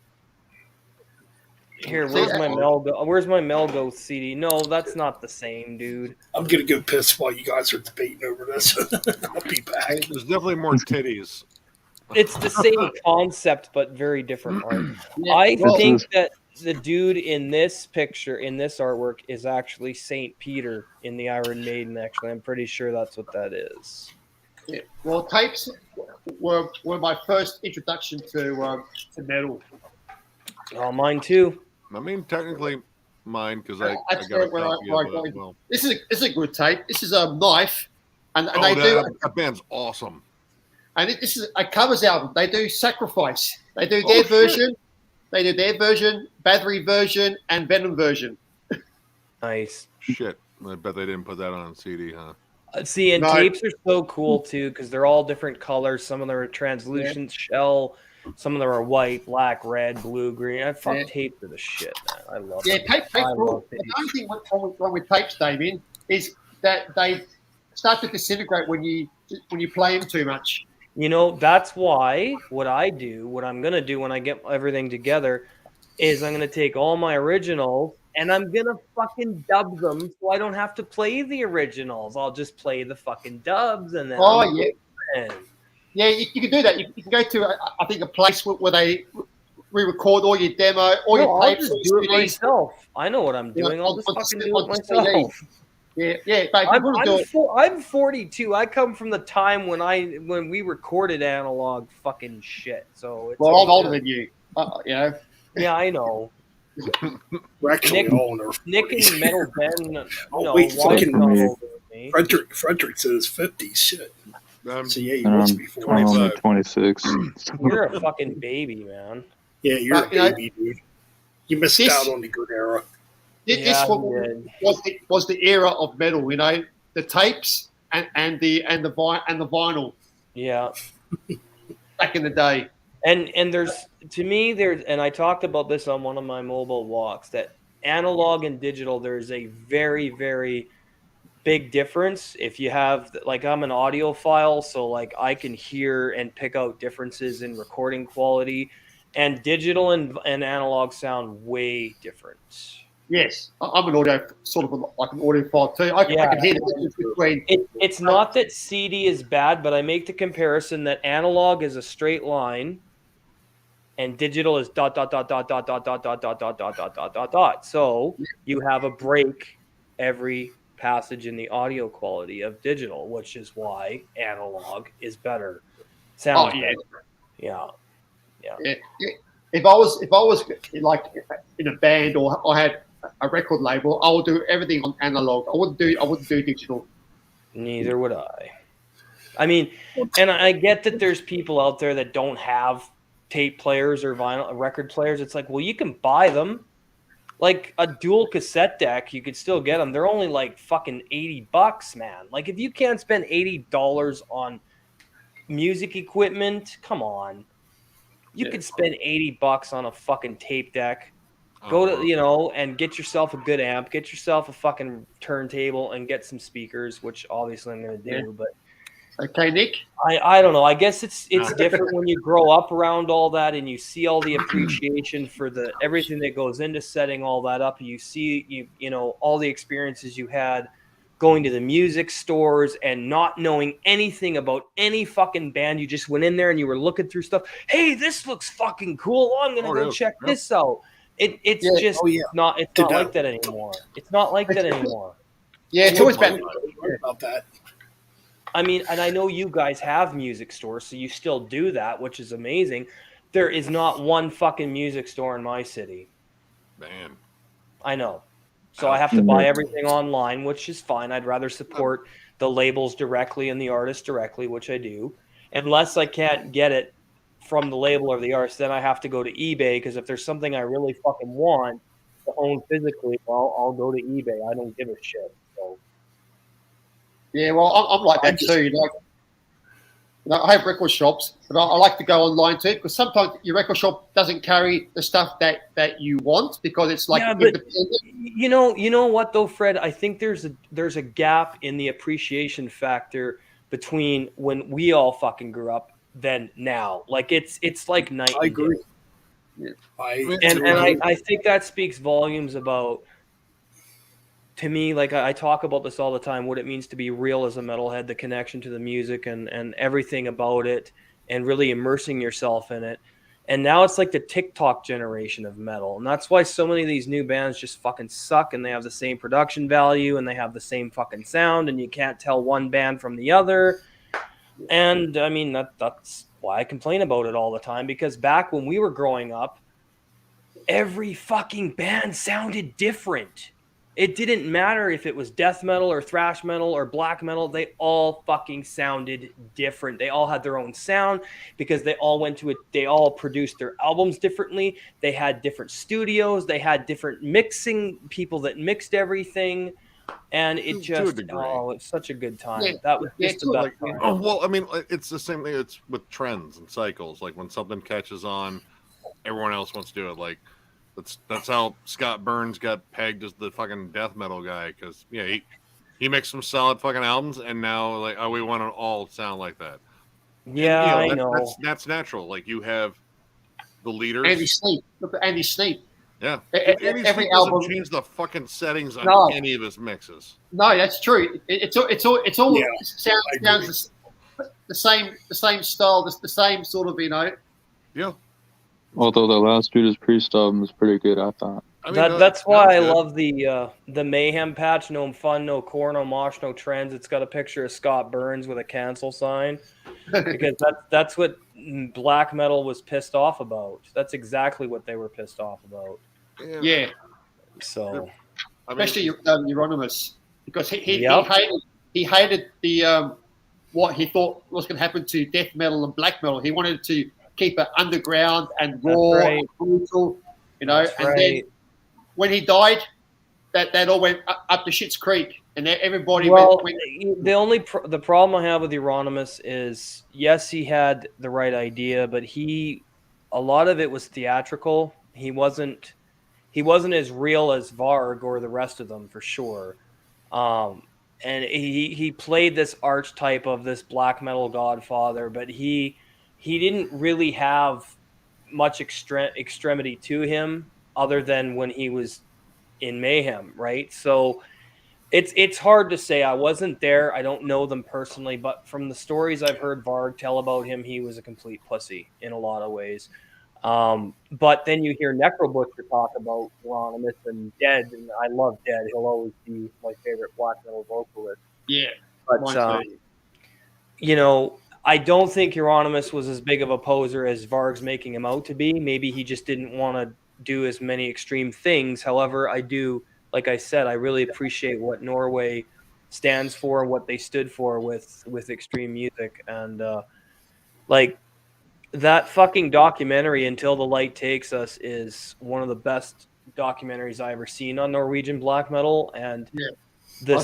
Here, See, where's my Melgo? Where's my Melgo CD? No, that's not the same, dude. I'm gonna go piss while you guys are debating over this. I'll be back. There's definitely more titties. It's the same concept, but very different art. Yeah, I well, think that the dude in this picture, in this artwork, is actually Saint Peter in the Iron Maiden. Actually, I'm pretty sure that's what that is. yeah. Well, tapes were my first introduction to metal. Oh, mine too. I mean, technically mine because I That's got a where copy I of it got as into- well. This is a good tape. This is a Knife, and Oh, they do. that band's awesome. And this is a covers album. They do Sacrifice. They do their shit. version. They do their version, Battery version, and Venom version. Nice. Shit. I bet they didn't put that on CD, huh? See, and No. tapes are so cool too because they're all different colors. Some of them are translucent shell. Some of them are white, black, red, blue, green. I fuck Yeah. tapes are the shit, man. I love Yeah, them. tape. I The love only tapes. thing wrong with tapes, Damien, is that they start to disintegrate when you play them too much. You know, that's why what I'm going to do when I get everything together is I'm going to take all my originals and I'm going to fucking dub them so I don't have to play the originals. I'll just play the fucking dubs and then Oh I'm yeah, in. yeah. You can do that. You can go to I think a place where they re-record all your demo, all No, your I'll tapes, just all do your it CDs. myself. I know what I'm Yeah, doing. I'll on- just on fucking the- do on it the CD. myself. Yeah. But if you want to do it, I'm 42. I come from the time when we recorded analog fucking shit. So it's well, I'm older than you. You know. Yeah, I know. We're actually Nick- all in our Nick 40s. and Metal Ben. Oh, No, wait, why fucking not me. older than me? Frederick says 50s. Shit. I'm So yeah, he And was I'm before. only 25. 26. You're a fucking baby, man. Yeah, you're a You know, baby, dude. You missed this- out on the good era. This Yeah, one he did. was the era of metal. You know, the tapes and the vinyl Yeah. back in the day. And there's and I talked about this on one of my mobile walks that analog and digital there's a very very big difference. If you have like I'm an audiophile, so like I can hear and pick out differences in recording quality, and digital and analog sound way different. Yes, I'm an audio sort of like an audiophile too. I can hear the difference between. It's not that CD is bad, but I make the comparison that analog is a straight line and digital is dot dot dot dot dot dot dot dot dot dot dot dot dot dot dot. So you have a break every passage in the audio quality of digital, which is why analog is better. Sounds better. Yeah. Yeah. If I was like in a band or I had a record label, I would do everything on analog. I wouldn't do digital. Neither would I. I mean, and I get that there's people out there that don't have tape players or vinyl record players. It's like, well, you can buy them. Like a dual cassette deck, you could still get them. They're only like fucking $80, man. Like if you can't spend $80 on music equipment, come on. You could spend $80 on a fucking tape deck. Go to, and get yourself a good amp, get yourself a fucking turntable and get some speakers, which obviously I'm going to do, but Okay, Nick. I don't know. I guess it's different when you grow up around all that and you see all the appreciation for the everything that goes into setting all that up. You see you know all the experiences you had going to the music stores and not knowing anything about any fucking band. You just went in there and you were looking through stuff. Hey, this looks fucking cool. I'm gonna go check this out. It's just not like that anymore. It's not like that anymore. Yeah, it's always been about that. I mean, and I know you guys have music stores, so you still do that, which is amazing. There is not one fucking music store in my city. Man. I know. So I have to buy everything online, which is fine. I'd rather support the labels directly and the artists directly, which I do. unless I can't get it from the label or the artist, then I have to go to eBay, because if there's something I really fucking want to own physically, I'll go to eBay. I don't give a shit. So. Yeah, well, I'm like that too. I have record shops, but I like to go online too, because sometimes your record shop doesn't carry the stuff that you want, because it's like independent. You know what though, Fred? I think there's a gap in the appreciation factor between when we all fucking grew up than now. Like it's like night and I agree. day. Yeah. I think that speaks volumes about, to me, like I talk about this all the time, what it means to be real as a metalhead, the connection to the music and everything about it, and really immersing yourself in it. And now it's like the TikTok generation of metal. And that's why so many of these new bands just fucking suck, and they have the same production value and they have the same fucking sound, and you can't tell one band from the other. And I mean, that's why I complain about it all the time, because back when we were growing up, every fucking band sounded different. It didn't matter if it was death metal or thrash metal or black metal. They all fucking sounded different. They all had their own sound, because they all produced their albums differently. They had different studios. They had different mixing people that mixed everything. And it just, it's such a good time. Yeah, that was just the best time. Oh, well, I mean, it's the same thing. It's with trends and cycles. Like when something catches on, everyone else wants to do it. Like that's how Scott Burns got pegged as the fucking death metal guy, because he makes some solid fucking albums, and now like we want to all sound like that. Yeah, and, I know. That's natural. Like you have the leaders. Andy Sneap. Look at Andy Sneap. Yeah, every album doesn't change the fucking settings on any of his mixes. No, that's true. It's all Yeah, sounds the same style, the same sort of Yeah. Although the last Judas Priest album is pretty good, I thought. I mean, That's why I love the Mayhem patch. No fun, no core, no mosh, no trends. It's got a picture of Scott Burns with a cancel sign, because that's what black metal was pissed off about. That's exactly what they were pissed off about. Yeah. So, especially Euronymous, because he hated the what he thought was going to happen to death metal and black metal. He wanted to keep it underground and raw and brutal, then when he died, that all went up to Schitt's Creek, and everybody went. The problem I have with Euronymous is, yes, he had the right idea, but a lot of it was theatrical. He wasn't as real as Varg or the rest of them, for sure. And he played this archetype of this black metal godfather, but he didn't really have much extremity to him, other than when he was in Mayhem, right? So it's hard to say. I wasn't there. I don't know them personally, but from the stories I've heard Varg tell about him, he was a complete pussy in a lot of ways. But then you hear Necrobutcher talk about Euronymous and Dead, and I love Dead. He'll always be my favorite black metal vocalist. Yeah. But, I don't think Euronymous was as big of a poser as Varg's making him out to be. Maybe he just didn't want to do as many extreme things. However, I do, like I said, I really appreciate what Norway stands for and what they stood for with extreme music. And that fucking documentary, Until the Light Takes Us, is one of the best documentaries I ever seen on Norwegian black metal. And the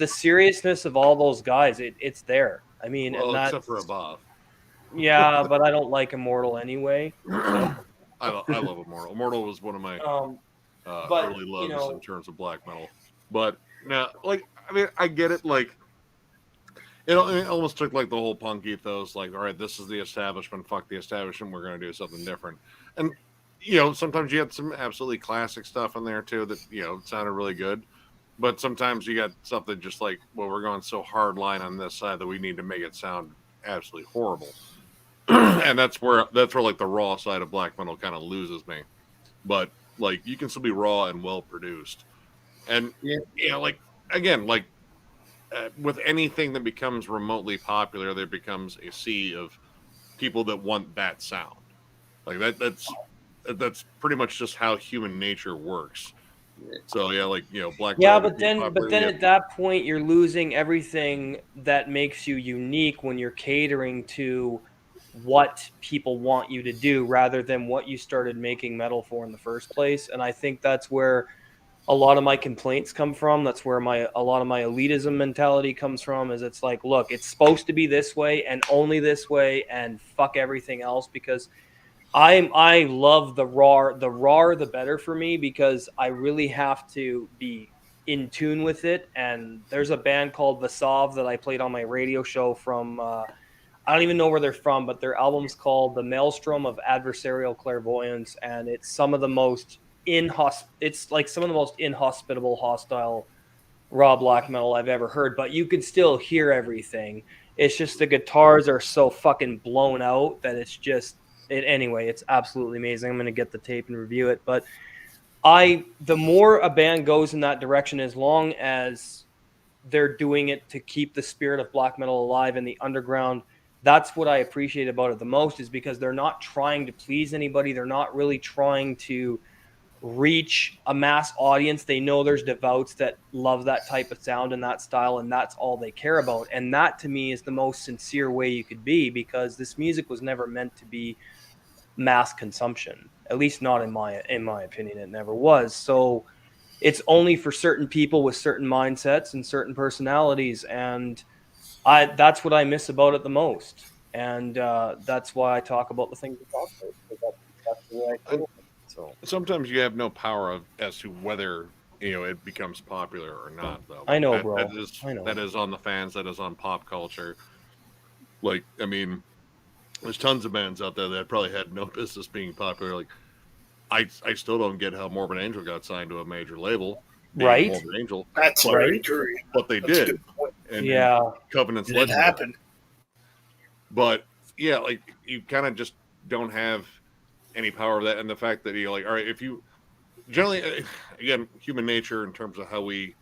seriousness of all those guys, it's there. I mean, except for Above. Yeah, but I don't like Immortal anyway. I love Immortal. Immortal was one of my early loves in terms of black metal. But now, I get it. Like, it almost took like the whole punk ethos. Like, all right, this is the establishment. Fuck the establishment. We're going to do something different. And sometimes you had some absolutely classic stuff in there too that sounded really good. But sometimes you got something just like, well, we're going so hard line on this side that we need to make it sound absolutely horrible. And that's where like the raw side of black metal kind of loses me. But like you can still be raw and well produced. And with anything that becomes remotely popular, there becomes a sea of people that want that sound. Like that's pretty much just how human nature works. So yeah, like Black. Yeah, Rabbit but being then popular, yeah. at that point you're losing everything that makes you unique when you're catering to what people want you to do rather than what you started making metal for in the first place. And I think that's where a lot of my complaints come from. That's where a lot of my elitism mentality comes from. Is it's like, look, it's supposed to be this way and only this way, and fuck everything else. Because I love the raw, the better for me, because I really have to be in tune with it. And there's a band called Vasav that I played on my radio show from. I don't even know where they're from, but their album's called "The Maelstrom of Adversarial Clairvoyance," and it's some of the most it's like some of the most inhospitable, hostile raw black metal I've ever heard. But you could still hear everything. It's just the guitars are so fucking blown out that it's just anyway, it's absolutely amazing. I'm going to get the tape and review it. But the more a band goes in that direction, as long as they're doing it to keep the spirit of black metal alive in the underground, that's what I appreciate about it the most, is because they're not trying to please anybody. They're not really trying to reach a mass audience. They know there's devoutes that love that type of sound and that style, and that's all they care about. And that, to me, is the most sincere way you could be, because this music was never meant to be mass consumption, at least not in my opinion. It never was. So it's only for certain people with certain mindsets and certain personalities, and that's what I miss about it the most. And that's why I talk about the things we talk about, because that's the way I feel. So sometimes you have no power as to whether it becomes popular or not, though. I know, that, bro. I know. That is on the fans. That is on pop culture. Like, I mean, there's tons of bands out there that probably had no business being popular. Like, I still don't get how Morbid Angel got signed to a major label. Right. Morbid Angel. That's very true. But they did. And yeah. Covenant's It happened. But yeah, like, you kind of just don't have any power of that. And the fact that you're like, all right, if you generally, again, human nature in terms of how we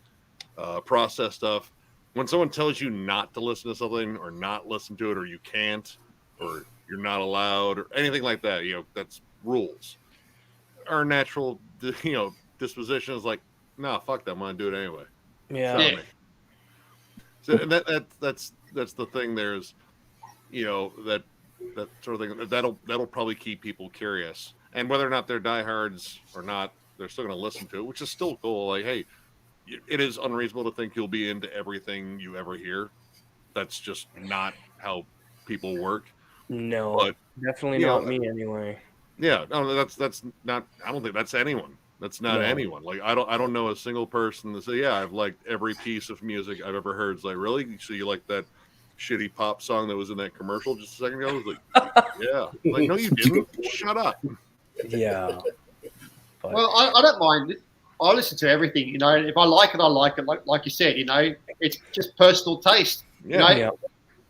process stuff, when someone tells you not to listen to something or not listen to it, or you can't, or you're not allowed, or anything like that, that's rules. Our natural, disposition is like, nah, fuck that, I'm gonna do it anyway. Yeah. So and that's the thing. There's, that sort of thing that'll probably keep people curious, and whether or not they're diehards or not, they're still going to listen to it, which is still cool. Like, hey, it is unreasonable to think you'll be into everything you ever hear. That's just not how people work. No, but, definitely not me anyway. Yeah, no, that's not. I don't think that's anyone. That's not anyone. Like, I don't know a single person that say, yeah, I've liked every piece of music I've ever heard. It's like, really? So you like that shitty pop song that was in that commercial just a second ago? I was like, yeah. Like, no, you didn't. Shut up. Yeah. But... Well, I don't mind. I listen to everything. If I like it, I like it. Like you said, it's just personal taste. Yeah.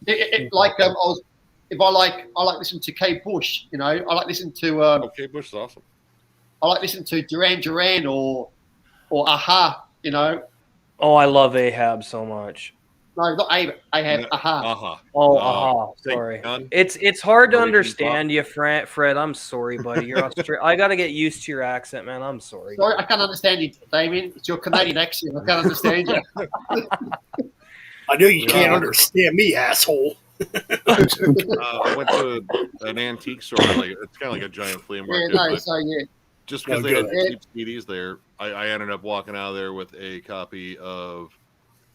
If I like listening to Kate Bush. I like listening to. Kate Bush is awesome. I like listening to Duran Duran or Aha. Oh, I love Ahab so much. No, not Ahab. Aha. Aha. Oh, Aha. Sorry. It's hard to understand you, Fred. I'm sorry, buddy. You're Australian. I got to get used to your accent, man. I'm sorry. Sorry, I can't understand you, Damien. It's your Canadian accent. I can't understand you. I know you can't understand me, asshole. I went to an antique store. It's kind of like a giant flea market. Just because they had cheap CDs there, I ended up walking out of there with a copy of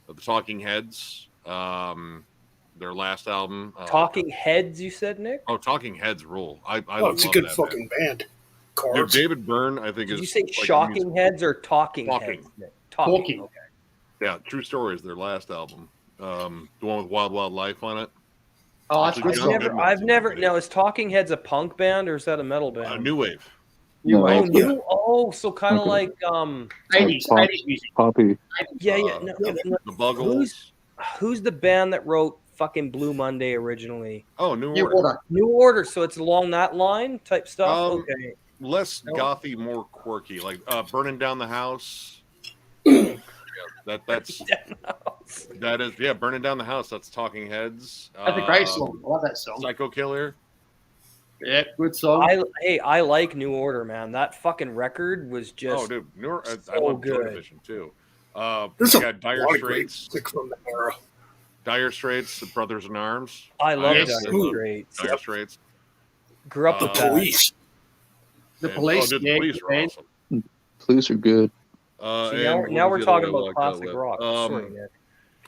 the Talking Heads, their last album. Talking Heads, you said, Nick? Oh, Talking Heads rule. It's a good fucking band. Dude, David Byrne, I think, Did you say Shocking Heads or Talking Heads? Talking. Okay. Yeah, True Story is their last album. The one with Wild Wild Life on it. Oh, I've never. Now, is Talking Heads a punk band or is that a metal band? New wave. So kind of like 80s music. Poppy. Yeah. The Buggles. Who's the band that wrote fucking Blue Monday originally? Oh, New Order. New Order. So it's along that line type stuff. Okay. Less gothy, more quirky, like Burning Down the House. That's Burning Down the House. That's Talking Heads. That's a great song. I love that song. Psycho Killer. Yeah, good song. I like New Order, man. That fucking record was just Oh, dude, I so love Joy good. Division too. There's I a got Dire lot of great Straits, music from the era. Dire Straits, the Brothers in Arms. I love Yes. Dire Ooh. Straits. Dire Straits. Grew up The with that. Police. The And, Police, dude, the yeah, Police were man. awesome. Police are good. See, And now what we're was the other talking one I about liked classic with? rock. Sorry, Nick.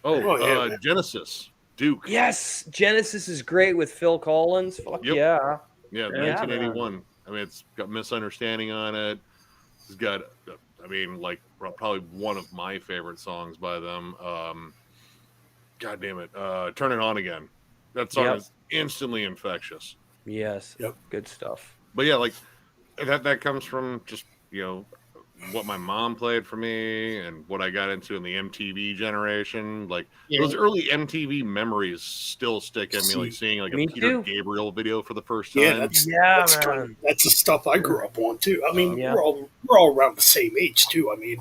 Oh, yeah, man. Genesis, Duke. Yes, Genesis is great with Phil Collins. Fuck Yep. yeah. Yeah, Yeah, 1981. I mean, it's got Misunderstanding on it. It's got, I mean, like probably one of my favorite songs by them. God damn it, Turn It On Again. That song is instantly infectious. Yes. Yep. Good stuff. But yeah, like that comes from just what my mom played for me and what I got into in the MTV generation. Like those early MTV memories still stick in me. Like seeing like a Me Peter too. Gabriel video for the first Yeah, time. that's man. That's the stuff I grew up on too. I mean, Yeah. we're all around the same age too. I mean,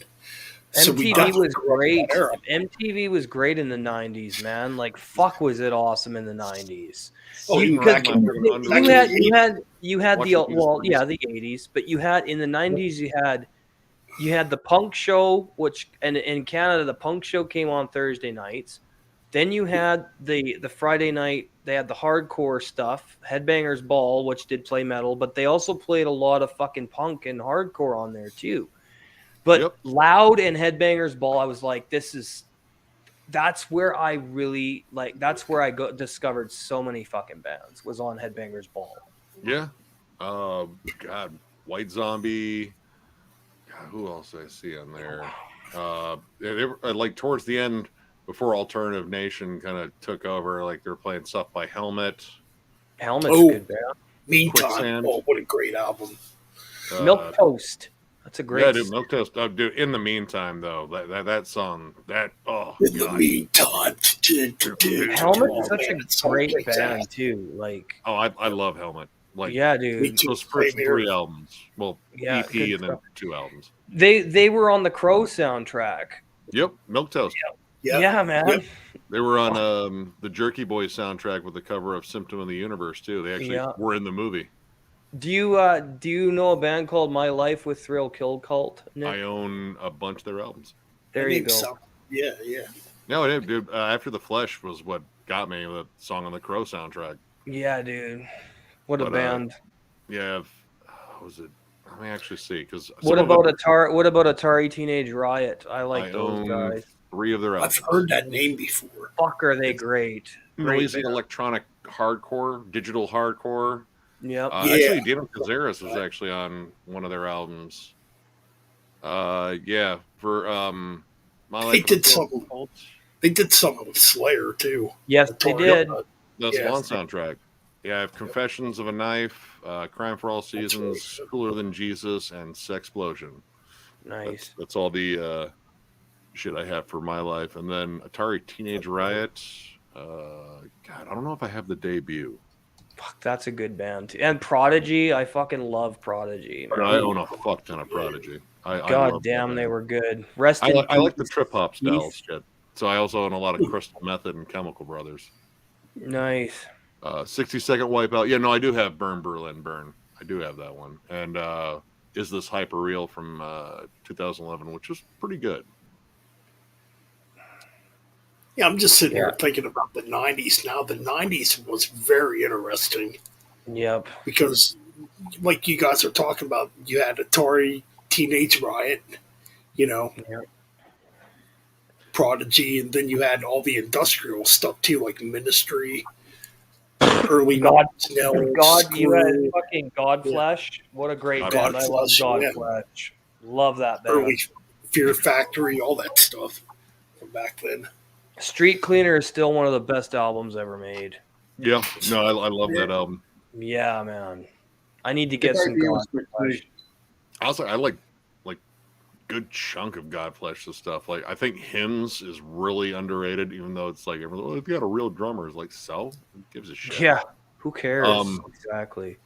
so we MTV definitely was grew up in great. that era. MTV was great in the 90s, man. Like fuck was it awesome in the 90s. Oh, You- you because back in- you back in had the you had you had the Watching well, these yeah, the 80s, but you had in the 90s you had the punk show, which and in Canada the punk show came on Thursday nights. Then you had the Friday night, they had the hardcore stuff, Headbangers Ball, which did play metal, but they also played a lot of fucking punk and hardcore on there too. But Loud and Headbangers Ball, I was like, that's where I really that's where I discovered so many fucking bands was on Headbangers Ball. Yeah. God, White Zombie. God, who else did I see on there? They were, like towards the end, before Alternative Nation kind of took over, like they were playing stuff by Helmet. Helmet's a good band. Meantime, Quicksand. oh, what a great album! Milk Toast. That's a great. Yeah, dude, Milk Toast. Dude, in the meantime, though, that song, in the meantime, Helmet's such a great band too. Like, oh, I love Helmet. Like, yeah, dude. Those first 3 albums. Well, Yeah, EP good and then stuff. 2 albums. They were on the Crow soundtrack. Yep, Milk Toast. Yeah, man. Yep. They were on the Jerky Boys soundtrack with the cover of Symptom of the Universe too. They actually were in the movie. Do you know a band called My Life with Thrill Kill Cult, Nick? I own a bunch of their albums. There you go. So. Yeah. No, it did, dude. After the Flesh was what got me the song on the Crow soundtrack. Yeah, dude. What a band. Yeah, what was it? Let me actually see. Because what about Atari Teenage Riot? I like those guys. 3 of their albums. I've heard that name before. Fuck, are they great? Releasing electronic hardcore, digital hardcore. Yep. Actually, Dino Cazares was actually on one of their albums. Yeah, for My Life. They did something with Slayer too. Yes, they did. The Swan soundtrack. Yeah, I have Confessions of a Knife, Crime for All Seasons, Cooler Than Jesus, and Sexplosion. Nice. That's all the shit I have for My Life. And then Atari Teenage Riot. God, I don't know if I have the debut. Fuck, that's a good band too. And Prodigy, I fucking love Prodigy. Man. I own a fuck ton of Prodigy. God damn, they were good. I like the trip hop style shit. So I also own a lot of Crystal Method and Chemical Brothers. Nice. 60-second Wipeout. Yeah, no, I do have Burn Berlin Burn. I do have that one. And Is This Hyper Real from 2011, which was pretty good. Yeah, I'm just sitting here thinking about the 90s now. The 90s was very interesting. Yep. Because, like you guys are talking about, you had Atari Teenage Riot, Prodigy, and then you had all the industrial stuff too, like Ministry, early God, Screw. you had fucking Godflesh. What a great band! I love Godflesh. Love that band. Early Fear Factory, all that stuff from back then. Street Cleaner is still one of the best albums ever made. Yeah, no, I love that album. Yeah, man. I need to get some Godflesh. Also, I like good chunk of Godflesh and stuff. Like, I think Hymns is really underrated, even though it's like, oh, if you got a real drummer, it's like, so who gives a shit? Yeah, who cares? Exactly.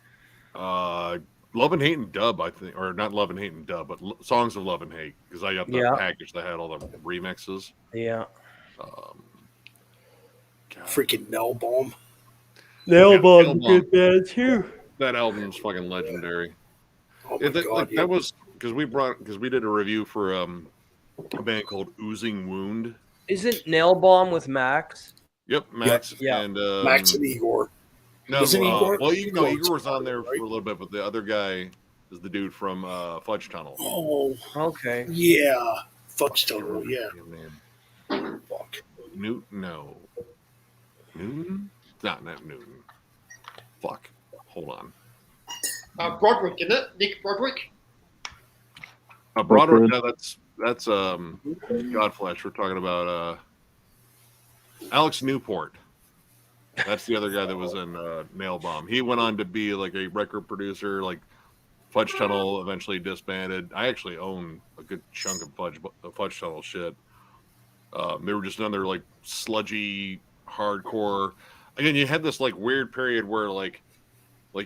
Love and Hate and Dub, I think, or not Love and Hate and Dub, but Songs of Love and Hate, because I got the package that had all the remixes. Yeah. Freaking Nail Bomb. Nail Bomb's a good band too. That album's fucking legendary. Oh my God, that was because we did a review for a band called Oozing Wound. Isn't Nail Bomb with Max? Yep, Max Yeah. and Max and Igor. No, Isn't Igor? well, Igor was on there right? for a little bit, but the other guy is the dude from Fudge Tunnel. Oh, Okay. yeah. Fudge Tunnel, yeah. Fuck. Newton? No. Newton? Not Newton. Fuck. Hold on. Broderick, isn't it? Nick Broderick. Broderick. No, that's Godflesh. We're talking about Alex Newport. That's the other guy that was in Nail Bomb. He went on to be like a record producer. Like Fudge Tunnel eventually disbanded. I actually own a good chunk of Fudge Tunnel shit. They were just another like sludgy hardcore. Again, you had this like weird period where like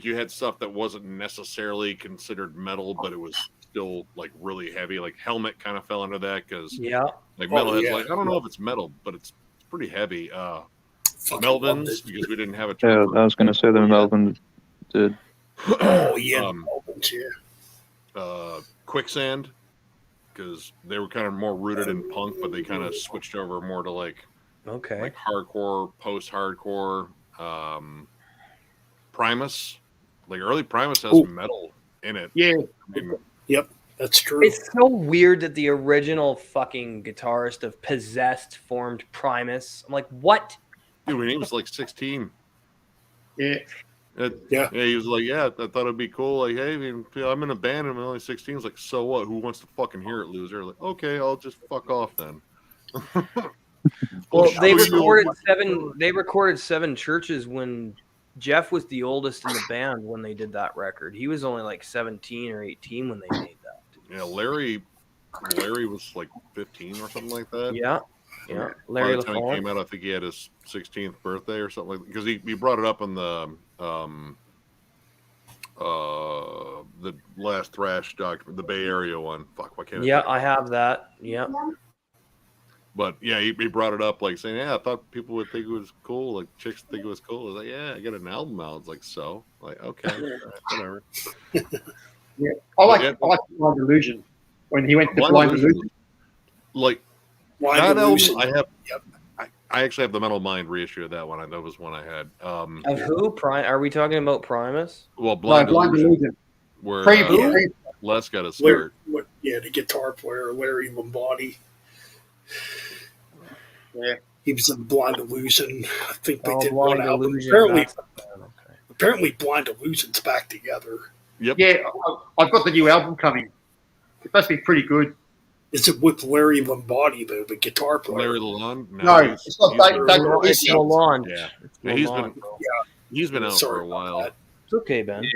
you had stuff that wasn't necessarily considered metal, but it was still like really heavy. Like Helmet kind of fell under that because like metalheads like I don't know if it's metal, but it's pretty heavy. Melvins because we didn't have a term. Yeah, I was going to say the Melvin did. Oh yeah, Melvins, yeah. Quicksand because they were kind of more rooted in punk, but they kind of switched over more to like hardcore, post-hardcore. Primus, like early Primus has metal in it. Yeah. I mean, yep, that's true. It's so weird that the original fucking guitarist of Possessed formed Primus. I'm like, what? Dude, when he was like 16. Yeah. Yeah, he was like, I thought it'd be cool. Like, hey, I'm in a band and I'm only 16. He's like, so what? Who wants to fucking hear it, loser? Like, okay, I'll just fuck off then. Well, they recorded seven churches when Jeff was the oldest in the band when they did that record. He was only like 17 or 18 when they made that. Yeah, Larry was like 15 or something like that. Yeah. Larry By the time he came out, I think he had his 16th birthday or something like that. Because he brought it up on the last thrash document, the Bay Area one. Fuck, why can't I? Yeah, I have that. Yeah. But yeah, he brought it up like saying, I thought people would think it was cool, like chicks think it was cool. I was like, I got an album out. It's like, so like, okay, whatever. Yeah, I like Blind Illusion when he went to Blind Illusion. Like Blind that Illusion. album, I actually have the Metal Mind reissue of that one. That was one I had. Of who? Are we talking about Primus? Well, Blind Illusion. Where Les got his start. The guitar player Larry Lombardi. Yeah, he was in Blind Illusion. I think they did Blind one album. Illusion, Apparently, Blind Illusion's back together. Yep. Yeah, I've got the new album coming. It must be pretty good. Is it with Larry Lombardi, the guitar player? Larry Lalonde? No, it's not It's Lalonde. Yeah, he's been out for a while. It's okay, Ben. Yeah.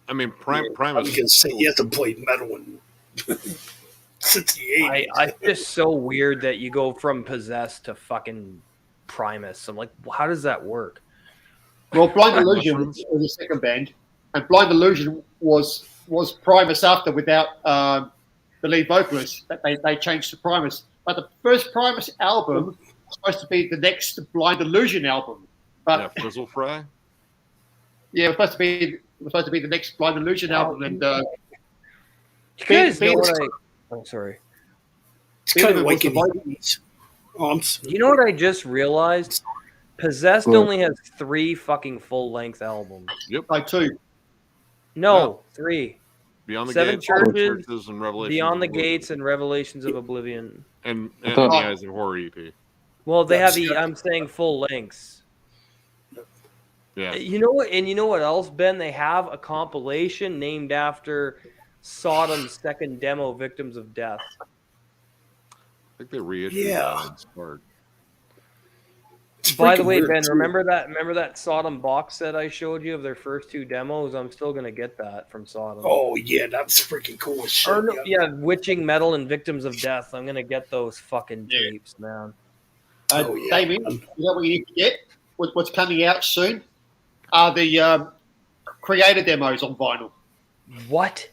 I mean, Primus. I was going to say he hasn't played metal since the 80s. It's just so weird that you go from Possessed to fucking Primus. I'm like, how does that work? Well, Blind Illusion was the second band, and Blind Illusion was Primus after without the lead vocalist. That they changed to Primus. But the first Primus album was supposed to be the next Blind Illusion album. But Frizzle Fry. Yeah, it was supposed to be the next Blind Illusion album, and I'm sorry. It's kind of like you know what I just realized? Possessed only has 3 fucking full-length albums. Yep. Like 2. No, 3. Beyond the 7 Gates, churches, and Revelations Beyond the Gates, and Revelations of Oblivion. And the Eyes of Horror EP. Well, they have I'm saying full lengths. Yeah. You know what? And you know what else, Ben? They have a compilation named after Sodom's second demo, Victims of Death. I think they reissued that. By the way, Ben, remember that Sodom box set I showed you of their first 2 demos? I'm still gonna get that from Sodom. Oh yeah, that's freaking cool as shit. Witching Metal and Victims of Death. I'm gonna get those fucking tapes, man. Damien, you know what you need to get? What's coming out soon are the creator demos on vinyl. What?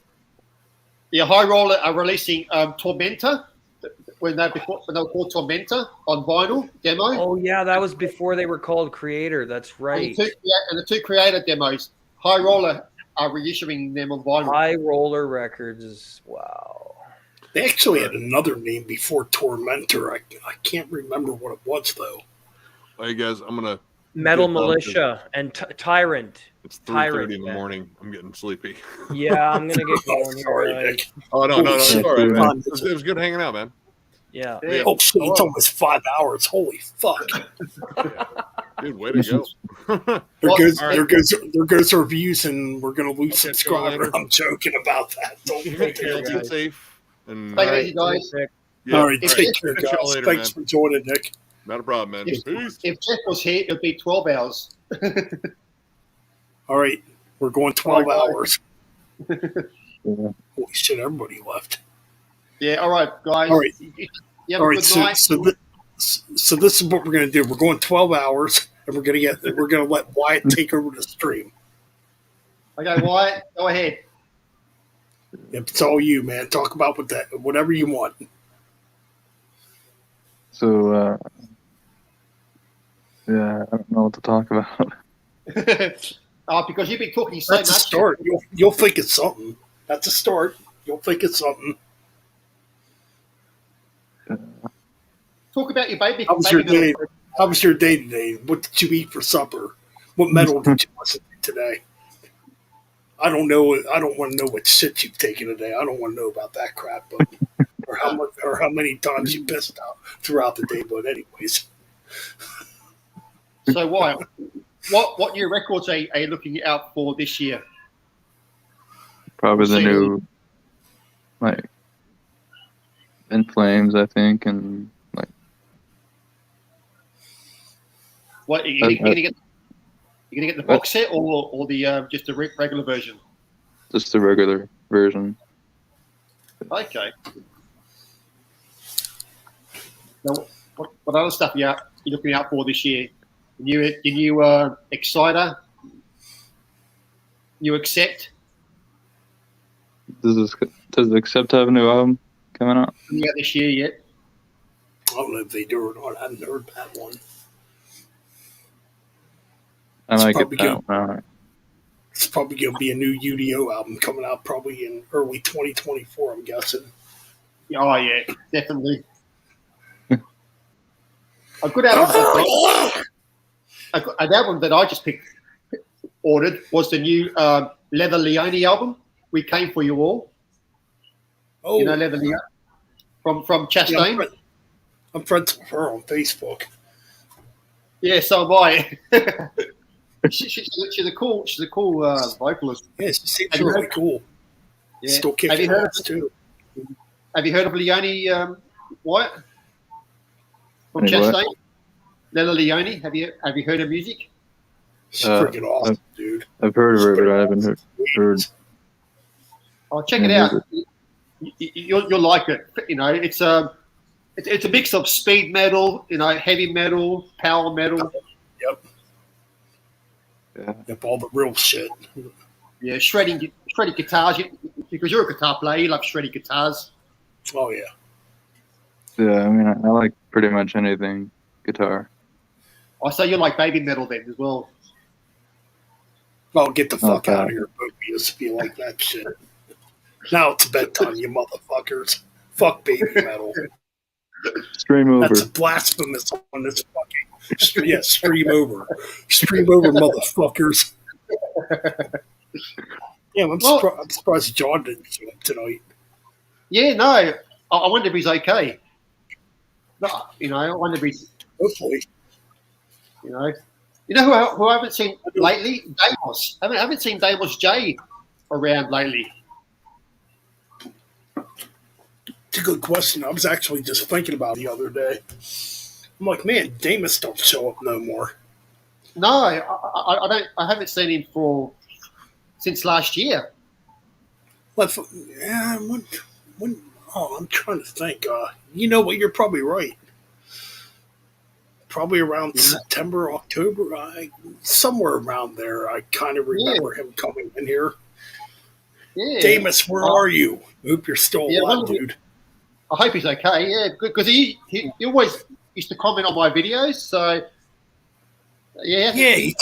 The High Roller are releasing Tormentor. When they were called Tormentor on vinyl demo. Oh yeah, that was before they were called Creator. That's right. And the two creator demos High Roller are reissuing them on vinyl. High Roller Records. Wow. They actually had another name before Tormentor. I can't remember what it was though. Hey guys, I'm gonna Metal get off Militia and Tyrant. It's 3:30 Tyrant, in the man. morning. I'm getting sleepy. Yeah, I'm gonna get going here, Sorry, guys. Nick. Oh no, no, Holy it's all right, shit. man. It was good hanging out, man. Yeah. Yeah. Oh shit, it's almost 5 hours. Holy fuck. Dude, way to go. There Well, goes all right. there goes our views, and we're gonna lose I'll catch y'all subscribers. later. I'm joking about that. Don't Hey, think be about it. safe. And Take it easy, guys. yeah, All right, If- take if- care, catch y'all guys. later, Thanks man. for joining, Nick. Not a problem, man. If, Peace. if Jeff was here, it'd be 12 hours. All right, we're going 12 All right, hours. Yeah. Holy shit, everybody left. Yeah, all right, guys. All right. You have All a right, good so night. so this is what we're gonna do. We're going 12 hours, and we're gonna let Wyatt take over the stream. Okay, Wyatt, go ahead. It's all you, man. Talk about whatever you want. So, yeah, I don't know what to talk about. Because you've been talking so That's a much. start. You'll think it's something. That's a start. You'll think it's something. Talk about your baby. How was your baby day? How was your day today? What did you eat for supper? What metal did you listen to today? I don't know. I don't want to know what shit you've taken today. I don't want to know about that crap, but or how many times you pissed out throughout the day. But anyways, So, Wyatt, what new records are you looking out for this year? Probably the See. new, like, In Flames, I think, and like What you gonna get? You gonna get the box set or the just the regular version? just the regular version. Okay. Now, what other stuff you looking out for this year? Your new Exciter, you accept? Does Accept have a new album coming out? Coming out this year yet? I don't know if they do or not. I haven't heard that one. I It's might get probably that one out. It's probably going to be a new UDO album coming out probably in early 2024. I'm guessing. Oh yeah, definitely. A good album. An album that I just ordered was the new Leather Leone album. We Came for You All. Oh, You know Leather Leone from yeah, Chastain. I'm friends with her on Facebook. Yeah, so am I. she's a cool vocalist. Yeah, she seems Have you really heard- cool. Yeah. Still Have kicking you heard ass too. Have you heard of Leone? What? From Any what? Chastain. Leather Leone. Have you heard her music? She's freaking awesome, dude. I've heard of her, but I haven't heard. Oh, check it Yeah, out. You'll like it. You know, it's a mix of speed metal, heavy metal, power metal. Yep. Yeah. Yep, all the real shit. Yeah, shredding guitars. Because you're a guitar player, you love shredding guitars. Oh yeah. Yeah, I mean, I like pretty much anything guitar. I say you like baby metal then as well. Oh, get the fuck Okay. out of here, Mobius, if you like that shit. Now it's bedtime, you motherfuckers. Fuck baby metal. Stream over. That's blasphemous on this fucking. Yeah, stream over. Stream over, motherfuckers. Yeah, I'm surprised John didn't show up tonight. Yeah, no. I wonder if he's okay. No, I wonder if he's. Hopefully. You know who I haven't seen lately? Damos. I haven't seen Damos J around lately. It's a good question. I was actually just thinking about it the other day. I'm like, man, Damus don't show up no more. No, I don't. I haven't seen him since last year. Yeah, when I'm trying to think. You know what? You're probably right. Probably around September, October, somewhere around there. I kind of remember him coming in here. Yeah, Damus, where are you? Hope you're still alive, dude. I hope he's okay. Yeah, because he always used to comment on my videos. So Yeah, Yeah, he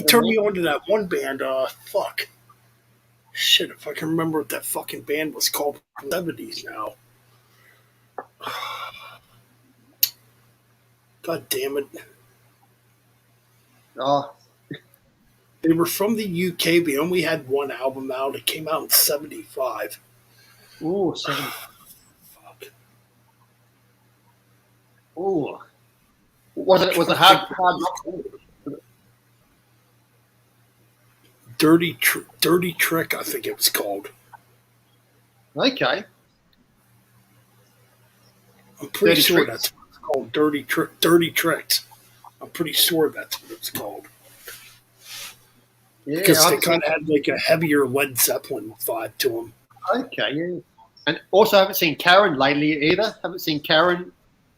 turned me on to that one band. Fuck. Shit, if I can remember what that fucking band was called from the 70s now. God damn it. Oh, They were from the UK. We only had one album out. It came out in 75. ooh, 70. Fuck. Ooh. Was it hard rock? Dirty Trick, I think it was called. Okay. I'm pretty Dirty sure Tricks. that's what it's called. Dirty Tricks. I'm pretty sure that's what it's called. Yeah, Because I they haven't kind of had like a heavier Led Zeppelin vibe to them. Okay, yeah. And also, I haven't seen Karen lately either. Haven't seen Karen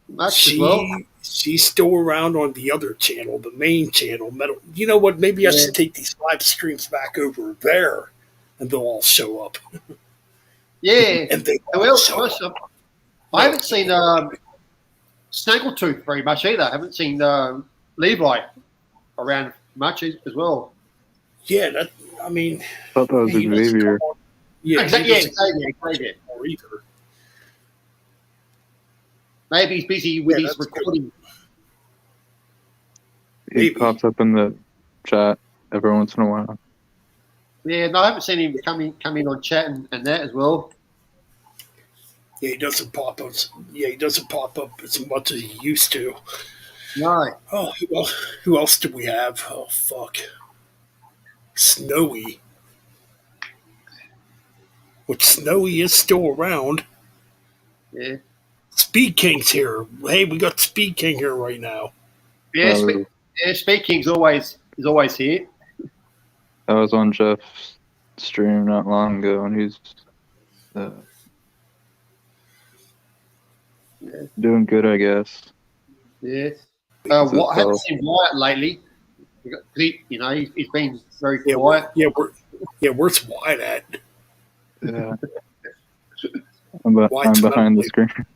much as well. She's still around on the other channel, the main channel, Metal. You know what? Maybe I should take these live streams back over there, and they'll all show up. Yeah. And they And all show up. I haven't seen Snaggletooth very much either. I haven't seen Levi around much as well. Yeah, I mean, I thought that was he doesn't Xavier. come on- Yeah, Exactly. he doesn't come Exactly. on either. Maybe he's busy with Yeah, his that's good. recording. He Maybe. pops up in the chat every once in a while. Yeah, no, I haven't seen him come in on chat and that as well. Yeah, he doesn't pop up. Yeah, he doesn't pop up as much as he used to. No. Oh, who else do we have? Oh, fuck. Snowy. Which Snowy is still around. Yeah. Speed King's here. Hey, we got Speed King here right now. Yeah, Oh. Speaking's always here. I was on Jeff's stream not long ago, and he's doing good, I guess. Yeah. Because I haven't it's, seen Wyatt lately. He's been very Yeah, quiet. where's Wyatt at? yeah. I'm Wyatt's behind the not- screen.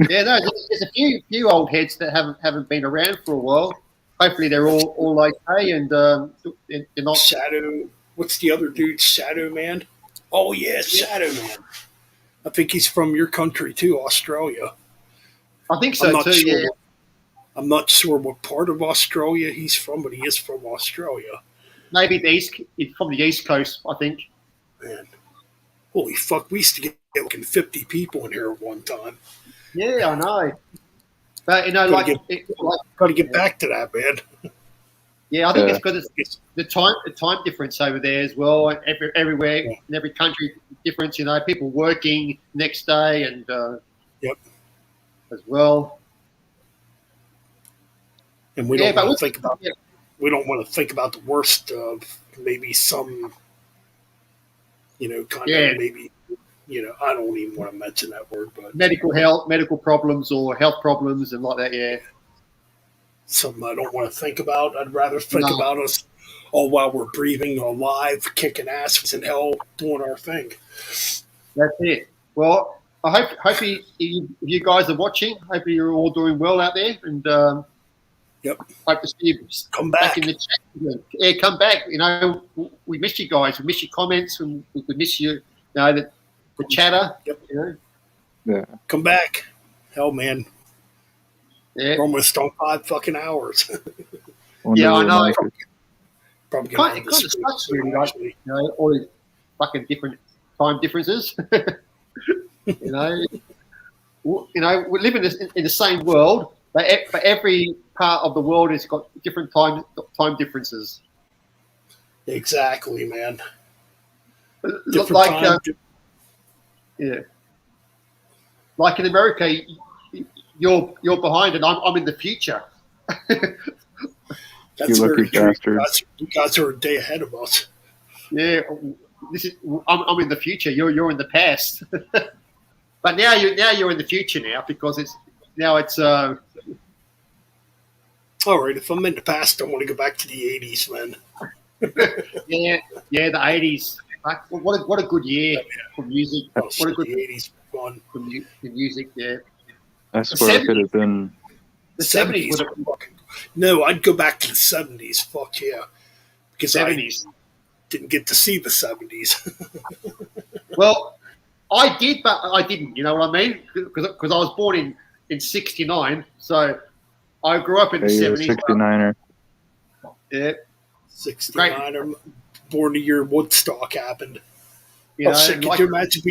Yeah, no, there's a few old heads that haven't been around for a while. Hopefully they're all okay and they're not. Shadow. What's the other dude? Shadow Man? Oh, yeah, Shadow Man. I think he's from your country too, Australia. I think so too. Yeah. I'm not sure what part of Australia he's from, but he is from Australia. Maybe it's from the East Coast, I think. Man, holy fuck! We used to get like 50 people in here at one time. Yeah, I know. But Got to get back to that, man. yeah, I think Yeah. it's because it's the time difference over there as well. Everywhere in every country difference. People working next day and Yep. as well. And we Yeah, don't but want to think about we don't want to think about the worst of maybe some, kind Yeah. of maybe, I don't even want to mention that word, but medical problems or health problems and like that. Yeah. something I don't want to think about. I'd rather think No. about us all while we're breathing, alive, kicking ass in hell, doing our thing. That's it. Well, I hope you guys are watching. Hopefully you're all doing well out there, and Yep. hope to see you Come back back. in the chat. Yeah, come back. We miss you guys. We miss your comments, and we miss you. The chatter. Yep. Yeah. Come back. Hell, man. Yeah. We're almost on 5 fucking hours. Wonder Yeah, I where know. Mike is. Probably It gonna kind end of this sucks, soon, really. Like, actually. all these fucking different time differences. We live in the same world, but every part of the world has got different time differences. Exactly, man. Look Different like time. yeah, like in America, you're behind and I'm in the future. That's You very lucky true. bastard. You guys are a day ahead of us. Yeah, I'm in the future. You're in the past. But now you're in the future now because it's All right, if I'm in the past, I want to go back to the 80s, man. the 80s. What a good year for music. Oh, What a good the 80s fun. for music. Yeah, I swear I 70s. could have been. The 70s was were fucking No, I'd go back to the 70s. Fuck yeah. Because 70s. I didn't get to see the 70s. Well, I did, but I didn't. You know what I mean? Because I was born in '69, so I grew up in the You're a '70s. 69er. Yeah, 69, I'm born the year Woodstock happened. you know, Shit, and could like, you imagine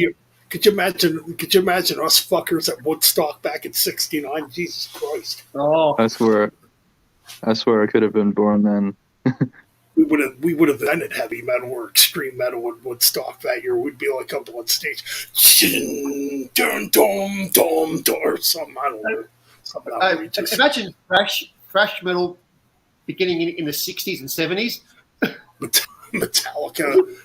could you imagine us fuckers at Woodstock back in '69? Jesus Christ. oh, I swear I could have been born then. We would have invented heavy metal or extreme metal in Woodstock that year. We'd be like up on stage, dun, dum, dum, dum, or something. I don't know. Something outrageous. imagine thrash metal beginning in the '60s and '70s. Metallica.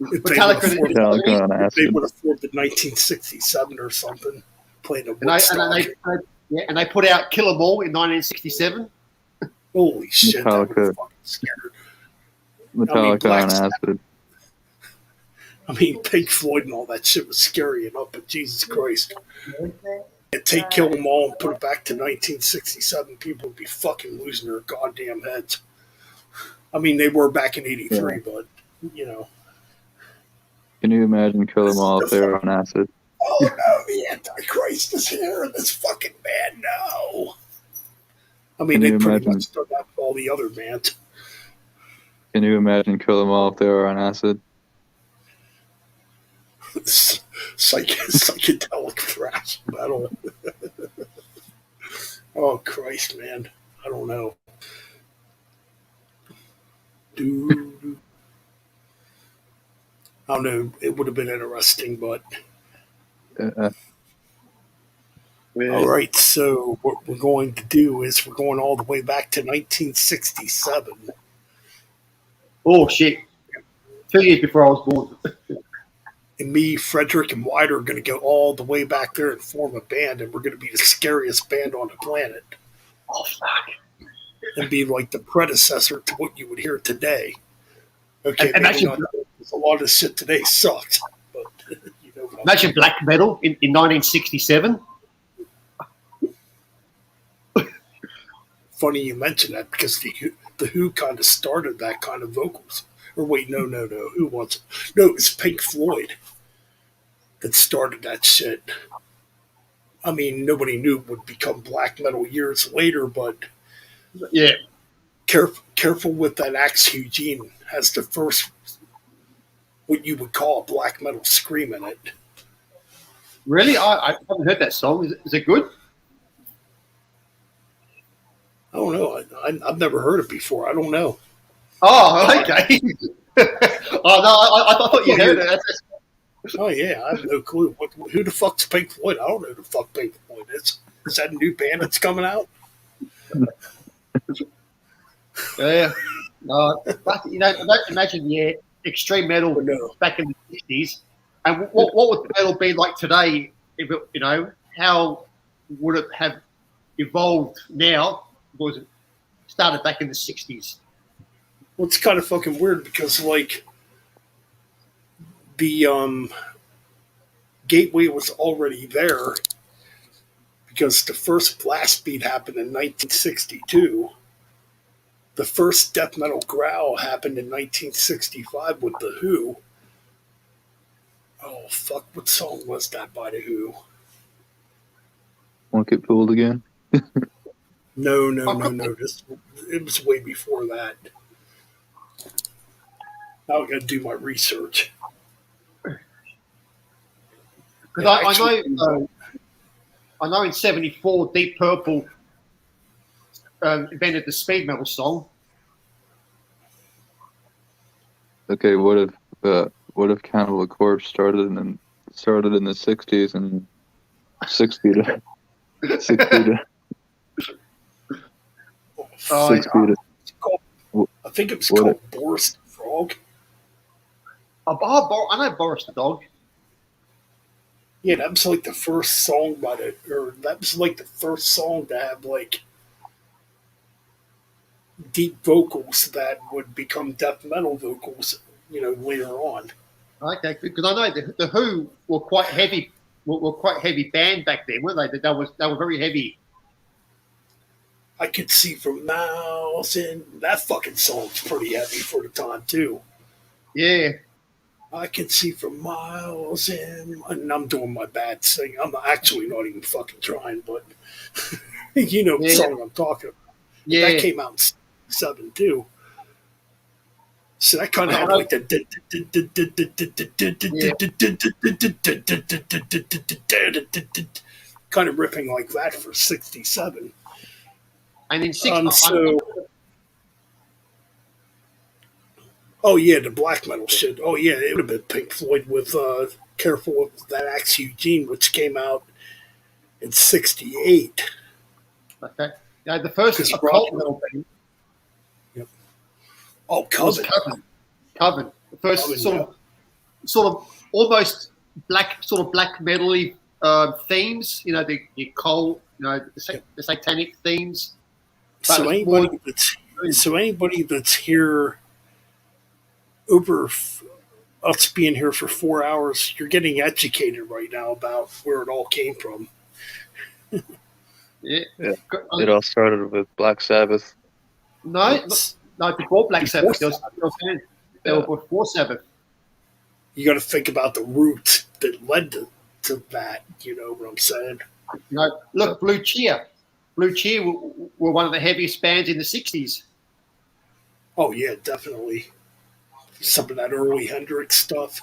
If Metallica on they acid. would have formed in 1967 or something, playing a And Woodstock. they put out Kill 'Em All in 1967. Holy shit, that would Metallica. have fucking scared. Metallica on acid. I mean, Pink Floyd and all that shit was scary enough, but Jesus Christ. And take Kill 'Em All and put it back to 1967, people would be fucking losing their goddamn heads. I mean, they were back in '83, but, you know. Can you imagine Kill 'Em All if they were on acid? Oh no, the Antichrist is here in this fucking band, no. I mean, Can they you pretty imagine? much done that with all the other bands. Can you imagine Kill 'Em All if they were on acid? Psychedelic thrash metal. Oh Christ, man! I don't know. Dude, I don't know. It would have been interesting, but all right. So what we're going to do is we're going all the way back to 1967. Oh shit! 2 years before I was born. And me, Frederick, and White are going to go all the way back there and form a band, and we're going to be the scariest band on the planet. Oh fuck! And be like the predecessor to what you would hear today. Okay, And maybe imagine, not, a lot of shit today sucks, but you know. imagine black metal in 1967. Funny you mention that because the Who kind of started that kind of vocals. Or wait, no. Who was it? No, it was Pink Floyd that started that shit. I mean, nobody knew it would become black metal years later, but Yeah. Careful with that axe. Eugene has the first, what you would call a black metal scream in it. Really? I haven't heard that song. Is it good? I don't know. I've never heard it before. I don't know. Oh, okay. Oh no, I thought you heard it. Oh yeah, I have no clue. Who the fuck's Pink Floyd? I don't know who the fuck Pink Floyd is. Is that a new band that's coming out? Yeah. No, but, you know, imagine extreme metal back in the '60s, and what would metal be like today? If it, you know, how would it have evolved now? Because it started back in the '60s. Well, it's kind of fucking weird because like the gateway was already there because the first blast beat happened in 1962. The first death metal growl happened in 1965 with The Who. Oh, fuck. What song was that by The Who? Won't get fooled again. No. It was way before that. Now I got to do my research. Because I know in '74 Deep Purple invented the speed metal song. Okay, what if Cannibal Corpse started in the '60s and 60 to 60 to Oh, 60 to I think it was called Boris the Frog. I know Boris the Dog. Yeah, that was like the first song that was like the first song to have like deep vocals that would become death metal vocals, you know, later on. Okay, because I know the Who were quite heavy. Were quite heavy band back then, weren't they? They were very heavy. I could see for miles, and that fucking song's pretty heavy for the time too. Yeah. I could see for miles, and I'm doing my bad singing. I'm actually not even fucking trying, but you know the song I'm talking about. Yeah. That came out in '7 too. So that kind of had like the kind of ripping like that for '67. And in oh yeah, the black metal shit. Oh yeah, it would have been Pink Floyd with "Careful of That Axe Eugene," which came out in '68. Okay. Yeah, the first occult metal band. Yep. Oh, Coven. Coven. The first Coven, sort of almost black metal-y themes. You know, the occult, the satanic themes. So anybody that's here over us being here for 4 hours, you're getting educated right now about where it all came from. Yeah. It all started with Black Sabbath. No, before Black Sabbath. They were before Sabbath. You got to think about the roots that led to that. You know what I'm saying? Look, Blue Cheer. Blue Cheer were one of the heaviest bands in the '60s. Oh yeah, definitely. Some of that early Hendrix stuff.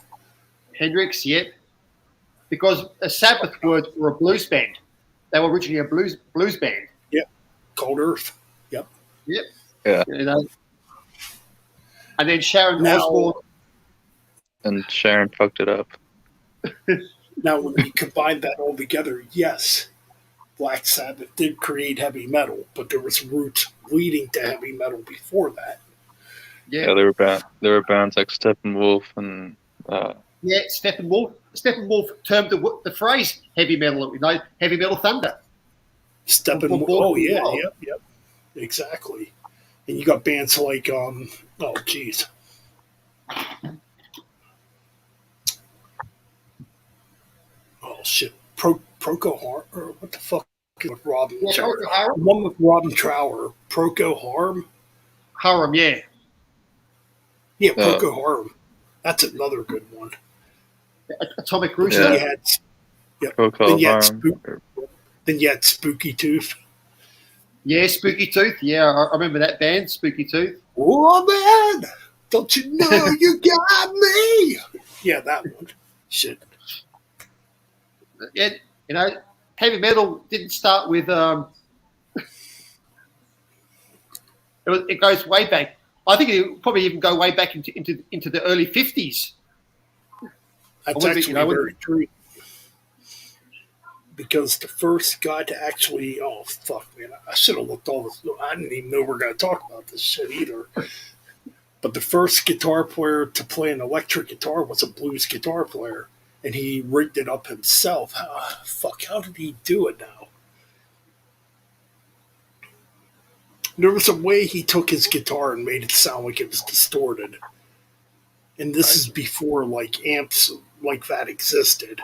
Hendrix, yep. Because Sabbath were a blues band. They were originally a blues band. Yep. Cold Earth. Yep. Yep. Yeah. And then Sharon Osbourne. And Sharon fucked it up. Now, when we combine that all together, yes, Black Sabbath did create heavy metal, but there was roots leading to heavy metal before that. Yeah, there were bands like Steppenwolf and Steppenwolf. Steppenwolf termed the phrase heavy metal, heavy metal thunder. Steppenwolf. Oh yeah, yep, exactly. And you got bands like oh shit, Procol Harm, or what the fuck with Robin? Yeah, one with Robin Trower, Procol Harm. Harum, yeah. Yeah, Procol Harum. That's another good one. Atomic Rooster. Then you had Spooky Tooth. Yeah, Spooky Tooth. Yeah, I remember that band, Spooky Tooth. Oh man, don't you know you got me? Yeah, that one. Shit. Yeah, heavy metal didn't start with. It goes way back. I think it would probably even go way back into the early '50s. That's actually very true. Because the first guy to actually, oh fuck, man, I should have looked all this. I didn't even know we were going to talk about this shit either. But the first guitar player to play an electric guitar was a blues guitar player, and he rigged it up himself. How did he do it now? There was a way he took his guitar and made it sound like it was distorted. And this is before like amps like that existed.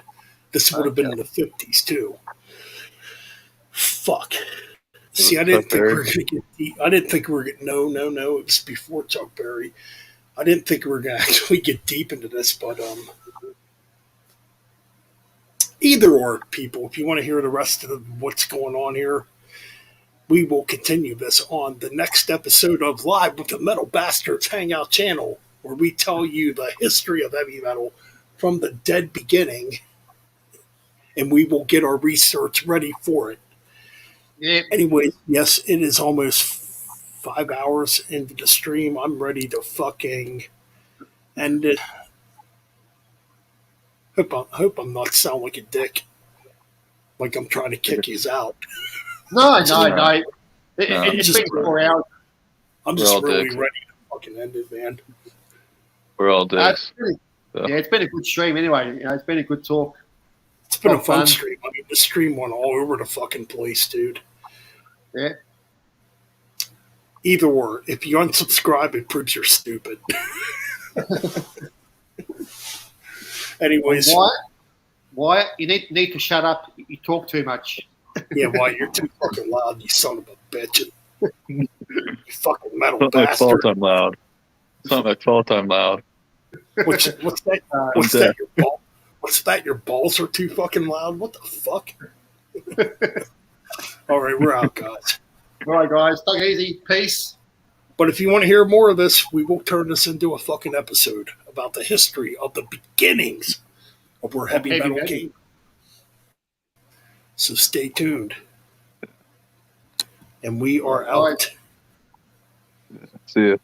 This would have been in the 50s too. Fuck. See, I didn't think we were going to get deep. I didn't think we were going to... No. It was before Chuck Berry. I didn't think we were going to actually get deep into this, but either or, people, if you want to hear the rest of what's going on here, we will continue this on the next episode of Live with the Metal Bastards Hangout channel, where we tell you the history of heavy metal from the dead beginning, and we will get our research ready for it. Yeah. Anyway, yes, it is almost 5 hours into the stream. I'm ready to fucking end it. Hope I'm not sound like a dick, like I'm trying to kick you out. No. It's been 4 hours. I'm just really ready to fucking end it, man. We're all dicks. It's been a good stream anyway. It's been a good talk. It's been a fun stream. I mean, the stream went all over the fucking place, dude. Yeah. Either or, if you unsubscribe, it proves you're stupid. Anyways. Wyatt, you need to shut up. You talk too much. Yeah, Wyatt, you're too fucking loud, you son of a bitch. You fucking metal It's not my bastard. fault I'm loud. It's not my fault I'm loud. What's that? What's deaf. that? Your ball? What's that? Your balls are too fucking loud. What the fuck? All right, we're out, guys. All right, guys. Take it easy. Peace. But if you want to hear more of this, we will turn this into a fucking episode about the history of the beginnings of where heavy metal came. So stay tuned. And we are out. See ya.